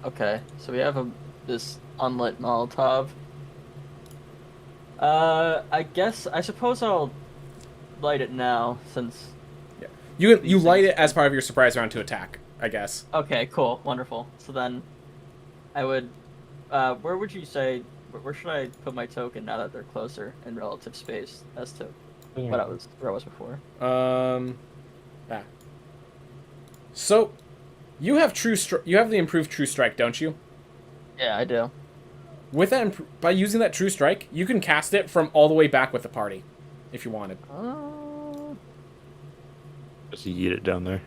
[SPEAKER 1] Okay, so we have this unlit Molotov. I suppose I'll light it now since.
[SPEAKER 3] You light it as part of your surprise round to attack, I guess.
[SPEAKER 1] Okay, cool, wonderful. So then, I would. Where would you say? Where should I put my token now that they're closer in relative space as to where I was before?
[SPEAKER 3] Yeah. So, you have you have the improved True Strike, don't you?
[SPEAKER 1] Yeah, I do.
[SPEAKER 3] With that, by using that True Strike, you can cast it from all the way back with the party, if you wanted.
[SPEAKER 4] Just yeet it down there.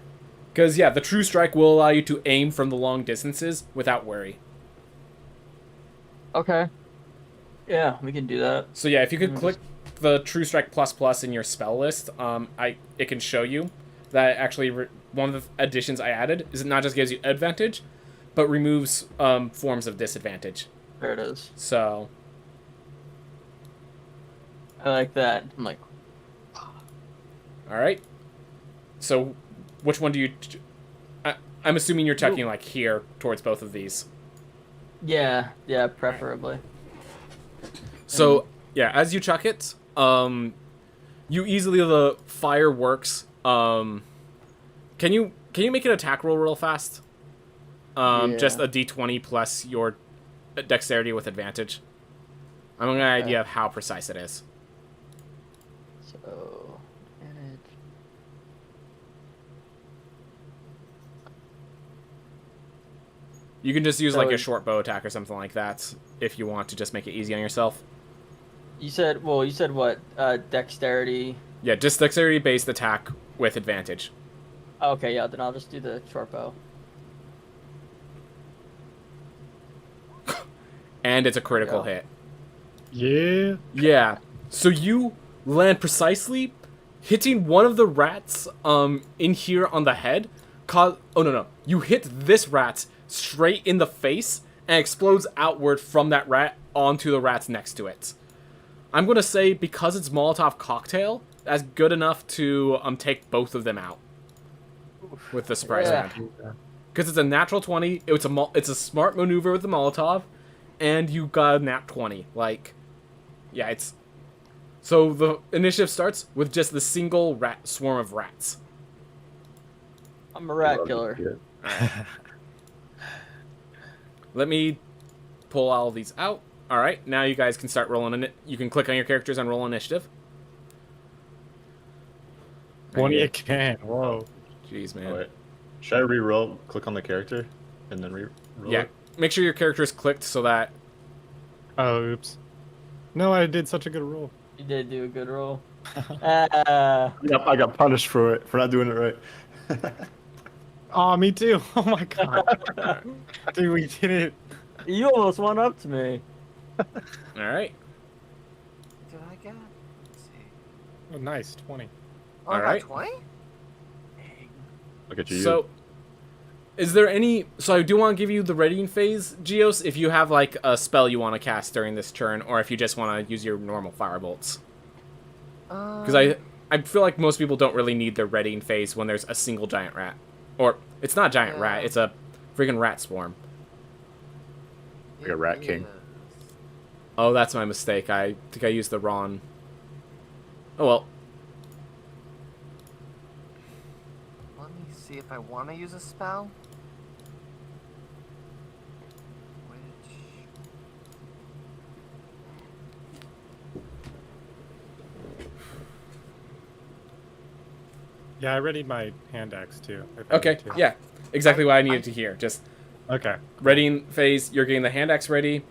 [SPEAKER 3] Because yeah, the True Strike will allow you to aim from the long distances without worry.
[SPEAKER 1] Okay. Yeah, we can do that.
[SPEAKER 3] So yeah, if you could click the True Strike ++ in your spell list, it can show you that actually one of the additions I added is it not just gives you advantage, but removes forms of disadvantage.
[SPEAKER 1] There it is.
[SPEAKER 3] So
[SPEAKER 1] I like that. I'm like,
[SPEAKER 3] all right. So which one do you? I'm assuming you're checking like here towards both of these.
[SPEAKER 1] yeah, preferably.
[SPEAKER 3] So yeah, as you chuck it, you easily the fire works Can you make an attack roll real fast?
[SPEAKER 1] Yeah.
[SPEAKER 3] Just a d20 plus your dexterity with advantage. I'm gonna get an idea of how precise it is.
[SPEAKER 1] So, advantage.
[SPEAKER 3] You can just use
[SPEAKER 1] So
[SPEAKER 3] like a
[SPEAKER 1] it-
[SPEAKER 3] short bow attack or something like that if you want to just make it easy on yourself.
[SPEAKER 1] You said what? Dexterity.
[SPEAKER 3] Yeah, just dexterity based attack with advantage.
[SPEAKER 1] Okay, yeah, then I'll just do the short bow.
[SPEAKER 3] And it's a critical
[SPEAKER 1] Yeah.
[SPEAKER 3] hit.
[SPEAKER 2] Yeah.
[SPEAKER 3] Yeah. So you land precisely, hitting one of the rats in here on the head. Oh no. You hit this rat straight in the face and explodes outward from that rat onto the rats next to it. I'm gonna say because it's Molotov cocktail, that's good enough to take both of them out with the surprise
[SPEAKER 1] Yeah.
[SPEAKER 3] round. Because it's a natural 20. It's a smart maneuver with the Molotov, and you got a nat 20. Like, yeah, it's. So the initiative starts with just the single rat swarm of rats.
[SPEAKER 1] I'm a rat killer.
[SPEAKER 3] Let me pull all of these out. All right, now you guys can start rolling it. You can click on your characters and roll initiative.
[SPEAKER 2] 20 again. Whoa.
[SPEAKER 3] Jeez, man.
[SPEAKER 4] Oh, wait. Should I re-roll? Click on the character and then re-roll
[SPEAKER 3] Yeah,
[SPEAKER 4] it?
[SPEAKER 3] make sure your character is clicked so that.
[SPEAKER 2] Oh, oops. No, I did such a good roll.
[SPEAKER 1] You did do a good roll.
[SPEAKER 4] Yep, I got punished for it, for not doing it right.
[SPEAKER 2] Oh, me too. Oh my god. Dude, we did it.
[SPEAKER 1] You almost won up to me.
[SPEAKER 3] All right.
[SPEAKER 5] Did I get? Let's see.
[SPEAKER 2] Oh, nice. 20.
[SPEAKER 5] Oh, I
[SPEAKER 3] Alright.
[SPEAKER 5] got 20?
[SPEAKER 4] Look at you.
[SPEAKER 3] So, is there any? So I do want to give you the readying phase, Geos, if you have like a spell you want to cast during this turn, or if you just want to use your normal firebolts. Because I feel like most people don't really need their readying phase when there's a single giant rat, or it's not a giant rat,
[SPEAKER 5] Yeah.
[SPEAKER 3] it's a freaking rat swarm.
[SPEAKER 4] Like a rat king.
[SPEAKER 3] Oh, that's my mistake. I think I used the wrong. Oh well.
[SPEAKER 5] Let me see if I want to use a spell. Which...
[SPEAKER 2] Yeah, I readied my hand axe too. if I
[SPEAKER 3] Okay.
[SPEAKER 2] need to.
[SPEAKER 3] Yeah. Exactly what I needed to hear. Just
[SPEAKER 2] Okay.
[SPEAKER 3] readying phase. You're getting the hand axe ready.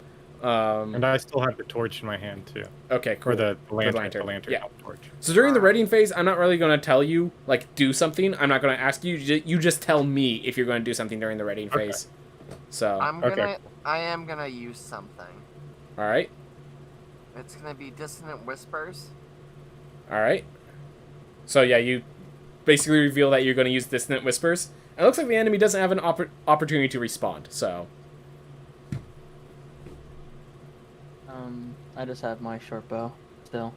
[SPEAKER 2] And I still have the torch in my hand too.
[SPEAKER 3] Okay. Cool.
[SPEAKER 2] Or the lantern.
[SPEAKER 3] lantern,
[SPEAKER 2] The lantern.
[SPEAKER 3] yeah.
[SPEAKER 2] not the torch.
[SPEAKER 3] So during the readying phase, I'm not really going to tell you, like, do something. I'm not going to ask you. You just tell me if you're going to do something during the readying
[SPEAKER 2] Okay.
[SPEAKER 3] phase. So,
[SPEAKER 2] Okay.
[SPEAKER 5] I am gonna use something.
[SPEAKER 3] all right.
[SPEAKER 5] It's gonna be Dissonant Whispers.
[SPEAKER 3] All right. So, yeah, you basically reveal that you're going to use Dissonant Whispers. It looks like the enemy doesn't have an opportunity to respond, so...
[SPEAKER 1] I just have my short bow still.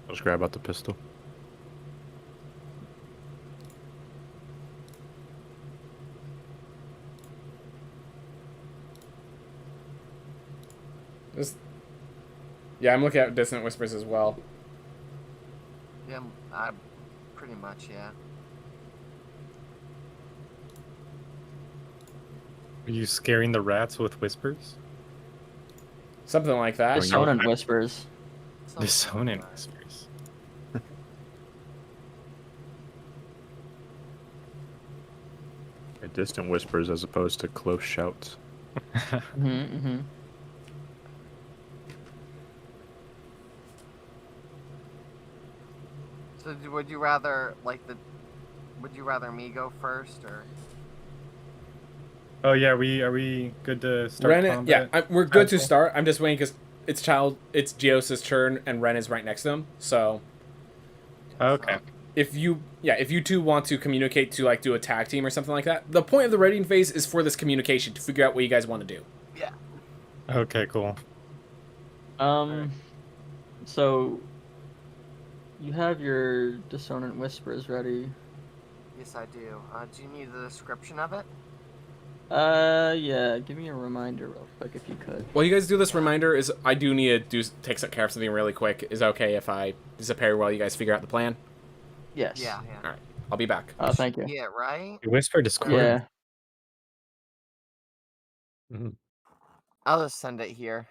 [SPEAKER 4] I'll just grab out the pistol.
[SPEAKER 3] Yeah, I'm looking at Dissonant Whispers as well.
[SPEAKER 5] Yeah, I pretty much, yeah.
[SPEAKER 2] Are you scaring the rats with whispers?
[SPEAKER 3] Something like that.
[SPEAKER 4] Going out.
[SPEAKER 1] Dissonant whispers.
[SPEAKER 2] The
[SPEAKER 5] Something
[SPEAKER 2] Sonin
[SPEAKER 5] like that.
[SPEAKER 2] whispers.
[SPEAKER 4] Distant whispers as opposed to close shouts.
[SPEAKER 1] Mm-hmm.
[SPEAKER 5] So would you rather would you rather me go first or?
[SPEAKER 2] Oh yeah, are we good to start
[SPEAKER 3] Ren,
[SPEAKER 2] combat?
[SPEAKER 3] yeah, we're good to
[SPEAKER 2] Okay.
[SPEAKER 3] start. I'm just waiting because it's Geos' turn and Ren is right next to him. So
[SPEAKER 2] Okay.
[SPEAKER 3] if you two want to communicate to like do a tag team or something like that, the point of the readying phase is for this communication to figure out what you guys want to do.
[SPEAKER 5] Yeah.
[SPEAKER 2] Okay, cool.
[SPEAKER 1] So you have your Dissonant Whispers ready.
[SPEAKER 5] Yes, I do. Do you need the description of it?
[SPEAKER 1] Yeah, give me a reminder real quick if you could.
[SPEAKER 3] While you guys do this reminder, is I do need to take care of something really quick. Is it okay if I disappear while you guys figure out the plan?
[SPEAKER 1] Yes.
[SPEAKER 5] Yeah, yeah.
[SPEAKER 3] All right, I'll be back.
[SPEAKER 1] Oh, thank you.
[SPEAKER 5] Yeah, right?
[SPEAKER 2] You whisper Discord.
[SPEAKER 1] Yeah.
[SPEAKER 4] Mhm.
[SPEAKER 5] I'll just send it here.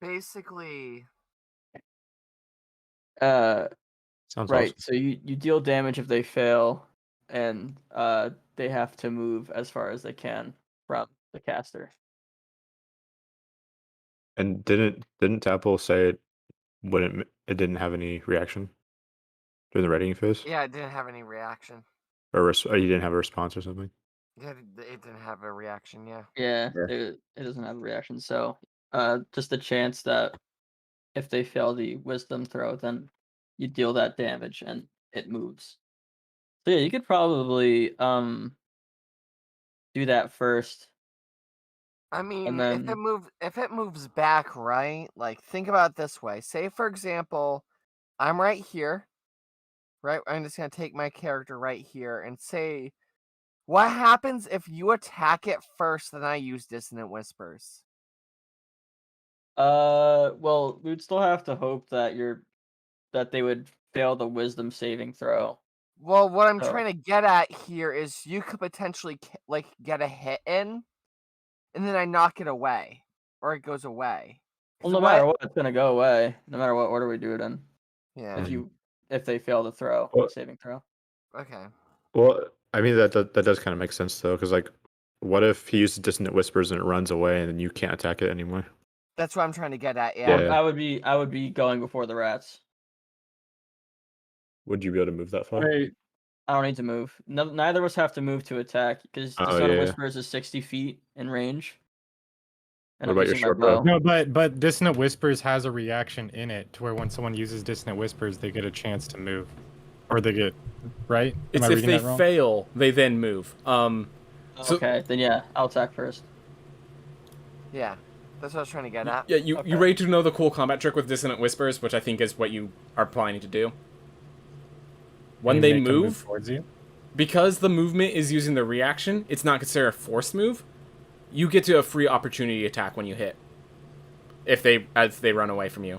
[SPEAKER 5] Basically,
[SPEAKER 1] Uh,
[SPEAKER 4] Sounds
[SPEAKER 1] right.
[SPEAKER 4] awesome.
[SPEAKER 1] So you deal damage if they fail, and they have to move as far as they can from the caster.
[SPEAKER 4] And didn't Apple say it didn't have any reaction during the writing phase,
[SPEAKER 5] yeah, it didn't have any reaction.
[SPEAKER 4] or you didn't have a response or something?
[SPEAKER 5] Yeah, it didn't have a reaction, yeah.
[SPEAKER 1] Yeah,
[SPEAKER 4] Yeah.
[SPEAKER 1] it doesn't have a reaction. So, just a chance that if they fail the wisdom throw, then you deal that damage and it moves. So yeah, you could probably do that first,
[SPEAKER 5] I
[SPEAKER 1] and
[SPEAKER 5] mean,
[SPEAKER 1] then
[SPEAKER 5] if it moves back, right? Like think about it this way. Say for example, I'm right here, right? I'm just gonna take my character right here and say, what happens if you attack it first, then I use Dissonant Whispers?
[SPEAKER 1] well, we'd still have to hope that they would fail the wisdom saving throw.
[SPEAKER 5] Well, what I'm
[SPEAKER 1] So,
[SPEAKER 5] trying to get at here is you could potentially like get a hit in, and then I knock it away, or it goes away.
[SPEAKER 1] well,
[SPEAKER 5] 'Cause
[SPEAKER 1] no matter what, it's gonna go away. No matter what order we do it in.
[SPEAKER 5] Yeah.
[SPEAKER 1] If they fail the throw,
[SPEAKER 4] Well-
[SPEAKER 1] the saving throw.
[SPEAKER 5] Okay.
[SPEAKER 4] Well, I mean that does kind of make sense though, because like, what if he uses dissonant whispers and it runs away, and then you can't attack it anymore?
[SPEAKER 5] That's what I'm trying to get at.
[SPEAKER 4] Yeah.
[SPEAKER 5] Yeah.
[SPEAKER 1] I would be going before the rats.
[SPEAKER 4] Would you be able to move that far?
[SPEAKER 2] Wait,
[SPEAKER 1] I don't need to move. Neither of us have to move to attack because
[SPEAKER 4] Oh,
[SPEAKER 1] Dissonant
[SPEAKER 4] yeah.
[SPEAKER 1] Whispers is 60 feet in range. And
[SPEAKER 4] What
[SPEAKER 1] I'm
[SPEAKER 4] about your
[SPEAKER 1] using my
[SPEAKER 4] short bow?
[SPEAKER 1] bow.
[SPEAKER 2] no, but Dissonant Whispers has a reaction in it to where when someone uses Dissonant Whispers, they get a chance to move, or they get right.
[SPEAKER 3] It's
[SPEAKER 2] Am I
[SPEAKER 3] if
[SPEAKER 2] reading
[SPEAKER 3] they
[SPEAKER 2] that wrong?
[SPEAKER 3] fail, they then move. So-
[SPEAKER 1] Okay, then yeah, I'll attack first.
[SPEAKER 5] Yeah. That's what I was trying to get at.
[SPEAKER 3] Yeah, you
[SPEAKER 1] Okay.
[SPEAKER 3] ready to know the cool combat trick with Dissonant Whispers, which I think is what you are planning to do? When
[SPEAKER 2] You
[SPEAKER 3] they
[SPEAKER 2] make them
[SPEAKER 3] move,
[SPEAKER 2] towards you.
[SPEAKER 3] because the movement is using the reaction, it's not considered a forced move. You get to a free opportunity attack when you hit. As they run away from you.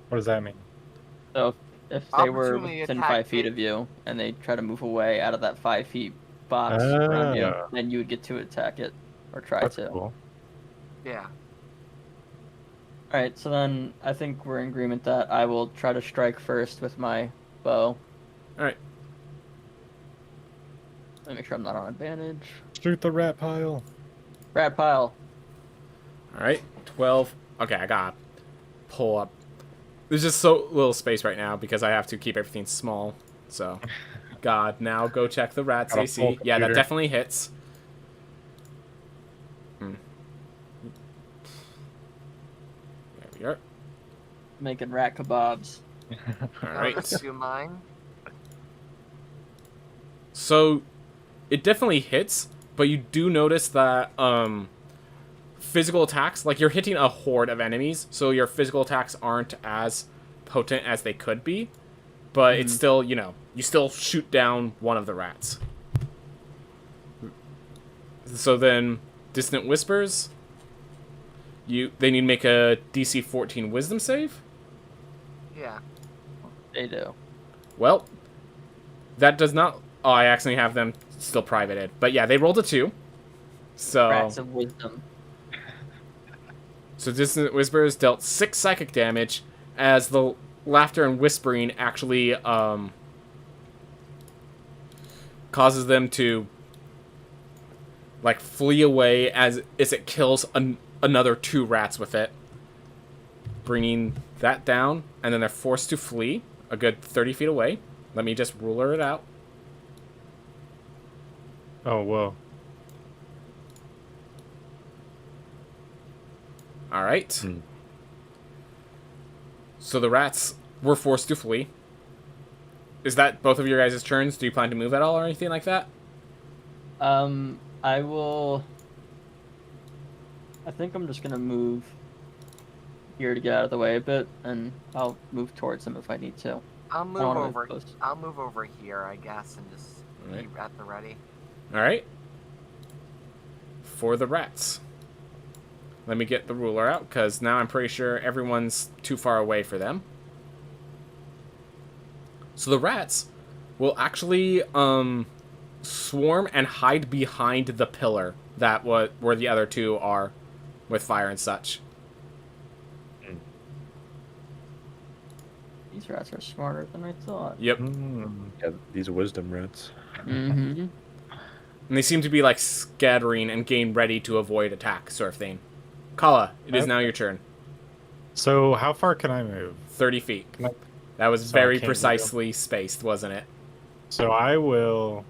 [SPEAKER 2] What does that mean?
[SPEAKER 1] So if they were
[SPEAKER 5] Opportunity
[SPEAKER 1] within
[SPEAKER 5] attack
[SPEAKER 1] 5 feet
[SPEAKER 5] hit.
[SPEAKER 1] of you and they try to move away out of that 5 feet box around you,
[SPEAKER 2] Ah.
[SPEAKER 1] then you would get to attack it or try
[SPEAKER 2] That's
[SPEAKER 1] to.
[SPEAKER 2] cool.
[SPEAKER 5] Yeah.
[SPEAKER 1] Alright, so then I think we're in agreement that I will try to strike first with my bow.
[SPEAKER 3] Alright.
[SPEAKER 1] Let me make sure I'm not on advantage.
[SPEAKER 2] Shoot the rat pile.
[SPEAKER 1] Rat pile.
[SPEAKER 3] Alright. 12. Okay, I got pull up. There's just so little space right now because I have to keep everything small. So, God, now go check the rats
[SPEAKER 2] Got a
[SPEAKER 3] AC.
[SPEAKER 2] full
[SPEAKER 3] Yeah, that
[SPEAKER 2] computer.
[SPEAKER 3] definitely hits. There we are.
[SPEAKER 1] Making rat kebabs.
[SPEAKER 3] Alright.
[SPEAKER 5] Let's do mine.
[SPEAKER 3] So, it definitely hits, but you do notice that physical attacks, like you're hitting a horde of enemies, so your physical attacks aren't as potent as they could be, but it's still, you still shoot down one of the rats. So then, Dissonant Whispers, they need to make a DC 14 Wisdom save.
[SPEAKER 5] Yeah.
[SPEAKER 1] They do.
[SPEAKER 3] Well, that does not... Oh, I actually have them still privated. But yeah, they rolled a 2. So...
[SPEAKER 1] Rats of wisdom.
[SPEAKER 3] So Dissonant Whispers dealt 6 psychic damage, as the laughter and whispering actually causes them to like flee away as it kills another 2 rats with it, bringing that down, and then they're forced to flee a good 30 feet away. Let me just ruler it out.
[SPEAKER 2] Oh, whoa.
[SPEAKER 3] All right.
[SPEAKER 4] Hmm.
[SPEAKER 3] So the rats were forced to flee. Is that both of your guys' turns? Do you plan to move at all or anything like that?
[SPEAKER 1] I will. I think I'm just gonna move here to get out of the way a bit, and I'll move towards him if I need to.
[SPEAKER 5] I'll move
[SPEAKER 1] wanna move
[SPEAKER 5] over.
[SPEAKER 1] close.
[SPEAKER 5] I'll move over here, I guess, and just
[SPEAKER 3] Alright.
[SPEAKER 5] be at the ready.
[SPEAKER 3] All right. For the rats. Let me get the ruler out, because now I'm pretty sure everyone's too far away for them. So the rats will actually swarm and hide behind the pillar that where the other two are with fire and such.
[SPEAKER 1] These rats are smarter than I thought.
[SPEAKER 3] Yep.
[SPEAKER 4] Yeah, these wisdom rats.
[SPEAKER 1] Mm-hmm.
[SPEAKER 3] And they seem to be like scattering and getting ready to avoid attack, sort of thing. Kala, it is now your turn.
[SPEAKER 2] So how far can I move?
[SPEAKER 3] 30 feet.
[SPEAKER 2] Can I-
[SPEAKER 3] That was
[SPEAKER 2] So I
[SPEAKER 3] very
[SPEAKER 2] can't
[SPEAKER 3] precisely spaced, wasn't it?
[SPEAKER 2] So I will.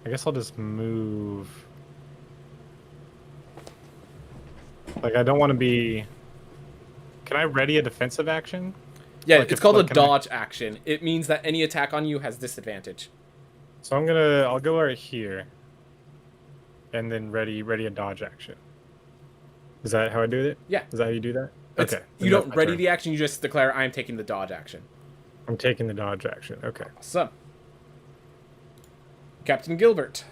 [SPEAKER 2] I guess I'll just move. Like I don't want to be. Can I ready a defensive action?
[SPEAKER 3] Yeah,
[SPEAKER 2] Like
[SPEAKER 3] it's
[SPEAKER 2] if-
[SPEAKER 3] called
[SPEAKER 2] like,
[SPEAKER 3] a
[SPEAKER 2] can I-
[SPEAKER 3] dodge action. It means that any attack on you has disadvantage.
[SPEAKER 2] So I'll go right here, and then ready a dodge action. Is that how I do it?
[SPEAKER 3] Yeah.
[SPEAKER 2] Is that how you do that?
[SPEAKER 3] It's,
[SPEAKER 2] Okay.
[SPEAKER 3] You
[SPEAKER 2] then
[SPEAKER 3] don't
[SPEAKER 2] that's my
[SPEAKER 3] ready
[SPEAKER 2] turn.
[SPEAKER 3] the action, you just declare, I'm taking the dodge action.
[SPEAKER 2] I'm taking the dodge action. Okay.
[SPEAKER 3] Awesome. Captain Gilbert.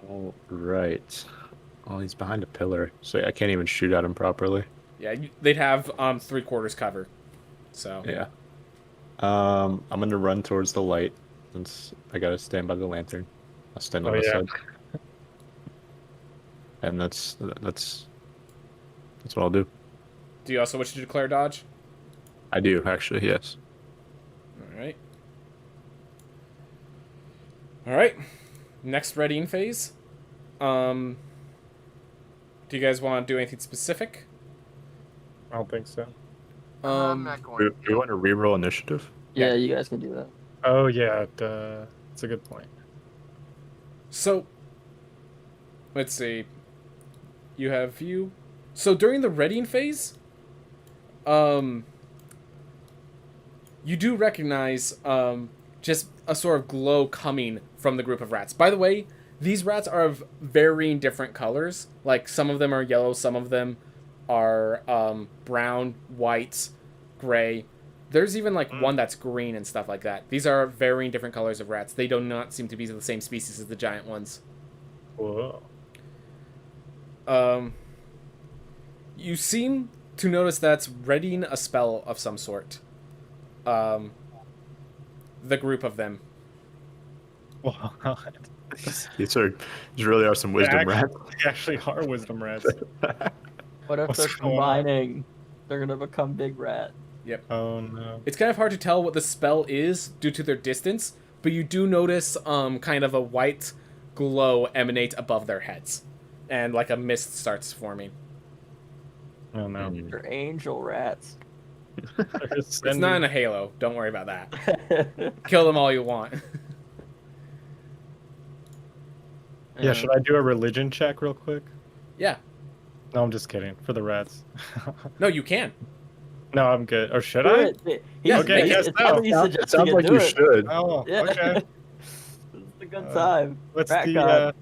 [SPEAKER 4] All right. Oh, he's behind a pillar, so I can't even shoot at him properly.
[SPEAKER 3] Yeah, they'd have 3/4 cover. So.
[SPEAKER 4] Yeah. I'm gonna run towards the light since I gotta stand by the lantern. I'll stand on
[SPEAKER 2] Oh,
[SPEAKER 4] the
[SPEAKER 2] yeah.
[SPEAKER 4] side. And that's what I'll do.
[SPEAKER 3] Do you also wish to declare dodge?
[SPEAKER 4] I do actually, yes.
[SPEAKER 3] Alright. Alright. Next readying phase. Do you guys want to do anything specific?
[SPEAKER 2] I don't think so.
[SPEAKER 5] I'm not
[SPEAKER 4] Do
[SPEAKER 5] going.
[SPEAKER 4] do you want to reroll initiative?
[SPEAKER 1] Yeah, you guys can do that.
[SPEAKER 2] Oh yeah, it's a good point.
[SPEAKER 3] So, let's see. You have view. So during the readying phase, you do recognize just a sort of glow coming from the group of rats. By the way, these rats are of varying different colors. Like some of them are yellow, some of them are brown, white, gray. There's even like one that's green and stuff like that. These are varying different colors of rats. They do not seem to be the same species as the giant ones.
[SPEAKER 2] Whoa.
[SPEAKER 3] You seem to notice that's readying a spell of some sort. The group of them.
[SPEAKER 2] Wow.
[SPEAKER 4] These really are some wisdom rats.
[SPEAKER 2] They actually are wisdom rats.
[SPEAKER 1] What if
[SPEAKER 2] What's
[SPEAKER 1] they're
[SPEAKER 2] going on?
[SPEAKER 1] combining? They're gonna become big rat.
[SPEAKER 2] Oh no.
[SPEAKER 3] It's kind of hard to tell what the spell is due to their distance, but you do notice kind of a white glow emanate above their heads. And like a mist starts forming.
[SPEAKER 2] Oh no.
[SPEAKER 1] They're angel rats.
[SPEAKER 3] It's not in a halo. Don't worry about that. Kill them all you want.
[SPEAKER 2] Yeah, should I do a religion check real quick?
[SPEAKER 3] Yeah.
[SPEAKER 2] No, I'm just kidding. For the rats.
[SPEAKER 3] No, you can.
[SPEAKER 2] No, I'm good. Or should
[SPEAKER 1] Do
[SPEAKER 2] I?
[SPEAKER 1] it.
[SPEAKER 3] Yeah,
[SPEAKER 2] okay, yes,
[SPEAKER 1] it's
[SPEAKER 2] no.
[SPEAKER 1] probably
[SPEAKER 4] It
[SPEAKER 1] suggesting
[SPEAKER 4] sounds like
[SPEAKER 1] do
[SPEAKER 4] you
[SPEAKER 1] it.
[SPEAKER 4] should.
[SPEAKER 2] Oh,
[SPEAKER 1] Yeah.
[SPEAKER 2] okay.
[SPEAKER 1] It's a good time.
[SPEAKER 2] What's
[SPEAKER 1] Rat
[SPEAKER 2] the
[SPEAKER 1] god.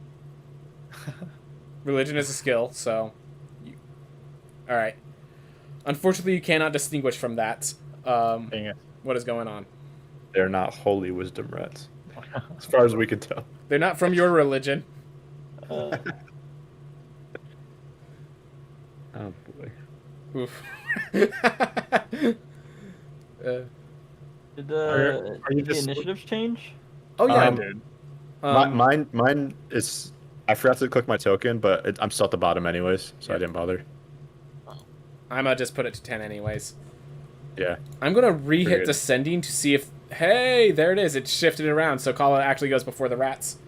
[SPEAKER 3] Religion is a skill, so... Alright. Unfortunately, you cannot distinguish from that
[SPEAKER 2] Dang it.
[SPEAKER 3] what is going on.
[SPEAKER 4] They're not holy wisdom rats, as far as we can tell.
[SPEAKER 3] They're not from your religion.
[SPEAKER 1] Uh,
[SPEAKER 4] Oh boy.
[SPEAKER 3] Oof.
[SPEAKER 1] did
[SPEAKER 2] Are you
[SPEAKER 1] the
[SPEAKER 2] just-
[SPEAKER 1] initiatives change?
[SPEAKER 3] Oh, yeah.
[SPEAKER 2] Dude.
[SPEAKER 4] Mine is. I forgot to click my token, but I'm still at the bottom anyways, so I didn't bother.
[SPEAKER 3] I'm gonna just put it to 10 anyways.
[SPEAKER 4] Yeah.
[SPEAKER 3] I'm gonna re-hit
[SPEAKER 4] Figured.
[SPEAKER 3] descending to see if... Hey, there it is. It shifted it around, so Kala actually goes before the rats.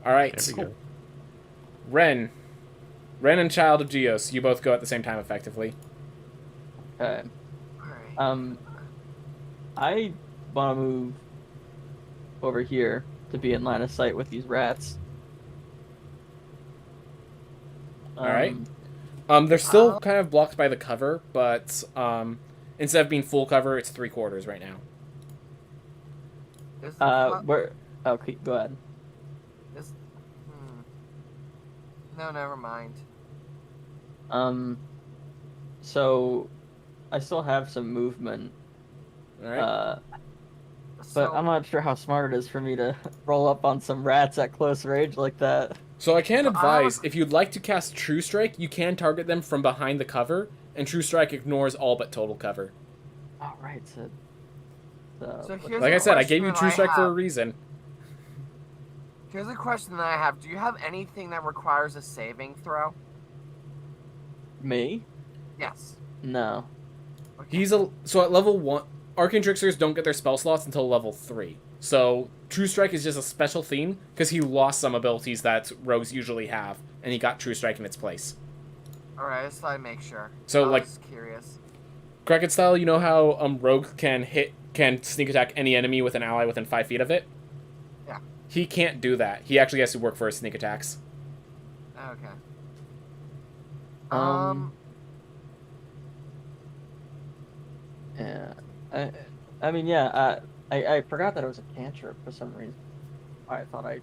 [SPEAKER 3] Alright.
[SPEAKER 4] There we go.
[SPEAKER 3] Ren. Ren and Child of Geos. You both go at the same time, effectively.
[SPEAKER 1] Okay.
[SPEAKER 5] Alright.
[SPEAKER 1] I want to move over here to be in line of sight with these rats.
[SPEAKER 3] Alright. They're still kind of blocked by the cover, but instead of being full cover, it's 3/4 right now.
[SPEAKER 5] Is the
[SPEAKER 1] Where? Okay, go ahead.
[SPEAKER 5] is, No, never mind.
[SPEAKER 1] So I still have some movement,
[SPEAKER 3] Alright.
[SPEAKER 1] but I'm not sure how smart it is for me to roll up on some rats at close range like that.
[SPEAKER 3] So I can
[SPEAKER 5] So I
[SPEAKER 3] advise,
[SPEAKER 5] would-
[SPEAKER 3] if you'd like to cast True Strike, you can target them from behind the cover, and True Strike ignores all but total cover.
[SPEAKER 1] All right, so
[SPEAKER 5] So
[SPEAKER 1] what's
[SPEAKER 5] here's
[SPEAKER 3] Like
[SPEAKER 5] a
[SPEAKER 3] I said, I
[SPEAKER 5] question
[SPEAKER 3] gave you
[SPEAKER 5] that
[SPEAKER 3] True
[SPEAKER 5] I
[SPEAKER 3] Strike for a
[SPEAKER 5] have.
[SPEAKER 3] reason.
[SPEAKER 5] Here's a question that I have. Do you have anything that requires a saving throw?
[SPEAKER 1] me?
[SPEAKER 5] Yes.
[SPEAKER 1] No.
[SPEAKER 5] Okay.
[SPEAKER 3] So at level 1, Arcane Tricksters don't get their spell slots until level 3. So True Strike is just a special theme, because he lost some abilities that rogues usually have, and he got True Strike in its place.
[SPEAKER 5] Alright, just thought I'd make sure.
[SPEAKER 3] So,
[SPEAKER 5] I
[SPEAKER 3] like-
[SPEAKER 5] was curious.
[SPEAKER 3] Kraken style, you know how Rogue can sneak attack any enemy with an ally within 5 feet of it?
[SPEAKER 5] Yeah.
[SPEAKER 3] He can't do that. He actually has to work for his sneak attacks.
[SPEAKER 5] Okay.
[SPEAKER 1] Yeah. I mean, yeah. I forgot that it was a cantrip for some reason. I thought I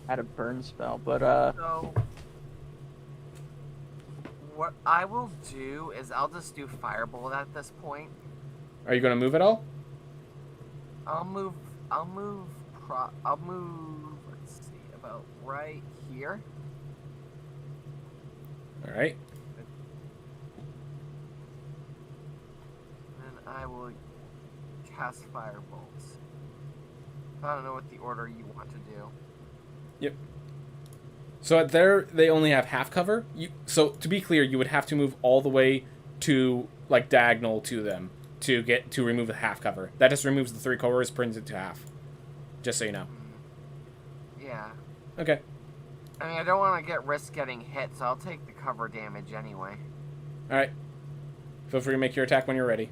[SPEAKER 1] had a burn spell, but
[SPEAKER 5] So, what I will do is I'll just do Firebolt at this point.
[SPEAKER 3] Are you going to move at all?
[SPEAKER 5] I'll move, let's see, about right here.
[SPEAKER 3] Alright.
[SPEAKER 5] And I will cast Firebolts. I don't know what the order you want to do.
[SPEAKER 3] Yep. So at there, they only have half cover. So to be clear, you would have to move all the way to, like, diagonal to them to remove the half cover. That just removes the 3 covers, brings it to half. Just so you know.
[SPEAKER 5] Yeah.
[SPEAKER 3] Okay.
[SPEAKER 5] I mean, I don't want to risk getting hit, so I'll take the cover damage anyway.
[SPEAKER 3] Alright. Feel free to make your attack when you're ready.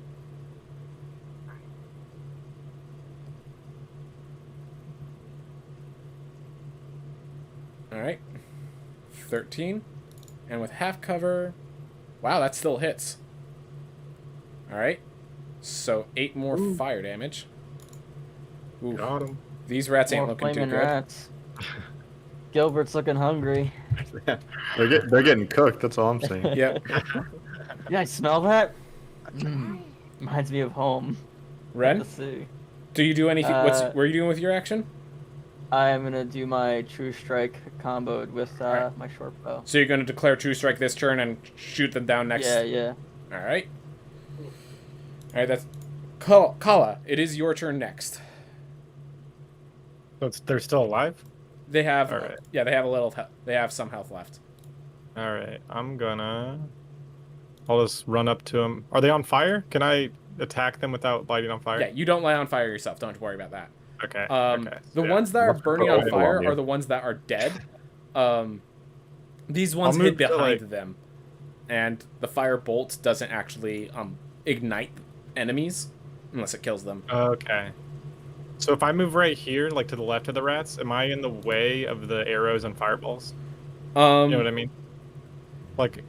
[SPEAKER 3] Alright. 13. And with half cover... Wow, that still hits. Alright. So 8 more fire damage. Ooh.
[SPEAKER 4] Got him.
[SPEAKER 3] These rats ain't
[SPEAKER 1] more
[SPEAKER 3] looking too
[SPEAKER 1] flaming
[SPEAKER 3] good.
[SPEAKER 1] rats. Gilbert's looking hungry.
[SPEAKER 4] They're getting cooked. That's all I'm saying.
[SPEAKER 3] Yep.
[SPEAKER 1] Yeah, I smell that. Reminds me of home.
[SPEAKER 3] Ren,
[SPEAKER 1] Let's see.
[SPEAKER 3] do you do anything? What are you doing with your action?
[SPEAKER 1] I am gonna do my True Strike comboed with
[SPEAKER 3] Alright.
[SPEAKER 1] my short bow.
[SPEAKER 3] So you're going to declare True Strike this turn and shoot them down next.
[SPEAKER 1] Yeah.
[SPEAKER 3] Alright. Alright, that's... Kala, it is your turn next.
[SPEAKER 2] So they're still alive?
[SPEAKER 3] They have...
[SPEAKER 2] Alright.
[SPEAKER 3] Yeah, they have a little... They have some health left.
[SPEAKER 2] Alright, I'll just run up to them. Are they on fire? Can I attack them without lighting on fire?
[SPEAKER 3] Yeah, you don't light on fire yourself. Don't worry about that.
[SPEAKER 2] Okay.
[SPEAKER 3] The
[SPEAKER 2] Yeah.
[SPEAKER 3] ones that are
[SPEAKER 4] Must
[SPEAKER 3] burning
[SPEAKER 4] put
[SPEAKER 3] on
[SPEAKER 4] oil
[SPEAKER 3] fire
[SPEAKER 4] on you.
[SPEAKER 3] are the ones that are dead. These ones
[SPEAKER 2] I'll
[SPEAKER 3] hid
[SPEAKER 2] move to,
[SPEAKER 3] behind
[SPEAKER 2] like-
[SPEAKER 3] them. And the fire bolt doesn't actually ignite enemies unless it kills them.
[SPEAKER 2] Okay. So if I move right here, like to the left of the rats, am I in the way of the arrows and fireballs? You know what I mean? Like,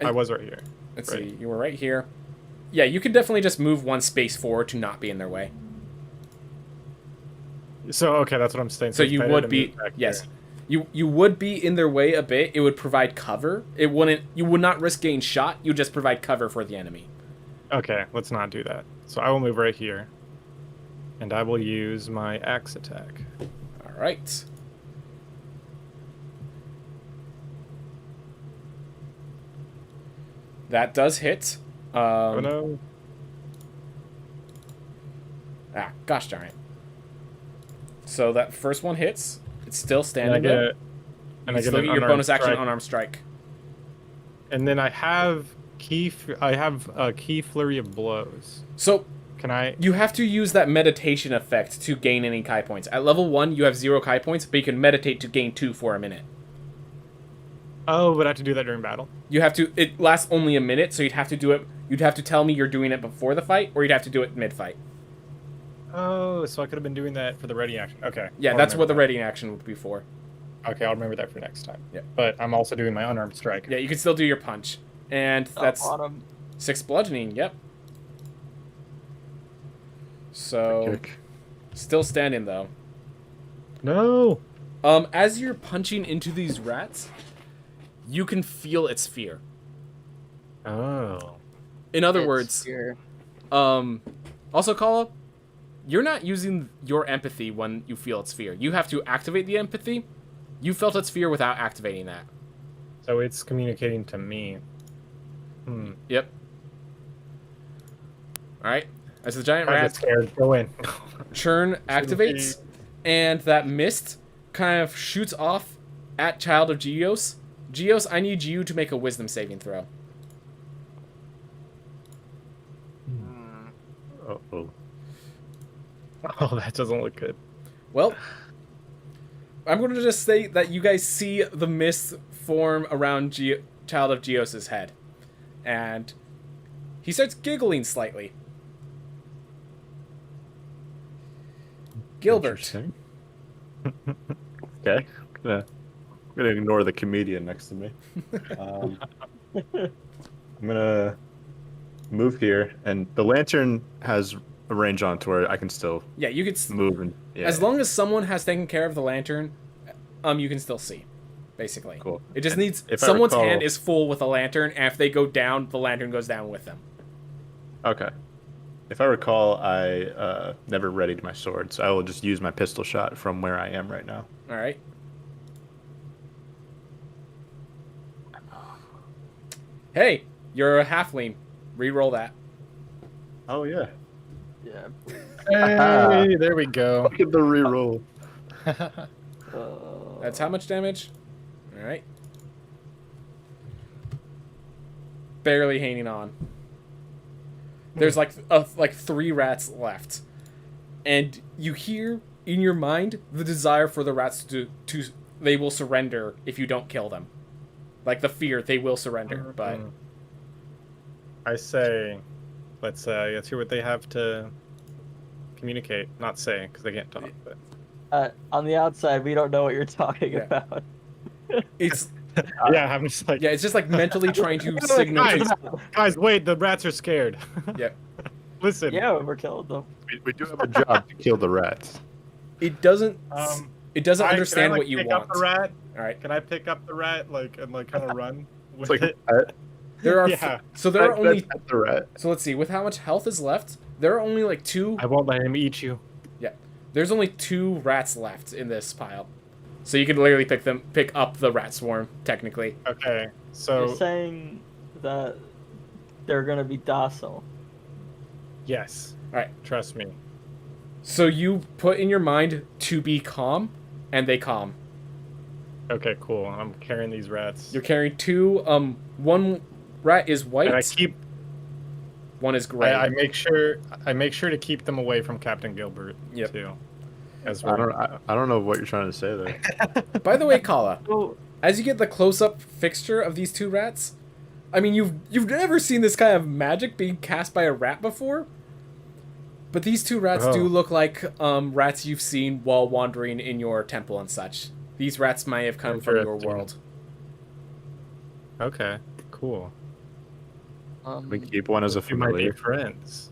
[SPEAKER 2] I was right here.
[SPEAKER 3] Let's
[SPEAKER 2] Right.
[SPEAKER 3] see. You were right here. Yeah, you could definitely just move 1 space forward to not be in their way.
[SPEAKER 2] So, okay, that's what I'm saying.
[SPEAKER 3] So
[SPEAKER 2] if
[SPEAKER 3] you
[SPEAKER 2] I had
[SPEAKER 3] would
[SPEAKER 2] to
[SPEAKER 3] be...
[SPEAKER 2] move back
[SPEAKER 3] Yes.
[SPEAKER 2] here-
[SPEAKER 3] You would be in their way a bit. It would provide cover. You would not risk getting shot. You just provide cover for the enemy.
[SPEAKER 2] Okay, let's not do that. So I will move right here. And I will use my axe attack.
[SPEAKER 3] All right. That does hit.
[SPEAKER 2] Oh no.
[SPEAKER 3] Ah, gosh darn it. So that first one hits. It's still
[SPEAKER 2] And I
[SPEAKER 3] standing
[SPEAKER 2] get,
[SPEAKER 3] there.
[SPEAKER 2] and
[SPEAKER 3] You
[SPEAKER 2] I get
[SPEAKER 3] still
[SPEAKER 2] an
[SPEAKER 3] get your
[SPEAKER 2] unarmed
[SPEAKER 3] bonus action
[SPEAKER 2] strike.
[SPEAKER 3] unarmed strike.
[SPEAKER 2] And then I have a key flurry of blows.
[SPEAKER 3] So
[SPEAKER 2] Can I?
[SPEAKER 3] you have to use that meditation effect to gain any Kai points. At level 1, you have 0 Kai points, but you can meditate to gain 2 for a minute.
[SPEAKER 2] Oh, but I have to do that during battle.
[SPEAKER 3] You have to. It lasts only a minute, so you'd have to do it. You'd have to tell me you're doing it before the fight, or you'd have to do it mid-fight.
[SPEAKER 2] Oh, so I could have been doing that for the ready action. Okay.
[SPEAKER 3] Yeah,
[SPEAKER 2] I'll
[SPEAKER 3] that's what the
[SPEAKER 2] remember
[SPEAKER 3] ready action would be for.
[SPEAKER 2] that. Okay, I'll remember that for next time.
[SPEAKER 3] Yeah.
[SPEAKER 2] But I'm also doing my unarmed strike.
[SPEAKER 3] Yeah, you can still do your punch, and that's
[SPEAKER 1] Bottom.
[SPEAKER 3] 6 bludgeoning. Yep. So
[SPEAKER 4] Kick.
[SPEAKER 3] still standing though.
[SPEAKER 2] No.
[SPEAKER 3] As you're punching into these rats, you can feel its fear.
[SPEAKER 2] Oh.
[SPEAKER 3] In other
[SPEAKER 1] It's
[SPEAKER 3] words,
[SPEAKER 1] here.
[SPEAKER 3] also Kala, you're not using your empathy when you feel its fear. You have to activate the empathy, You felt its fear without activating that.
[SPEAKER 2] So it's communicating to me.
[SPEAKER 3] Yep. Alright. As the giant
[SPEAKER 2] I get
[SPEAKER 3] rat
[SPEAKER 2] scared. Go in.
[SPEAKER 3] churn activates, and that mist kind of shoots off at Child of Geos. Geos, I need you to make a wisdom saving throw.
[SPEAKER 2] Oh, that doesn't look good.
[SPEAKER 3] Well, I'm going to just say that you guys see the mist form around Child of Geos' head. And he starts giggling slightly. Gilbert.
[SPEAKER 4] Interesting. Okay. I'm gonna ignore the comedian next to me. I'm gonna move here, and the lantern has a range on it to where I can still
[SPEAKER 3] Yeah, you could...
[SPEAKER 4] move. And yeah.
[SPEAKER 3] As long as someone has taken care of the lantern, you can still see, basically.
[SPEAKER 4] Cool.
[SPEAKER 3] It just
[SPEAKER 4] And
[SPEAKER 3] needs...
[SPEAKER 4] if I
[SPEAKER 3] Someone's
[SPEAKER 4] recall-
[SPEAKER 3] hand is full with a lantern, and if they go down, the lantern goes down with them.
[SPEAKER 4] Okay. If I recall, I never readied my sword, so I will just use my pistol shot from where I am right now.
[SPEAKER 3] Alright. Hey, you're a halfling. Reroll that.
[SPEAKER 4] Oh yeah.
[SPEAKER 1] Yeah.
[SPEAKER 2] Hey, there we go.
[SPEAKER 4] Look at the reroll.
[SPEAKER 3] That's how much damage? Alright. Barely hanging on. There's like 3 rats left. And you hear in your mind the desire for the rats to they will surrender if you don't kill them. Like the fear they will surrender, but
[SPEAKER 2] I say, let's hear what they have to communicate. Not say, because they can't talk. But
[SPEAKER 1] On the outside, we don't know what you're talking
[SPEAKER 3] Yeah.
[SPEAKER 1] about.
[SPEAKER 3] it's
[SPEAKER 2] yeah, I'm just like,
[SPEAKER 3] yeah, it's just like mentally trying to signal.
[SPEAKER 2] guys, wait, the rats are scared.
[SPEAKER 3] Yep.
[SPEAKER 2] Listen.
[SPEAKER 1] Yeah, we're killing them.
[SPEAKER 4] We do have a job to kill the rats.
[SPEAKER 3] It doesn't
[SPEAKER 2] Can I,
[SPEAKER 3] understand
[SPEAKER 2] like,
[SPEAKER 3] what you
[SPEAKER 2] pick
[SPEAKER 3] want.
[SPEAKER 2] Up the rat?
[SPEAKER 3] All right.
[SPEAKER 2] Can I pick up the rat, and kind of run with
[SPEAKER 4] It's like
[SPEAKER 2] it?
[SPEAKER 3] There are
[SPEAKER 2] Yeah.
[SPEAKER 3] so there are only
[SPEAKER 4] that's the rat.
[SPEAKER 3] so let's see, with how much health is left, there are only like 2.
[SPEAKER 2] I won't let him eat you.
[SPEAKER 3] Yeah. There's only 2 rats left in this pile. So you could literally pick up the rat swarm, technically.
[SPEAKER 2] Okay,
[SPEAKER 1] You're
[SPEAKER 2] so
[SPEAKER 1] saying that they're gonna be docile.
[SPEAKER 2] yes.
[SPEAKER 3] Alright.
[SPEAKER 2] Trust me.
[SPEAKER 3] So you put in your mind to be calm, and they calm.
[SPEAKER 2] Okay, cool. I'm carrying these rats.
[SPEAKER 3] You're carrying 2, one rat is white,
[SPEAKER 2] And I keep.
[SPEAKER 3] one is gray.
[SPEAKER 2] I make sure to keep them away from Captain Gilbert
[SPEAKER 3] Yep.
[SPEAKER 2] too. As
[SPEAKER 4] I
[SPEAKER 2] well.
[SPEAKER 4] don't know what you're trying to say there.
[SPEAKER 3] By the way, Kala,
[SPEAKER 1] Oh,
[SPEAKER 3] as you get the close-up fixture of these 2 rats, I mean, you've never seen this kind of magic being cast by a rat before, but these 2 rats do
[SPEAKER 2] Oh.
[SPEAKER 3] look like rats you've seen while wandering in your temple and such. These rats might have come from your
[SPEAKER 2] Interesting.
[SPEAKER 3] world.
[SPEAKER 2] Okay, cool.
[SPEAKER 4] We keep one as a
[SPEAKER 2] You might be
[SPEAKER 4] familiar.
[SPEAKER 2] friends.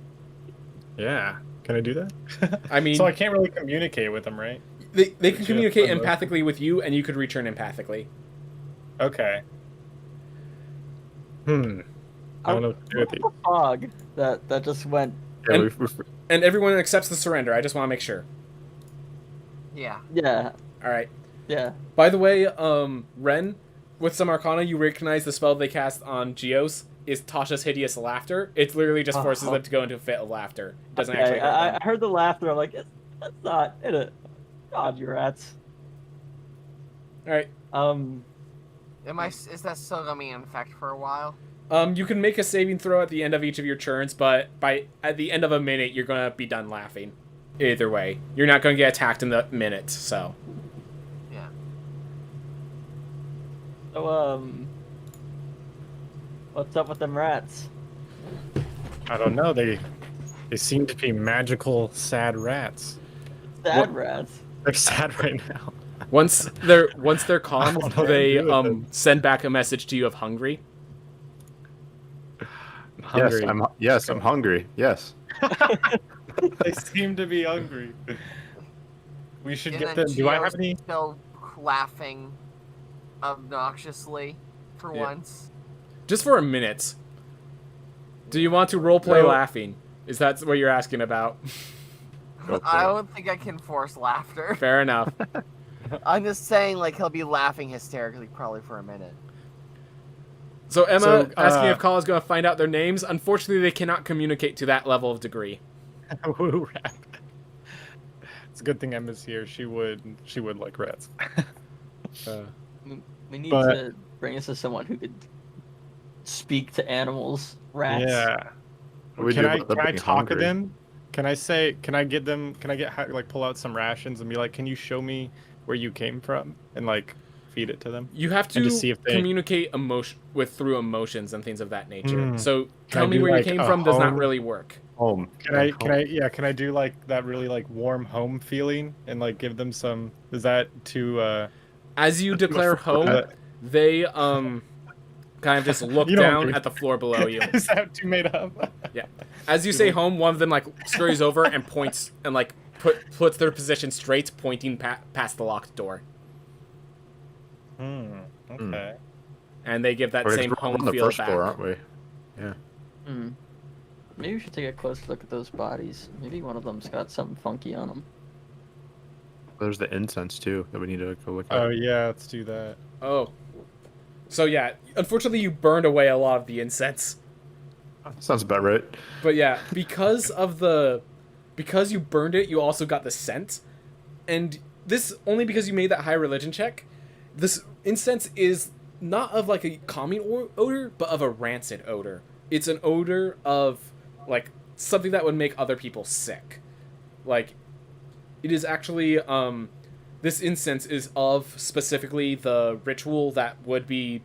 [SPEAKER 2] Yeah. Can I do that?
[SPEAKER 3] I mean,
[SPEAKER 2] so I can't really communicate with them, right?
[SPEAKER 3] they can
[SPEAKER 2] Just
[SPEAKER 3] communicate
[SPEAKER 2] emotion.
[SPEAKER 3] empathically with you, and you could return empathically.
[SPEAKER 2] Okay. I don't know what to do with these.
[SPEAKER 1] fog that just went.
[SPEAKER 4] Yeah,
[SPEAKER 3] And- And everyone accepts the surrender. I just want to make sure.
[SPEAKER 5] Yeah.
[SPEAKER 1] Yeah,
[SPEAKER 3] All right.
[SPEAKER 1] yeah.
[SPEAKER 3] By the way, Ren, with some Arcana, you recognize the spell they cast on Geos is Tasha's Hideous Laughter. It literally just forces them to go into a fit of laughter. It doesn't
[SPEAKER 1] Okay,
[SPEAKER 3] actually hurt them.
[SPEAKER 1] I heard the laughter. I'm like, that's not it. God, you rats.
[SPEAKER 3] All right.
[SPEAKER 5] Is that still gonna be in effect for a while?
[SPEAKER 3] You can make a saving throw at the end of each of your turns, but at the end of a minute, you're gonna be done laughing. Either way, you're not gonna get attacked in the minute. So,
[SPEAKER 5] Yeah.
[SPEAKER 1] So what's up with them rats?
[SPEAKER 2] I don't know. They seem to be magical, sad rats.
[SPEAKER 1] Sad rats.
[SPEAKER 2] They're sad right now.
[SPEAKER 3] once they're
[SPEAKER 2] I
[SPEAKER 3] calmed,
[SPEAKER 2] don't know what
[SPEAKER 3] they
[SPEAKER 2] to do with them.
[SPEAKER 3] send back a message to you of hungry.
[SPEAKER 2] I'm hungry.
[SPEAKER 4] I'm hungry. Yes.
[SPEAKER 2] They seem to be hungry. We should
[SPEAKER 5] And
[SPEAKER 2] get
[SPEAKER 5] then
[SPEAKER 2] them. Do I have
[SPEAKER 5] Geo's
[SPEAKER 2] any?
[SPEAKER 5] still laughing obnoxiously for
[SPEAKER 4] Yeah.
[SPEAKER 5] once.
[SPEAKER 3] Just for a minute. Do you want to roleplay
[SPEAKER 2] No.
[SPEAKER 3] laughing? Is that what you're asking about?
[SPEAKER 4] Go for
[SPEAKER 5] I
[SPEAKER 4] it.
[SPEAKER 5] don't think I can force laughter.
[SPEAKER 3] Fair enough.
[SPEAKER 5] I'm just saying, like, he'll be laughing hysterically probably for a minute.
[SPEAKER 3] So Emma
[SPEAKER 2] So,
[SPEAKER 3] asking if Kala's going to find out their names. Unfortunately, they cannot communicate to that level of degree.
[SPEAKER 2] Woo rat. It's a good thing Emma's here. She would like rats.
[SPEAKER 1] We need
[SPEAKER 2] But-
[SPEAKER 1] to bring us to someone who could speak to animals, rats.
[SPEAKER 2] Yeah.
[SPEAKER 4] What do we
[SPEAKER 2] Can
[SPEAKER 4] do
[SPEAKER 2] I
[SPEAKER 4] about them being
[SPEAKER 2] talk to
[SPEAKER 4] hungry?
[SPEAKER 2] them? Can I pull out some rations and be like, can you show me where you came from and like feed it to them?
[SPEAKER 3] You have
[SPEAKER 2] And
[SPEAKER 3] to
[SPEAKER 2] just see if they-
[SPEAKER 3] communicate through emotions and things of that nature.
[SPEAKER 2] Hmm.
[SPEAKER 3] So
[SPEAKER 2] Can
[SPEAKER 3] tell
[SPEAKER 2] I
[SPEAKER 3] me
[SPEAKER 2] do,
[SPEAKER 3] where you
[SPEAKER 2] like,
[SPEAKER 3] came
[SPEAKER 2] a
[SPEAKER 3] from does not
[SPEAKER 2] home?
[SPEAKER 3] really work.
[SPEAKER 4] Home.
[SPEAKER 2] Can I do like that really like warm home feeling and like give them some? Is that too?
[SPEAKER 3] As you declare home,
[SPEAKER 2] that-
[SPEAKER 3] they kind of just look
[SPEAKER 2] You don't
[SPEAKER 3] down
[SPEAKER 2] agree.
[SPEAKER 3] at the floor below you.
[SPEAKER 2] Is that too made up?
[SPEAKER 3] Yeah. As you say home, one of them like scurries over and points and like puts their position straight, pointing past the locked door.
[SPEAKER 2] Okay.
[SPEAKER 3] And they give that
[SPEAKER 4] Okay, 'cause
[SPEAKER 3] same
[SPEAKER 4] we're
[SPEAKER 3] home
[SPEAKER 4] on the
[SPEAKER 3] feel
[SPEAKER 4] first
[SPEAKER 3] back.
[SPEAKER 4] floor, aren't we?
[SPEAKER 1] Hmm. Maybe we should take a close look at those bodies. Maybe one of them's got something funky on them.
[SPEAKER 4] There's the incense too that we need to go look at.
[SPEAKER 2] Oh yeah, let's do that.
[SPEAKER 3] Oh. So yeah, unfortunately you burned away a lot of the incense.
[SPEAKER 4] Sounds about right.
[SPEAKER 3] But yeah, because you burned it, you also got the scent. And this only because you made that high religion check. This incense is not of like a calming odor, but of a rancid odor. It's an odor of like something that would make other people sick. Like it is actually this incense is of specifically the ritual that would be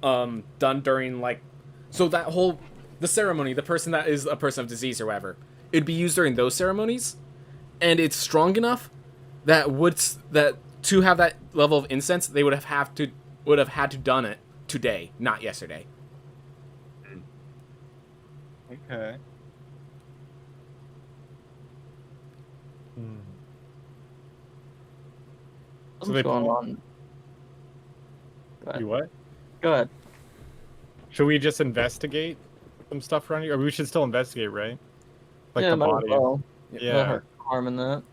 [SPEAKER 3] done during like so that whole the ceremony, the person that is a person of disease or whatever, it'd be used during those ceremonies, and it's strong enough that to have that level of incense, they would have had to done it today, not yesterday.
[SPEAKER 2] Okay.
[SPEAKER 1] What's
[SPEAKER 2] they
[SPEAKER 1] going
[SPEAKER 2] pull-
[SPEAKER 1] on? Go ahead.
[SPEAKER 2] You what?
[SPEAKER 1] Go ahead.
[SPEAKER 2] Should we just investigate some stuff around here? Or we should still investigate, right? Like
[SPEAKER 1] yeah,
[SPEAKER 2] the
[SPEAKER 1] might as
[SPEAKER 2] body.
[SPEAKER 1] well.
[SPEAKER 2] Yeah.
[SPEAKER 1] No harm in that.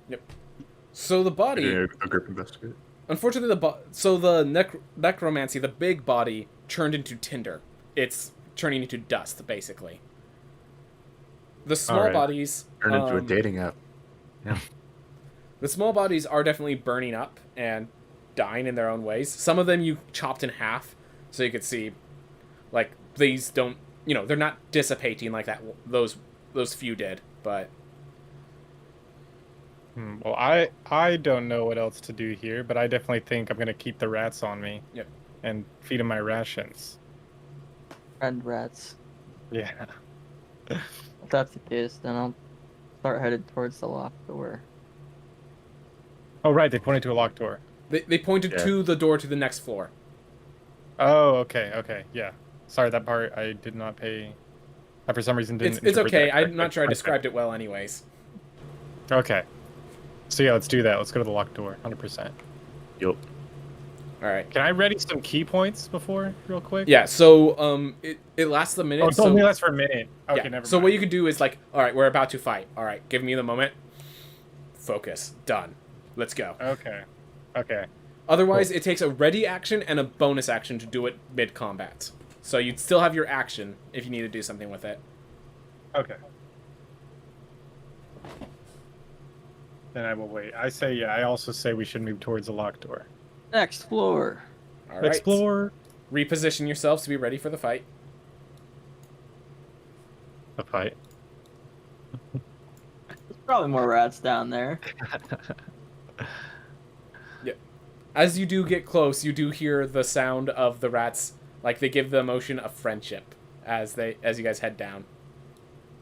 [SPEAKER 3] So the body,
[SPEAKER 4] Yeah, a group investigate.
[SPEAKER 3] unfortunately, necromancy, the big body turned into tinder. It's turning into dust, basically. The small
[SPEAKER 2] Alright.
[SPEAKER 3] bodies
[SPEAKER 4] Turn into a dating app.
[SPEAKER 3] The small bodies are definitely burning up and dying in their own ways. Some of them you chopped in half, so you could see, like, these don't, they're not dissipating like that. Those few did, but
[SPEAKER 2] Well, I don't know what else to do here, but I definitely think I'm gonna keep the rats on me.
[SPEAKER 3] Yep.
[SPEAKER 2] And feed them my rations.
[SPEAKER 1] Friend rats.
[SPEAKER 2] Yeah.
[SPEAKER 1] If that's the case, then I'll start headed towards the locked door.
[SPEAKER 2] Oh right, they pointed to a locked door.
[SPEAKER 3] they pointed
[SPEAKER 4] Yeah.
[SPEAKER 3] to the door to the next floor.
[SPEAKER 2] Oh, okay, yeah. Sorry, that part I did not pay. I for some reason didn't.
[SPEAKER 3] It's
[SPEAKER 2] interpret
[SPEAKER 3] okay.
[SPEAKER 2] that
[SPEAKER 3] I'm
[SPEAKER 2] correctly.
[SPEAKER 3] not sure I described it well, anyways.
[SPEAKER 2] Okay. So yeah, let's do that. Let's go to the locked door, 100%.
[SPEAKER 4] Yup.
[SPEAKER 3] All right.
[SPEAKER 2] Can I ready some key points before, real quick?
[SPEAKER 3] Yeah. So it lasts a minute.
[SPEAKER 2] Oh, it's
[SPEAKER 3] so
[SPEAKER 2] only lasts for a minute. Okay,
[SPEAKER 3] yeah.
[SPEAKER 2] never
[SPEAKER 3] So
[SPEAKER 2] mind.
[SPEAKER 3] what you could do is like, all right, we're about to fight. All right, give me the moment. Focus. Done. Let's go.
[SPEAKER 2] Okay.
[SPEAKER 3] Otherwise, it takes a ready action and a bonus action to do it mid-combat. So you'd still have your action if you need to do something with it.
[SPEAKER 2] Okay. Then I will wait. I also say we should move towards the locked door.
[SPEAKER 1] Next floor.
[SPEAKER 3] All right.
[SPEAKER 2] Explore
[SPEAKER 3] Reposition yourselves to be ready for the fight.
[SPEAKER 2] the fight.
[SPEAKER 1] There's probably more rats down there.
[SPEAKER 3] As you do get close, you do hear the sound of the rats, like they give the emotion of friendship as you guys head down.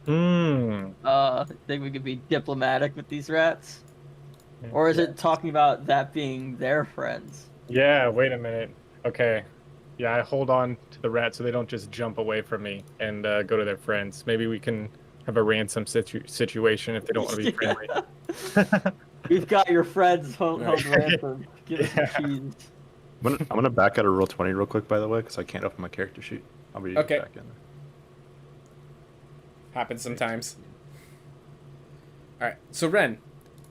[SPEAKER 1] Think we could be diplomatic with these rats? Or is it talking about that being their friends?
[SPEAKER 2] Yeah, wait a minute. Okay. Yeah, I hold on to the rats so they don't just jump away from me and go to their friends. Maybe we can have a ransom situation if they don't want to be friendly.
[SPEAKER 1] We've got your friends held
[SPEAKER 3] Right.
[SPEAKER 1] ransom. Give us some cheese.
[SPEAKER 4] I'm gonna back out of roll 20 real quick, by the way, because I can't open my character sheet. I'll be
[SPEAKER 3] Okay.
[SPEAKER 4] back in.
[SPEAKER 3] Happens sometimes. Alright, so Ren,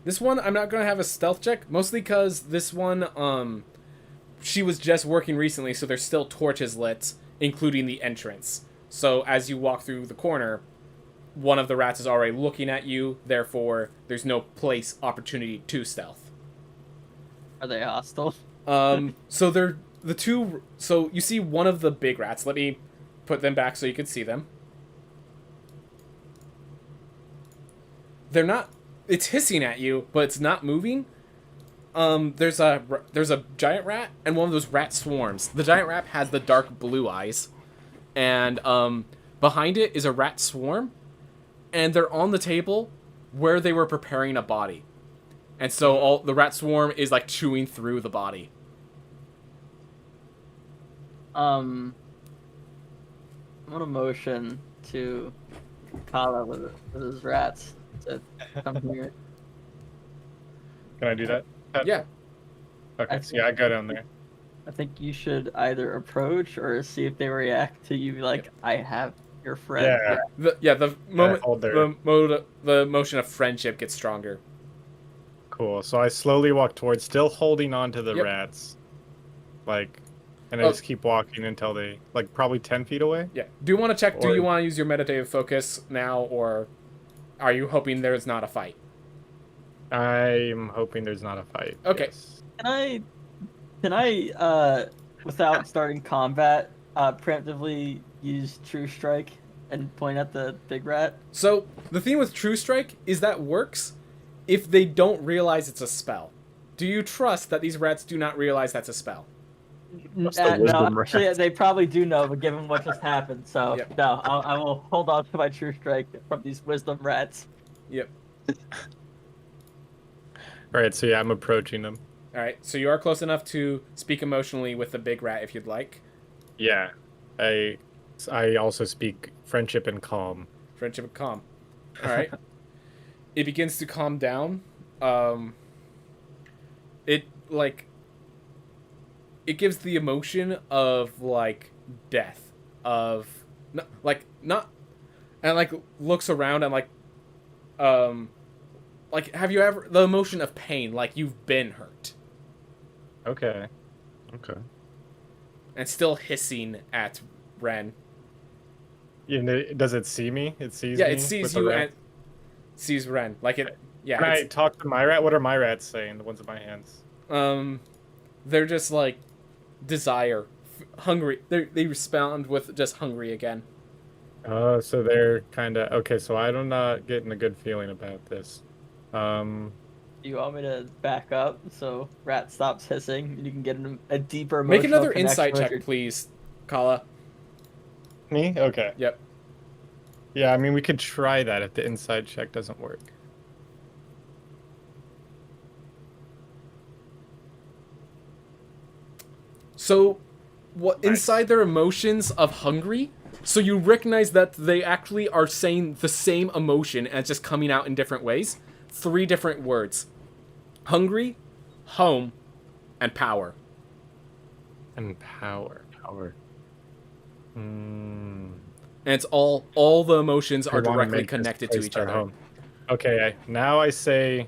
[SPEAKER 3] This one, I'm not going to have a stealth check, mostly because this one, she was just working recently, so there's still torches lit, including the entrance. So as you walk through the corner, one of the rats is already looking at you, therefore there's no place opportunity to stealth.
[SPEAKER 1] Are they hostile?
[SPEAKER 3] So they're the two. So you see one of the big rats. Let me put them back so you can see them. They're not. It's hissing at you, but it's not moving. There's a giant rat and one of those rat swarms. The giant rat has the dark blue eyes, and behind it is a rat swarm, and they're on the table where they were preparing a body. And so all the rat swarm is like chewing through the body.
[SPEAKER 1] I'm gonna motion to Kala with his rats to come here.
[SPEAKER 2] Can I do that?
[SPEAKER 3] Yeah.
[SPEAKER 2] Okay, so yeah, I go down there.
[SPEAKER 1] I think you should either approach or see if they react to you like, I have your friend.
[SPEAKER 2] Yeah.
[SPEAKER 3] The moment
[SPEAKER 2] hold there.
[SPEAKER 3] the motion of friendship gets stronger.
[SPEAKER 2] Cool. So I slowly walk towards, still holding on to the
[SPEAKER 3] Yep.
[SPEAKER 2] rats. Like, and I just keep walking until they, like, probably 10 feet away.
[SPEAKER 3] Yeah. Do you want to check? Do
[SPEAKER 2] Or-
[SPEAKER 3] you want to use your meditative focus now, or are you hoping there's not a fight?
[SPEAKER 2] I'm hoping there's not a fight.
[SPEAKER 3] Okay.
[SPEAKER 2] Yes.
[SPEAKER 1] Can I without starting combat, preemptively use True Strike and point at the big rat?
[SPEAKER 3] So the thing with True Strike is that works if they don't realize it's a spell. Do you trust that these rats do not realize that's a spell?
[SPEAKER 4] What's the
[SPEAKER 1] No,
[SPEAKER 4] wisdom
[SPEAKER 1] actually,
[SPEAKER 4] rat?
[SPEAKER 1] they probably do know, but given what just happened, so
[SPEAKER 3] Yep.
[SPEAKER 1] no, I will hold on to my True Strike from these wisdom rats.
[SPEAKER 3] Yep.
[SPEAKER 2] All right, so yeah, I'm approaching them.
[SPEAKER 3] All right. So you are close enough to speak emotionally with the big rat if you'd like.
[SPEAKER 2] Yeah. I also speak friendship and calm.
[SPEAKER 3] Friendship and calm. All right. It begins to calm down. It gives the emotion of like death, of not, and like looks around and like have you ever the emotion of pain, like you've been hurt,
[SPEAKER 2] Okay.
[SPEAKER 4] Okay.
[SPEAKER 3] and still hissing at Ren.
[SPEAKER 2] Does it see me? It sees
[SPEAKER 3] Yeah,
[SPEAKER 2] me
[SPEAKER 3] it sees
[SPEAKER 2] with the
[SPEAKER 3] you
[SPEAKER 2] rat?
[SPEAKER 3] and sees Ren. Like it. Yeah.
[SPEAKER 2] Can I
[SPEAKER 3] it's-
[SPEAKER 2] talk to my rat? What are my rats saying? The ones in my hands.
[SPEAKER 3] They're just like desire, hungry. They respond with just hungry again.
[SPEAKER 2] So they're kind of okay. So I'm not getting a good feeling about this.
[SPEAKER 1] Do you want me to back up so rat stops hissing and you can get a deeper
[SPEAKER 3] Make
[SPEAKER 1] emotional
[SPEAKER 3] another
[SPEAKER 1] connection
[SPEAKER 3] insight
[SPEAKER 1] with
[SPEAKER 3] check,
[SPEAKER 1] your-
[SPEAKER 3] please, Kala.
[SPEAKER 2] Me? Okay.
[SPEAKER 3] Yep.
[SPEAKER 2] Yeah, I mean we could try that if the inside check doesn't work.
[SPEAKER 3] So, what
[SPEAKER 2] Nice.
[SPEAKER 3] inside their emotions of hungry? So you recognize that they actually are saying the same emotion and it's just coming out in different ways. 3 different words: hungry, home, and power.
[SPEAKER 2] And power.
[SPEAKER 4] Power.
[SPEAKER 2] Mm.
[SPEAKER 3] And it's all the emotions are
[SPEAKER 2] I wanna
[SPEAKER 3] directly
[SPEAKER 2] make this
[SPEAKER 3] connected to
[SPEAKER 2] place
[SPEAKER 3] each
[SPEAKER 2] our
[SPEAKER 3] other.
[SPEAKER 2] home. Okay, now I say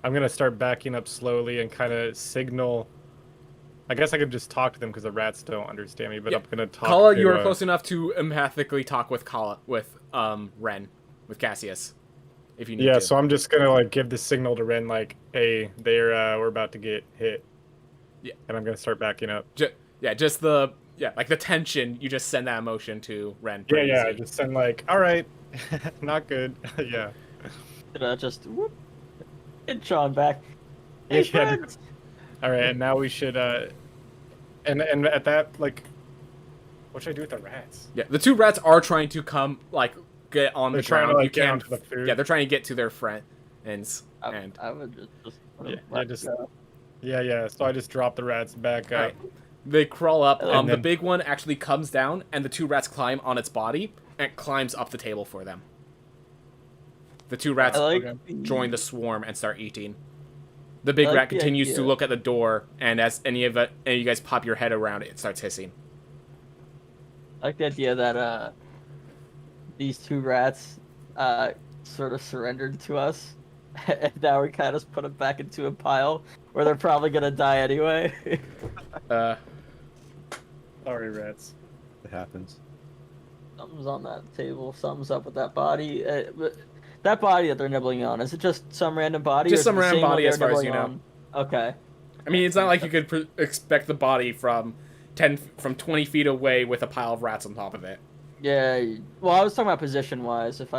[SPEAKER 2] I'm gonna start backing up slowly and kind of signal. I guess I could just talk to them because the rats don't understand me, but
[SPEAKER 3] Yeah.
[SPEAKER 2] I'm gonna talk
[SPEAKER 3] Kala,
[SPEAKER 2] to,
[SPEAKER 3] you are close enough to empathically talk with Ren, with Cassius, if you need
[SPEAKER 2] Yeah,
[SPEAKER 3] to.
[SPEAKER 2] so I'm just gonna like give the signal to Ren, like, hey, we're about to get hit.
[SPEAKER 3] Yeah.
[SPEAKER 2] And I'm gonna start backing up.
[SPEAKER 3] Just like the tension. You just send that emotion to Ren.
[SPEAKER 2] Yeah,
[SPEAKER 3] pretty
[SPEAKER 2] yeah,
[SPEAKER 3] easy.
[SPEAKER 2] just send like, all right, not good. Yeah.
[SPEAKER 1] just whoop, get Sean back. Hey,
[SPEAKER 2] Yeah.
[SPEAKER 1] friends!
[SPEAKER 2] All right, and now we should and at that, like, what should I do with the rats?
[SPEAKER 3] Yeah, the 2 rats are trying to come, like, get on
[SPEAKER 2] They're
[SPEAKER 3] the
[SPEAKER 2] trying
[SPEAKER 3] ground.
[SPEAKER 2] to, like,
[SPEAKER 3] You
[SPEAKER 2] get
[SPEAKER 3] can,
[SPEAKER 2] onto the food.
[SPEAKER 3] yeah, they're trying to get to their friends, and
[SPEAKER 1] I would just
[SPEAKER 2] Yeah,
[SPEAKER 1] let
[SPEAKER 2] just-
[SPEAKER 1] go.
[SPEAKER 2] Yeah. So I just drop the rats back up.
[SPEAKER 3] Alright. They crawl up.
[SPEAKER 1] And
[SPEAKER 3] The
[SPEAKER 2] then-
[SPEAKER 3] big one actually comes down, and the 2 rats climb on its body and climbs up the table for them. The 2 rats
[SPEAKER 1] I like
[SPEAKER 3] join the swarm and start eating. The big
[SPEAKER 1] I like
[SPEAKER 3] rat
[SPEAKER 1] the
[SPEAKER 3] continues to
[SPEAKER 1] idea.
[SPEAKER 3] look at the door, and as any of you guys pop your head around it, it starts hissing.
[SPEAKER 1] I like the idea that these 2 rats sort of surrendered to us And now we kind of put them back into a pile where they're probably gonna die anyway.
[SPEAKER 2] Sorry, rats.
[SPEAKER 4] It happens.
[SPEAKER 1] Something's on that table. Something's up with that body. That body that they're nibbling on, is it just some random body?
[SPEAKER 3] Just
[SPEAKER 1] or is
[SPEAKER 3] some
[SPEAKER 1] it the
[SPEAKER 3] random
[SPEAKER 1] same one
[SPEAKER 3] body
[SPEAKER 1] they
[SPEAKER 3] as
[SPEAKER 1] were
[SPEAKER 3] far as you
[SPEAKER 1] nibbling
[SPEAKER 3] know.
[SPEAKER 1] on? Okay.
[SPEAKER 3] I mean, it's not like you could expect the body from 20 feet away with a pile of rats on top of it.
[SPEAKER 1] Yeah. Well, I was talking about position-wise. If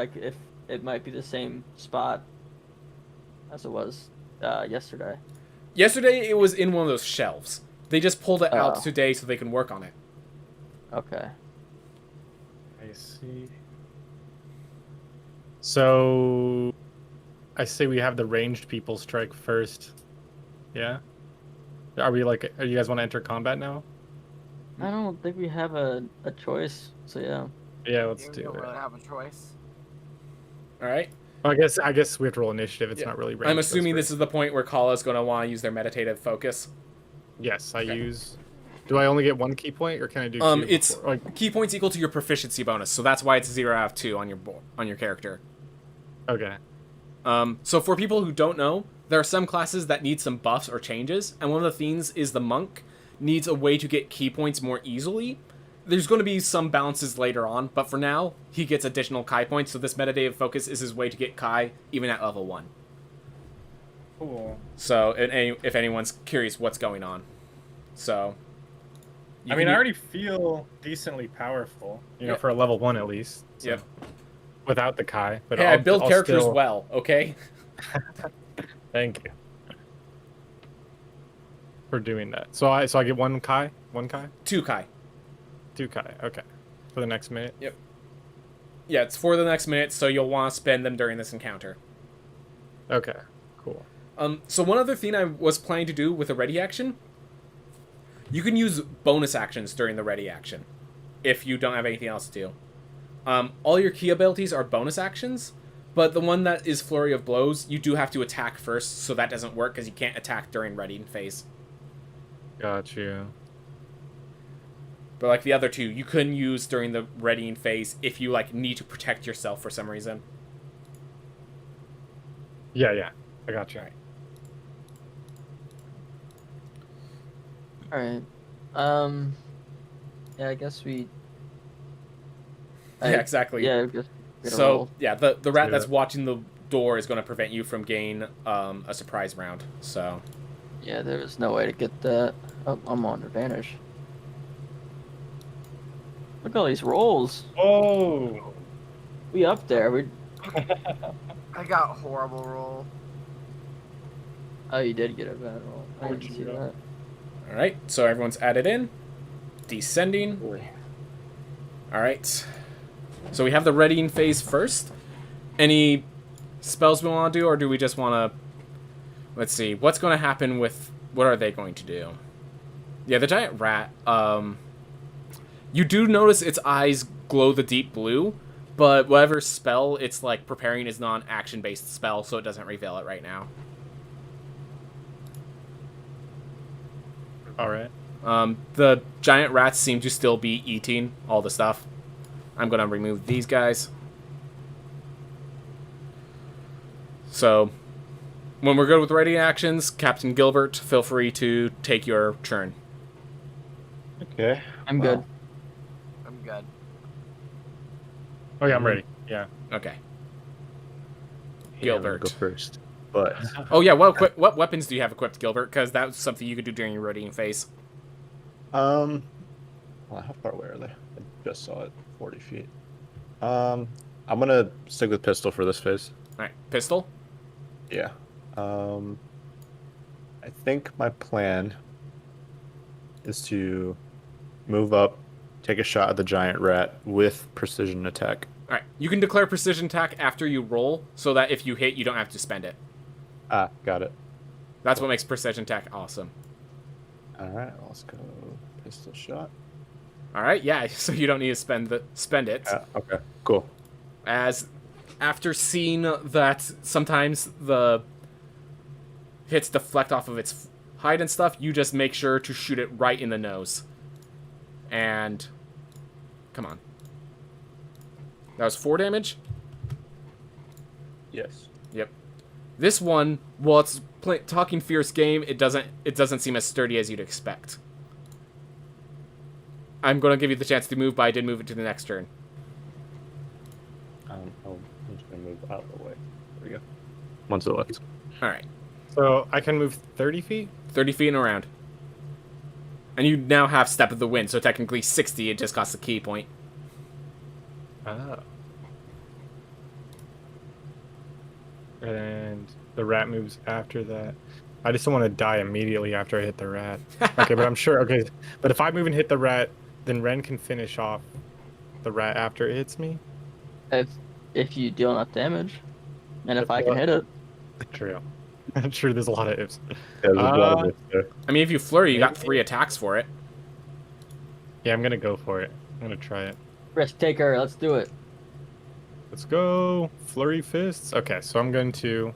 [SPEAKER 1] it might be the same spot as it was yesterday.
[SPEAKER 3] Yesterday, it was in one of those shelves. They just pulled it out
[SPEAKER 1] Oh.
[SPEAKER 3] today so they can work on it.
[SPEAKER 1] Okay.
[SPEAKER 2] I see. So, I say we have the ranged people strike first. Yeah? Are you guys want to enter combat now?
[SPEAKER 1] I don't think we have a choice. So yeah.
[SPEAKER 2] Yeah, let's
[SPEAKER 5] You
[SPEAKER 2] do
[SPEAKER 5] don't
[SPEAKER 2] it.
[SPEAKER 5] really have a choice.
[SPEAKER 3] All right.
[SPEAKER 2] I guess we have to roll initiative. It's
[SPEAKER 3] Yeah.
[SPEAKER 2] not really ranged.
[SPEAKER 3] I'm assuming this is the point where Kala's going to want to use their meditative focus.
[SPEAKER 2] Yes, I
[SPEAKER 3] Okay.
[SPEAKER 2] use. Do I only get 1 key point, or can I do? Two
[SPEAKER 3] It's
[SPEAKER 2] before? Like,
[SPEAKER 3] key points equal to your proficiency bonus, so that's why it's 0 out of 2 on your character.
[SPEAKER 2] okay.
[SPEAKER 3] So for people who don't know, there are some classes that need some buffs or changes, and one of the things is the monk needs a way to get key points more easily. There's going to be some balances later on, but for now, he gets additional Kai points, so this meditative focus is his way to get Kai even at level 1.
[SPEAKER 2] Cool.
[SPEAKER 3] So, if anyone's curious what's going on. So...
[SPEAKER 2] I mean, I already feel decently powerful,
[SPEAKER 3] Yeah.
[SPEAKER 2] for a level 1 at least. So,
[SPEAKER 3] Yep.
[SPEAKER 2] Without the Kai, but
[SPEAKER 3] Hey, I build
[SPEAKER 2] I'll
[SPEAKER 3] characters
[SPEAKER 2] still...
[SPEAKER 3] well, okay?
[SPEAKER 2] Thank you for doing that. So I get 1 Kai,
[SPEAKER 3] 2 Kai.
[SPEAKER 2] 2 Kai. Okay, for the next minute.
[SPEAKER 3] Yep. Yeah, it's for the next minute, so you'll want to spend them during this encounter.
[SPEAKER 2] Okay, cool.
[SPEAKER 3] So one other thing I was planning to do with a ready action, you can use bonus actions during the ready action, if you don't have anything else to do. All your key abilities are bonus actions, but the one that is Flurry of Blows, you do have to attack first, so that doesn't work because you can't attack during readying phase.
[SPEAKER 2] Got you.
[SPEAKER 3] But like the other two, you couldn't use during the readying phase if you need to protect yourself for some reason.
[SPEAKER 2] Yeah, I got you.
[SPEAKER 1] All right. Yeah, I guess we.
[SPEAKER 3] Yeah, exactly.
[SPEAKER 1] Yeah, I guess we gotta
[SPEAKER 3] So
[SPEAKER 1] roll.
[SPEAKER 3] yeah, the rat
[SPEAKER 2] do
[SPEAKER 3] that's
[SPEAKER 2] it.
[SPEAKER 3] watching the door is going to prevent you from getting a surprise round. So
[SPEAKER 1] Yeah, there was no way to get that. Oh, I'm on advantage. Look at all these rolls.
[SPEAKER 2] Oh.
[SPEAKER 1] We up there. We.
[SPEAKER 5] I got a horrible roll.
[SPEAKER 1] Oh, you did get a bad roll. I
[SPEAKER 2] What'd
[SPEAKER 1] didn't
[SPEAKER 2] you
[SPEAKER 1] see
[SPEAKER 2] get?
[SPEAKER 1] that.
[SPEAKER 3] all right, so everyone's added in, descending. All right, so we have the readying phase first. Any spells we want to do, or do we just want to? Let's see. What's going to happen with? What are they going to do? Yeah, the giant rat. You do notice its eyes glow the deep blue, but whatever spell it's preparing is not an action-based spell, so it doesn't reveal it right now.
[SPEAKER 2] All right.
[SPEAKER 3] The giant rats seem to still be eating all the stuff. I'm gonna remove these guys. So, when we're good with ready actions, Captain Gilbert, feel free to take your turn.
[SPEAKER 2] Okay.
[SPEAKER 1] I'm good.
[SPEAKER 5] I'm good.
[SPEAKER 2] Oh yeah, I'm ready. Yeah.
[SPEAKER 3] Okay.
[SPEAKER 4] Yeah, I'm gonna
[SPEAKER 3] Gilbert.
[SPEAKER 4] go first. But
[SPEAKER 3] Oh yeah, what weapons do you have equipped, Gilbert? Because that was something you could do during your readying phase.
[SPEAKER 4] well, how far away are they? I just saw it. 40 feet. I'm gonna stick with pistol for this phase.
[SPEAKER 3] All right, pistol.
[SPEAKER 4] Yeah. I think my plan is to move up, take a shot at the giant rat with precision attack.
[SPEAKER 3] All right, you can declare precision attack after you roll, so that if you hit, you don't have to spend it.
[SPEAKER 4] Ah, got it.
[SPEAKER 3] That's what makes precision attack awesome.
[SPEAKER 4] All right, let's go pistol shot.
[SPEAKER 3] All right, yeah, so you don't need to spend it.
[SPEAKER 4] Okay, cool.
[SPEAKER 3] As after seeing that sometimes the hits deflect off of its hide and stuff, you just make sure to shoot it right in the nose. And come on. That was 4 damage?
[SPEAKER 4] Yes.
[SPEAKER 3] Yep. This one, while it's talking fierce game, it doesn't seem as sturdy as you'd expect. I'm going to give you the chance to move, but I did move it to the next turn.
[SPEAKER 2] I'm just gonna move out of the way. There we go.
[SPEAKER 4] One to the left.
[SPEAKER 3] All right,
[SPEAKER 2] So I can move 30 feet.
[SPEAKER 3] 30 feet and around. And you now have Step of the Wind, so technically 60. It just costs a key point.
[SPEAKER 2] Ah. And the rat moves after that. I just don't want to die immediately after I hit the rat. Okay, but I'm sure. Okay, but if I move and hit the rat, then Ren can finish off the rat after it hits me.
[SPEAKER 1] If you deal enough damage, and if I can hit it.
[SPEAKER 2] True. True. There's a lot of ifs.
[SPEAKER 4] Yeah, there's a lot of it there.
[SPEAKER 3] I mean, if you flurry, you got 3 attacks for it.
[SPEAKER 2] Yeah, I'm gonna go for it. I'm gonna try it.
[SPEAKER 1] Risk taker, let's do it.
[SPEAKER 2] Let's go. Flurry fists. Okay, so I'm going to.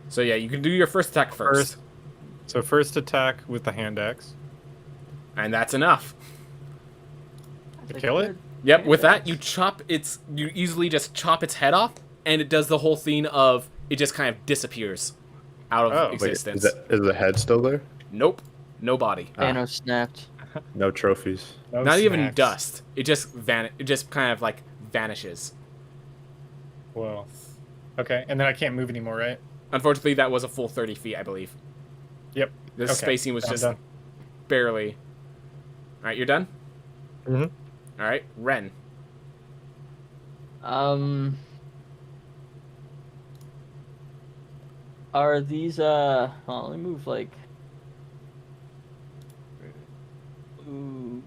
[SPEAKER 3] So yeah, you can do your first attack first.
[SPEAKER 2] So first attack with the hand axe.
[SPEAKER 3] And that's enough.
[SPEAKER 2] To kill it?
[SPEAKER 3] Yep, with that, you easily just chop its head off, and it does the whole thing of, it just kind of disappears out of
[SPEAKER 4] Wait,
[SPEAKER 3] existence.
[SPEAKER 4] is the head still there?
[SPEAKER 3] Nope, no body.
[SPEAKER 1] Thanos snapped.
[SPEAKER 4] No trophies.
[SPEAKER 2] No
[SPEAKER 3] Not even
[SPEAKER 2] snacks.
[SPEAKER 3] dust. It just kind of like vanishes.
[SPEAKER 2] Whoa. Okay, and then I can't move anymore, right?
[SPEAKER 3] Unfortunately, that was a full 30 feet, I believe.
[SPEAKER 2] Yep.
[SPEAKER 3] The
[SPEAKER 2] Okay,
[SPEAKER 3] spacing was
[SPEAKER 2] I'm
[SPEAKER 3] just
[SPEAKER 2] done.
[SPEAKER 3] barely. Alright, you're done?
[SPEAKER 2] Mhm.
[SPEAKER 3] Alright, Ren.
[SPEAKER 1] Are these hold on, let me move like move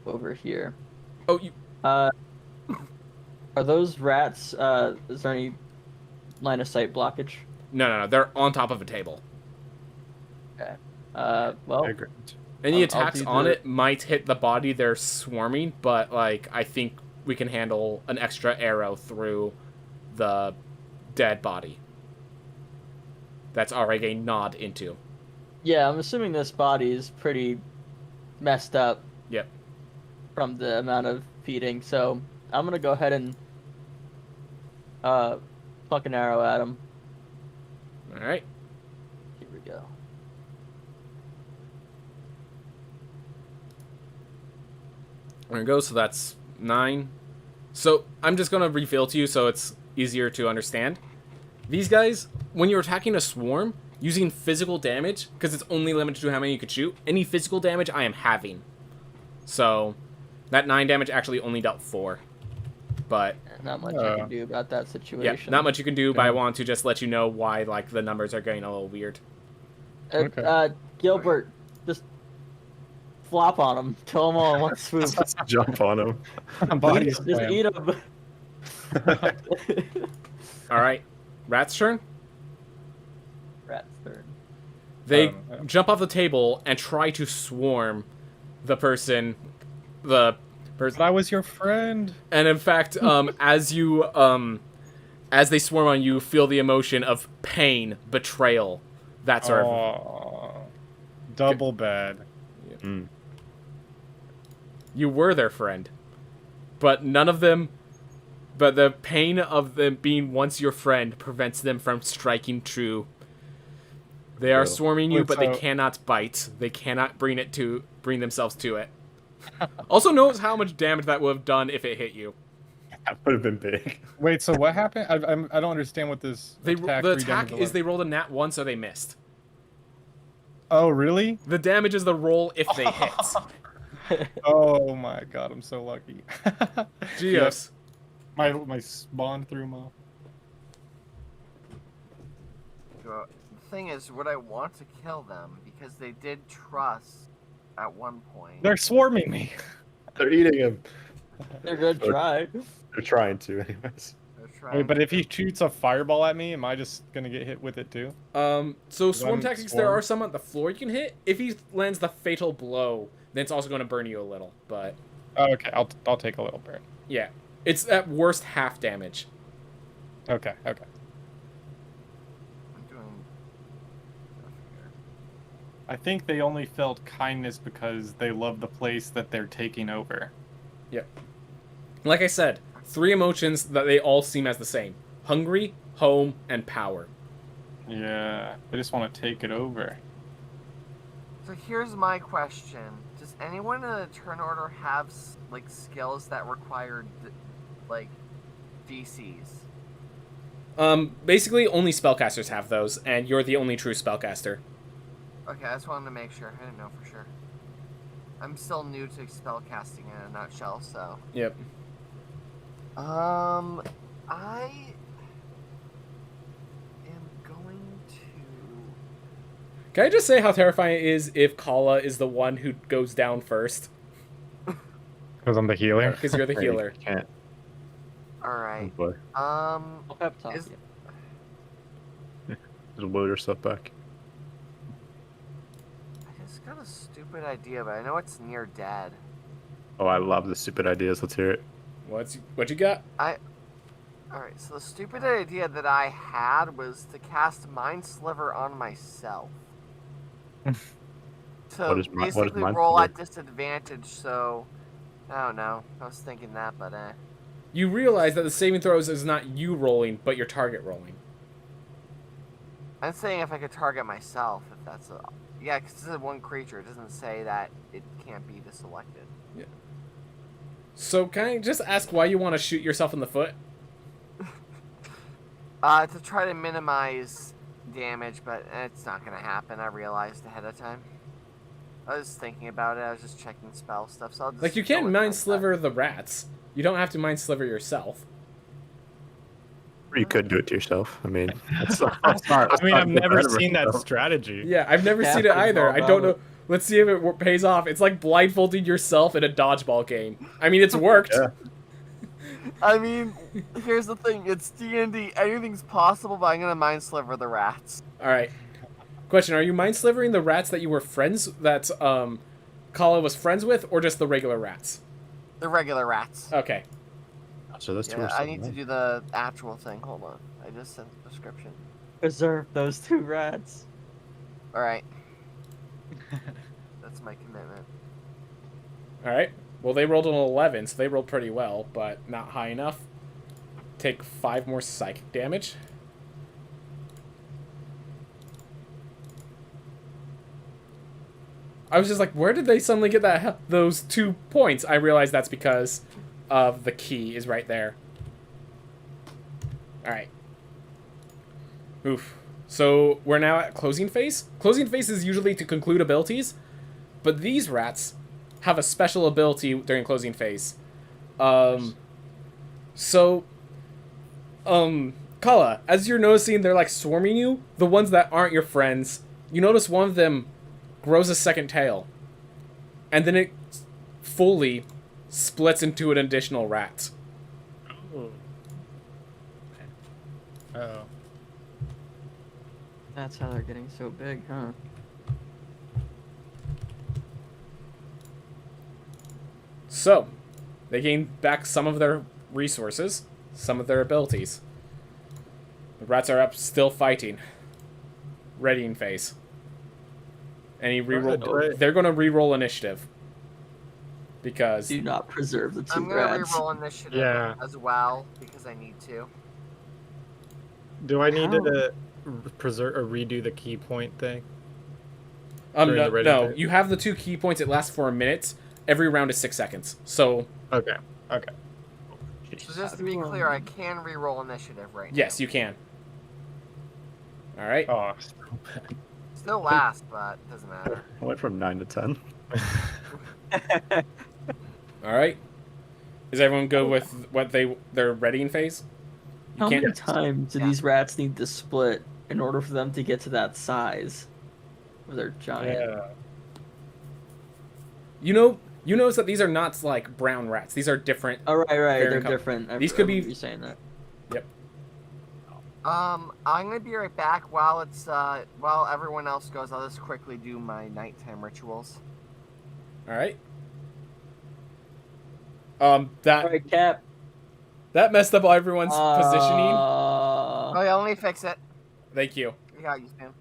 [SPEAKER 1] over here.
[SPEAKER 3] Oh, you.
[SPEAKER 1] Are those rats is there any line of sight blockage?
[SPEAKER 3] No, they're on top of a table.
[SPEAKER 1] Okay. Well,
[SPEAKER 2] I agree.
[SPEAKER 3] Any
[SPEAKER 1] I'll
[SPEAKER 3] attacks
[SPEAKER 1] do
[SPEAKER 3] on
[SPEAKER 1] the-
[SPEAKER 3] it might hit the body they're swarming, but like I think we can handle an extra arrow through the dead body. That's already a nod into.
[SPEAKER 1] yeah, I'm assuming this body is pretty messed up
[SPEAKER 3] Yep.
[SPEAKER 1] from the amount of feeding, so I'm gonna go ahead and pluck an arrow at him.
[SPEAKER 3] All right.
[SPEAKER 1] Here we go.
[SPEAKER 3] There we go. So that's 9. So I'm just gonna reveal to you so it's easier to understand. These guys, when you're attacking a swarm, using physical damage, because it's only limited to how many you could shoot, any physical damage I am having. So that 9 damage actually only dealt 4. But
[SPEAKER 1] Not much I can do about that
[SPEAKER 3] yeah,
[SPEAKER 1] situation.
[SPEAKER 3] not much you can do, but I want to just let you know why like the numbers are getting a little weird.
[SPEAKER 2] Okay.
[SPEAKER 1] Gilbert, just flop on him. Kill them all in one swoop.
[SPEAKER 4] Jump on him.
[SPEAKER 2] Body
[SPEAKER 1] Just
[SPEAKER 2] slam.
[SPEAKER 1] eat them.
[SPEAKER 3] All right, Rat's turn.
[SPEAKER 1] Rat's turn.
[SPEAKER 3] They jump off the table and try to swarm the person.
[SPEAKER 2] But I was your friend.
[SPEAKER 3] And in fact, as they swarm on you, feel the emotion of pain, betrayal, that sort of.
[SPEAKER 2] Aw. Double bad.
[SPEAKER 3] You were their friend, but but the pain of them being once your friend prevents them from striking true. They are swarming you,
[SPEAKER 2] Wait,
[SPEAKER 3] but they
[SPEAKER 2] so-
[SPEAKER 3] cannot bite. They cannot bring themselves to it. Also, notice how much damage that would have done if it hit you.
[SPEAKER 4] That would have been big.
[SPEAKER 2] Wait, so what happened? I don't understand what this
[SPEAKER 3] The
[SPEAKER 2] attack
[SPEAKER 3] attack is they rolled a nat 1, so they missed.
[SPEAKER 2] Oh, really?
[SPEAKER 3] The damage is the roll if they hit.
[SPEAKER 2] Oh my god, I'm so lucky.
[SPEAKER 3] Geos.
[SPEAKER 2] My spawn threw him off.
[SPEAKER 5] The thing is, would I want to kill them? Because they did trust at one point.
[SPEAKER 2] They're swarming me.
[SPEAKER 4] They're eating him.
[SPEAKER 1] They're gonna try.
[SPEAKER 4] They're trying to, anyways.
[SPEAKER 5] They're trying
[SPEAKER 2] Wait, but
[SPEAKER 5] to-
[SPEAKER 2] if he shoots a fireball at me, am I just gonna get hit with it too?
[SPEAKER 3] So swarm
[SPEAKER 2] One
[SPEAKER 3] tactics,
[SPEAKER 2] swarm.
[SPEAKER 3] there are some on the floor you can hit. If he lands the fatal blow, then it's also going to burn you a little. But
[SPEAKER 2] Oh, okay, I'll take a little burn.
[SPEAKER 3] yeah, it's at worst half damage.
[SPEAKER 2] Okay.
[SPEAKER 5] I'm doing stuff here.
[SPEAKER 2] I think they only felt kindness because they love the place that they're taking over.
[SPEAKER 3] Yep. Like I said, 3 emotions that they all seem as the same: hungry, home, and power.
[SPEAKER 6] Yeah, they just want to take it over.
[SPEAKER 5] So here's my question: does anyone in the turn order have like skills that require like DCs?
[SPEAKER 3] Basically, only spellcasters have those, and you're the only true spellcaster.
[SPEAKER 5] Okay, I just wanted to make sure. I didn't know for sure. I'm still new to spellcasting in a nutshell, so.
[SPEAKER 3] Yep.
[SPEAKER 5] I am going to.
[SPEAKER 3] Can I just say how terrifying it is if Kala is the one who goes down first?
[SPEAKER 2] Because I'm the healer.
[SPEAKER 3] Because you're the
[SPEAKER 4] Hey,
[SPEAKER 3] healer.
[SPEAKER 4] you can't.
[SPEAKER 5] All
[SPEAKER 4] Oh
[SPEAKER 5] right.
[SPEAKER 4] boy.
[SPEAKER 1] I'll pep talk
[SPEAKER 5] Is-
[SPEAKER 1] you.
[SPEAKER 4] Just blow yourself back.
[SPEAKER 5] I just got a stupid idea, but I know it's near dead.
[SPEAKER 4] Oh, I love the stupid ideas. Let's hear it.
[SPEAKER 3] What you got?
[SPEAKER 5] Alright, so the stupid idea that I had was to cast Mind Sliver on myself. To
[SPEAKER 4] What is
[SPEAKER 5] basically
[SPEAKER 4] Mind
[SPEAKER 5] roll
[SPEAKER 4] Sliver?
[SPEAKER 5] at disadvantage, so. I don't know. I was thinking that, but
[SPEAKER 3] You realize that the saving throws is not you rolling, but your target rolling.
[SPEAKER 5] I'm saying if I could target myself, if that's a. Yeah, because this is one creature. It doesn't say that it can't be deselected.
[SPEAKER 3] So can I just ask why you want to shoot yourself in the foot?
[SPEAKER 5] To try to minimize damage, but it's not going to happen. I realized ahead of time. I was thinking about it. I was just checking spell stuff. So I'll just
[SPEAKER 3] Like, you
[SPEAKER 5] go
[SPEAKER 3] can't
[SPEAKER 5] with
[SPEAKER 3] mind
[SPEAKER 5] my
[SPEAKER 3] sliver the rats. You don't have to mind sliver yourself.
[SPEAKER 4] Or you could do it to yourself. I mean, that's not,
[SPEAKER 2] I mean, I've never
[SPEAKER 4] better
[SPEAKER 2] seen that
[SPEAKER 4] myself.
[SPEAKER 2] strategy.
[SPEAKER 3] Yeah, I've never
[SPEAKER 1] Yeah,
[SPEAKER 3] seen it
[SPEAKER 1] I've
[SPEAKER 3] either.
[SPEAKER 1] all
[SPEAKER 3] I don't
[SPEAKER 1] about
[SPEAKER 3] know.
[SPEAKER 1] it.
[SPEAKER 3] Let's see if it pays off. It's like blindfolding yourself in a dodgeball game. I mean, it's worked.
[SPEAKER 4] Yeah.
[SPEAKER 5] I mean, here's the thing. It's D&D. Anything's possible, but I'm going to mind sliver the rats.
[SPEAKER 3] All right. Question: are you mind slivering the rats that you were friends that Kala was friends with, or just the regular rats?
[SPEAKER 5] The regular rats.
[SPEAKER 3] Okay.
[SPEAKER 4] So that's two
[SPEAKER 5] Yeah,
[SPEAKER 4] or
[SPEAKER 5] I
[SPEAKER 4] something,
[SPEAKER 5] need to
[SPEAKER 4] right?
[SPEAKER 5] do the actual thing. Hold on. I just sent the description.
[SPEAKER 1] Preserve those 2 rats.
[SPEAKER 5] Alright. That's my commitment.
[SPEAKER 3] All right. Well, they rolled an 11, so they rolled pretty well, but not high enough. Take 5 more psychic damage. I was just like, where did they suddenly get those 2 points? I realized that's because of the key is right there. All right. Oof. So we're now at closing phase. Closing phase is usually to conclude abilities, but these rats have a special ability during closing phase. So, Kala, as you're noticing they're like swarming you, the ones that aren't your friends, you notice one of them grows a second tail, and then it fully splits into an additional rat.
[SPEAKER 2] Oh.
[SPEAKER 1] That's how they're getting so big, huh?
[SPEAKER 3] So, they gain back some of their resources, some of their abilities. The rats are up, still fighting. Readying phase. Any reroll? They're going to reroll initiative. Because
[SPEAKER 1] Do not preserve the 2
[SPEAKER 5] I'm going to
[SPEAKER 1] rats.
[SPEAKER 5] reroll initiative
[SPEAKER 2] Yeah.
[SPEAKER 5] as well, because I need to.
[SPEAKER 2] Do I need
[SPEAKER 1] How?
[SPEAKER 2] to preserve or redo the key point thing? During
[SPEAKER 3] no,
[SPEAKER 2] the ready phase?
[SPEAKER 3] you have the 2 key points. It lasts for a minute. Every round is 6 seconds. So,
[SPEAKER 2] Okay. Okay.
[SPEAKER 5] So just to be clear, I can reroll initiative right
[SPEAKER 3] yes, you can. All right.
[SPEAKER 2] Oh.
[SPEAKER 5] now. Still last, but it doesn't matter.
[SPEAKER 4] I went from 9 to 10.
[SPEAKER 3] All right. Is everyone good with what their readying phase? You
[SPEAKER 1] How
[SPEAKER 3] can't.
[SPEAKER 1] many times do
[SPEAKER 5] Yeah.
[SPEAKER 1] these rats need to split in order for them to get to that size? Where they're giant.
[SPEAKER 2] Yeah.
[SPEAKER 3] You notice that these are not like brown rats. These are different.
[SPEAKER 1] Oh, right,
[SPEAKER 3] Very
[SPEAKER 1] they're
[SPEAKER 3] com-
[SPEAKER 1] different.
[SPEAKER 3] These could be-
[SPEAKER 1] You saying that.
[SPEAKER 5] I'm gonna be right back while while everyone else goes. I'll just quickly do my nighttime rituals.
[SPEAKER 3] All right.
[SPEAKER 1] All
[SPEAKER 3] That
[SPEAKER 1] right, Cap.
[SPEAKER 3] that messed up everyone's positioning.
[SPEAKER 5] Oh yeah, let me fix it.
[SPEAKER 3] Thank you.
[SPEAKER 5] I got you, Spam.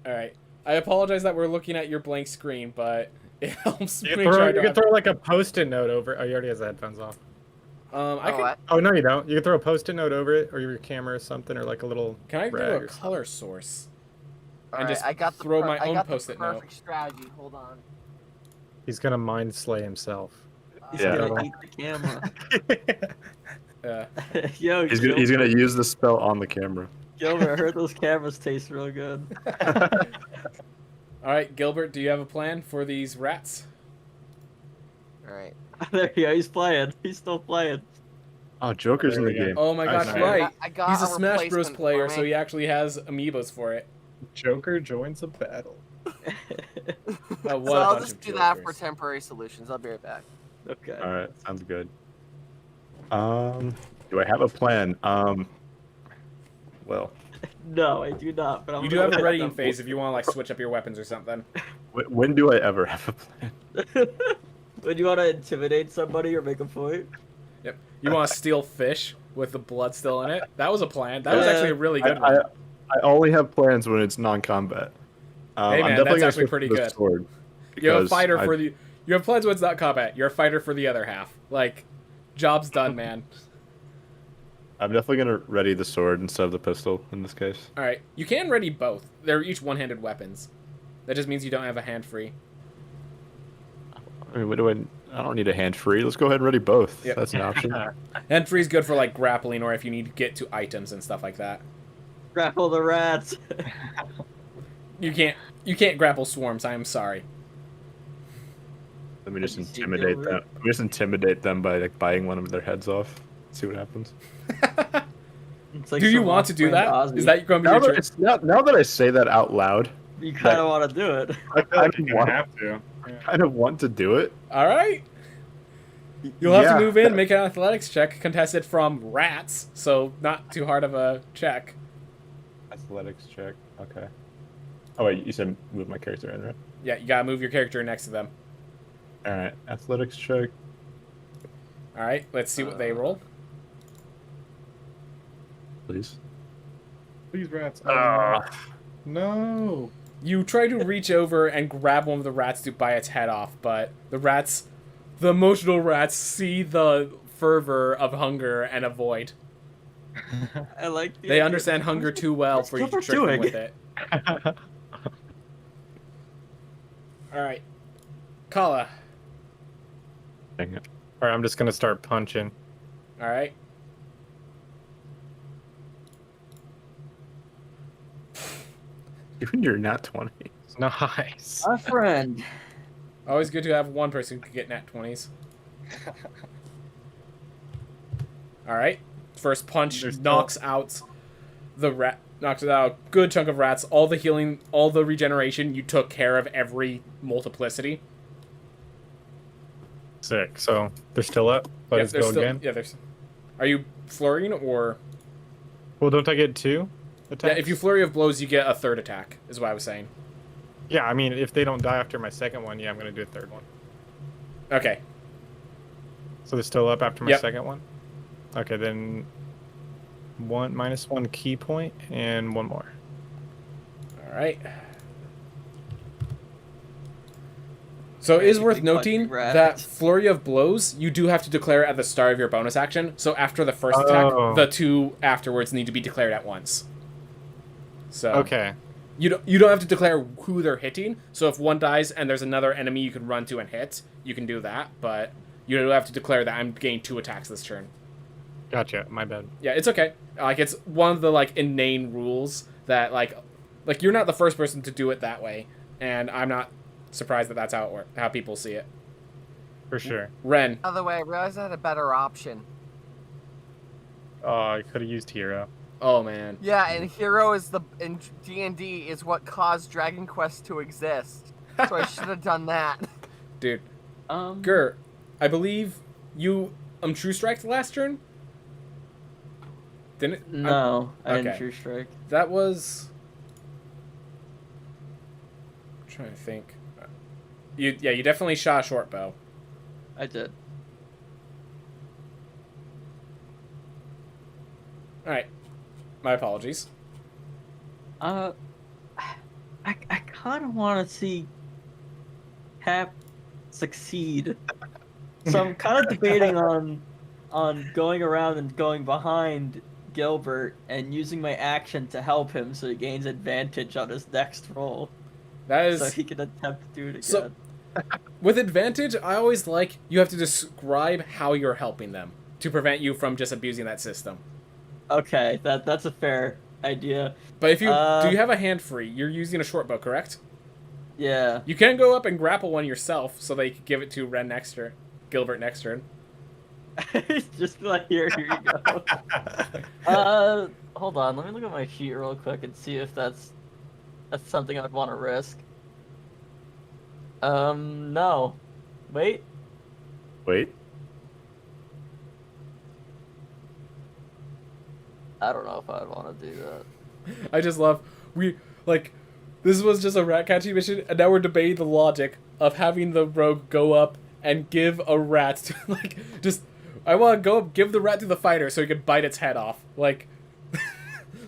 [SPEAKER 3] All right. I apologize that we're looking at your blank screen, but it helps
[SPEAKER 2] You
[SPEAKER 3] make
[SPEAKER 2] can
[SPEAKER 3] sure
[SPEAKER 2] throw,
[SPEAKER 3] I
[SPEAKER 2] you
[SPEAKER 3] don't
[SPEAKER 2] can
[SPEAKER 3] have...
[SPEAKER 2] throw like a post-it note over. Oh, he already has the headphones off.
[SPEAKER 3] I can...
[SPEAKER 5] what?
[SPEAKER 2] Oh no, you don't. You can throw a post-it note over it, or your camera or something, or like a little.
[SPEAKER 3] Can I do
[SPEAKER 2] rag
[SPEAKER 3] a
[SPEAKER 2] or something.
[SPEAKER 3] color source? And
[SPEAKER 5] Alright,
[SPEAKER 3] just
[SPEAKER 5] I got
[SPEAKER 3] throw
[SPEAKER 5] the
[SPEAKER 3] my own
[SPEAKER 5] I got
[SPEAKER 3] post-it
[SPEAKER 5] the
[SPEAKER 3] note.
[SPEAKER 5] perfect strategy. Hold on.
[SPEAKER 2] He's gonna mind slay himself.
[SPEAKER 1] He's
[SPEAKER 4] Yeah.
[SPEAKER 1] gonna eat the camera.
[SPEAKER 3] Yeah.
[SPEAKER 1] Yo,
[SPEAKER 4] He's gonna use the spell on the camera.
[SPEAKER 1] Gilbert, I heard those cameras taste real good.
[SPEAKER 3] All right, Gilbert, do you have a plan for these rats?
[SPEAKER 5] Alright.
[SPEAKER 1] There you go. He's playing. He's still playing.
[SPEAKER 4] Oh, Joker's in
[SPEAKER 2] There
[SPEAKER 4] the
[SPEAKER 2] we go.
[SPEAKER 4] game.
[SPEAKER 3] Oh my gosh,
[SPEAKER 4] Nice.
[SPEAKER 3] right.
[SPEAKER 5] I got
[SPEAKER 3] He's a
[SPEAKER 5] a
[SPEAKER 3] Smash Bros.
[SPEAKER 5] replacement
[SPEAKER 3] Player,
[SPEAKER 5] for
[SPEAKER 3] so
[SPEAKER 5] me.
[SPEAKER 3] he actually has amiibos for it.
[SPEAKER 2] Joker joins a battle.
[SPEAKER 3] What
[SPEAKER 5] So
[SPEAKER 3] a
[SPEAKER 5] I'll
[SPEAKER 3] bunch
[SPEAKER 5] just
[SPEAKER 3] of
[SPEAKER 5] do that for
[SPEAKER 3] jokers.
[SPEAKER 5] temporary solutions. I'll be right back.
[SPEAKER 1] Okay.
[SPEAKER 4] All right, sounds good. Do I have a plan? Well,
[SPEAKER 1] No, I do not. But I'm
[SPEAKER 3] You do have a readying phase if you want to like switch up your weapons or something.
[SPEAKER 4] when do I ever have a plan?
[SPEAKER 1] When you want to intimidate somebody or make a point?
[SPEAKER 3] Yep. You want to steal fish with the blood still in it? That was a plan. That was
[SPEAKER 1] Yeah.
[SPEAKER 3] actually a really good one.
[SPEAKER 4] I only have plans when it's non-combat.
[SPEAKER 3] Hey, man,
[SPEAKER 4] I'm definitely
[SPEAKER 3] that's
[SPEAKER 4] gonna
[SPEAKER 3] actually
[SPEAKER 4] switch
[SPEAKER 3] pretty
[SPEAKER 4] to the
[SPEAKER 3] good.
[SPEAKER 4] Sword
[SPEAKER 3] You're a
[SPEAKER 4] because
[SPEAKER 3] fighter for the. You have plans when it's not combat. You're a fighter for the other half. Like, job's done, man.
[SPEAKER 4] I'm definitely gonna ready the sword instead of the pistol in this case.
[SPEAKER 3] All right, you can ready both. They're each one-handed weapons. That just means you don't have a hand free.
[SPEAKER 4] I mean, what do I don't need a hand free. Let's go ahead and ready both.
[SPEAKER 3] Yep.
[SPEAKER 4] That's an option.
[SPEAKER 3] Hand free is good for like grappling or if you need to get to items and stuff like that.
[SPEAKER 1] Grapple the rats.
[SPEAKER 3] You can't grapple swarms. I am sorry.
[SPEAKER 4] Let me just
[SPEAKER 1] Have you seen
[SPEAKER 4] intimidate
[SPEAKER 1] Gilbert?
[SPEAKER 4] them. Let me just intimidate them by like biting one of their heads off. See what happens.
[SPEAKER 1] It's like
[SPEAKER 3] Do you
[SPEAKER 1] some
[SPEAKER 3] want to do that?
[SPEAKER 1] off-brand Ozzy.
[SPEAKER 3] Is that going to be
[SPEAKER 4] Now
[SPEAKER 3] your
[SPEAKER 4] that,
[SPEAKER 3] turn?
[SPEAKER 4] now that I say that out loud,
[SPEAKER 1] You kind of want to do it.
[SPEAKER 4] I
[SPEAKER 6] I feel like
[SPEAKER 4] kind
[SPEAKER 6] you're
[SPEAKER 4] of
[SPEAKER 6] gonna
[SPEAKER 4] want,
[SPEAKER 6] have to. Yeah.
[SPEAKER 4] kind of want to do it.
[SPEAKER 3] All right. You'll have
[SPEAKER 4] Yeah.
[SPEAKER 3] to move in, make an athletics check, contested from rats, so not too hard of a check.
[SPEAKER 4] Athletics check. Okay. Oh wait, you said move my character in, right?
[SPEAKER 3] Yeah, you gotta move your character next to them.
[SPEAKER 4] All right. Athletics check.
[SPEAKER 3] All right, let's see what they roll.
[SPEAKER 4] Please.
[SPEAKER 6] Please, rats.
[SPEAKER 4] Ah.
[SPEAKER 6] No.
[SPEAKER 3] You try to reach over and grab one of the rats to bite its head off, but the emotional rats, see the fervor of hunger and avoid.
[SPEAKER 1] I like.
[SPEAKER 3] They understand hunger too well
[SPEAKER 1] What's
[SPEAKER 3] for you to
[SPEAKER 1] Gilbert
[SPEAKER 3] trick them
[SPEAKER 1] doing?
[SPEAKER 3] with it. All right, Kala.
[SPEAKER 4] Dang it.
[SPEAKER 2] All right, I'm just gonna start punching.
[SPEAKER 3] All right.
[SPEAKER 4] Even you're not 20.
[SPEAKER 2] Nice.
[SPEAKER 1] My friend.
[SPEAKER 3] Always good to have one person who could get nat 20s. All right. First punch knocks out the rat. Knocks out a good chunk of rats. All the healing, all the regeneration. You took care of every multiplicity.
[SPEAKER 2] Sick. So they're still up. Let us
[SPEAKER 3] they're
[SPEAKER 2] go
[SPEAKER 3] still,
[SPEAKER 2] again.
[SPEAKER 3] Yeah, there's. Are you flurrying or?
[SPEAKER 2] Well, don't I get 2 attacks?
[SPEAKER 3] Yeah, if you flurry of blows, you get a third attack. Is what I was saying.
[SPEAKER 2] Yeah, I mean, if they don't die after my second one, yeah, I'm gonna do a third one.
[SPEAKER 3] Okay.
[SPEAKER 2] So they're still up after my
[SPEAKER 3] Yep.
[SPEAKER 2] second one. Okay, then -1 key point and one more.
[SPEAKER 3] All right. So it is worth
[SPEAKER 1] Big
[SPEAKER 3] noting
[SPEAKER 1] fucking rat.
[SPEAKER 3] that flurry of blows you do have to declare at the start of your bonus action. So after the first attack,
[SPEAKER 2] Oh.
[SPEAKER 3] the 2 afterwards need to be declared at once. So
[SPEAKER 2] Okay.
[SPEAKER 3] you don't have to declare who they're hitting. So if one dies and there's another enemy you can run to and hit, you can do that. But you don't have to declare that I'm getting 2 attacks this turn.
[SPEAKER 2] Gotcha. My bad.
[SPEAKER 3] Yeah, it's okay. Like it's one of the like inane rules that like you're not the first person to do it that way, and I'm not surprised that that's how it works, how people see it.
[SPEAKER 2] For sure.
[SPEAKER 3] Ren,
[SPEAKER 5] By the way, I realized I had a better option.
[SPEAKER 2] Oh, I could have used hero.
[SPEAKER 3] oh man,
[SPEAKER 5] Yeah, and hero is in D&D is what caused Dragon Quest to exist. So I should have done that.
[SPEAKER 3] dude,
[SPEAKER 1] Um.
[SPEAKER 3] Gur, I believe you True Strike the last turn. Didn't it?
[SPEAKER 1] No, I didn't
[SPEAKER 3] okay.
[SPEAKER 1] true strike.
[SPEAKER 3] That was. I'm trying to think. You definitely shot a short bow.
[SPEAKER 1] I did.
[SPEAKER 3] All right, my apologies.
[SPEAKER 1] I kind kind of want to see Hap succeed. So I'm kind of debating on going around and going behind Gilbert and using my action to help him so he gains advantage on his next roll.
[SPEAKER 3] That
[SPEAKER 1] So
[SPEAKER 3] is
[SPEAKER 1] he can attempt to do it again.
[SPEAKER 3] So- with advantage. I always like you have to describe how you're helping them to prevent you from just abusing that system.
[SPEAKER 1] Okay, that's a fair idea.
[SPEAKER 3] But if you do, you have a hand free. You're using a short bow, correct?
[SPEAKER 1] Yeah.
[SPEAKER 3] You can go up and grapple one yourself, so that you can give it to Gilbert next turn.
[SPEAKER 1] Just like here you go. Hold on, let me look at my sheet real quick and see if that's something I'd want to risk. No. Wait.
[SPEAKER 4] Wait.
[SPEAKER 1] I don't know if I'd want to do that.
[SPEAKER 3] I just love this was just a rat catching mission, and now we're debating the logic of having the rogue go up and give a rat to I want to go up, give the rat to the fighter so he can bite its head off.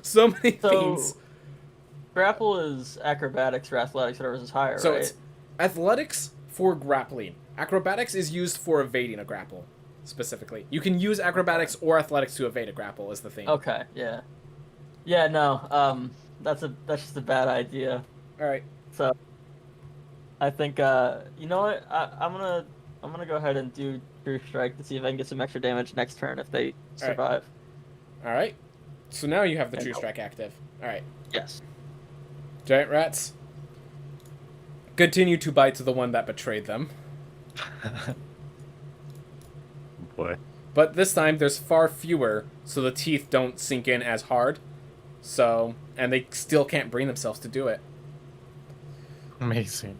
[SPEAKER 3] So many things.
[SPEAKER 1] Grapple is acrobatics or athletics, whatever is higher,
[SPEAKER 3] So
[SPEAKER 1] right?
[SPEAKER 3] it's athletics for grappling. Acrobatics is used for evading a grapple, specifically. You can use acrobatics or athletics to evade a grapple, is the thing.
[SPEAKER 1] Okay, yeah. Yeah, no, that's just a bad idea.
[SPEAKER 3] Alright.
[SPEAKER 1] So I think you know what? I'm gonna go ahead and do True Strike to see if I can get some extra damage next turn if they survive.
[SPEAKER 3] Alright. So now you have the True Strike active. Alright.
[SPEAKER 1] Yes.
[SPEAKER 3] Giant rats continue to bite to the one that betrayed them.
[SPEAKER 4] Boy.
[SPEAKER 3] But this time there's far fewer, so the teeth don't sink in as hard. So, and they still can't bring themselves to do it.
[SPEAKER 2] Amazing.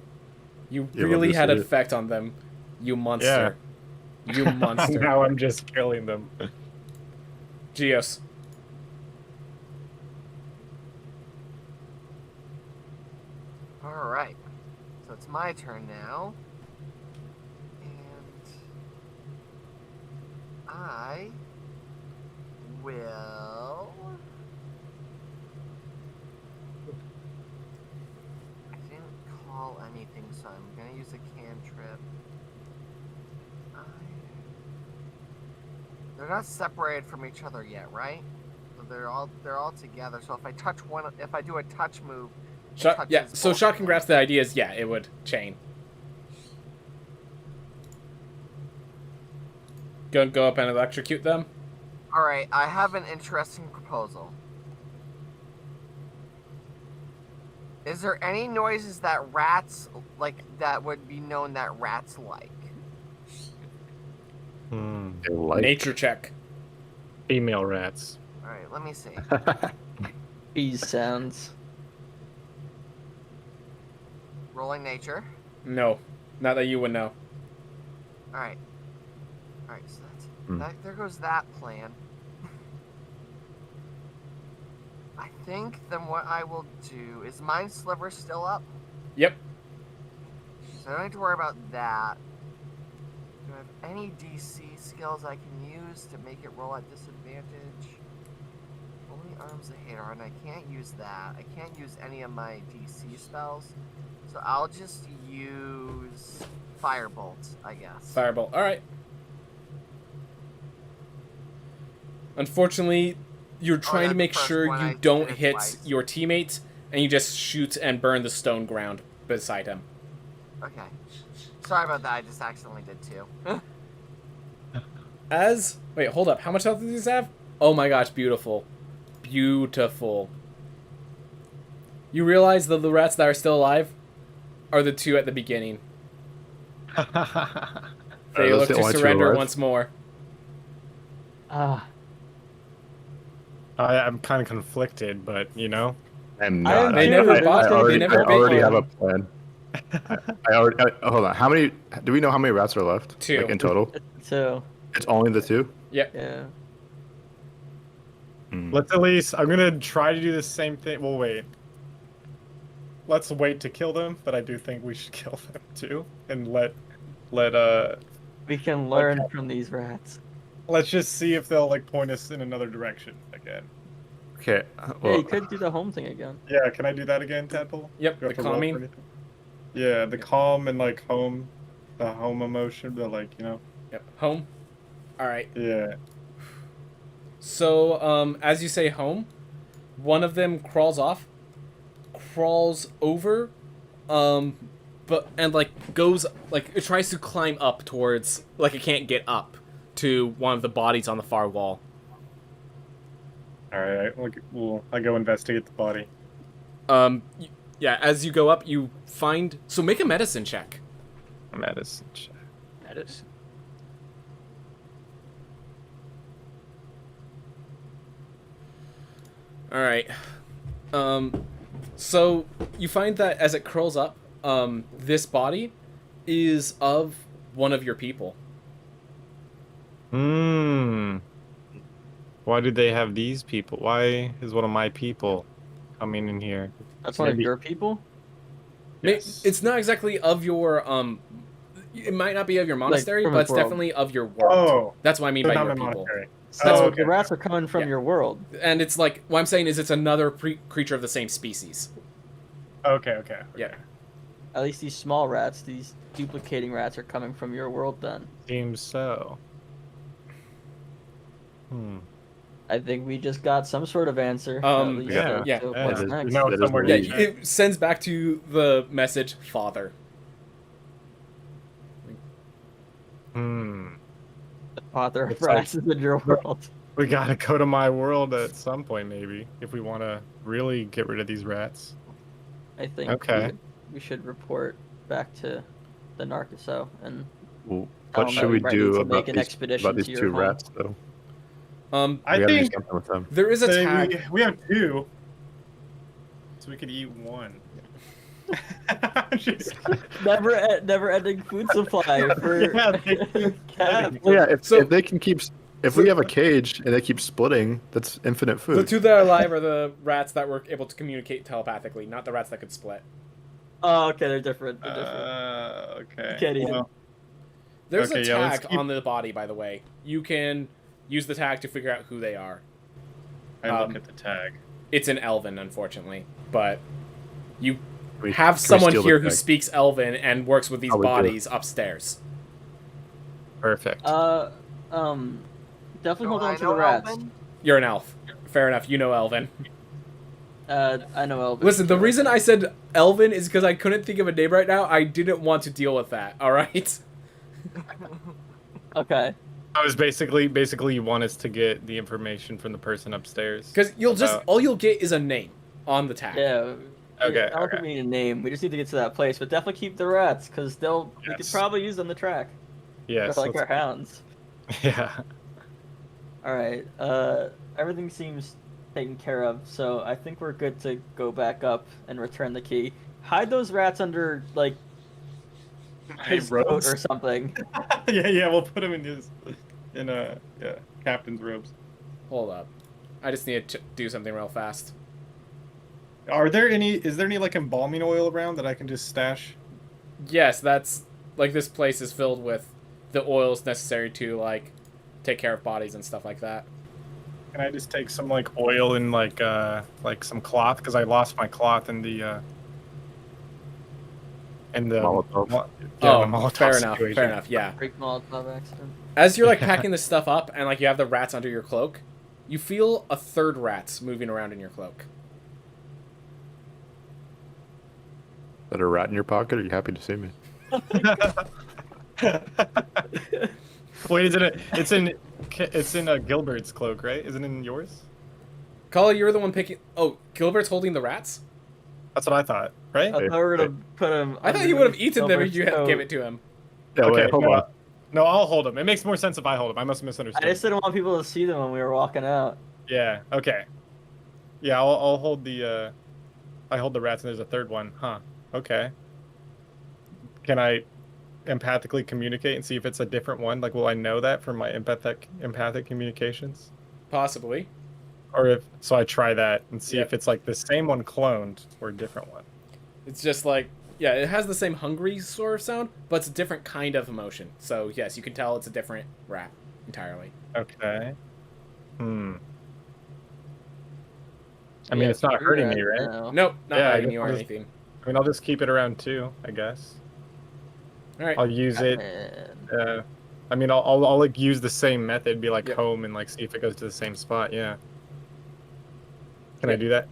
[SPEAKER 3] You
[SPEAKER 4] Yeah,
[SPEAKER 3] really
[SPEAKER 4] love to
[SPEAKER 3] had
[SPEAKER 4] see
[SPEAKER 3] an
[SPEAKER 4] it.
[SPEAKER 3] effect on them, you monster. You monster.
[SPEAKER 2] Now I'm just killing them.
[SPEAKER 3] Geos.
[SPEAKER 5] Alright. So it's my turn now. And I will... I didn't call anything, so I'm gonna use a cantrip. They're not separated from each other yet, right? So they're all together. So if I touch one, if I do a touch move,
[SPEAKER 3] Yeah, so shotgun grasp, the idea is, yeah, it would chain. Go up and electrocute them?
[SPEAKER 5] Alright, I have an interesting proposal. Is there any noises that rats, that would be known that rats like?
[SPEAKER 4] They like
[SPEAKER 3] Nature check.
[SPEAKER 2] Female rats.
[SPEAKER 5] Alright, let me see.
[SPEAKER 1] These sounds.
[SPEAKER 5] Rolling nature.
[SPEAKER 3] No, not that you would know.
[SPEAKER 5] Alright. Alright, so there goes that plan. I think then what I will do is Mind Sliver still up?
[SPEAKER 3] Yep.
[SPEAKER 5] So I don't need to worry about that. Do I have any DC skills I can use to make it roll at disadvantage? Only Arms of Hair, and I can't use that. I can't use any of my DC spells. So I'll just use Firebolt, I guess.
[SPEAKER 3] Firebolt. Alright. Unfortunately, you're trying to make sure you don't hit your teammate, and you just shoot and burn the stone ground beside him.
[SPEAKER 5] Okay. Sorry about that, I just accidentally did too.
[SPEAKER 3] Wait, hold up. How much health does these have? Oh my gosh, beautiful. Beautiful. You realize that the rats that are still alive are the two at the beginning. They look to surrender once more.
[SPEAKER 2] I'm kind of conflicted, but you know.
[SPEAKER 4] I'm not.
[SPEAKER 3] They never bought them. They never
[SPEAKER 4] I already
[SPEAKER 3] bit
[SPEAKER 4] have
[SPEAKER 3] you.
[SPEAKER 4] a plan. Hold on. How many? Do we know how many rats are left?
[SPEAKER 3] 2.
[SPEAKER 4] Like in total?
[SPEAKER 1] So
[SPEAKER 4] It's only the 2.
[SPEAKER 3] Yep.
[SPEAKER 1] yeah.
[SPEAKER 2] Let's at least. I'm gonna try to do the same thing. Well, wait. Let's wait to kill them, but I do think we should kill them too, and let
[SPEAKER 1] We can learn from these rats.
[SPEAKER 2] let's just see if they'll like point us in another direction again.
[SPEAKER 4] Okay.
[SPEAKER 1] Yeah,
[SPEAKER 4] Well,
[SPEAKER 1] you could do the home thing again.
[SPEAKER 6] Yeah, can I do that again, Tadpole?
[SPEAKER 3] Yep,
[SPEAKER 6] Do I have
[SPEAKER 3] the
[SPEAKER 6] to roll for
[SPEAKER 3] calming.
[SPEAKER 6] anything? Yeah, the calm and like home, the home emotion, the like, you know.
[SPEAKER 3] Yep, home. All right.
[SPEAKER 6] Yeah.
[SPEAKER 3] So, as you say home, one of them crawls over, and like goes like it tries to climb up towards like it can't get up to one of the bodies on the far wall.
[SPEAKER 6] All right. Well, I go investigate the body.
[SPEAKER 3] Yeah, as you go up, you find. So make a medicine check.
[SPEAKER 2] Medicine check.
[SPEAKER 1] Medicine.
[SPEAKER 3] All right. So you find that as it curls up, this body is of one of your people.
[SPEAKER 2] Hmm. Why do they have these people? Why is one of my people coming in here?
[SPEAKER 1] That's one of
[SPEAKER 2] Maybe-
[SPEAKER 1] your people?
[SPEAKER 6] Yes.
[SPEAKER 3] It's not exactly of your It might not be of your monastery,
[SPEAKER 1] from
[SPEAKER 3] but
[SPEAKER 1] his
[SPEAKER 3] it's
[SPEAKER 1] world.
[SPEAKER 3] definitely of your world.
[SPEAKER 6] Oh,
[SPEAKER 3] That's what I mean
[SPEAKER 6] so
[SPEAKER 3] by
[SPEAKER 6] not
[SPEAKER 3] your
[SPEAKER 6] my
[SPEAKER 3] people.
[SPEAKER 6] monastery.
[SPEAKER 1] So
[SPEAKER 6] Oh, okay.
[SPEAKER 1] the rats are coming from
[SPEAKER 3] Yeah.
[SPEAKER 1] your world.
[SPEAKER 3] And it's like what I'm saying is it's another creature of the same species.
[SPEAKER 6] Okay.
[SPEAKER 3] Yeah.
[SPEAKER 1] At least these small rats, these duplicating rats, are coming from your world then.
[SPEAKER 2] Seems so.
[SPEAKER 1] I think we just got some sort of answer.
[SPEAKER 3] Um,
[SPEAKER 1] at least,
[SPEAKER 2] yeah,
[SPEAKER 3] yeah.
[SPEAKER 1] to
[SPEAKER 2] Yeah,
[SPEAKER 1] what's
[SPEAKER 4] that is-
[SPEAKER 1] next.
[SPEAKER 6] No,
[SPEAKER 4] that is
[SPEAKER 6] somewhere
[SPEAKER 3] Yeah,
[SPEAKER 4] neat.
[SPEAKER 6] neat.
[SPEAKER 3] it sends back to the message father.
[SPEAKER 1] The father of
[SPEAKER 2] It's like-
[SPEAKER 1] rats is in your world.
[SPEAKER 2] We gotta go to my world at some point, maybe, if we want to really get rid of these rats.
[SPEAKER 1] I think
[SPEAKER 2] Okay.
[SPEAKER 1] we should report back to the Narciso and
[SPEAKER 4] Well,
[SPEAKER 1] Tell
[SPEAKER 4] what
[SPEAKER 1] them
[SPEAKER 4] should
[SPEAKER 1] that
[SPEAKER 4] we
[SPEAKER 1] we're ready
[SPEAKER 4] do
[SPEAKER 1] to
[SPEAKER 4] about
[SPEAKER 1] make an expedition
[SPEAKER 4] about these
[SPEAKER 1] to your
[SPEAKER 4] two
[SPEAKER 1] home.
[SPEAKER 4] rats, though?
[SPEAKER 3] I
[SPEAKER 4] We
[SPEAKER 6] I
[SPEAKER 4] gotta do
[SPEAKER 6] think
[SPEAKER 4] something with them.
[SPEAKER 3] there is a tag.
[SPEAKER 6] we have two, so we could eat one.
[SPEAKER 1] Never ending food supply for
[SPEAKER 6] Yeah, they-
[SPEAKER 1] Cap.
[SPEAKER 4] Well, yeah, if,
[SPEAKER 3] So-
[SPEAKER 4] if they can keep, if we have a cage and they keep splitting, that's infinite
[SPEAKER 3] The
[SPEAKER 4] food.
[SPEAKER 3] two that are alive are the rats that were able to communicate telepathically, not the rats that could split.
[SPEAKER 1] Oh, okay, they're different. They're different.
[SPEAKER 6] Okay.
[SPEAKER 1] Can't eat
[SPEAKER 6] Well,
[SPEAKER 3] There's
[SPEAKER 6] Okay,
[SPEAKER 3] a
[SPEAKER 6] yeah, let's
[SPEAKER 3] tag
[SPEAKER 6] keep-
[SPEAKER 3] on the body, by the way. You can use the tag to figure out who they are.
[SPEAKER 6] I look at the tag.
[SPEAKER 3] It's in Elven, unfortunately, but you
[SPEAKER 4] We-
[SPEAKER 3] have
[SPEAKER 4] can we
[SPEAKER 3] someone
[SPEAKER 4] steal the
[SPEAKER 3] here who
[SPEAKER 4] tag?
[SPEAKER 3] speaks Elven and works with these
[SPEAKER 4] How we do it?
[SPEAKER 3] bodies upstairs.
[SPEAKER 2] Perfect.
[SPEAKER 1] Definitely hold
[SPEAKER 5] Do
[SPEAKER 1] on
[SPEAKER 5] I
[SPEAKER 1] to
[SPEAKER 5] know
[SPEAKER 1] the rats.
[SPEAKER 5] Elven?
[SPEAKER 3] You're an elf. Fair enough. You know Elven.
[SPEAKER 1] I know Elvis.
[SPEAKER 3] Listen, the reason I said Elven is because I couldn't think of a name right now. I didn't want to deal with that. All right.
[SPEAKER 1] Okay.
[SPEAKER 2] I was basically you want us to get the information from the person upstairs.
[SPEAKER 3] Because you'll just
[SPEAKER 2] About-
[SPEAKER 3] all you'll get is a name on the tag.
[SPEAKER 1] Yeah.
[SPEAKER 2] Okay,
[SPEAKER 1] I don't think
[SPEAKER 2] okay.
[SPEAKER 1] we need a name. We just need to get to that place, but definitely keep the rats because we could
[SPEAKER 2] Yes.
[SPEAKER 1] probably use them to track.
[SPEAKER 2] Yes.
[SPEAKER 1] They're like
[SPEAKER 2] let's-
[SPEAKER 1] our hounds.
[SPEAKER 2] Yeah.
[SPEAKER 1] All right. Everything seems taken care of, so I think we're good to go back up and return the key. Hide those rats under like his coat
[SPEAKER 6] robes?
[SPEAKER 1] or something.
[SPEAKER 6] yeah, we'll put him in captain's robes.
[SPEAKER 3] Hold up. I just need to do something real fast.
[SPEAKER 6] Is there any like embalming oil around that I can just stash?
[SPEAKER 3] Yes, that's like this place is filled with the oils necessary to like take care of bodies and stuff like that.
[SPEAKER 6] Can I just take some like oil and like some cloth because I lost my cloth in the
[SPEAKER 4] Molotov.
[SPEAKER 6] Yeah, the Molotov
[SPEAKER 3] fair enough.
[SPEAKER 6] situation.
[SPEAKER 3] Fair enough. Yeah.
[SPEAKER 1] Break Molotov accident.
[SPEAKER 3] As you're like packing this stuff up and like you have the rats under your cloak, you feel a third rat moving around in your cloak.
[SPEAKER 4] Is that a rat in your pocket? Are you happy to see me?
[SPEAKER 2] Wait, it's in Gilbert's cloak, right? Isn't it in yours?
[SPEAKER 3] Kala, you're the one picking. Oh, Gilbert's holding the rats.
[SPEAKER 2] That's what I thought, right?
[SPEAKER 1] I thought we were gonna put him.
[SPEAKER 3] I thought you would have
[SPEAKER 1] underneath
[SPEAKER 3] eaten them if
[SPEAKER 1] Gilbert's
[SPEAKER 3] you had
[SPEAKER 1] coat.
[SPEAKER 3] gave it to him.
[SPEAKER 4] Yeah,
[SPEAKER 2] Okay,
[SPEAKER 4] wait, hold
[SPEAKER 2] no,
[SPEAKER 4] on.
[SPEAKER 2] No, I'll hold them. It makes more sense if I hold them. I must have misunderstood.
[SPEAKER 1] I just didn't want people to see them when we were walking out.
[SPEAKER 2] Yeah. Okay. Yeah, I'll hold the. I hold the rats, and there's a third one. Huh. Okay. Can I empathically communicate and see if it's a different one? Like, will I know that from my empathic communications?
[SPEAKER 3] Possibly.
[SPEAKER 2] Or if so, I try that and see
[SPEAKER 3] Yep.
[SPEAKER 2] if it's like the same one cloned or a different one.
[SPEAKER 3] It's just like, yeah, it has the same hungry sort of sound, but it's a different kind of emotion. So yes, you can tell it's a different rat entirely.
[SPEAKER 2] Okay. I mean, it's not
[SPEAKER 1] three
[SPEAKER 2] hurting me,
[SPEAKER 1] rats
[SPEAKER 2] right?
[SPEAKER 1] now.
[SPEAKER 3] Nope, not
[SPEAKER 2] Yeah, I
[SPEAKER 3] hurting
[SPEAKER 2] guess
[SPEAKER 3] you or
[SPEAKER 2] I'll just-
[SPEAKER 3] anything.
[SPEAKER 2] I mean, I'll just keep it around 2, I guess.
[SPEAKER 3] All right.
[SPEAKER 2] I'll use it.
[SPEAKER 1] And
[SPEAKER 2] I mean, I'll like use the same method, be like
[SPEAKER 3] Yep.
[SPEAKER 2] home, and like see if it goes to the same spot. Yeah. Can I
[SPEAKER 3] Yep.
[SPEAKER 2] do that?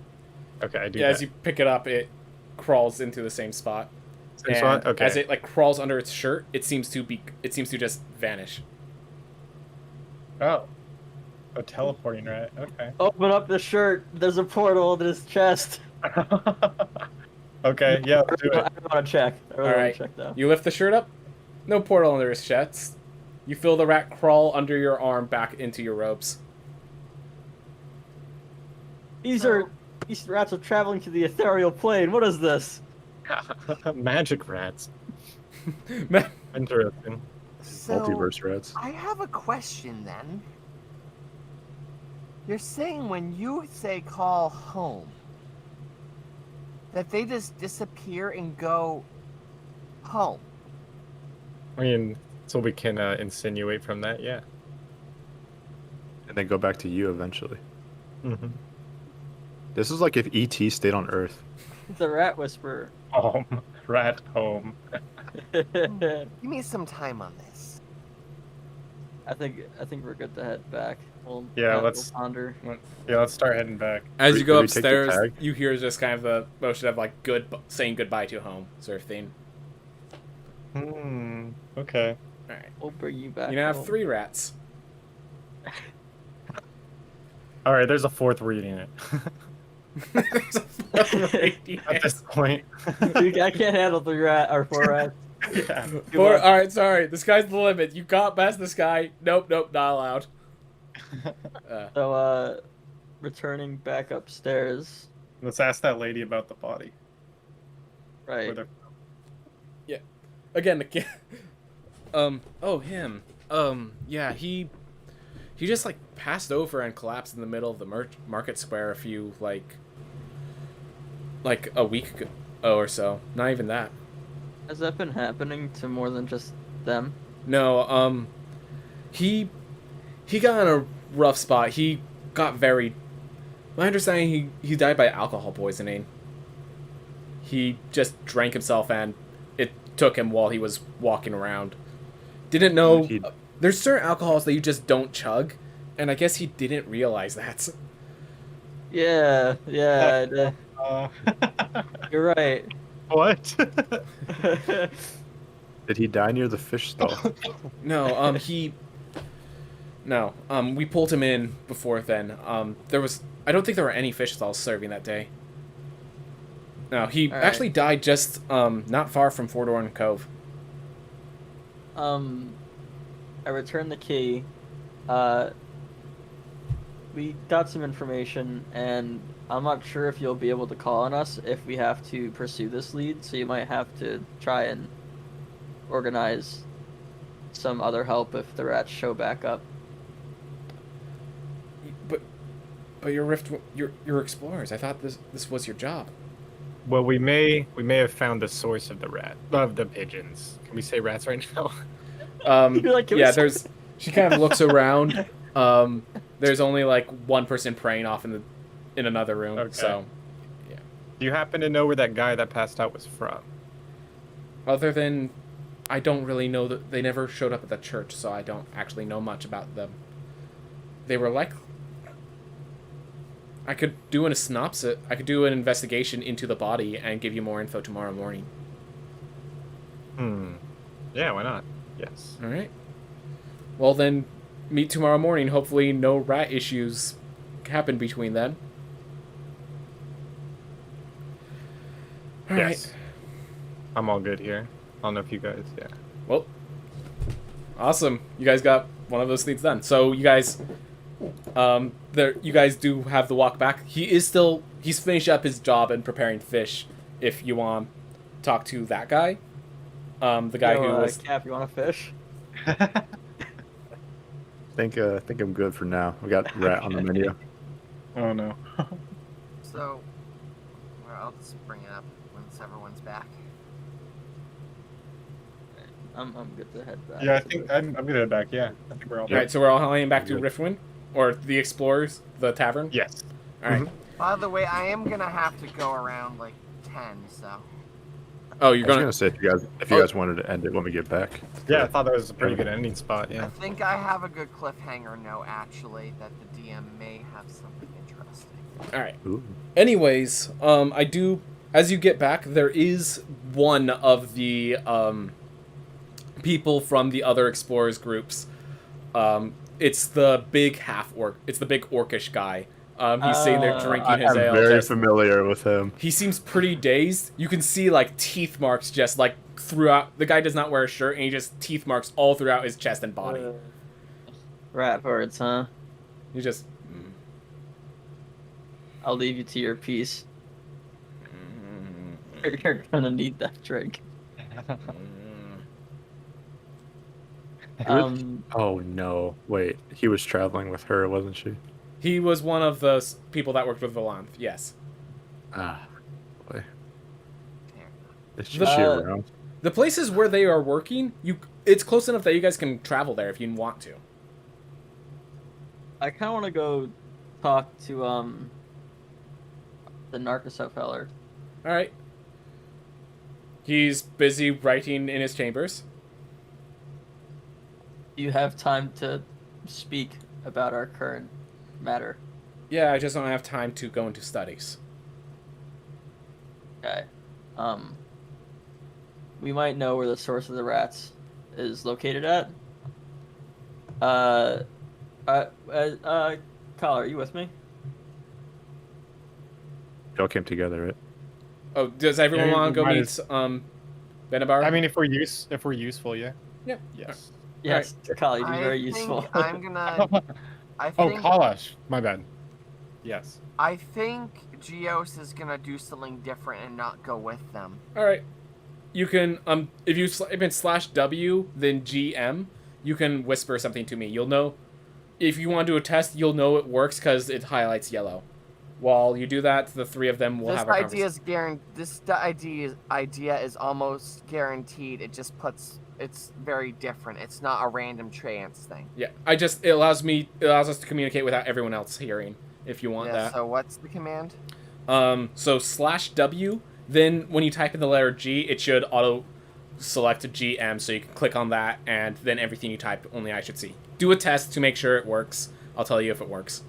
[SPEAKER 2] Okay, I do
[SPEAKER 3] Yeah,
[SPEAKER 2] that.
[SPEAKER 3] as you pick it up, it crawls into the same spot.
[SPEAKER 2] Same spot? Okay.
[SPEAKER 3] As it like crawls under its shirt, it seems to just vanish.
[SPEAKER 2] Oh. A teleporting rat. Okay.
[SPEAKER 1] open up the shirt. There's a portal in his chest.
[SPEAKER 2] Okay. Yeah, let's do
[SPEAKER 1] I
[SPEAKER 2] it.
[SPEAKER 1] want to check. I really want
[SPEAKER 3] Alright.
[SPEAKER 1] to check though.
[SPEAKER 3] You lift the shirt up. No portal under his chest. You feel the rat crawl under your arm back into your robes.
[SPEAKER 1] These
[SPEAKER 5] So-
[SPEAKER 1] rats are traveling to the ethereal plane. What is this?
[SPEAKER 2] Magic rats. Interesting.
[SPEAKER 5] So,
[SPEAKER 4] Multiverse rats.
[SPEAKER 5] I have a question then. You're saying when you say call home, that they just disappear and go home.
[SPEAKER 2] I mean, so we can insinuate from that, yeah.
[SPEAKER 4] And then go back to you eventually.
[SPEAKER 2] Mm-hmm.
[SPEAKER 4] This is like if ET stayed on Earth.
[SPEAKER 1] The rat whisperer.
[SPEAKER 2] Home. Rat home.
[SPEAKER 5] Give me some time on this.
[SPEAKER 1] I think we're good to head back.
[SPEAKER 2] Yeah,
[SPEAKER 1] we'll
[SPEAKER 2] let's-
[SPEAKER 1] ponder.
[SPEAKER 2] Yeah, let's start heading back.
[SPEAKER 3] As
[SPEAKER 4] Did
[SPEAKER 3] you go
[SPEAKER 4] we take the
[SPEAKER 3] upstairs,
[SPEAKER 4] tag?
[SPEAKER 3] you hear just kind of the motion of like saying goodbye to home sort of thing.
[SPEAKER 2] Okay.
[SPEAKER 3] All right.
[SPEAKER 1] We'll bring you back.
[SPEAKER 3] You now have
[SPEAKER 1] home.
[SPEAKER 3] 3 rats.
[SPEAKER 2] All right, there's a 4th reading it.
[SPEAKER 3] There's a 4th rating.
[SPEAKER 2] At this point.
[SPEAKER 1] Dude, I can't handle 4 rats.
[SPEAKER 2] Yeah.
[SPEAKER 3] All right, sorry. The sky's the limit. You got past the sky. Nope, not allowed.
[SPEAKER 1] So, returning back upstairs.
[SPEAKER 2] Let's ask that lady about the body.
[SPEAKER 1] Right.
[SPEAKER 2] Where the-
[SPEAKER 3] Again, oh, him. Yeah, he just like passed over and collapsed in the middle of the market square a few like a week ago or so. Not even that.
[SPEAKER 1] Has that been happening to more than just them?
[SPEAKER 3] No, he got in a rough spot. He got very. My understanding, he died by alcohol poisoning. He just drank himself, and it took him while he was walking around. Didn't know. There's certain alcohols that you just don't chug, and I guess he didn't realize that.
[SPEAKER 1] Yeah. You're right.
[SPEAKER 2] What?
[SPEAKER 4] Did he die near the fish stall?
[SPEAKER 3] No, we pulled him in before then. I don't think there were any fish stalls serving that day. No, he
[SPEAKER 1] All right.
[SPEAKER 3] actually died just, not far from Fordorn Cove.
[SPEAKER 1] I returned the key. We got some information, and I'm not sure if you'll be able to call on us if we have to pursue this lead, so you might have to try and organize some other help if the rats show back up.
[SPEAKER 3] But you're explorers. I thought this was your job.
[SPEAKER 2] Well, we may have found the source of the pigeons. Can we say rats right now?
[SPEAKER 1] You're like, "Can we
[SPEAKER 3] Yeah,
[SPEAKER 1] say-"
[SPEAKER 3] she kind of looks around. There's only like one person praying off in another room.
[SPEAKER 2] Okay.
[SPEAKER 3] So,
[SPEAKER 2] Do you happen to know where that guy that passed out was from?
[SPEAKER 3] other than, I don't really know that they never showed up at the church, so I don't actually know much about them. They were like. I could do a synopsis. I could do an investigation into the body and give you more info tomorrow morning.
[SPEAKER 2] Yeah, why not? Yes.
[SPEAKER 3] All right. Well then, meet tomorrow morning. Hopefully, no rat issues happen between then. All right.
[SPEAKER 2] Yes. I'm all good here. I don't know if you guys, yeah.
[SPEAKER 3] Well, awesome. You guys got one of those things done. So you guys, you guys do have the walk back. He's finished up his job and preparing fish. If you want to talk to that guy, the guy
[SPEAKER 1] Yo,
[SPEAKER 3] who was.
[SPEAKER 1] Cap, you want to fish?
[SPEAKER 4] think I'm good for now. We got rat on the menu.
[SPEAKER 2] Oh no.
[SPEAKER 5] So, well, I'll just bring it up once everyone's back.
[SPEAKER 1] I'm good to head back.
[SPEAKER 2] Yeah, I think I'm gonna head back. Yeah, I think we're all
[SPEAKER 3] All right,
[SPEAKER 2] back.
[SPEAKER 3] so we're all heading back to
[SPEAKER 4] Good.
[SPEAKER 3] Riftwind, or the Explorers, the tavern.
[SPEAKER 2] Yes.
[SPEAKER 3] All right.
[SPEAKER 5] By the way, I am gonna have to go around like 10, so.
[SPEAKER 3] Oh,
[SPEAKER 4] I
[SPEAKER 3] you're
[SPEAKER 4] was
[SPEAKER 3] gonna.
[SPEAKER 4] gonna say if you guys wanted to end it when we get back.
[SPEAKER 2] Yeah, I thought that was a pretty good ending spot.
[SPEAKER 5] I
[SPEAKER 2] Yeah.
[SPEAKER 5] think I have a good cliffhanger note, actually, that the DM may have something interesting.
[SPEAKER 3] All right.
[SPEAKER 4] Ooh.
[SPEAKER 3] Anyways, I do. As you get back, there is one of the people from the other explorers groups. It's the big half orc. It's the big orcish guy. He's sitting there drinking his
[SPEAKER 4] I'm
[SPEAKER 3] ale.
[SPEAKER 4] very
[SPEAKER 3] just-
[SPEAKER 4] familiar with him.
[SPEAKER 3] He seems pretty dazed. You can see like teeth marks just like throughout. The guy does not wear a shirt, and he just teeth marks all throughout his chest and body.
[SPEAKER 1] Rat birds, huh?
[SPEAKER 3] He just.
[SPEAKER 1] I'll leave you to your peace. You're gonna need that drink.
[SPEAKER 4] Oh no! Wait, he was traveling with her, wasn't she?
[SPEAKER 3] He was one of the people that worked with Valanth. Yes.
[SPEAKER 4] Ah, boy. Is she
[SPEAKER 1] Uh,
[SPEAKER 4] around?
[SPEAKER 3] The places where they are working, it's close enough that you guys can travel there if you want to.
[SPEAKER 1] I kind of want to go talk to the Narcoso feller.
[SPEAKER 3] All right. He's busy writing in his chambers.
[SPEAKER 1] Do you have time to speak about our current matter?
[SPEAKER 3] Yeah, I just don't have time to go into studies.
[SPEAKER 1] Okay. We might know where the source of the rats is located at. Kyle, are you with me?
[SPEAKER 4] Y'all came together, right?
[SPEAKER 3] Oh, does everyone
[SPEAKER 2] Yeah,
[SPEAKER 3] want to go
[SPEAKER 2] might
[SPEAKER 3] meet
[SPEAKER 2] as-
[SPEAKER 3] Benabar?
[SPEAKER 2] I mean, if we're useful, yeah.
[SPEAKER 3] Yeah.
[SPEAKER 2] Yes.
[SPEAKER 1] Yes, Kyle, you'd be
[SPEAKER 5] I
[SPEAKER 1] very
[SPEAKER 5] think
[SPEAKER 1] useful.
[SPEAKER 5] I'm gonna. I
[SPEAKER 2] Oh,
[SPEAKER 5] think.
[SPEAKER 2] Kalash. My bad. Yes.
[SPEAKER 5] I think Geos is gonna do something different and not go with them.
[SPEAKER 3] All right. You can if you type in /W then GM, you can whisper something to me. You'll know if you want to do a test. You'll know it works because it highlights yellow. While you do that, the three of them will
[SPEAKER 5] This
[SPEAKER 3] have a
[SPEAKER 5] idea
[SPEAKER 3] conversation.
[SPEAKER 5] is idea is almost guaranteed. It just it's very different. It's not a random chance thing.
[SPEAKER 3] Yeah, it allows us to communicate without everyone else hearing. If you want
[SPEAKER 5] Yeah.
[SPEAKER 3] that.
[SPEAKER 5] So what's the command?
[SPEAKER 3] So /W, then when you type in the letter G, it should auto select a GM, so you can click on that, and then everything you type, only I should see. Do a test to make sure it works. I'll tell you if it works.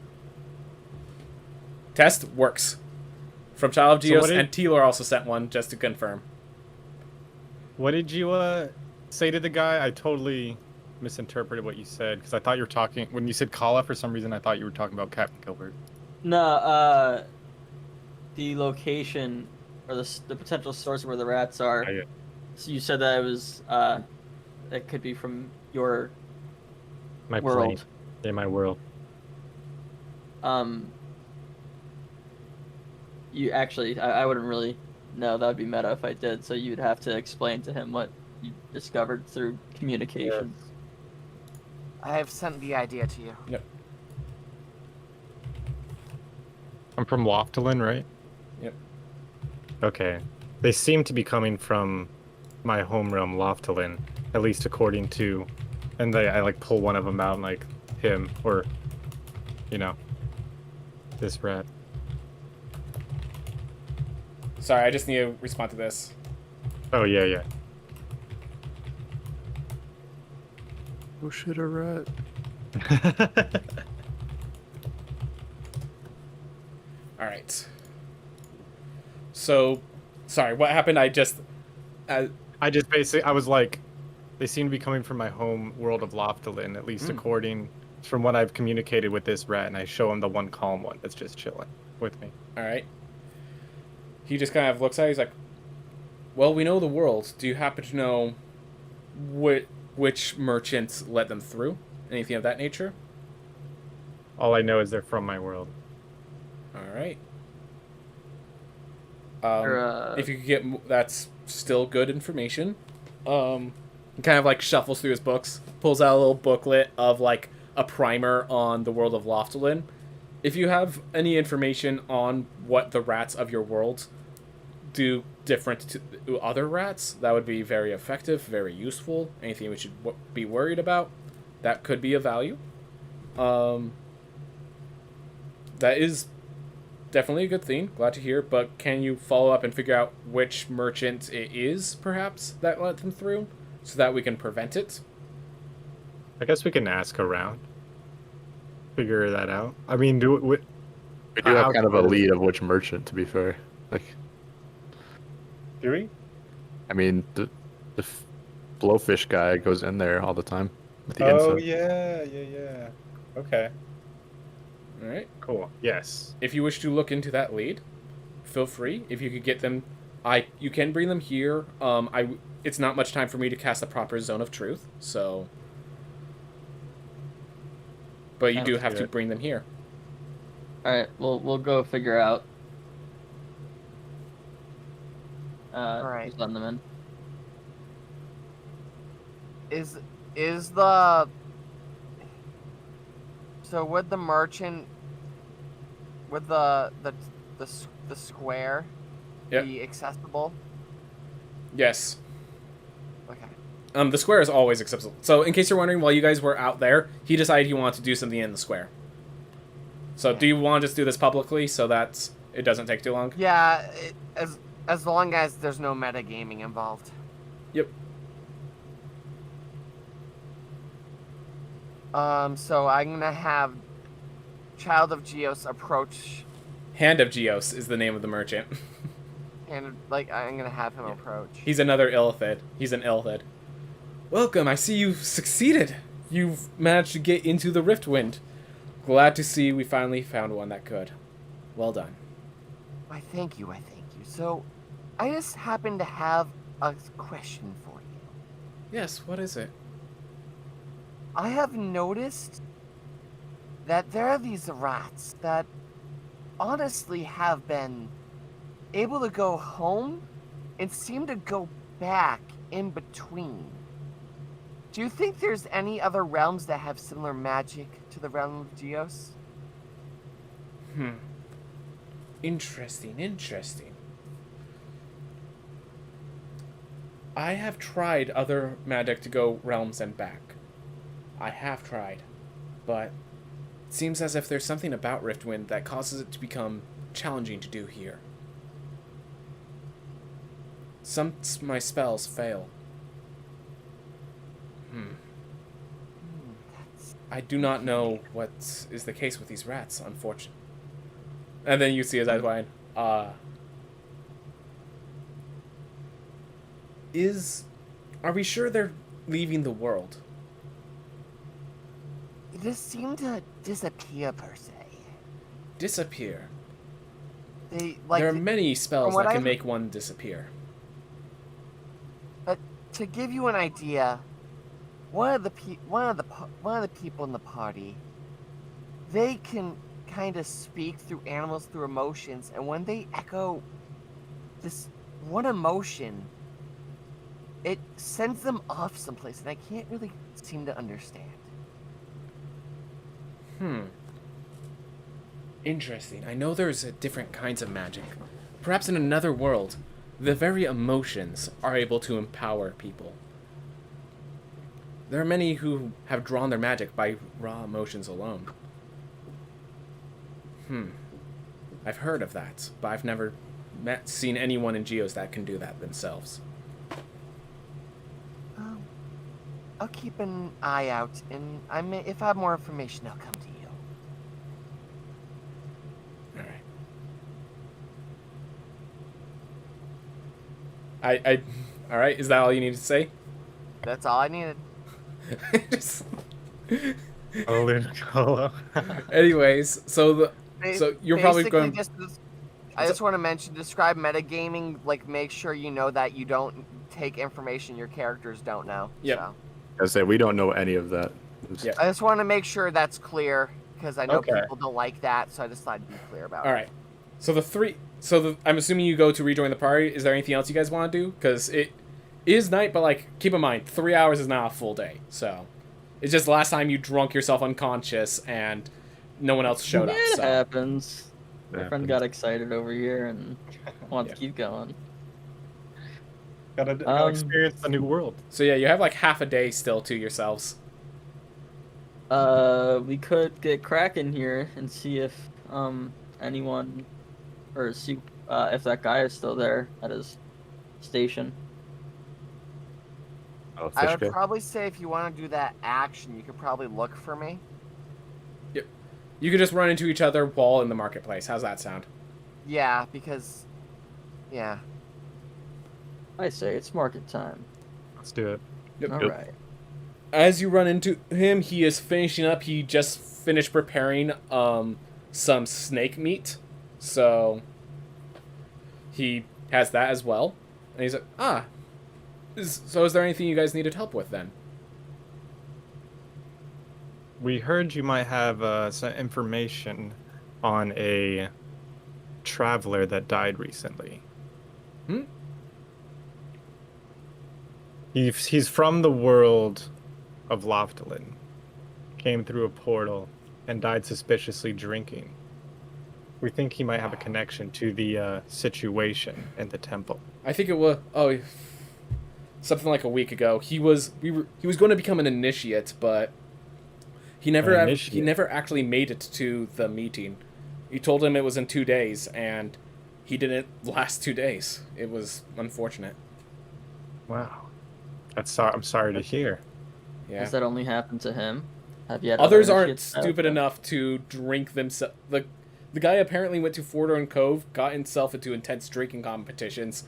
[SPEAKER 3] Test works. From Child of
[SPEAKER 2] So
[SPEAKER 3] Geos,
[SPEAKER 2] what did-
[SPEAKER 3] and Taylor also sent one, just to confirm.
[SPEAKER 2] What did you say to the guy? I totally misinterpreted what you said because I thought you were talking when you said Kala. For some reason, I thought you were talking about Captain Gilbert.
[SPEAKER 1] No, the location or the potential source where the rats are.
[SPEAKER 2] Yeah.
[SPEAKER 1] So you said that it was that could be from your
[SPEAKER 2] My
[SPEAKER 1] world.
[SPEAKER 2] In my world.
[SPEAKER 1] You actually, I wouldn't really know. That would be meta if I did. So you'd have to explain to him what you discovered through communication.
[SPEAKER 5] I have sent the idea to you.
[SPEAKER 3] Yep.
[SPEAKER 2] I'm from Loftalin, right?
[SPEAKER 3] Yep.
[SPEAKER 2] Okay. They seem to be coming from my home realm, Loftalin, at least according to. And I like pull one of them out, and like him or, this rat.
[SPEAKER 3] Sorry, I just need to respond to this.
[SPEAKER 2] Oh yeah.
[SPEAKER 4] Oh shit, a rat.
[SPEAKER 3] All right. So, sorry, what happened?
[SPEAKER 2] I just basically I was like, they seem to be coming from my home world of Loftalin, at least according from what I've communicated with this rat, and I show him the one calm one that's just chilling with me.
[SPEAKER 3] All right. He just kind of looks at it. He's like, well, we know the world. Do you happen to know which merchants let them through? Anything of that nature?
[SPEAKER 2] All I know is they're from my world.
[SPEAKER 3] All right.
[SPEAKER 1] Or,
[SPEAKER 3] If you could get... That's still good information. He kind of, like, shuffles through his books. Pulls out a little booklet of, like, a primer on the world of Loftalin. If you have any information on what the rats of your world do different to other rats, that would be very effective, very useful. Anything we should be worried about, that could be of value. That is definitely a good thing. Glad to hear. But can you follow up and figure out which merchant it is, perhaps, that let them through, so that we can prevent it?
[SPEAKER 2] I guess we can ask around, figure that out. I mean, do we
[SPEAKER 4] do have
[SPEAKER 2] how
[SPEAKER 4] kind of a
[SPEAKER 2] close-
[SPEAKER 4] lead of which merchant, to be fair. Like,
[SPEAKER 2] do we?
[SPEAKER 4] I mean, the blowfish guy goes in there all the time with the
[SPEAKER 2] Oh
[SPEAKER 4] info.
[SPEAKER 2] yeah. Okay,
[SPEAKER 3] All right.
[SPEAKER 2] cool. Yes.
[SPEAKER 3] If you wish to look into that lead, feel free. If you could get them, you can bring them here. It's not much time for me to cast the proper zone of truth, so. But you do have to bring them here.
[SPEAKER 1] All right, we'll go figure out.
[SPEAKER 5] Alright.
[SPEAKER 1] Who's letting them in?
[SPEAKER 5] Is the so would the merchant would the square
[SPEAKER 3] Yep.
[SPEAKER 5] be accessible?
[SPEAKER 3] Yes.
[SPEAKER 5] Okay.
[SPEAKER 3] The square is always accessible. So, in case you're wondering, while you guys were out there, he decided he wanted to do something in the square. So, do you want to just do this publicly so that it doesn't take too long?
[SPEAKER 5] Yeah, as long as there's no metagaming involved.
[SPEAKER 3] Yep.
[SPEAKER 5] So I'm gonna have Child of Geos approach,
[SPEAKER 3] Hand of Geos is the name of the merchant.
[SPEAKER 5] and like I'm gonna have him approach.
[SPEAKER 3] He's another Illithid. He's an Illithid. Welcome, I see you've succeeded. You've managed to get into the Riftwind. Glad to see we finally found one that could. Well done.
[SPEAKER 5] I thank you. So, I just happen to have a question for you.
[SPEAKER 3] Yes, what is it?
[SPEAKER 5] I have noticed that there are these rats that honestly have been able to go home and seem to go back in between. Do you think there's any other realms that have similar magic to the realm of Geos?
[SPEAKER 3] Interesting. I have tried other magic to go realms and back. I have tried, but it seems as if there's something about Riftwind that causes it to become challenging to do here. Some my spells fail. I do not know what is the case with these rats, unfortunately. And then you see his eyes wide. Are we sure they're leaving the world?
[SPEAKER 5] They just seem to disappear per se.
[SPEAKER 3] Disappear.
[SPEAKER 5] They like
[SPEAKER 3] There are many spells
[SPEAKER 5] from what
[SPEAKER 3] that can
[SPEAKER 5] I've-
[SPEAKER 3] make one disappear.
[SPEAKER 5] to give you an idea. One of the people in the party, they can kind of speak through animals through emotions, and when they echo this one emotion, it sends them off someplace, and I can't really seem to understand.
[SPEAKER 3] Interesting. I know there's different kinds of magic. Perhaps in another world, the very emotions are able to empower people. There are many who have drawn their magic by raw emotions alone. I've heard of that, but I've never seen anyone in Geos that can do that themselves.
[SPEAKER 5] I'll keep an eye out, and if I have more information, I'll come to you.
[SPEAKER 3] Alright. Alright, is that all you need to say?
[SPEAKER 5] That's all I needed.
[SPEAKER 3] Just-
[SPEAKER 2] Hello.
[SPEAKER 3] Anyways, so you're probably
[SPEAKER 5] Basically,
[SPEAKER 3] going.
[SPEAKER 5] I just want to mention, describe metagaming, like make sure you know that you don't take information your characters don't know.
[SPEAKER 3] Yep.
[SPEAKER 5] So.
[SPEAKER 4] I say we don't know any of that.
[SPEAKER 3] Yeah.
[SPEAKER 5] I just want to make sure that's clear, because I know
[SPEAKER 2] Okay.
[SPEAKER 5] people don't like that, so I just thought to be clear about
[SPEAKER 3] All
[SPEAKER 5] it.
[SPEAKER 3] right. So I'm assuming you go to rejoin the party. Is there anything else you guys want to do? Because it is night, but like keep in mind, 3 hours is not a full day. So it's just last time you drunk yourself unconscious and no one else showed up.
[SPEAKER 1] It
[SPEAKER 3] So
[SPEAKER 1] happens. My friend
[SPEAKER 4] Happens.
[SPEAKER 1] got excited over here and wants
[SPEAKER 3] Yeah.
[SPEAKER 1] to keep going.
[SPEAKER 2] Gotta experience the new world.
[SPEAKER 3] yeah, you have like half a day still to yourselves.
[SPEAKER 1] We could get Kraken here and see if anyone or see if that guy is still there at his station.
[SPEAKER 4] Oh,
[SPEAKER 5] I
[SPEAKER 4] fish
[SPEAKER 5] would
[SPEAKER 4] guy.
[SPEAKER 5] probably say if you want to do that action, you could probably look for me.
[SPEAKER 3] Yep. You could just run into each other while in the marketplace. How's that sound?
[SPEAKER 5] Yeah, because... Yeah.
[SPEAKER 1] I say it's market time.
[SPEAKER 2] Let's do it.
[SPEAKER 3] Yep.
[SPEAKER 1] All right.
[SPEAKER 3] As you run into him, he is finishing up. He just finished preparing some snake meat. So he has that as well. And he's like, so is there anything you guys needed help with then?
[SPEAKER 2] We heard you might have some information on a traveler that died recently.
[SPEAKER 3] Hmm?
[SPEAKER 2] He's from the world of Loftalin. Came through a portal and died suspiciously drinking. We think he might have a connection to the situation in the temple.
[SPEAKER 3] I think it was something like a week ago. He was going to become an initiate, but he never actually made it to the meeting. You told him it was in 2 days, and he didn't last 2 days. It was unfortunate.
[SPEAKER 2] Wow. I'm sorry to hear.
[SPEAKER 3] Yeah.
[SPEAKER 1] Does that only happen to him? Have you had
[SPEAKER 3] Others
[SPEAKER 1] other
[SPEAKER 3] aren't
[SPEAKER 1] initiates out
[SPEAKER 3] stupid
[SPEAKER 1] there?
[SPEAKER 3] enough to drink themselves. The guy apparently went to Fordorn Cove, got himself into intense drinking competitions,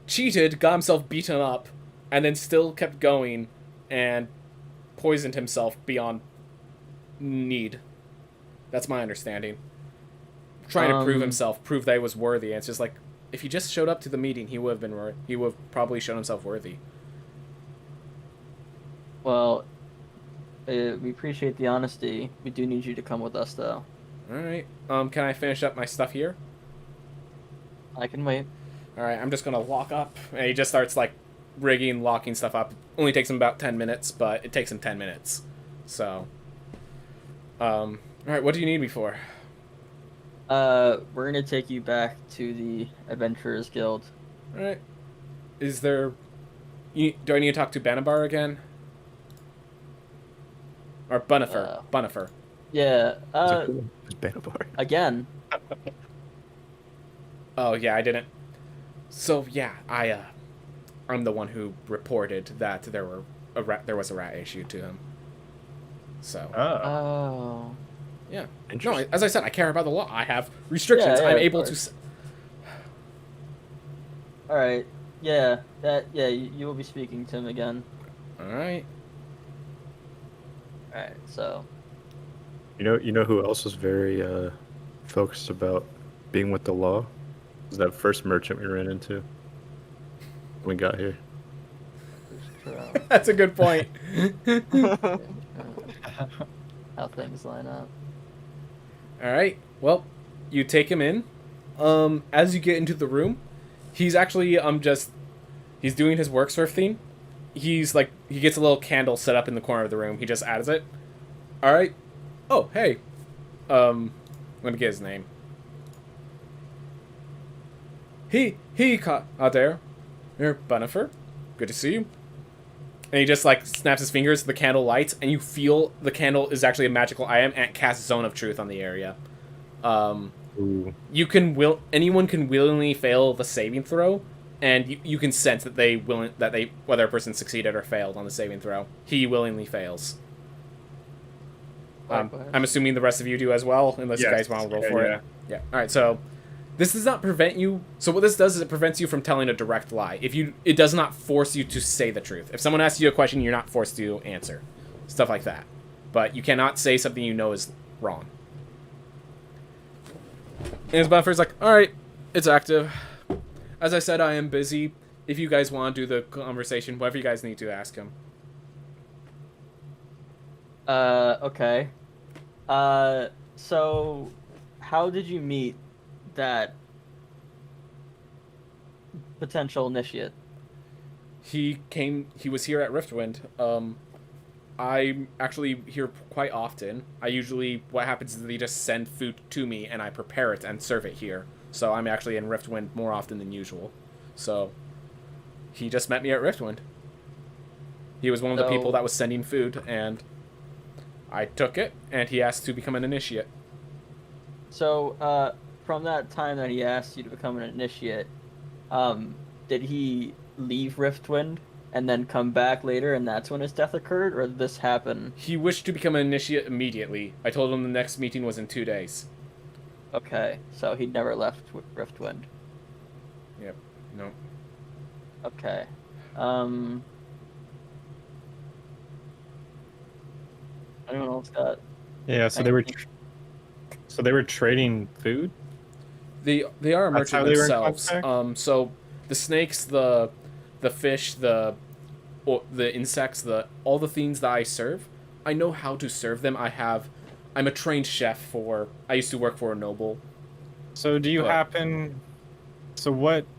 [SPEAKER 3] cheated, got himself beaten up, and then still kept going and poisoned himself beyond need. That's my understanding. Trying to prove himself, prove that he was worthy. And it's just like, if he just showed up to the meeting, he would have probably shown himself worthy.
[SPEAKER 1] Well, we appreciate the honesty. We do need you to come with us, though.
[SPEAKER 3] All right. Can I finish up my stuff here?
[SPEAKER 1] I can wait.
[SPEAKER 3] All right. I'm just gonna lock up, and he just starts like rigging, locking stuff up. Only takes him about 10 minutes, but it takes him 10 minutes. So, all right. What do you need me for?
[SPEAKER 1] We're gonna take you back to the Adventurers Guild.
[SPEAKER 3] All right. Is there? Do I need to talk to Banabar again? Or Bunifer? Bunifer.
[SPEAKER 1] Yeah.
[SPEAKER 4] It's Banabar.
[SPEAKER 1] Again.
[SPEAKER 3] Oh yeah, I didn't. So yeah, I'm the one who reported that there was a rat issue to him. So
[SPEAKER 1] Oh.
[SPEAKER 3] yeah, no,
[SPEAKER 4] Interesting.
[SPEAKER 3] as I said, I care about the law. I have restrictions.
[SPEAKER 1] Yeah,
[SPEAKER 3] I'm
[SPEAKER 1] of
[SPEAKER 3] able
[SPEAKER 1] course.
[SPEAKER 3] to.
[SPEAKER 1] All right. Yeah. You will be speaking to him again.
[SPEAKER 3] All right.
[SPEAKER 1] All right. So.
[SPEAKER 4] You know who else was very focused about being with the law? Was that first merchant we ran into when we got here.
[SPEAKER 3] That's a good point.
[SPEAKER 1] How things line up.
[SPEAKER 3] All right. Well, you take him in. As you get into the room, he's actually he's doing his work surf thing. He gets a little candle set up in the corner of the room. He just adds it. All right. Oh, hey. Let me get his name. He there. You're Bunifer. Good to see you. And he just snaps his fingers, the candle lights, and you feel the candle is actually a magical item and casts Zone of Truth on the area.
[SPEAKER 4] Ooh.
[SPEAKER 3] Anyone can willingly fail the saving throw, and you can sense that whether a person succeeded or failed on the saving throw. He willingly fails. I'm assuming the rest of you do as well, unless you guys want to roll for it. Yeah. All right. So this does not prevent you. So what this does is it prevents you from telling a direct lie. It does not force you to say the truth. If someone asks you a question, you're not forced to answer, stuff like that. But you cannot say something you know is wrong. And his buffer's like, all right, it's active. As I said, I am busy. If you guys want to do the conversation, whatever you guys need to ask him.
[SPEAKER 1] Okay. So how did you meet that potential initiate?
[SPEAKER 3] He was here at Riftwind. I'm actually here quite often. What happens is they just send food to me and I prepare it and serve it here. So I'm actually in Riftwind more often than usual. So he just met me at Riftwind. He was one of the people that was sending food, and I took it, and he asked to become an initiate.
[SPEAKER 1] So, from that time that he asked you to become an initiate, did he leave Riftwind and then come back later, and that's when his death occurred, or did this happen?
[SPEAKER 3] He wished to become an initiate immediately. I told him the next meeting was in 2 days.
[SPEAKER 1] Okay, so he never left Riftwind.
[SPEAKER 3] Yep. No.
[SPEAKER 1] Okay. Anyone else got?
[SPEAKER 2] Yeah, so they were trading food.
[SPEAKER 3] They are a
[SPEAKER 2] That's
[SPEAKER 3] merchant
[SPEAKER 2] how they were in
[SPEAKER 3] themselves.
[SPEAKER 2] contact?
[SPEAKER 3] So the snakes, the fish, the insects, all the things that I serve, I know how to serve them. I'm a trained chef I used to work for a noble.
[SPEAKER 2] So do you
[SPEAKER 3] What?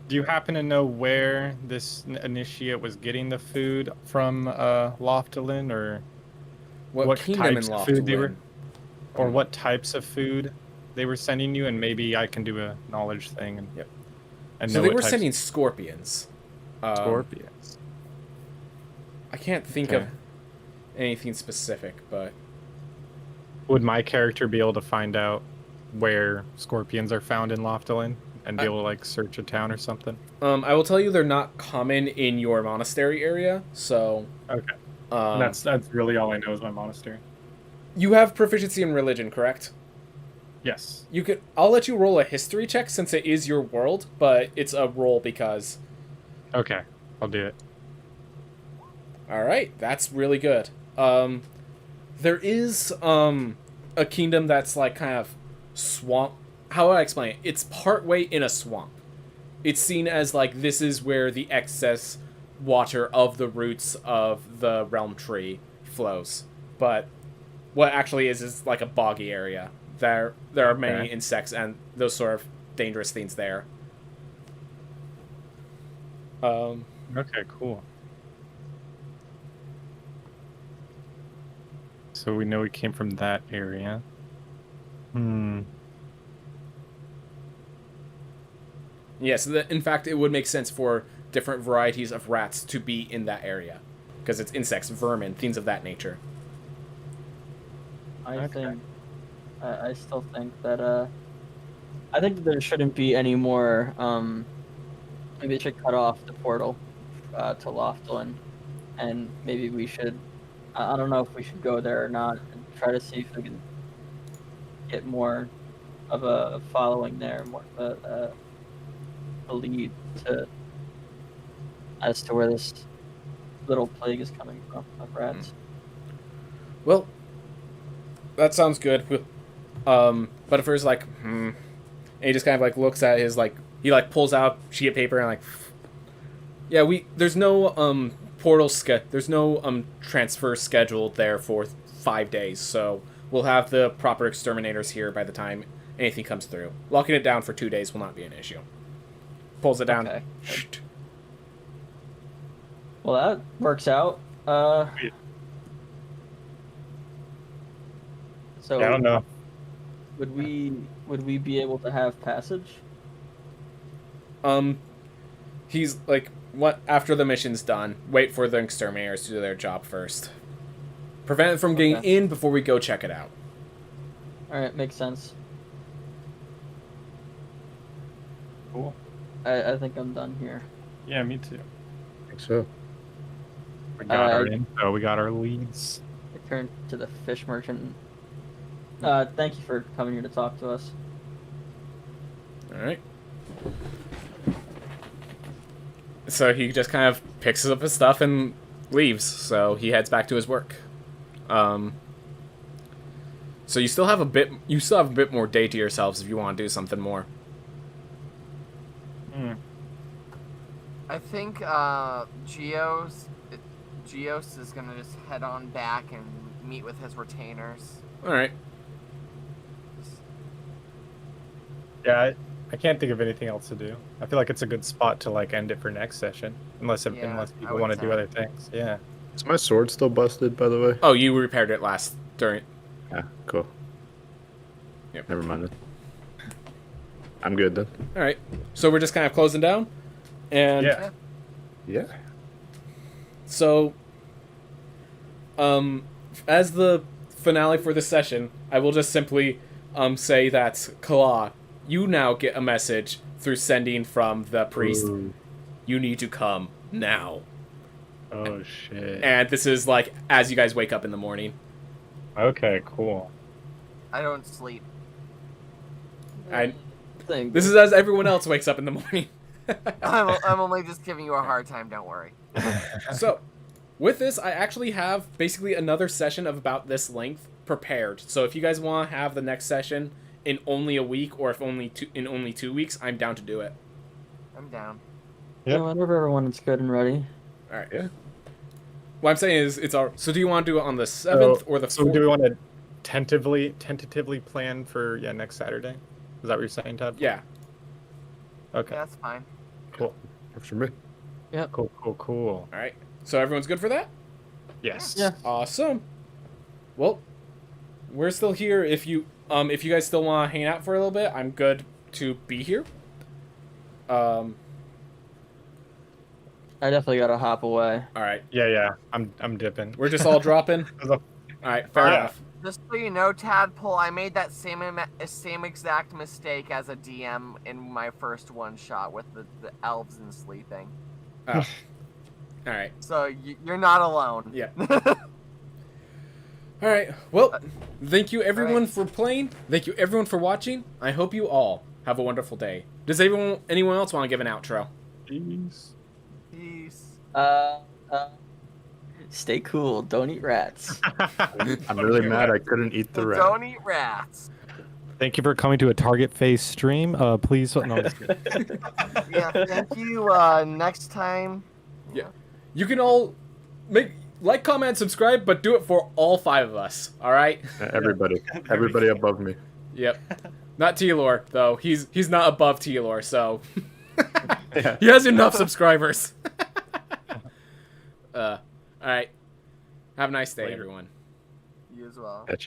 [SPEAKER 2] do you happen to know where this initiate was getting the food from Loftalin, or
[SPEAKER 3] What kingdom in
[SPEAKER 2] types of food they were,
[SPEAKER 3] Loftalin?
[SPEAKER 2] or what types of food they were sending you? And maybe I can do a knowledge thing and,
[SPEAKER 3] Yep.
[SPEAKER 2] and
[SPEAKER 3] So
[SPEAKER 2] know
[SPEAKER 3] they
[SPEAKER 2] what
[SPEAKER 3] were
[SPEAKER 2] types
[SPEAKER 3] sending
[SPEAKER 2] of
[SPEAKER 3] scorpions.
[SPEAKER 2] scorpions.
[SPEAKER 3] I can't think
[SPEAKER 2] Okay.
[SPEAKER 3] of anything specific, but
[SPEAKER 2] Would my character be able to find out where scorpions are found in Loftalin and be able to like search a town or something?
[SPEAKER 3] I will tell you they're not common in your monastery area. So
[SPEAKER 2] Okay.
[SPEAKER 3] that's
[SPEAKER 2] That's really all I know is my monastery.
[SPEAKER 3] you have proficiency in religion, correct?
[SPEAKER 2] Yes.
[SPEAKER 3] I'll let you roll a history check since it is your world, but it's a roll because.
[SPEAKER 2] Okay, I'll do it.
[SPEAKER 3] All right, that's really good. There is a kingdom that's like kind of swamp. How would I explain it? It's partway in a swamp. It's seen as like this is where the excess water of the roots of the realm tree flows, but what actually is like a boggy area. There are many
[SPEAKER 2] Okay.
[SPEAKER 3] insects and those sort of dangerous things there.
[SPEAKER 2] Okay, cool. So we know we came from that area.
[SPEAKER 3] Yes, in fact, it would make sense for different varieties of rats to be in that area. Because it's insects, vermin, things of that nature.
[SPEAKER 1] I
[SPEAKER 2] Okay.
[SPEAKER 1] think. I still think that. I think that there shouldn't be any more. Maybe they should cut off the portal to Loftalin, and maybe we should. I don't know if we should go there or not, and try to see if we can get more of a following there, more of a lead as to where this little plague is coming from of rats.
[SPEAKER 3] Well, that sounds good. But at first, like, and he just kind of like looks at his like he like pulls out a sheet of paper and like, yeah, there's no there's no transfer scheduled there for 5 days, so we'll have the proper exterminators here by the time anything comes through. Locking it down for 2 days will not be an issue. Pulls it down.
[SPEAKER 1] Okay. Well, that works out. So
[SPEAKER 2] Yeah, I don't know.
[SPEAKER 1] would we be able to have passage?
[SPEAKER 3] He's like, what after the mission's done, wait for the exterminators to do their job first. Prevent it from getting
[SPEAKER 1] Okay.
[SPEAKER 3] in before we go check it out.
[SPEAKER 1] All right, makes sense.
[SPEAKER 2] Cool.
[SPEAKER 1] I think I'm done here.
[SPEAKER 2] Yeah, me too.
[SPEAKER 4] I think so.
[SPEAKER 2] We got our info. We got our leads.
[SPEAKER 1] I turn to the fish merchant. Thank you for coming here to talk to us.
[SPEAKER 3] All right. So he just kind of picks up his stuff and leaves. So he heads back to his work. So you still have a bit. You still have a bit more day to yourselves if you want to do something more.
[SPEAKER 5] I think Geos is gonna just head on back and meet with his retainers.
[SPEAKER 3] All right.
[SPEAKER 2] Yeah, I can't think of anything else to do. I feel like it's a good spot to like end it for next session, unless
[SPEAKER 5] Yeah,
[SPEAKER 2] unless
[SPEAKER 5] I
[SPEAKER 2] people
[SPEAKER 5] would
[SPEAKER 2] want to do
[SPEAKER 5] say.
[SPEAKER 2] other things. Yeah.
[SPEAKER 4] Is my sword still busted, by the way?
[SPEAKER 3] Oh, you repaired it during.
[SPEAKER 4] Yeah, cool.
[SPEAKER 3] Yep.
[SPEAKER 4] Never mind it. I'm good then.
[SPEAKER 3] All right. So we're just kind of closing down, and
[SPEAKER 2] Yeah.
[SPEAKER 4] Yeah.
[SPEAKER 3] so, as the finale for this session, I will just simply say that Kala, you now get a message through sending from the priest.
[SPEAKER 2] Ooh.
[SPEAKER 3] You need to come now.
[SPEAKER 2] Oh shit.
[SPEAKER 3] And this is like as you guys wake up in the morning.
[SPEAKER 2] Okay, cool.
[SPEAKER 5] I don't sleep.
[SPEAKER 3] This is as everyone else wakes up in the morning.
[SPEAKER 5] I'm only just giving you a hard time. Don't worry.
[SPEAKER 3] So, with this, I actually have basically another session of about this length prepared. So if you guys want to have the next session in only a week, or if only in only 2 weeks, I'm down to do it.
[SPEAKER 5] I'm down.
[SPEAKER 2] Yep.
[SPEAKER 1] Yeah, whenever everyone's good and ready.
[SPEAKER 3] All right.
[SPEAKER 2] Yeah.
[SPEAKER 3] What I'm saying is, it's our. So do you want to do it on the 7th or the 4th?
[SPEAKER 2] So do we want to tentatively plan for next Saturday? Is that what you're saying, Ted?
[SPEAKER 3] Yeah.
[SPEAKER 2] Okay.
[SPEAKER 5] Yeah, that's fine.
[SPEAKER 2] Cool.
[SPEAKER 4] Works for me.
[SPEAKER 2] Cool.
[SPEAKER 3] All right. So everyone's good for that?
[SPEAKER 2] Yes.
[SPEAKER 1] Yeah.
[SPEAKER 3] Awesome. Well, we're still here. If you guys still want to hang out for a little bit, I'm good to be here.
[SPEAKER 1] I definitely gotta hop away.
[SPEAKER 3] All right.
[SPEAKER 2] Yeah. I'm dipping.
[SPEAKER 3] We're just all dropping. All right. Fair enough.
[SPEAKER 5] Just so you know, Tadpole, I made that same exact mistake as a DM in my first one shot with the elves and sleeping.
[SPEAKER 3] Oh. All right.
[SPEAKER 5] So you're not alone.
[SPEAKER 3] Yeah. All right. Well, thank you everyone for playing. Thank you everyone for watching. I hope you all have a wonderful day. Does anyone else want to give an outro?
[SPEAKER 2] Peace.
[SPEAKER 5] Peace.
[SPEAKER 1] Stay cool. Don't eat rats.
[SPEAKER 4] I'm really mad I couldn't eat the rat.
[SPEAKER 5] Don't eat rats.
[SPEAKER 6] Thank you for coming to a Target Face stream. Please, no, I'm just kidding.
[SPEAKER 5] Yeah, thank you. Next time.
[SPEAKER 3] Yeah. You can all like, comment, subscribe, but do it for all 5 of us. All right.
[SPEAKER 4] Everybody above me.
[SPEAKER 3] Yep. Not Telor though. He's not above Telor, so he has enough subscribers. All right. Have a nice day, everyone.
[SPEAKER 5] You as well.
[SPEAKER 4] Catch you